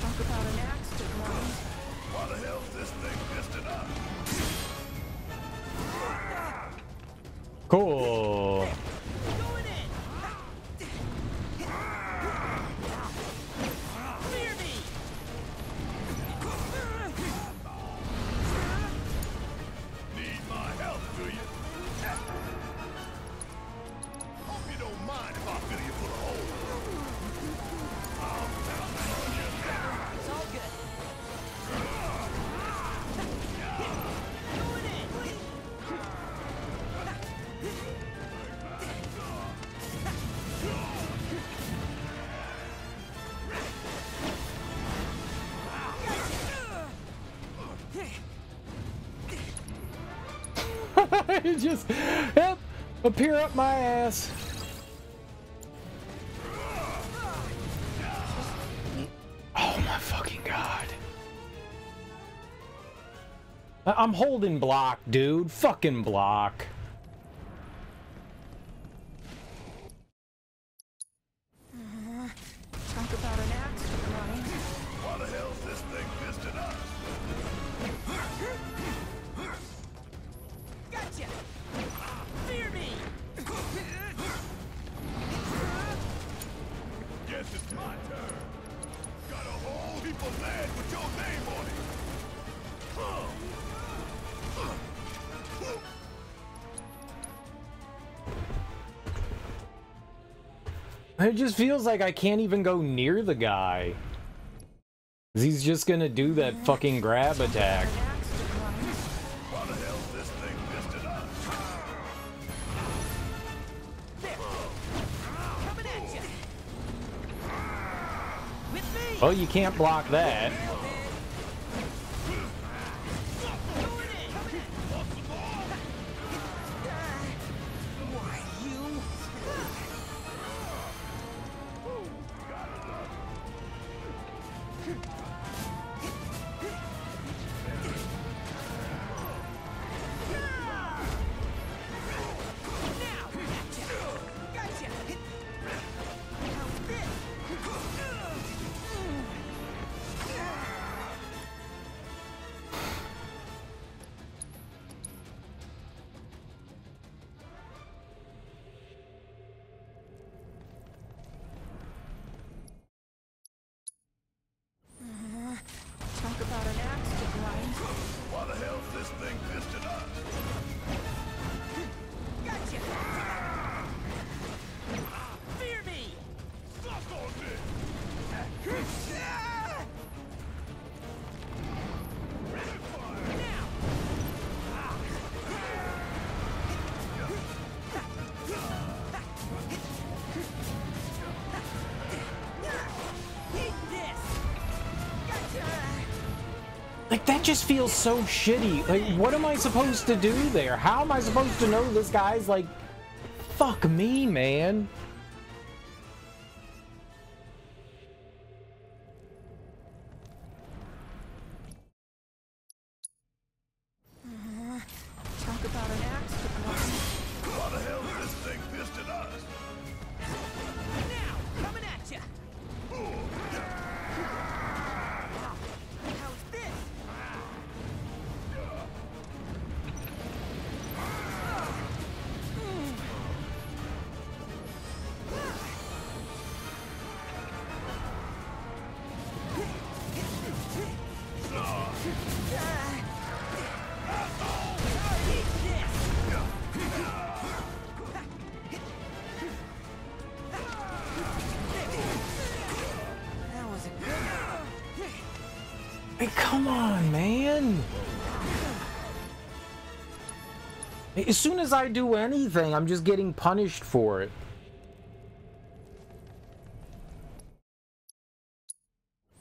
P: Talk about an axe to grind.
J: Why the hell's this thing pisted up?
A: Cool.
P: Going in. Fear me.
J: Need my help, do you? Hope you don't mind if I fill you full of holes.
P: It's all good.
A: It just, yep, appear up my ass. Oh my fucking god. I'm holding block, dude. Fucking block.
P: Talk about an axe to grind.
J: Why the hell's this thing pisted up?
P: Gotcha. Fear me.
J: Guess it's my turn. Got a whole heap of land with your name on it.
A: It just feels like I can't even go near the guy. He's just gonna do that fucking grab attack. Oh, you can't block that.
J: Talk about an axe to grind. Why the hell's this thing pissed at us? Gotcha! Fear me! Suck on me!
A: Like, that just feels so shitty. Like, what am I supposed to do there? How am I supposed to know this guy's like, fuck me, man?
J: Talk about an axe to grind. Why the hell is this thing pissed at us? Now, coming at ya! How's this?
A: Hey, come on, man. As soon as I do anything, I'm just getting punished for it.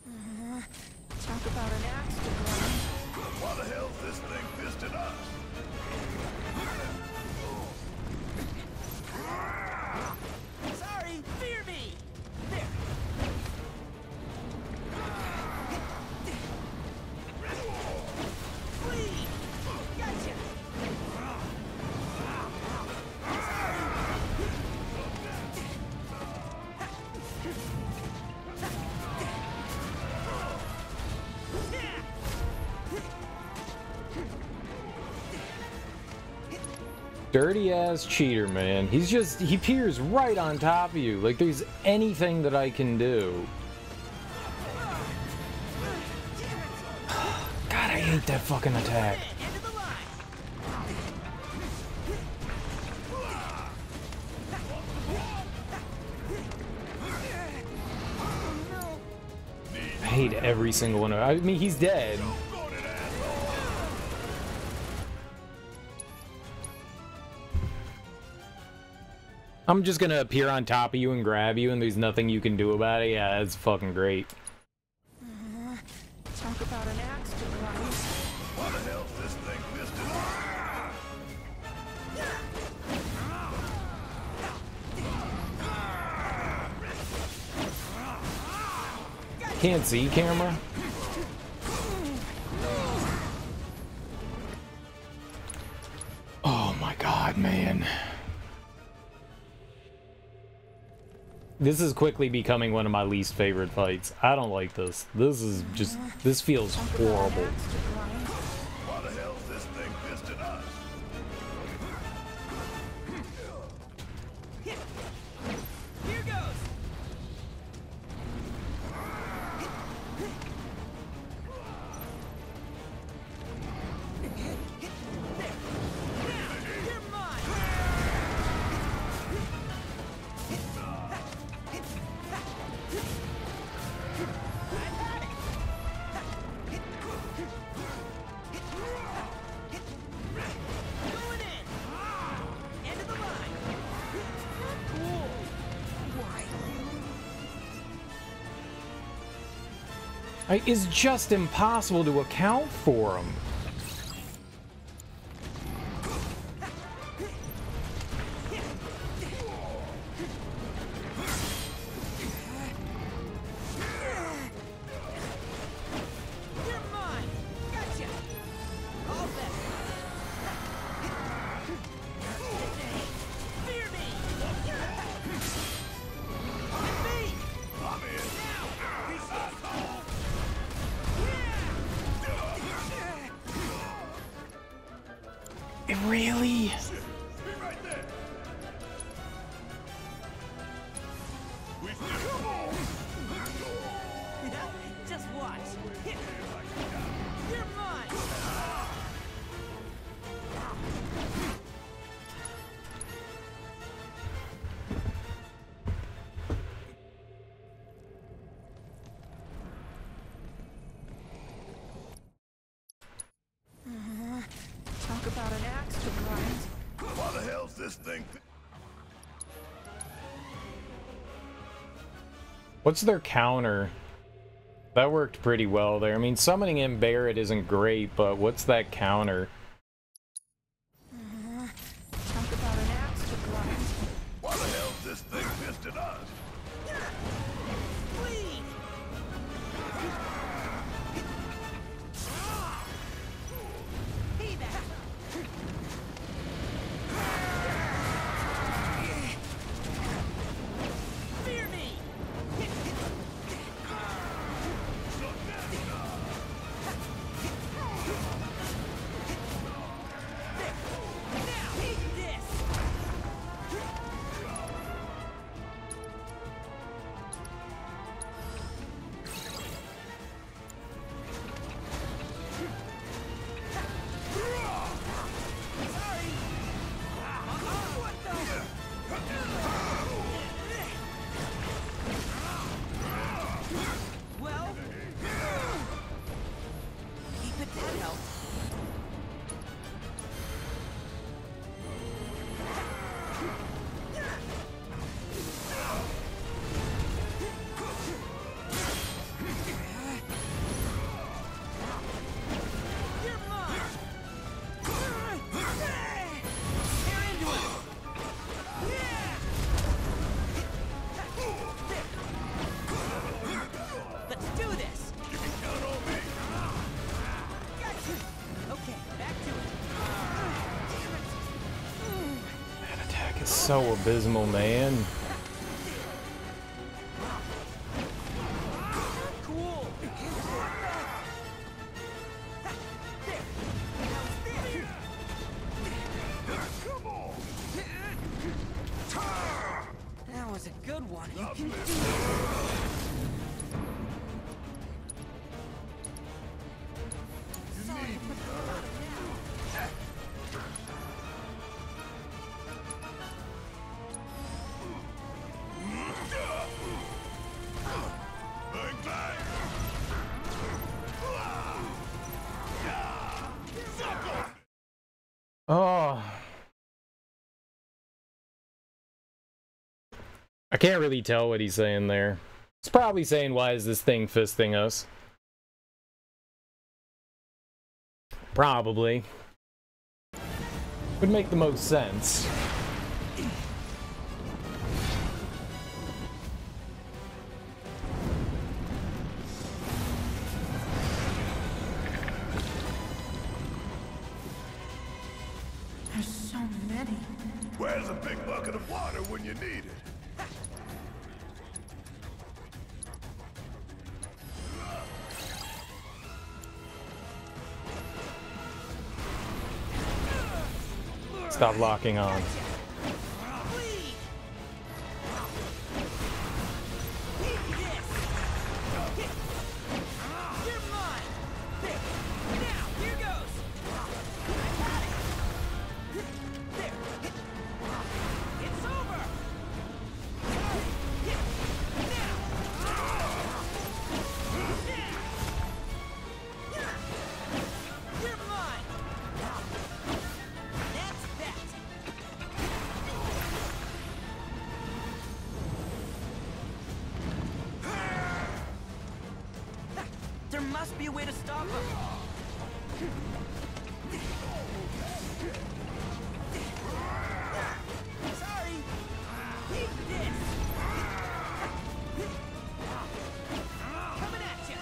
J: Talk about an axe to grind. Why the hell's this thing pissed at us? Sorry, fear me! There! Please! Gotcha!
A: Dirty ass cheater, man. He peers right on top of you. Like there's anything that I can do. God, I hate that fucking attack. I hate every single one of them. I mean, he's dead. I'm just gonna appear on top of you and grab you, and there's nothing you can do about it. Yeah, that's fucking great.
J: Talk about an axe to grind. Why the hell's this thing pissed at us?
A: Can't see, camera. Oh my god, man. This is quickly becoming one of my least favorite fights. I don't like this. This is just, this feels horrible.
J: Why the hell's this thing pissed at us? Here goes!
A: It's just impossible to account for them. Really?
P: Just watch. You're mine.
U: Talk about an axe to grind.
J: What the hell's this thing?
A: What's their counter? That worked pretty well there. I mean, summoning in Barret isn't great, but what's that counter?
U: Talk about an axe to grind.
J: What the hell's this thing pissed at us?
A: So abysmal, man.
P: That was a good one. You can do it.
A: Oh. I can't really tell what he's saying there. He's probably saying, why is this thing fisting us? Probably. Would make the most sense.
U: There's so many.
J: Where's a big bucket of water when you need it?
A: Stop locking on.
P: must be a way to stop him. Sorry. Take this. Coming at you.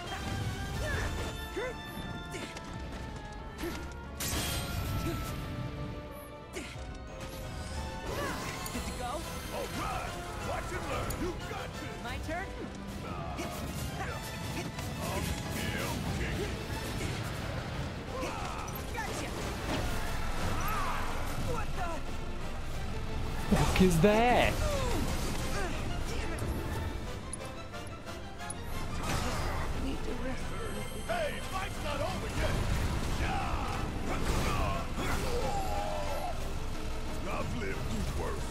P: Good to go?
J: All right. Watch and learn. You got this.
P: My turn? Gotcha. What the?
A: Fuck is that?
J: Hey, fight's not over yet. I've lived through worse.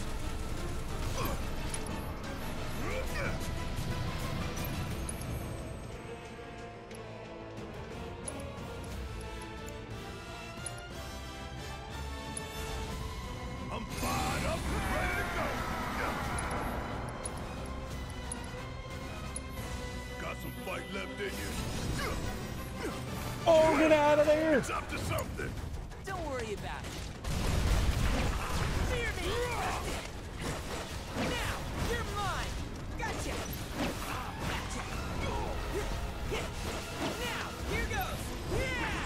J: I'm fired up and ready to go. Got some fight left in you.
A: Oh, get out of there!
J: It's up to something.
P: Don't worry about it. Fear me! Now, you're mine! Gotcha! Gotcha! Now, here goes! Yeah!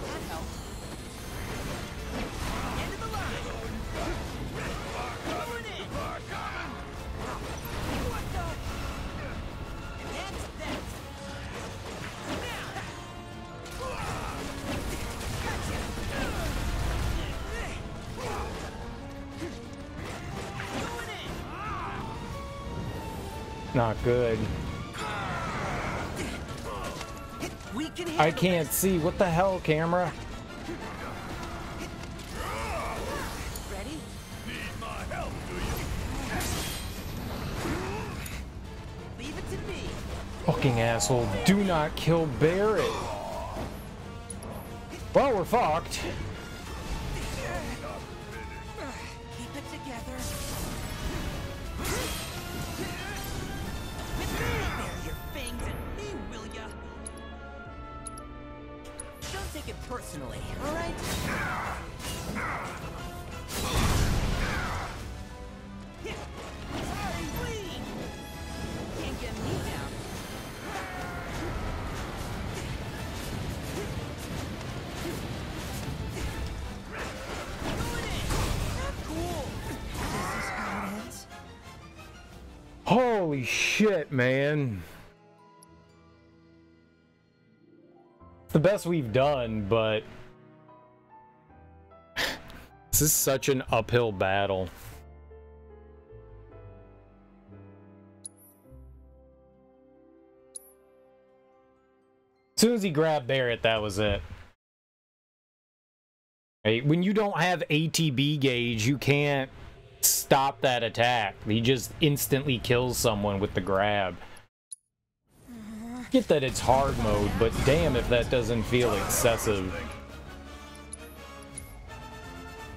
P: That helped. End of the line! Going in! What the? And that's that! Now! Gotcha! Going in!
A: Not good.
P: We can
A: I can't see. What the hell, camera?
P: Ready?
J: Need my help, do you?
P: Leave it to me.
A: Fucking asshole. Do not kill Barret. Well, we're fucked.
P: Keep it together. There, your fangs at me, will ya? Don't take it personally, alright? Sorry, bleed! Can't get me down. Going in! Cool! This is how it ends?
A: Holy shit, man. The best we've done, but this is such an uphill battle. As soon as he grabbed Barret, that was it. Right? When you don't have ATB gauge, you can't stop that attack. He just instantly kills someone with the grab. Get that it's hard mode, but damn if that doesn't feel excessive.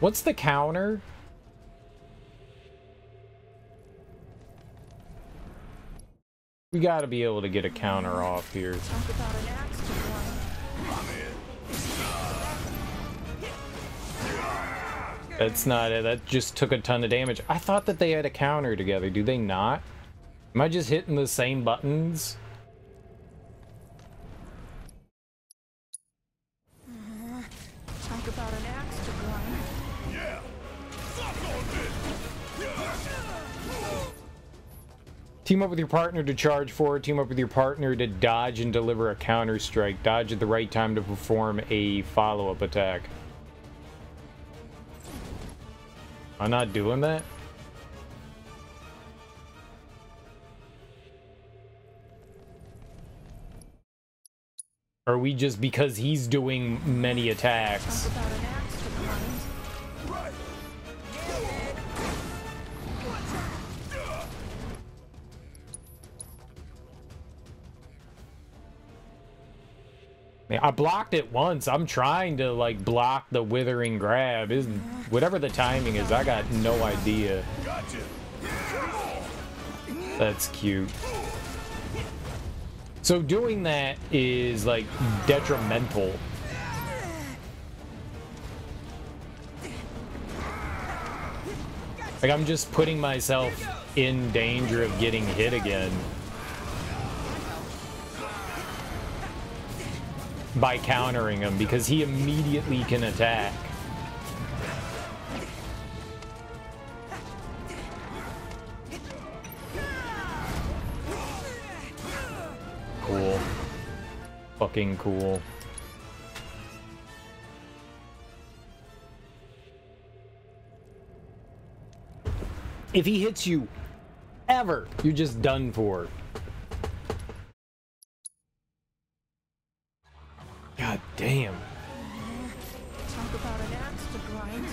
A: What's the counter? We gotta be able to get a counter off here. That's not it. That just took a ton of damage. I thought that they had a counter together. Do they not? Am I just hitting the same buttons?
J: Talk about an axe to grind. Yeah. Suck on this.
A: Team up with your partner to charge forward. Team up with your partner to dodge and deliver a counter strike. Dodge at the right time to perform a follow-up attack. I'm not doing that. Are we just because he's doing many attacks? Man, I blocked it once. I'm trying to like block the withering grab. Whatever the timing is, I got no idea. That's cute. So doing that is, like, detrimental. Like, I'm just putting myself in danger of getting hit again by countering him, because he immediately can attack. Cool. Fucking cool. If he hits you ever, you're just done for. God damn.
P: Talk about an axe to grind.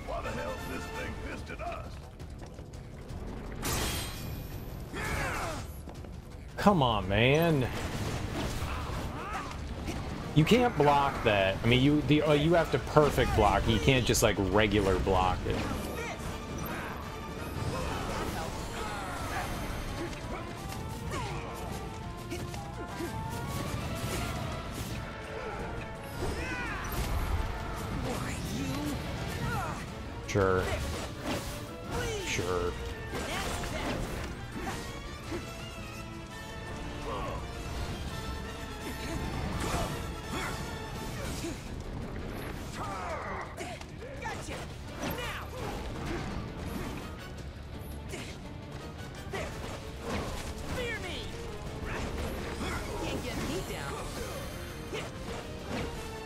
J: Why the hell's this thing pissed at us?
A: Come on, man. You can't block that. I mean, you have to perfect block. You can't just like regular block it. Sure. Sure.
P: Gotcha! Now! There! Fear me! Can't get me down.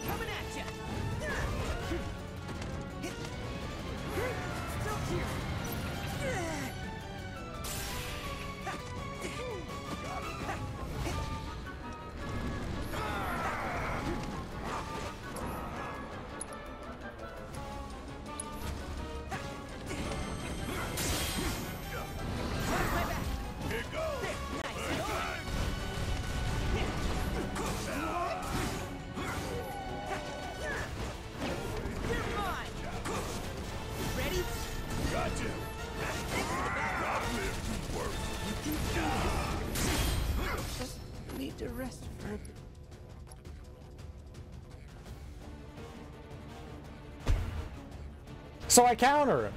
P: Coming at ya! Still here! Just need to rest for a bit.
A: So I counter him.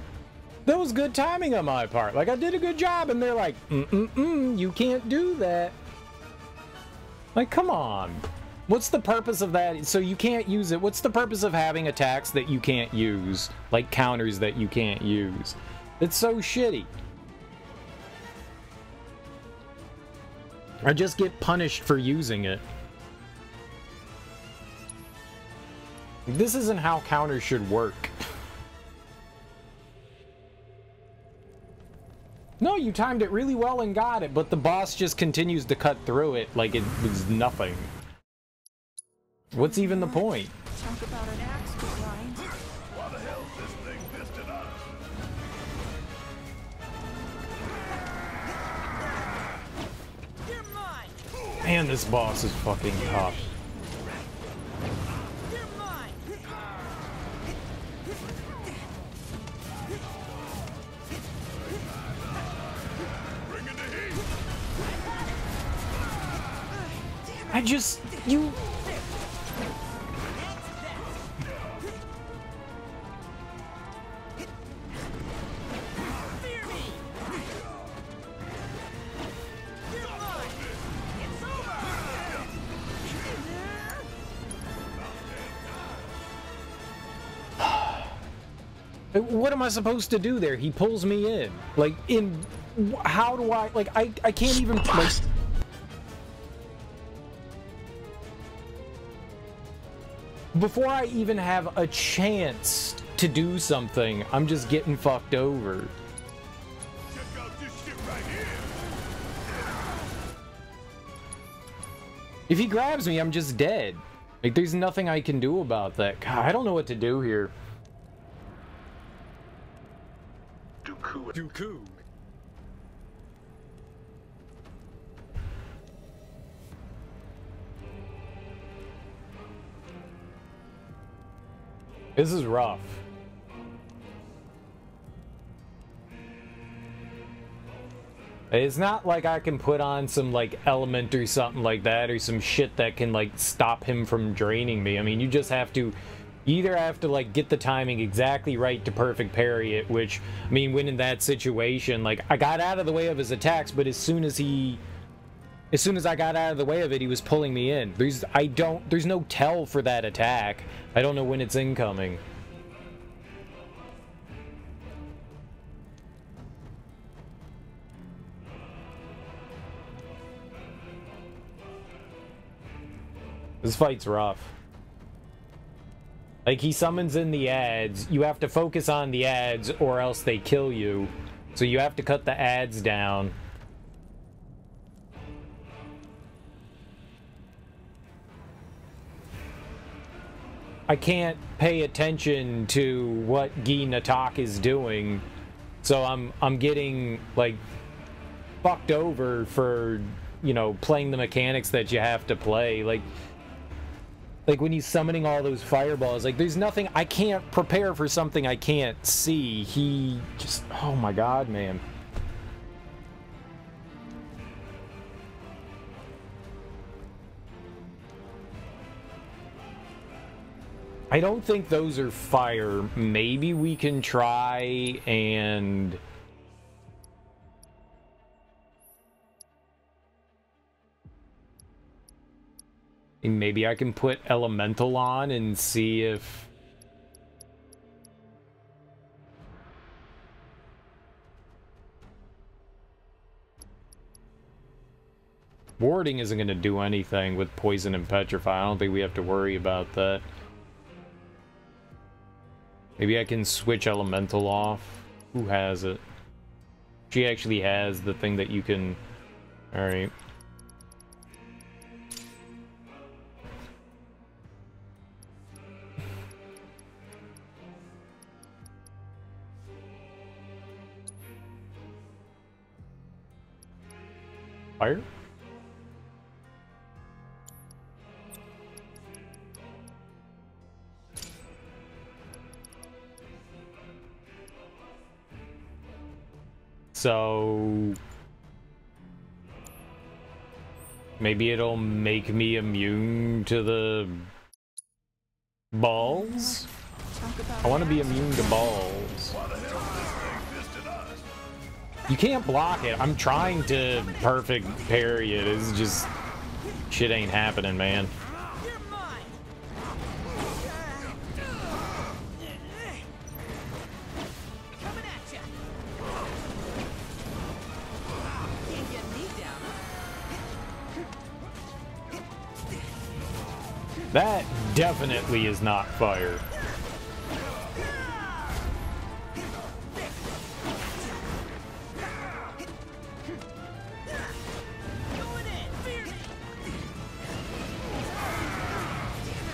A: That was good timing on my part. Like, I did a good job, and they're like, you can't do that. Like, come on. What's the purpose of that? So you can't use it. What's the purpose of having attacks that you can't use? Like counters that you can't use? It's so shitty. Or just get punished for using it. This isn't how counters should work. No, you timed it really well and got it, but the boss just continues to cut through it like it was nothing. What's even the point?
P: Talk about an axe to grind.
J: Why the hell's this thing pissed at us?
P: You're mine!
A: Man, this boss is fucking tough.
P: You're mine!
J: Bring in the heat!
A: I just... you...
P: Fear me! You're mine! It's over!
A: What am I supposed to do there? He pulls me in. Like, in... how do I... like, I can't even... like... Before I even have a chance to do something, I'm just getting fucked over.
J: Check out this shit right here!
A: If he grabs me, I'm just dead. Like, there's nothing I can do about that. God, I don't know what to do here.
J: Dooku.
A: This is rough. It's not like I can put on some, like, element or something like that, or some shit that can, like, stop him from draining me. I mean, you just have to... You either have to, like, get the timing exactly right to perfect parry it, which, I mean, when in that situation, like, I got out of the way of his attacks, but as soon as I got out of the way of it, he was pulling me in. There's no tell for that attack. I don't know when it's incoming. This fight's rough. Like, he summons in the ads. You have to focus on the ads or else they kill you. So you have to cut the ads down. I can't pay attention to what Guy Natak is doing. So I'm getting, like, fucked over for, you know, playing the mechanics that you have to play. Like when he's summoning all those fireballs, like, there's nothing, I can't prepare for something I can't see. He just, oh my god, man. I don't think those are fire. Maybe we can try and... Maybe I can put elemental on and see if... Warding isn't going to do anything with poison and petrify. I don't think we have to worry about that. Maybe I can switch elemental off. Who has it? She actually has the thing that you can... Alright. Fire? So... Maybe it'll make me immune to the... balls? I want to be immune to balls. You can't block it. I'm trying to perfect parry it. It's just... Shit ain't happening, man. That definitely is not fire.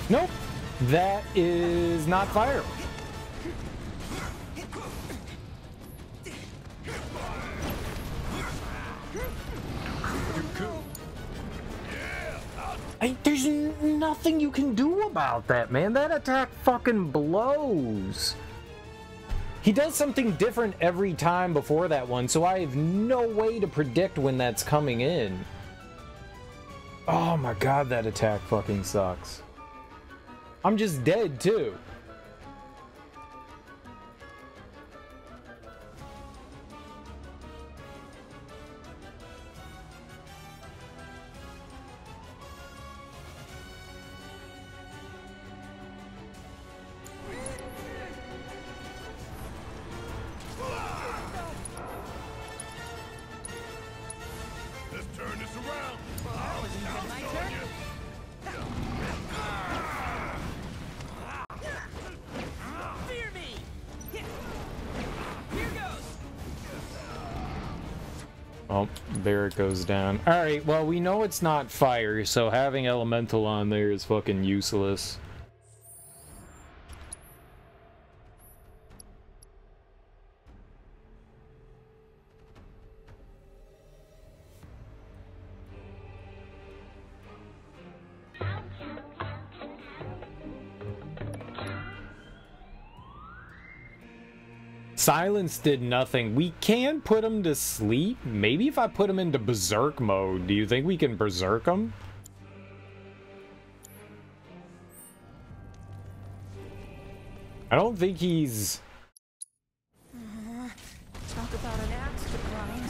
A: Nope, that is not fire. There's nothing you can do about that, man. That attack fucking blows. He does something different every time before that one, so I have no way to predict when that's coming in. Oh my god, that attack fucking sucks. I'm just dead, too. Oh, there it goes down. Alright, well, we know it's not fire, so having elemental on there is fucking useless. Silence did nothing. We can put him to sleep. Maybe if I put him into berserk mode, do you think we can berserk him? I don't think he's...
P: Talk about an axe to grind.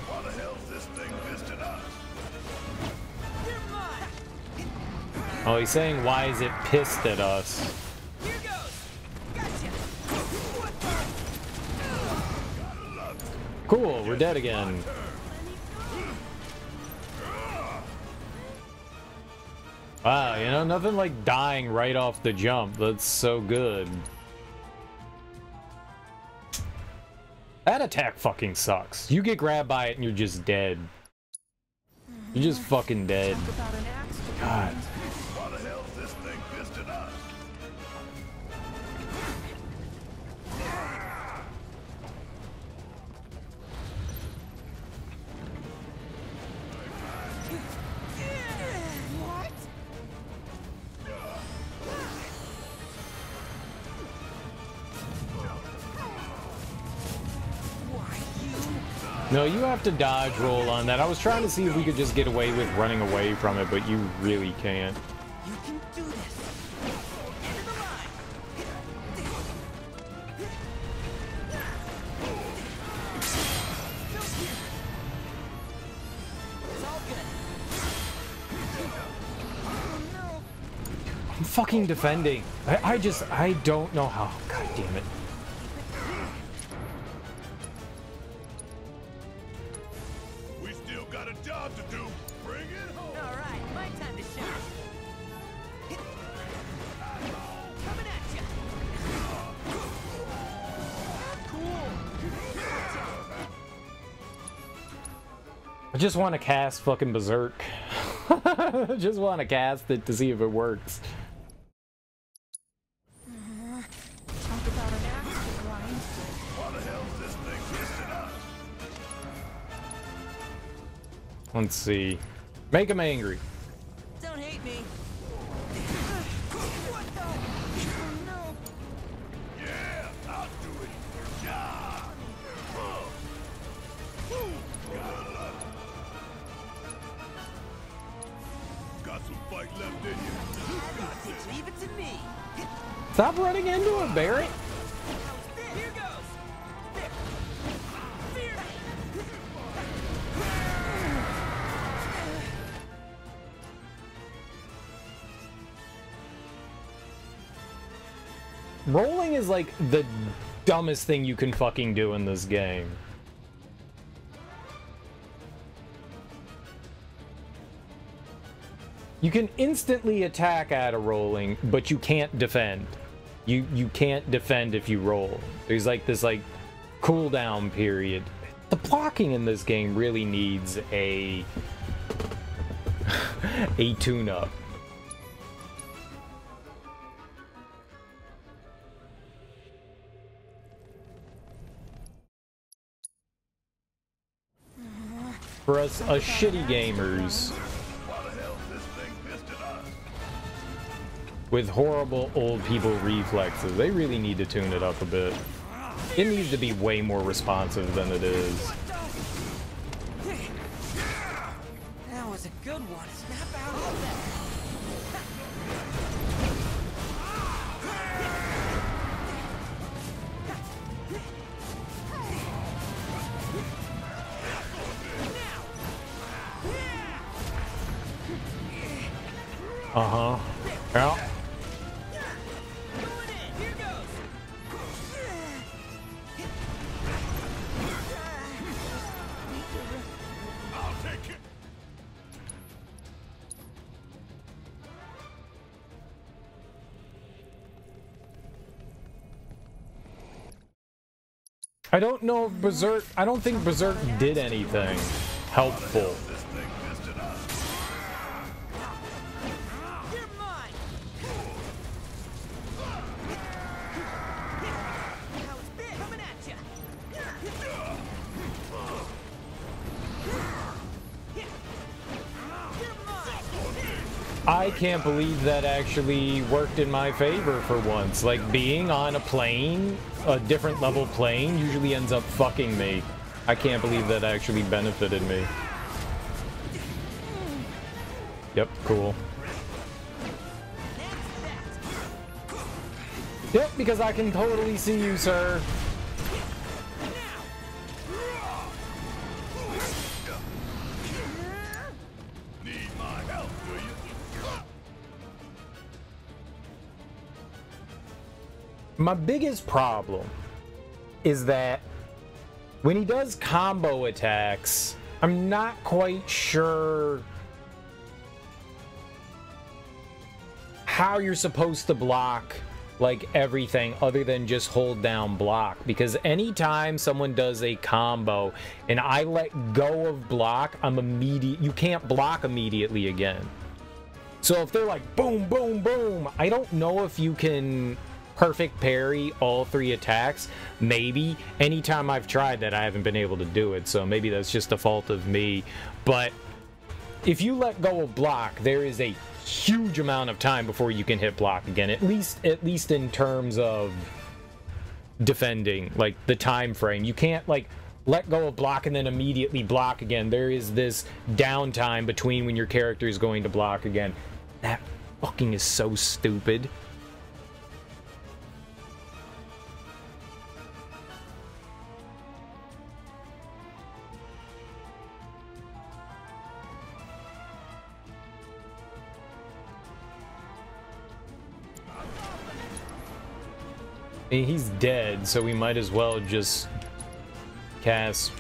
J: Why the hell's this thing pissed at us?
A: Oh, he's saying, why is it pissed at us?
P: Here goes. Gotcha.
A: Cool, we're dead again. Wow, you know, nothing like dying right off the jump. That's so good. That attack fucking sucks. You get grabbed by it and you're just dead. You're just fucking dead. God.
J: Why the hell's this thing pissed at us?
P: What?
A: No, you have to dodge roll on that. I was trying to see if we could just get away with running away from it, but you really can't.
P: You can do this. End of the line. It's all good. Oh no.
A: I'm fucking defending. I don't know how. God damn it.
J: We still got a job to do. Bring it home.
P: All right, my time to shine. Coming at ya. Cool.
A: I just want to cast fucking Berserk. I just want to cast it to see if it works.
P: Talk about an axe to grind.
J: Why the hell's this thing pissed at us?
A: Let's see. Make him angry.
P: Don't hate me. What the? Oh no.
J: Yeah, I'll do it. Yeah. Gotta love it. Got some fight left in you.
P: Leave it to me.
A: Stop running into him, Barret.
P: Here goes.
A: Rolling is like the dumbest thing you can fucking do in this game. You can instantly attack out of rolling, but you can't defend. You can't defend if you roll. There's like this like cooldown period. The blocking in this game really needs a tune-up. For us shitty gamers with horrible old people reflexes, they really need to tune it up a bit. It needs to be way more responsive than it is.
P: That was a good one. Snap out of that.
A: Uh-huh. Yeah. I don't know if Berserk... I don't think Berserk did anything helpful. I can't believe that actually worked in my favor for once. Like, being on a plane a different level plane usually ends up fucking me. I can't believe that actually benefited me. Yep, cool. Yep, because I can totally see you, sir.
J: Need my help, do you?
A: My biggest problem is that when he does combo attacks, I'm not quite sure how you're supposed to block like everything other than just hold down block, because anytime someone does a combo and I let go of block, you can't block immediately again. So if they're like boom boom boom, I don't know if you can perfect parry all 3 attacks. Maybe. Anytime I've tried that, I haven't been able to do it, so maybe that's just a fault of me. But if you let go of block, there is a huge amount of time before you can hit block again, at least in terms of defending, like the time frame. You can't like let go of block and then immediately block again. There is this downtime between when your character is going to block again. That fucking is so stupid. I mean, he's dead, so we might as well just cast...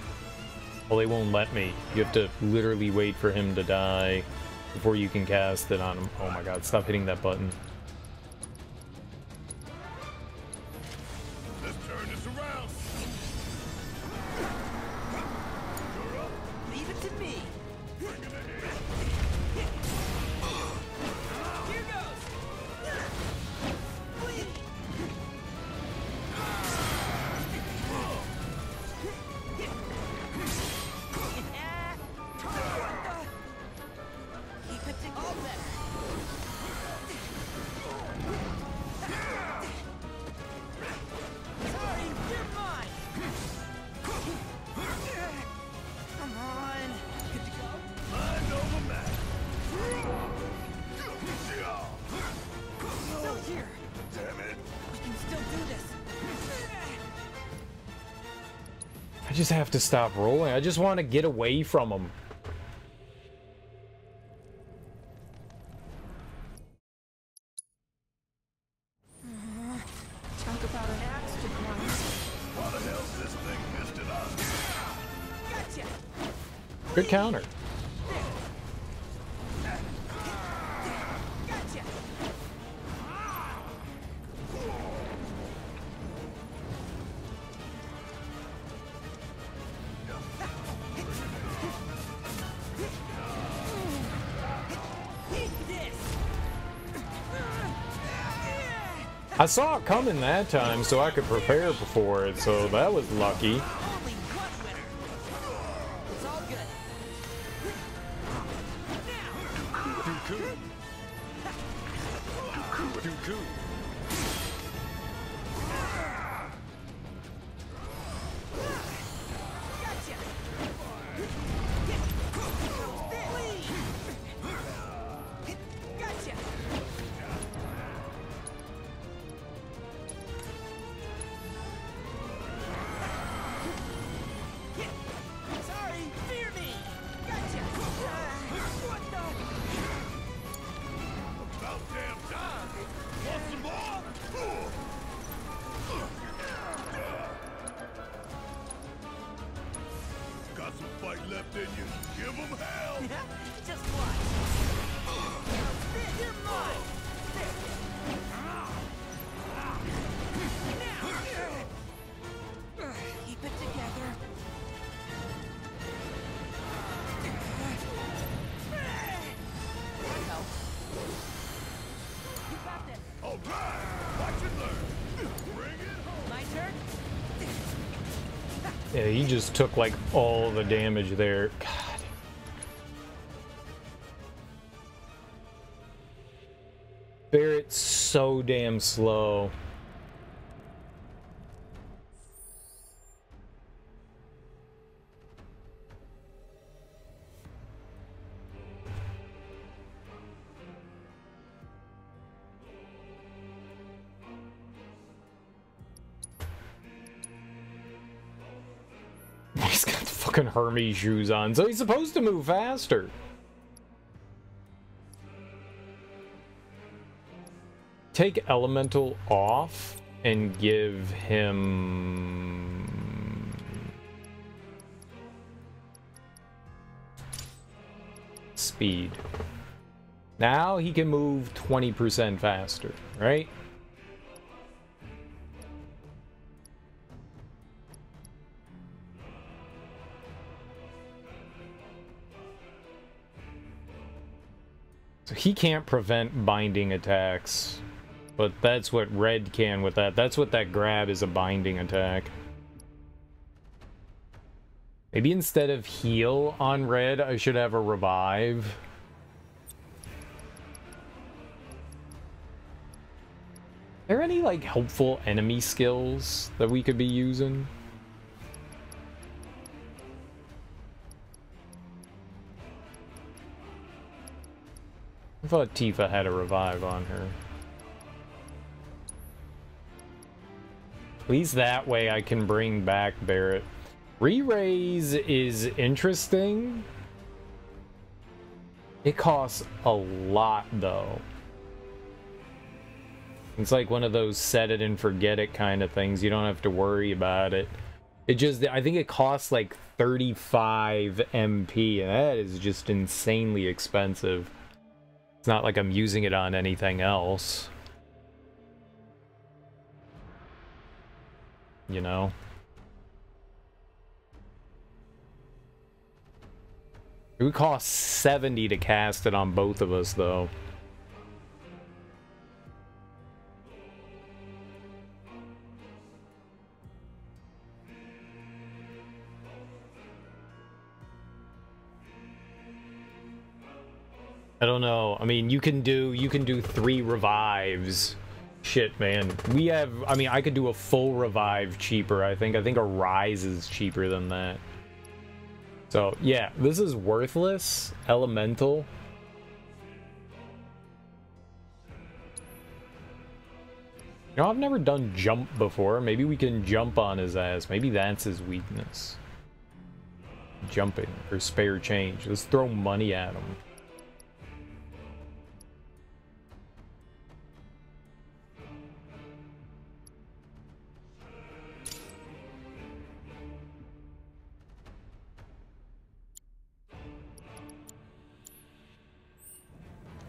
A: Well, they won't let me. You have to literally wait for him to die before you can cast it on him. Oh my god, stop hitting that button.
J: Let's turn this around. You're up.
P: Leave it to me.
J: Bring it ahead.
P: Here goes. Keep it together. Sorry, you're mine. Come on. Good to go.
J: Mind over matter.
P: Still here.
J: Damn it.
P: We can still do this.
A: I just have to stop rolling. I just want to get away from him.
P: Talk about an axe to grind.
J: Why the hell's this thing missed it on?
P: Gotcha.
A: Good counter.
P: Gotcha.
A: I saw it coming that time, so I could prepare before it, so that was lucky.
P: Only one winner. It's all good. Gotcha. Sorry, fear me. Gotcha. What the?
J: About damn time. Want some more? Got some fight left in you. Give them hell.
P: Just watch. You're mine. Now. Keep it together. You got this.
J: All right. Watch and learn. Bring it home.
P: My turn.
A: Yeah, he just took like all the damage there. God. Barrett's so damn slow. fucking Hermes shoes on, so he's supposed to move faster. Take Elemental off and give him... speed. Now he can move 20% faster, right? So he can't prevent binding attacks, but that's what red can with that. That's what that grab is, a binding attack. Maybe instead of heal on red, I should have a revive. Are there any, like, helpful enemy skills that we could be using? I thought Tifa had a revive on her. At least that way I can bring back Barret. Re-raise is interesting. It costs a lot, though. It's like one of those set it and forget it kind of things. You don't have to worry about it. It just, I think it costs like 35 MP, and that is just insanely expensive. It's not like I'm using it on anything else. You know? It would cost 70 to cast it on both of us, though. I don't know. I mean, you can do 3 revives. Shit, man. We have, I mean, I could do a full revive cheaper, I think. I think a rise is cheaper than that. So, yeah, this is worthless. Elemental. You know, I've never done jump before. Maybe we can jump on his ass. Maybe that's his weakness. Jumping or spare change. Let's throw money at him.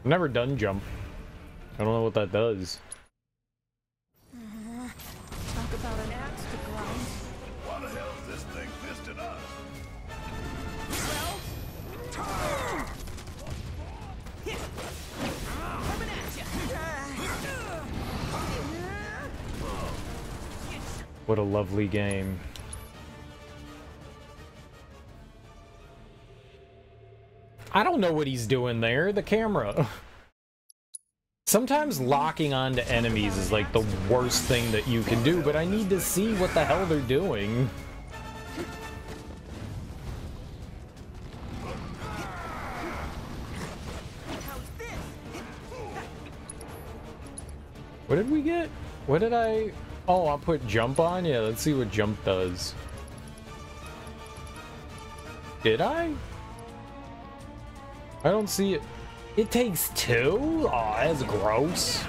A: I've never done jump. I don't know what that does.
P: Talk about an axe to grind.
J: Why the hell is this thing pissed at us?
P: Coming at ya.
A: What a lovely game. I don't know what he's doing there, the camera. Sometimes locking onto enemies is like the worst thing that you can do, but I need to see what the hell they're doing. What did we get? What did I... Oh, I'll put jump on? Yeah, let's see what jump does. Did I? I don't see it. It takes 2? Oh, that's gross.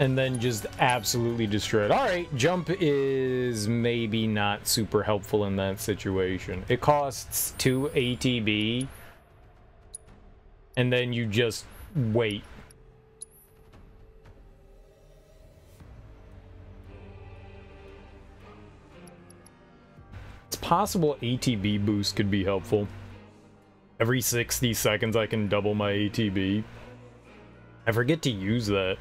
A: And then just absolutely destroyed. Alright, jump is maybe not super helpful in that situation. It costs 2 ATB. And then you just wait. It's possible ATB boost could be helpful. Every 60 seconds I can double my ATB. I forget to use that.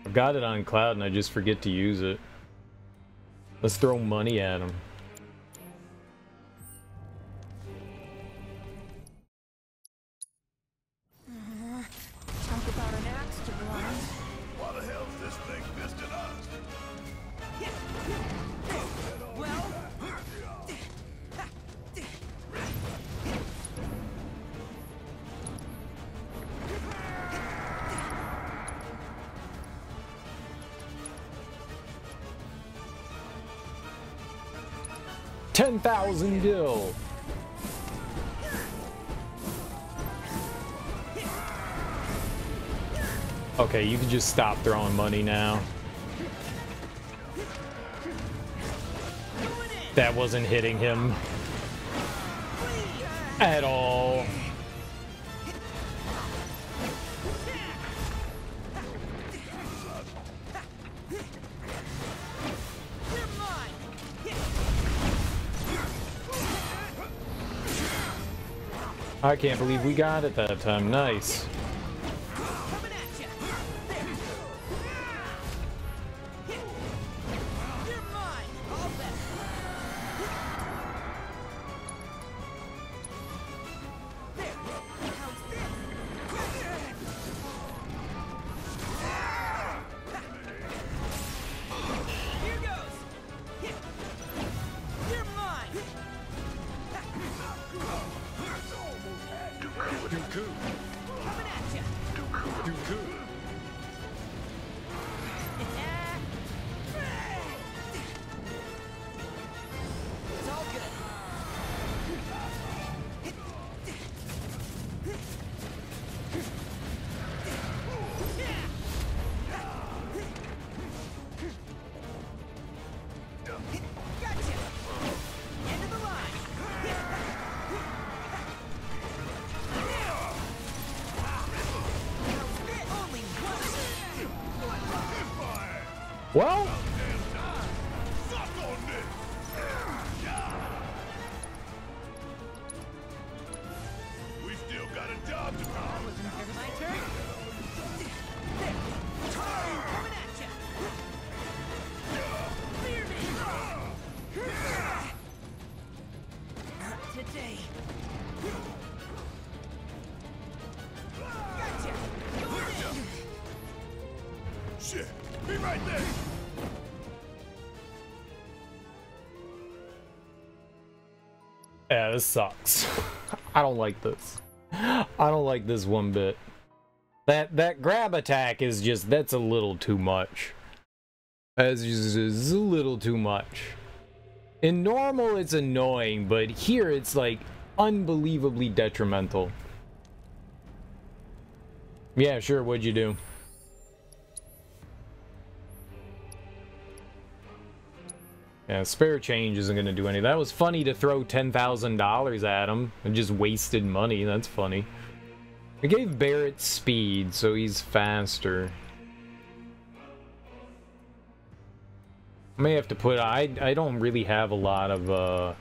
A: I've got it on cloud and I just forget to use it. Let's throw money at him.
P: Talk about an axe to grind.
J: Why the hell's this thing fisting us?
P: Well,
A: 10,000 gil. Okay, you can just stop throwing money now. That wasn't hitting him at all. I can't believe we got it that time. Nice. Well,
J: we still got a job to do.
P: my turn. Coming at ya. Clear me. Not today. Gotcha. Going in.
J: Shit, be right there.
A: yeah, this sucks. I don't like this. I don't like this one bit. That grab attack is just, that's a little too much. That's just a little too much. In normal, it's annoying, but here it's like unbelievably detrimental. Yeah, sure, what'd you do? Yeah, spare change isn't gonna do anything. That was funny to throw $10,000 at him and just wasted money. That's funny. I gave Barrett speed, so he's faster. I may have to put... I don't really have a lot of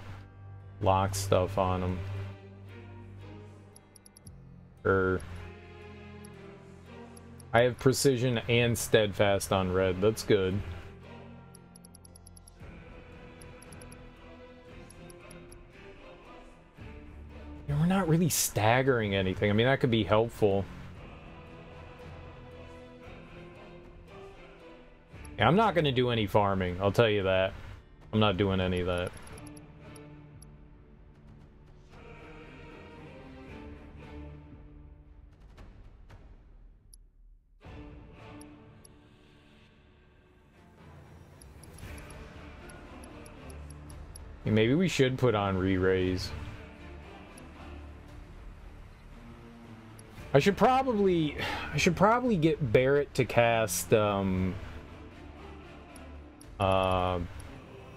A: lock stuff on him. I have precision and steadfast on red. That's good. Yeah, we're not really staggering anything. I mean, that could be helpful. Yeah, I'm not going to do any farming. I'll tell you that. I'm not doing any of that. Maybe we should put on re-raise. I should probably get Barrett to cast the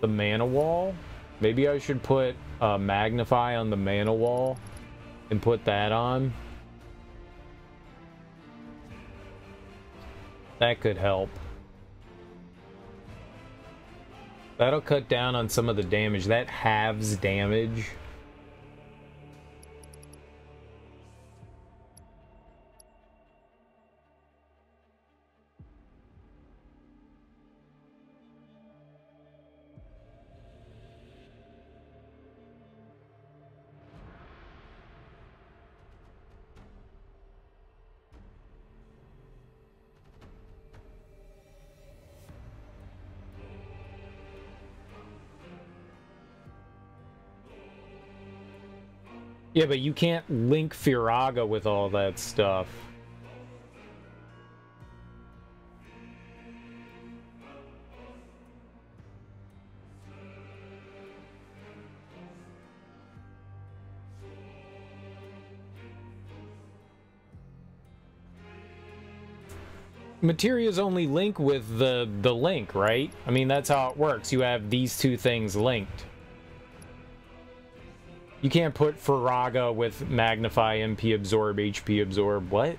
A: mana wall. Maybe I should put magnify on the mana wall and put that on. That could help. That'll cut down on some of the damage. That halves damage. Yeah, but you can't link Firaga with all that stuff. Materias only link with the link, right? I mean, that's how it works. You have these two things linked. You can't put Firaga with Magnify, MP Absorb, HP Absorb. What?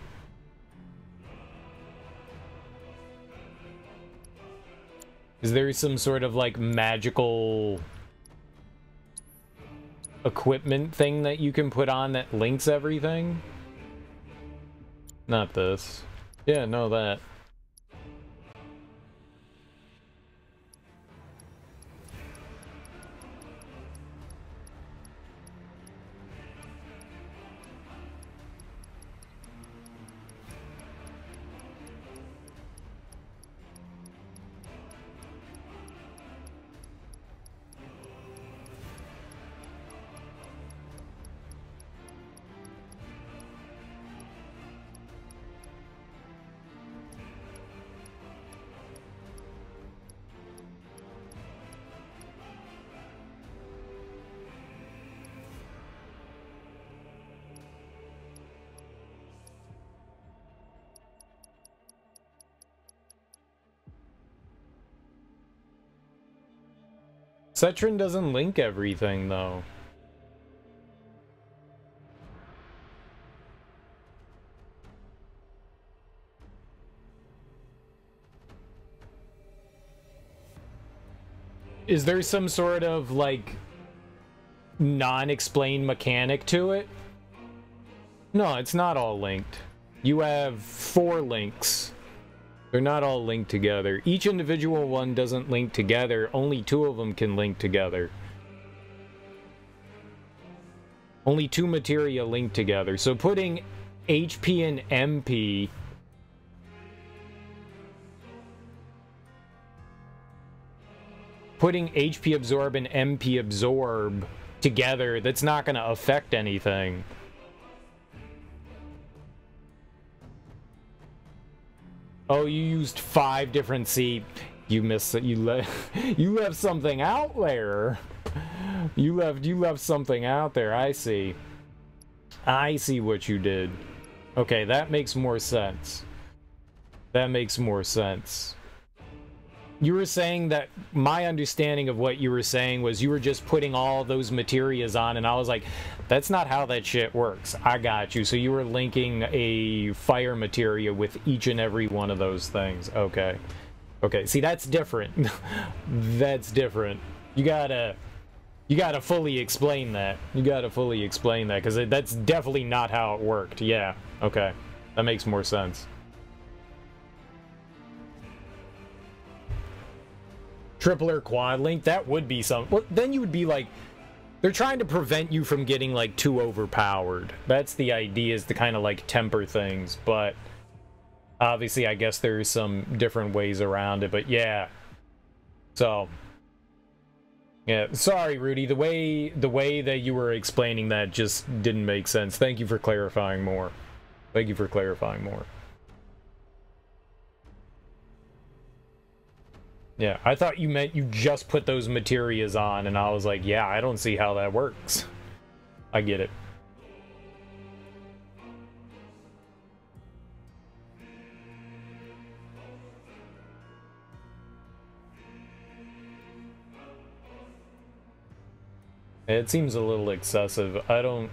A: Is there some sort of like magical equipment thing that you can put on that links everything? Not this. Yeah, no, that. Cetrin doesn't link everything, though. Is there some sort of, like, non-explained mechanic to it? No, it's not all linked. You have 4 links. They're not all linked together. Each individual one doesn't link together. Only 2 of them can link together. Only 2 materia link together. So putting HP and MP... Putting HP Absorb and MP Absorb together, that's not going to affect anything. Oh, you used 5 different... See, you missed it. You left something out there. You left something out there. I see. I see what you did. Okay, that makes more sense. That makes more sense. You were saying that my understanding of what you were saying was you were just putting all those materias on, and I was like, that's not how that shit works. I got you. So you were linking a fire materia with each and every one of those things. Okay. Okay, see, that's different. That's different. You gotta fully explain that. You gotta fully explain that, because that's definitely not how it worked. Yeah, okay. That makes more sense. Triple or quad link, that would be some... Well, then you would be like... They're trying to prevent you from getting, like, too overpowered. That's the idea, is to kind of, like, temper things, but... Obviously, I guess there's some different ways around it, but yeah. So... Yeah, sorry, Rudy. The way that you were explaining that just didn't make sense. Thank you for clarifying more. Thank you for clarifying more. Yeah, I thought you meant you just put those materias on, and I was like, yeah, I don't see how that works. I get it. It seems a little excessive. I don't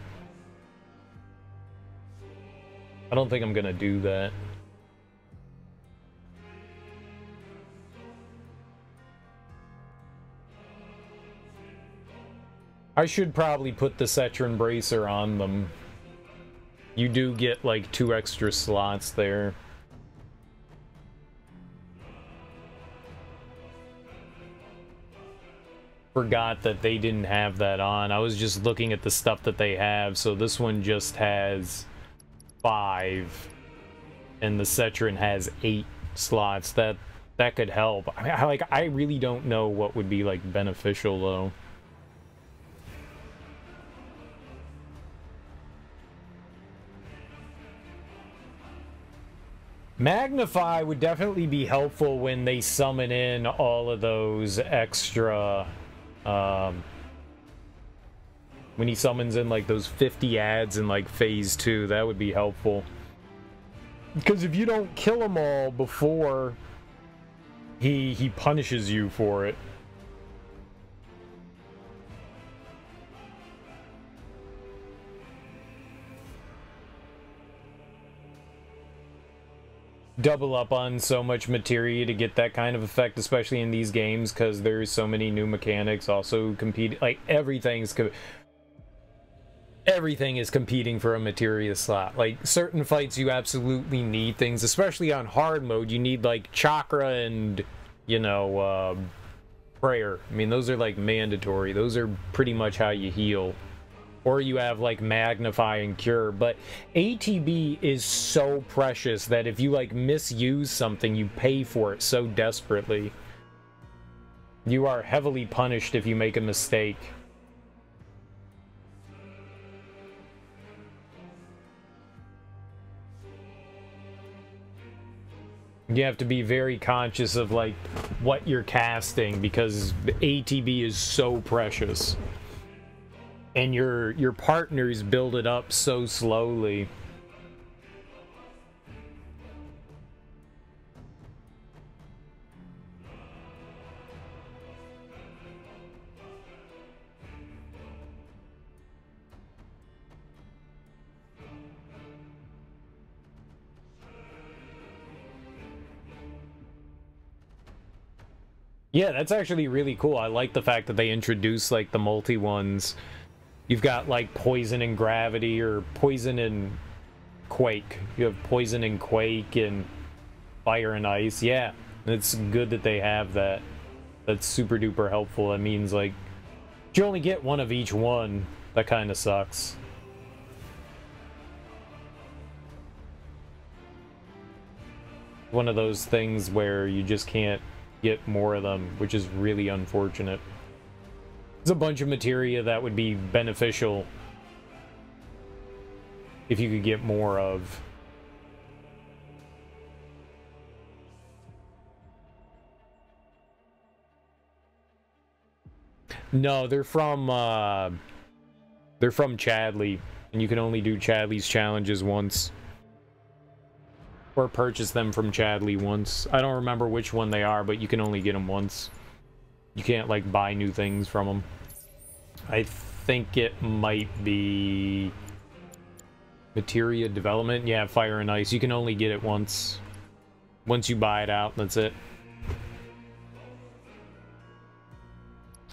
A: think I'm gonna do that. I should probably put the Cetrin Bracer on them. You do get like 2 extra slots there. Forgot that they didn't have that on. I was just looking at the stuff that they have, so this one just has 5 and the Cetrin has 8 slots. That could help. I mean, I really don't know what would be like beneficial though. Magnify would definitely be helpful when they summon in all of those extra, when he summons in like those 50 ads in like phase 2, that would be helpful. Because if you don't kill them all before he punishes you for it. Double up on so much materia to get that kind of effect, especially in these games, because there's so many new mechanics also compete. Like everything is competing for a materia slot. Like certain fights you absolutely need things, especially on hard mode. You need like chakra and, you know, prayer. I mean, those are like mandatory. Those are pretty much how you heal. Or you have like magnify and cure. But ATB is so precious that if you like misuse something, you pay for it so desperately. You are heavily punished if you make a mistake. You have to be very conscious of like what you're casting, because ATB is so precious. And your partners build it up so slowly. Yeah, that's actually really cool. I like the fact that they introduce like the multi ones. You've got like poison and gravity, or poison and quake. You have poison and quake and fire and ice. Yeah, it's good that they have that. That's super duper helpful. That means like you only get one of each one. That kind of sucks. One of those things where you just can't get more of them, which is really unfortunate. There's a bunch of materia that would be beneficial if you could get more of. No, they're from Chadley, and you can only do Chadley's challenges once. Or purchase them from Chadley once. I don't remember which one they are, but you can only get them once. You can't, like, buy new things from them. I think it might be Materia Development. Yeah, Fire and Ice. You can only get it once. Once you buy it out, that's it.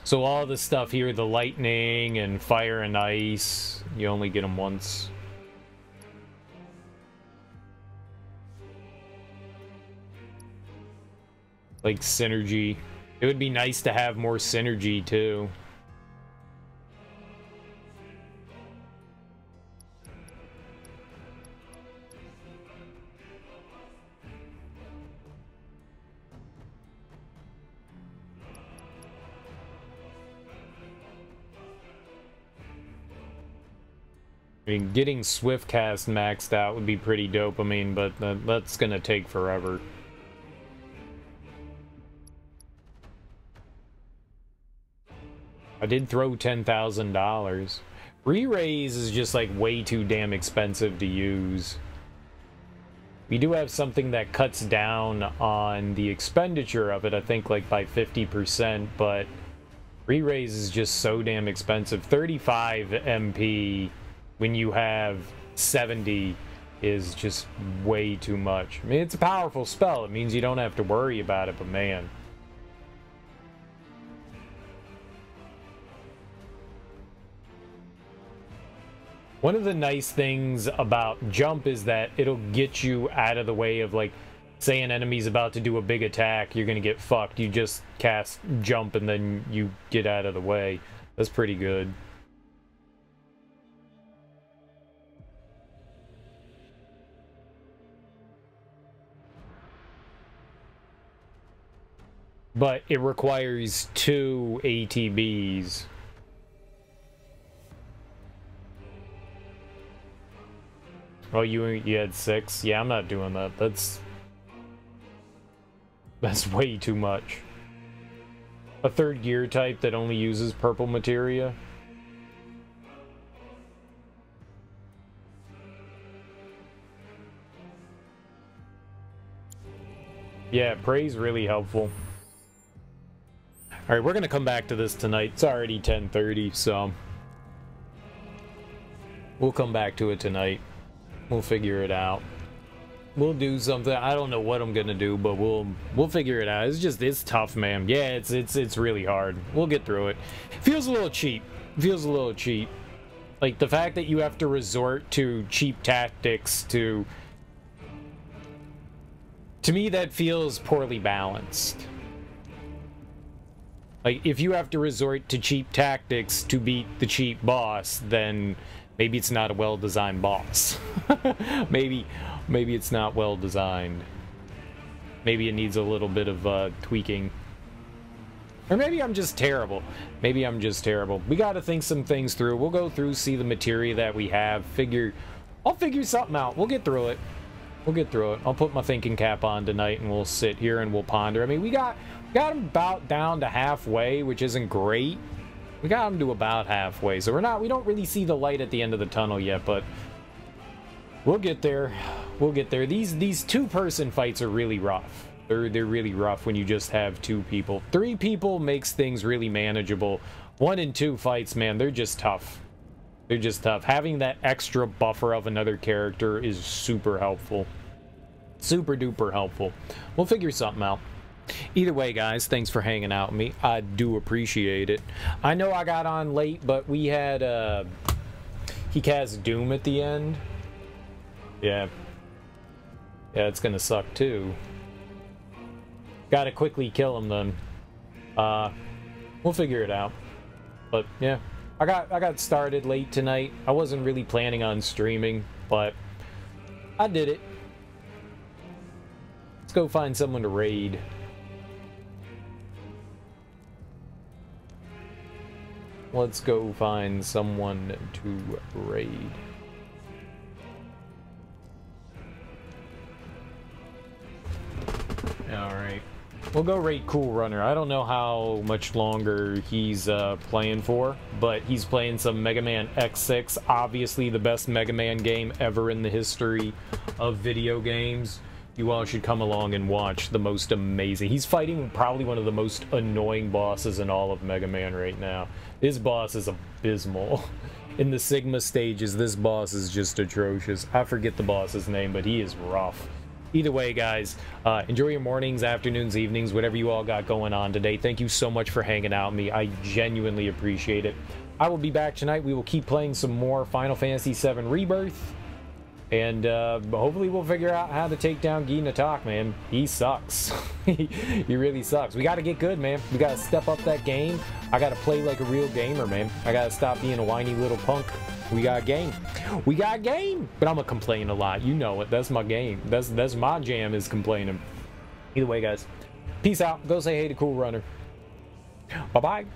A: So all the stuff here, the Lightning and Fire and Ice, you only get them once. Like synergy. It would be nice to have more synergy too. I mean, getting Swiftcast maxed out would be pretty dope. I mean, but that's gonna take forever. I did throw $10,000. Re-raise is just like way too damn expensive to use. We do have something that cuts down on the expenditure of it, I think like by 50%, but re-raise is just so damn expensive. 35 MP when you have 70 is just way too much. I mean, it's a powerful spell. It means you don't have to worry about it, but man. One of the nice things about jump is that it'll get you out of the way of, like, say an enemy's about to do a big attack, you're gonna get fucked. You just cast jump and then you get out of the way. That's pretty good. But it requires 2 ATBs. Oh, you had 6? Yeah, I'm not doing that. That's That's way too much. A third gear type that only uses purple materia. Yeah, prey's really helpful. Alright, we're gonna come back to this tonight. It's already 10:30, so we'll come back to it tonight. We'll figure it out. We'll do something. I don't know what I'm gonna do, but we'll figure it out. It's tough, man. Yeah, it's really hard. We'll get through it. Feels a little cheap. Feels a little cheap. Like the fact that you have to resort to cheap tactics to me, that feels poorly balanced. Like, if you have to resort to cheap tactics to beat the cheap boss, then maybe it's not a well-designed boss. maybe it's not well-designed. Maybe it needs a little bit of tweaking. Or maybe I'm just terrible. Maybe I'm just terrible. We gotta think some things through. We'll go through, see the materia that we have, I'll figure something out. We'll get through it. We'll get through it. I'll put my thinking cap on tonight and we'll sit here and we'll ponder. I mean, we got him about down to halfway, which isn't great. We got him to about halfway, so we don't really see the light at the end of the tunnel yet, but we'll get there. We'll get there. These two-person fights are really rough. They're really rough when you just have two people. 3 people makes things really manageable. 1 and 2 fights, man, they're just tough. They're just tough. Having that extra buffer of another character is super helpful. Super duper helpful. We'll figure something out. Either way, guys, thanks for hanging out with me. I do appreciate it. I know I got on late, but we had he cast Doom at the end. Yeah. Yeah, it's gonna suck too. Gotta quickly kill him then. We'll figure it out. But yeah. I got started late tonight. I wasn't really planning on streaming, but I did it. Let's go find someone to raid. Let's go find someone to raid. Alright. We'll go raid Cool Runner. I don't know how much longer he's playing for, but he's playing some Mega Man X6, obviously the best Mega Man game ever in the history of video games. You all should come along and watch the most amazing. He's fighting probably one of the most annoying bosses in all of Mega Man right now. This boss is abysmal. In the Sigma stages, this boss is just atrocious. I forget the boss's name, but he is rough. Either way, guys, enjoy your mornings, afternoons, evenings, whatever you all got going on today. Thank you so much for hanging out with me. I genuinely appreciate it. I will be back tonight. We will keep playing some more Final Fantasy VII Rebirth. And hopefully we'll figure out how to take down Guy Natak, man. He sucks. He really sucks. We got to get good, man. We got to step up that game. I got to play like a real gamer, man. I got to stop being a whiny little punk. We got a game. We got a game. But I'm going to complain a lot. You know it. That's my game. That's my jam, is complaining. Either way, guys. Peace out. Go say hey to Cool Runner. Bye-bye.